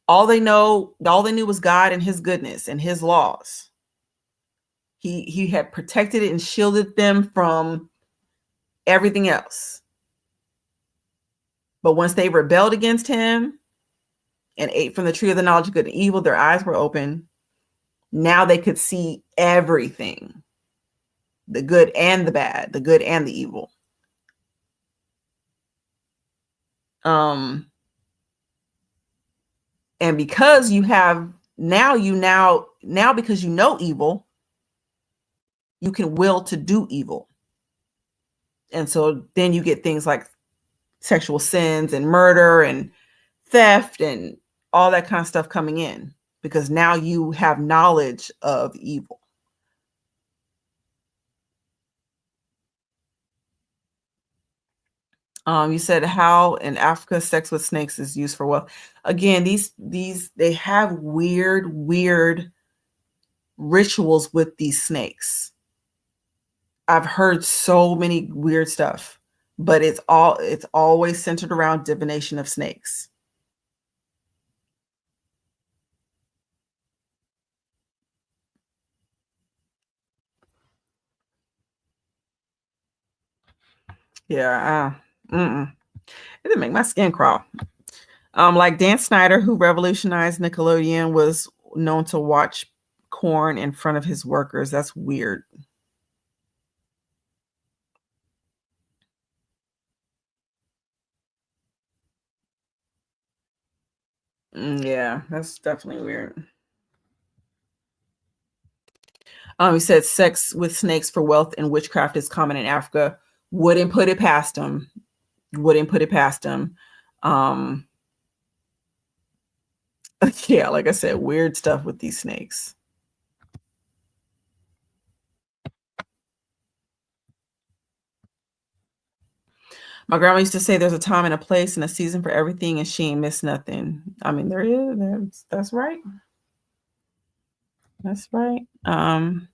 all they knew was God and his goodness and his laws. He had protected it and shielded them from everything else. But once they rebelled against him and ate from the tree of the knowledge of good and evil, their eyes were open. Now they could see everything, the good and the bad, the good and the evil. And because you have now because you know evil, you can will to do evil. And so then you get things like sexual sins and murder and theft and all that kind of stuff coming in, because now you have knowledge of evil. You said how in Africa sex with snakes is used for wealth. Again, these they have weird rituals with these snakes. I've heard so many weird stuff, but it's always centered around divination of snakes. Yeah, it didn't make my skin crawl. Like Dan Snyder, who revolutionized Nickelodeon, was known to watch porn in front of his workers. That's weird. Yeah, that's definitely weird. He said sex with snakes for wealth and witchcraft is common in Africa. Wouldn't put it past him. Yeah, like I said, weird stuff with these snakes. My grandma used to say there's a time and a place and a season for everything, and she ain't missed nothing. I mean, there is. That's right. That's right. Dan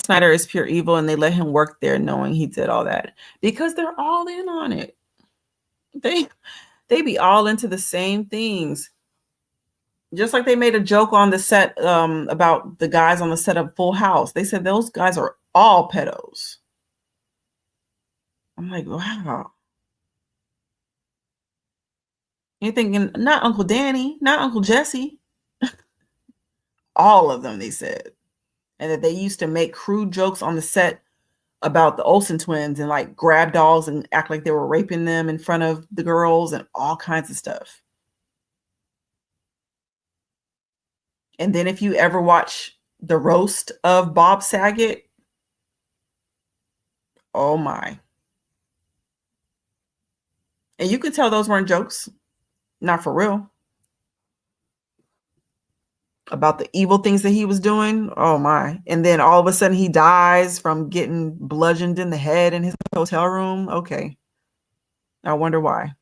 Snyder is pure evil, and they let him work there knowing he did all that because they're all in on it. They be all into the same things. Just like they made a joke on the set about the guys on the set of Full House. They said those guys are all pedos. I'm like, wow. You're thinking, not Uncle Danny, not Uncle Jesse. All of them, they said. And that they used to make crude jokes on the set about the Olsen twins and like grab dolls and act like they were raping them in front of the girls and all kinds of stuff. And then if you ever watch the roast of Bob Saget, oh my. And you could tell those weren't jokes, not for real. About the evil things that he was doing. Oh my. And then all of a sudden he dies from getting bludgeoned in the head in his hotel room. Okay. I wonder why.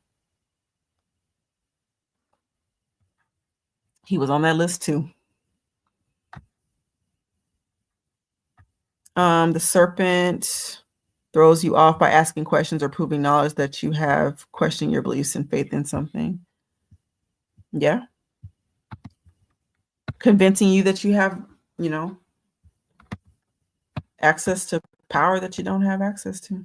He was on that list too. The serpent throws you off by asking questions or proving knowledge that you have, questioning your beliefs and faith in something. Yeah. Convincing you that you have, access to power that you don't have access to.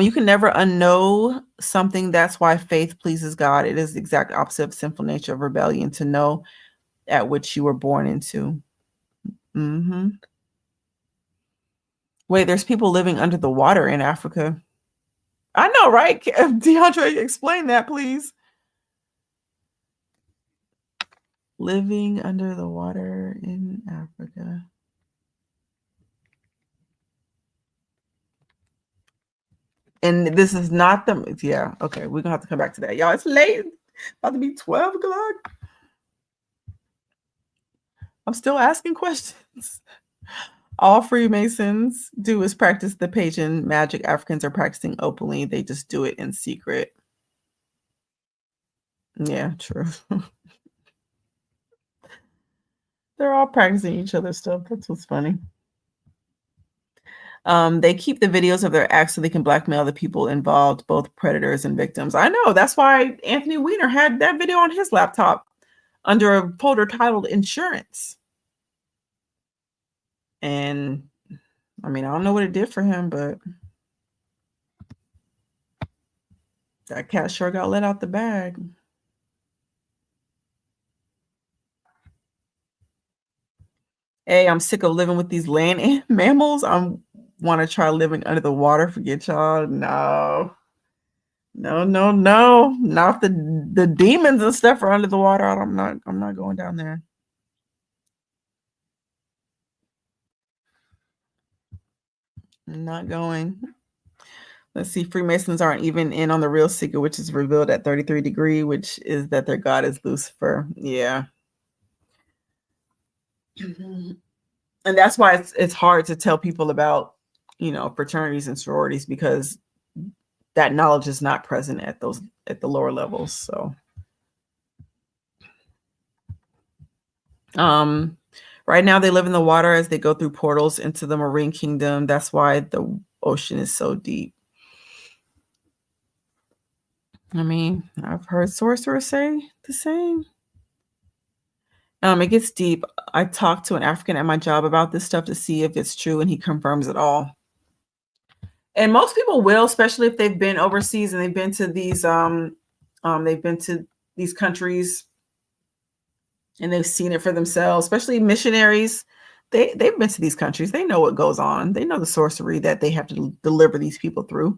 You can never unknow something. That's why faith pleases God. It is the exact opposite of sinful nature of rebellion, to know at which you were born into. Mm-hmm. Wait, there's people living under the water in Africa. I know, right? DeAndre, explain that, please. Living under the water in Africa. And this is not the, yeah, okay, we're gonna have to come back to that. Y'all, it's late. About to be 12 o'clock. I'm still asking questions. All Freemasons do is practice the pagan magic Africans are practicing openly. They just do it in secret. Yeah, true. They're all practicing each other's stuff. That's what's funny. They keep the videos of their acts so they can blackmail the people involved, both predators and victims. I know. That's why Anthony Weiner had that video on his laptop under a folder titled Insurance. And I mean, I don't know what it did for him, but that cat sure got let out the bag. Hey, I'm sick of living with these land mammals. I want to try living under the water. Forget y'all. No. Not the demons and stuff are under the water. I'm not going down there. I'm not going. Let's see. Freemasons aren't even in on the real secret, which is revealed at 33 degree, which is that their god is Lucifer. Yeah. And that's why it's hard to tell people about, fraternities and sororities, because that knowledge is not present at the lower levels. So right now they live in the water as they go through portals into the marine kingdom. That's why the ocean is so deep. I mean, I've heard sorcerers say the same. It gets deep. I talked to an African at my job about this stuff to see if it's true, and he confirms it all. And most people will, especially if they've been overseas and they've been to these countries and they've seen it for themselves, especially missionaries. They've been to these countries. They know what goes on. They know the sorcery that they have to deliver these people through.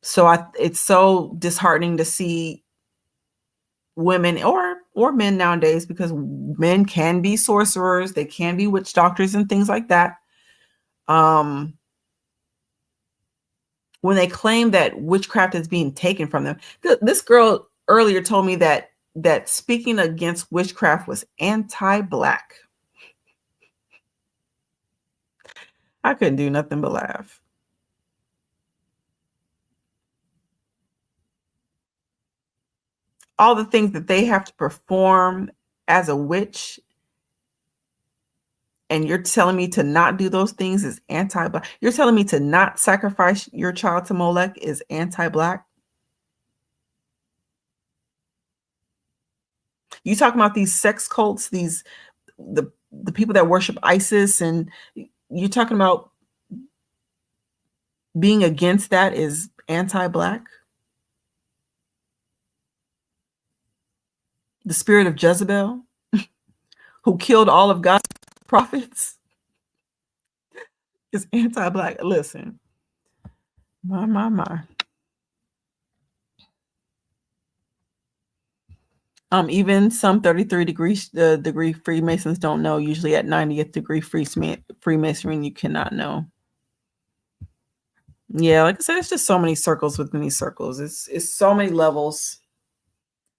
So it's so disheartening to see women or men nowadays, because men can be sorcerers, they can be witch doctors and things like that. When they claim that witchcraft is being taken from them. This girl earlier told me that speaking against witchcraft was anti-Black. I couldn't do nothing but laugh. All the things that they have to perform as a witch, and you're telling me to not do those things is anti-Black. You're telling me to not sacrifice your child to Molech is anti-Black. You talking about these sex cults, the people that worship ISIS, and you're talking about being against that is anti-Black? The spirit of Jezebel, who killed all of God's prophets, is anti-Black. Listen, my. Even some 33 degree Freemasons don't know. Usually at 90th degree Freemasonry, you cannot know. Yeah, like I said, it's just so many circles within these circles. It's so many levels.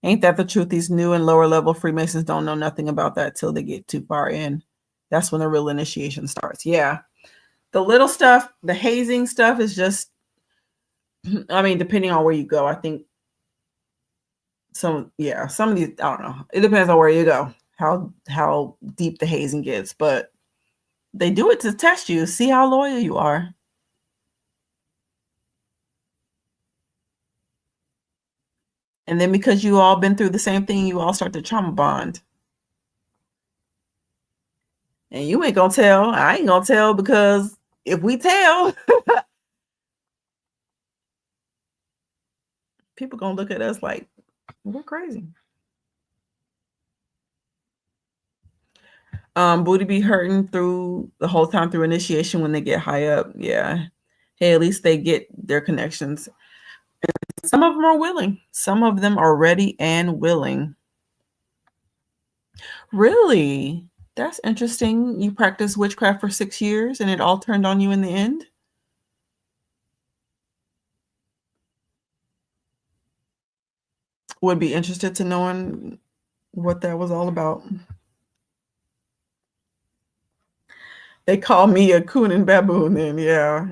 Ain't that the truth? These new and lower level Freemasons don't know nothing about that till they get too far in. That's when the real initiation starts. Yeah. The little stuff, the hazing stuff is just, I mean, depending on where you go, I think some of these, I don't know. It depends on where you go, how deep the hazing gets, but they do it to test you, see how loyal you are. And then because you all been through the same thing, you all start to trauma bond. And you ain't gonna tell. I ain't gonna tell, because if we tell, people gonna look at us like we're crazy. Booty be hurting through the whole time through initiation when they get high up. Yeah. Hey, at least they get their connections. Some of them are willing. Some of them are ready and willing. Really? That's interesting. You practiced witchcraft for 6 years and it all turned on you in the end? Would be interested to knowing what that was all about. They call me a coon and baboon then, yeah.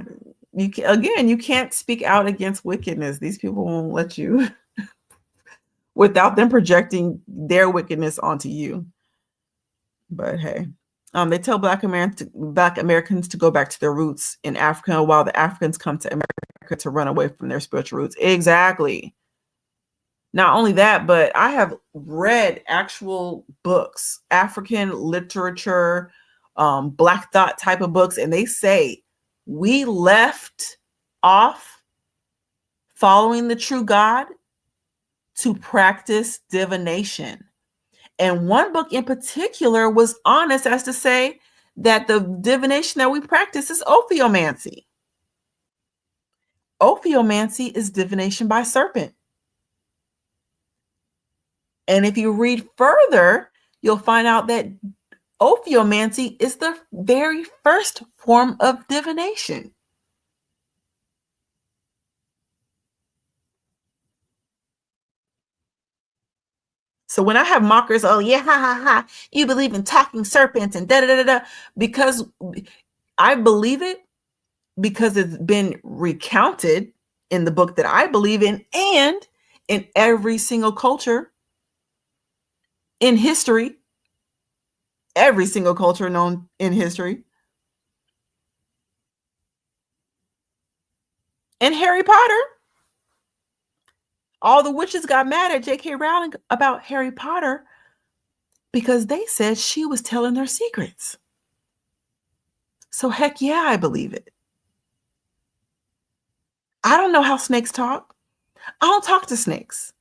You can't speak out against wickedness. These people won't let you without them projecting their wickedness onto you. But hey, they tell Black Americans to go back to their roots in Africa, while the Africans come to America to run away from their spiritual roots. Exactly. Not only that, but I have read actual books, African literature, Black Thought type of books, and they say we left off following the true God to practice divination. And one book in particular was honest as to say that the divination that we practice is ophiomancy. Ophiomancy is divination by serpent. And if you read further, you'll find out that ophiomancy is the very first form of divination. So when I have mockers, oh yeah, ha ha ha, you believe in talking serpents and da da da da, because I believe it, because it's been recounted in the book that I believe in, and in every single culture in history, every single culture known in history. And Harry Potter, all the witches got mad at J.K. Rowling about Harry Potter because they said she was telling their secrets. So heck yeah, I believe it. I don't know how snakes talk. I don't talk to snakes.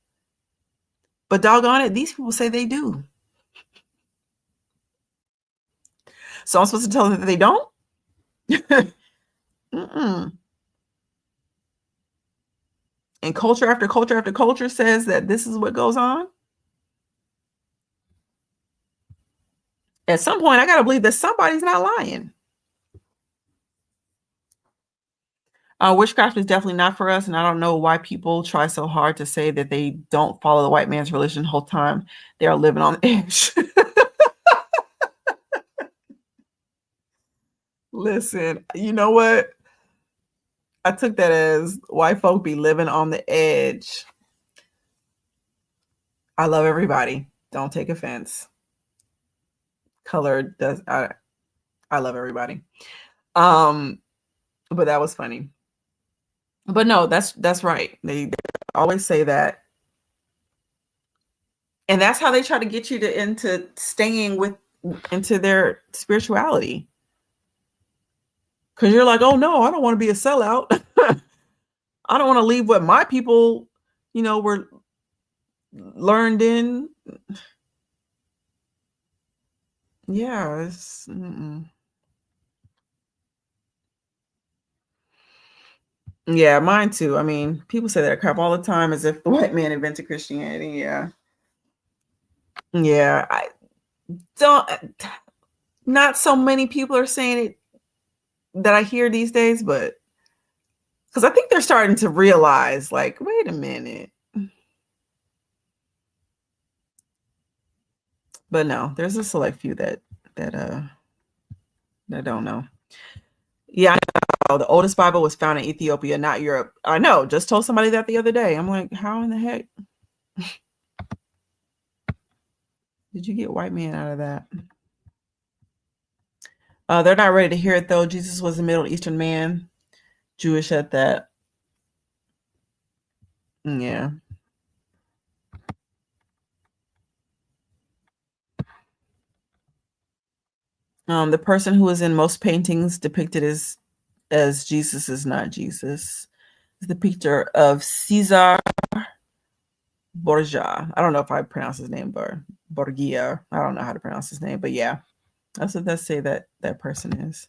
But doggone it, these people say they do. So I'm supposed to tell them that they don't? Mm-mm. And culture after culture after culture says that this is what goes on. At some point, I got to believe that somebody's not lying. Witchcraft is definitely not for us, and I don't know why people try so hard to say that they don't follow the white man's religion the whole time they are living on the edge. Listen, you know what? I took that as white folk be living on the edge. I love everybody. Don't take offense. Color does. I love everybody. But that was funny. But no, that's right. They always say that. And that's how they try to get you to into staying into their spirituality. Because you're like, oh no, I don't want to be a sellout. I don't want to leave what my people, were learned in. Yeah, yeah, mine too. I mean, people say that crap all the time as if the white man invented Christianity. Yeah. Yeah, I don't. Not so many people are saying it that I hear these days, but because I think they're starting to realize, like, wait a minute. But no, there's a select few that don't know. Yeah, I know. The oldest Bible was found in Ethiopia, not Europe. I know. Just told somebody that the other day. I'm like, how in the heck did you get white man out of that? They're not ready to hear it though. Jesus was a Middle Eastern man, Jewish at that. Yeah. The person who is in most paintings depicted as Jesus is not Jesus. It's the picture of Caesar Borgia. I don't know if I pronounce his name, Borgia. I don't know how to pronounce his name, but yeah, that's what they say that person is.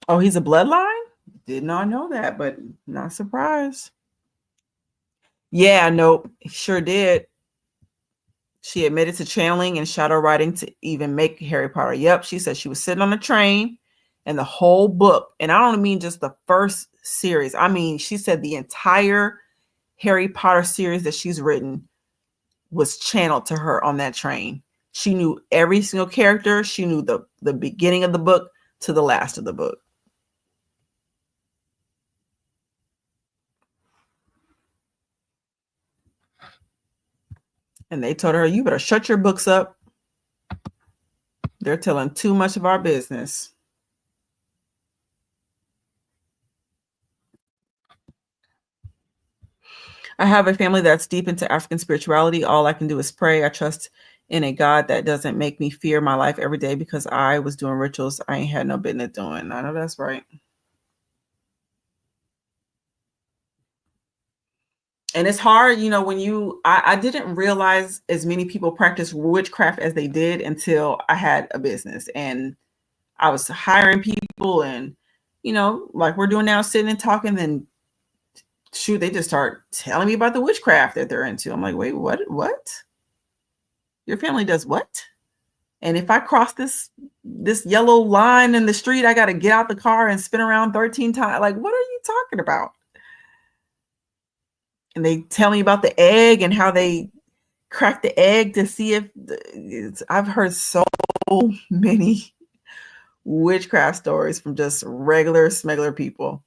Oh, he's a bloodline? Did not know that, but not surprised. Yeah, nope, sure did. She admitted to channeling and shadow writing to even make Harry Potter. Yep, she said she was sitting on a train and the whole book, and I don't mean just the first series. I mean, she said the entire Harry Potter series that she's written was channeled to her on that train. She knew every single character. She knew the beginning of the book to the last of the book. And they told her, you better shut your books up. They're telling too much of our business. I have a family that's deep into African spirituality. All I can do is pray. I trust in a God that doesn't make me fear my life every day because I was doing rituals I ain't had no business doing. I know that's right. And it's hard, when I didn't realize as many people practice witchcraft as they did until I had a business and I was hiring people and, like we're doing now, sitting and talking, then shoot, they just start telling me about the witchcraft that they're into. I'm like, wait, what? Your family does what? And if I cross this yellow line in the street, I got to get out the car and spin around 13 times. Like, what are you talking about? And they tell me about the egg and how they crack the egg to see if I've heard so many witchcraft stories from just regular smuggler people.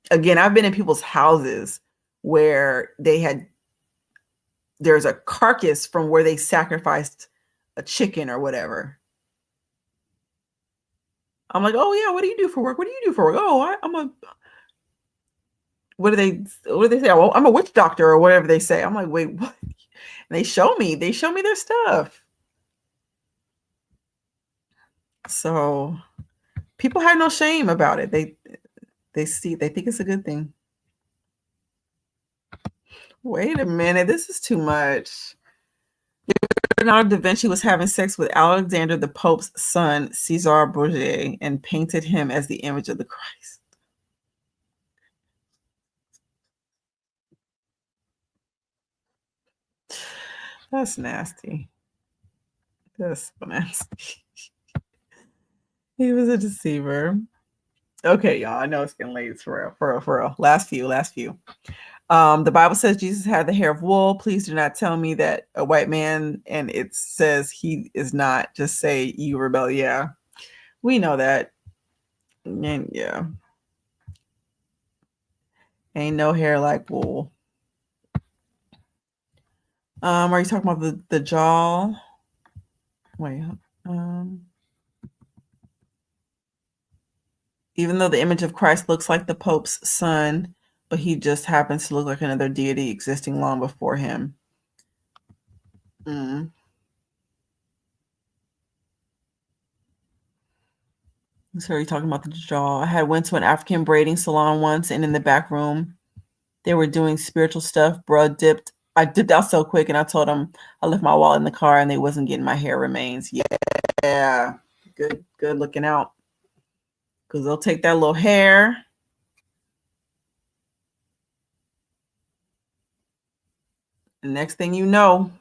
Again, I've been in people's houses where there's a carcass from where they sacrificed a chicken or whatever. I'm like, oh yeah, what do you do for work? What do you do for work? Oh, what do they say? Well, I'm a witch doctor or whatever they say. I'm like, wait, what? And they show me their stuff. So people have no shame about it. They think it's a good thing. Wait a minute, this is too much. Leonardo da Vinci was having sex with Alexander the Pope's son, Caesar Borgia, and painted him as the image of the Christ. That's nasty. That's so nasty. He was a deceiver. Okay, y'all. I know it's getting late. It's for real. Last few. The Bible says Jesus had the hair of wool. Please do not tell me that a white man and it says he is not. Just say you rebel. Yeah, we know that. And yeah, ain't no hair like wool. Are you talking about the jaw? Wait. Even though the image of Christ looks like the Pope's son, but he just happens to look like another deity existing long before him. So are you talking about the jaw? I went to an African braiding salon once, and in the back room, they were doing spiritual stuff. I dipped out so quick, and I told them I left my wallet in the car, and they wasn't getting my hair remains. Yeah, good looking out, because they'll take that little hair. The next thing you know,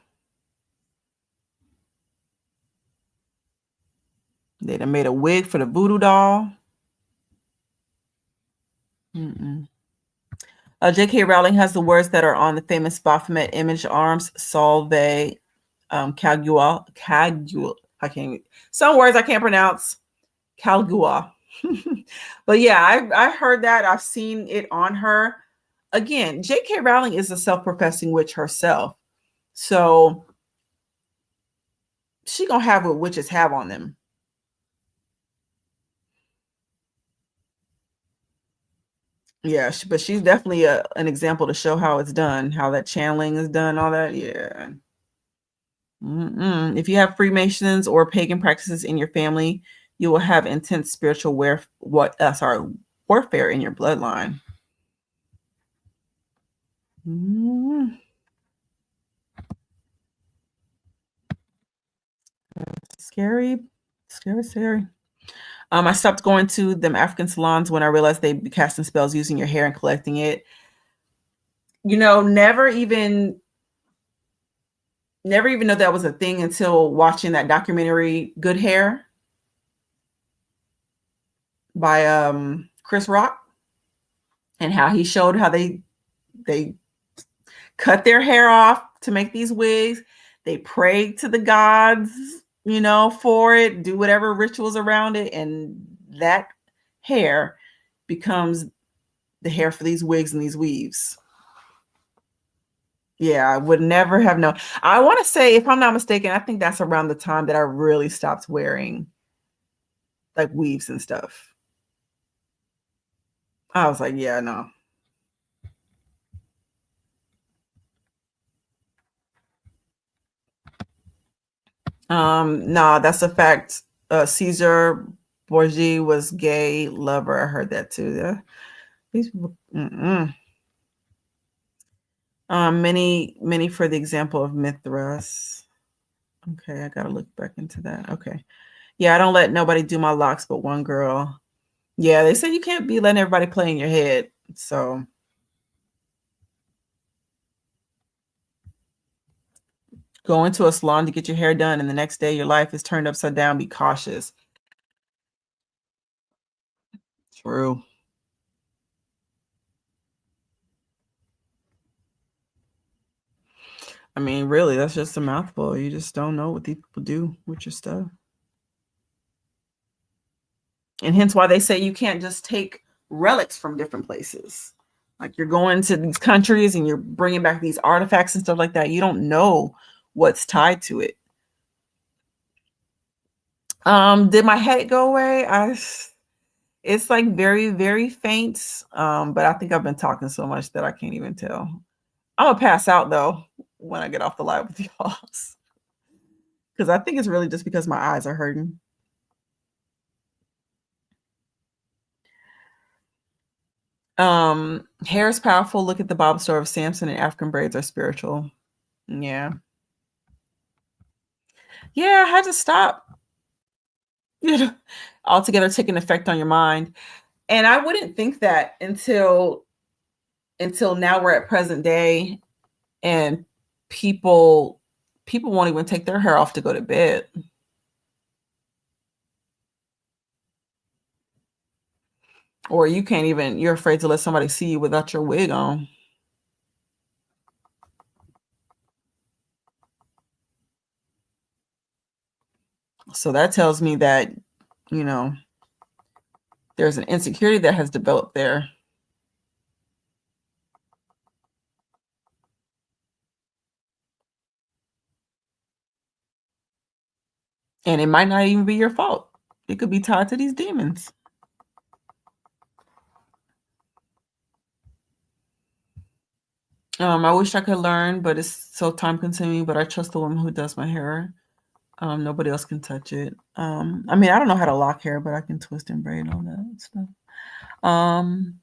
they done made a wig for the voodoo doll. J.K. Rowling has the words that are on the famous Baphomet image arms, Solve, Cagua. I can't. Some words I can't pronounce. Calgua. But yeah, I heard that. I've seen it on her. Again, J.K. Rowling is a self-professing witch herself, so she gonna have what witches have on them. Yeah, but she's definitely an example to show how it's done, how that channeling is done, all that. Yeah. If you have Freemasons or pagan practices in your family, you will have intense spiritual warfare in your bloodline. Scary. I stopped going to them African salons when I realized they'd be casting spells using your hair and collecting it. Never even know that was a thing until watching that documentary Good Hair by Chris Rock, and how he showed how they cut their hair off to make these wigs. They prayed to the gods, for it, do whatever rituals around it, and that hair becomes the hair for these wigs and these weaves. Yeah, I would never have known. I want to say, if I'm not mistaken, I think that's around the time that I really stopped wearing like weaves and stuff. I was like, yeah, no. No, that's a fact. Caesar Borgia was gay lover. I heard that too. Yeah. These people, many for the example of Mithras. Okay, I gotta look back into that. Okay. Yeah, I don't let nobody do my locks but one girl. Yeah, they said you can't be letting everybody play in your head. So go into a salon to get your hair done, and the next day your life is turned upside down. Be cautious. True. I mean, really, that's just a mouthful. You just don't know what these people do with your stuff. And hence why they say you can't just take relics from different places. Like, you're going to these countries and you're bringing back these artifacts and stuff like that. You don't know what's tied to it. Did my head go away? It's like very, very faint. But I think I've been talking so much that I can't even tell. I'm gonna pass out though when I get off the live with y'all, because I think it's really just because my eyes are hurting. Hair is powerful. Look at the Bible story of Samson, and African braids are spiritual. Yeah. Yeah, I had to stop. Altogether taking effect on your mind. And I wouldn't think that until now we're at present day, and people won't even take their hair off to go to bed. Or you're afraid to let somebody see you without your wig on. So that tells me that, there's an insecurity that has developed there. And it might not even be your fault. It could be tied to these demons. I wish I could learn, but it's so time consuming, but I trust the woman who does my hair. Nobody else can touch it. I mean, I don't know how to lock hair, but I can twist and braid and all that stuff.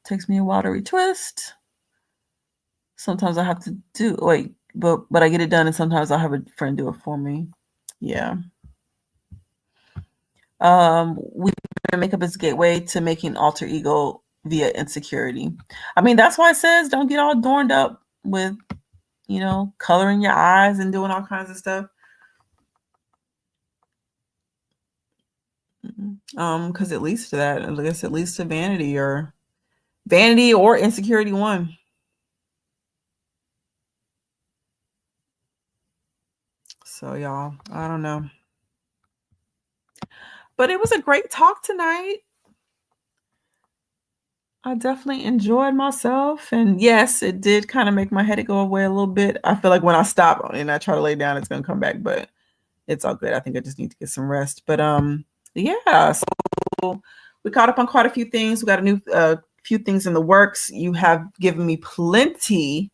Takes me a while to retwist. Sometimes I have to but I get it done, and sometimes I'll have a friend do it for me. Yeah. Makeup is a gateway to making alter ego via insecurity. I mean, that's why it says don't get all adorned up with, coloring your eyes and doing all kinds of stuff. Because it leads to that. I guess it leads to vanity or insecurity one. So y'all, I don't know. But it was a great talk tonight. I definitely enjoyed myself. And yes, it did kind of make my headache go away a little bit. I feel like when I stop and I try to lay down, it's going to come back, but it's all good. I think I just need to get some rest. But yeah, so we caught up on quite a few things. We got a new few things in the works. You have given me plenty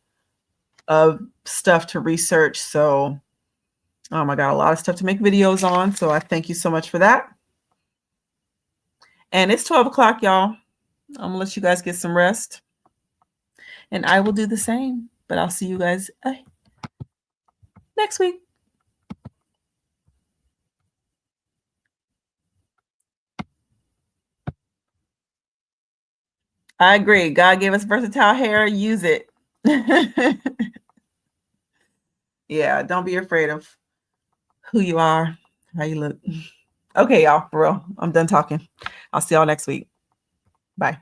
of stuff to research. So I got a lot of stuff to make videos on, so I thank you so much for that. And it's 12 o'clock, y'all. I'm gonna let you guys get some rest, and I will do the same. But I'll see you guys next week. I agree. God gave us versatile hair. Use it. Yeah, don't be afraid of who you are, how you look. Okay, y'all, for real. I'm done talking. I'll see y'all next week. Bye.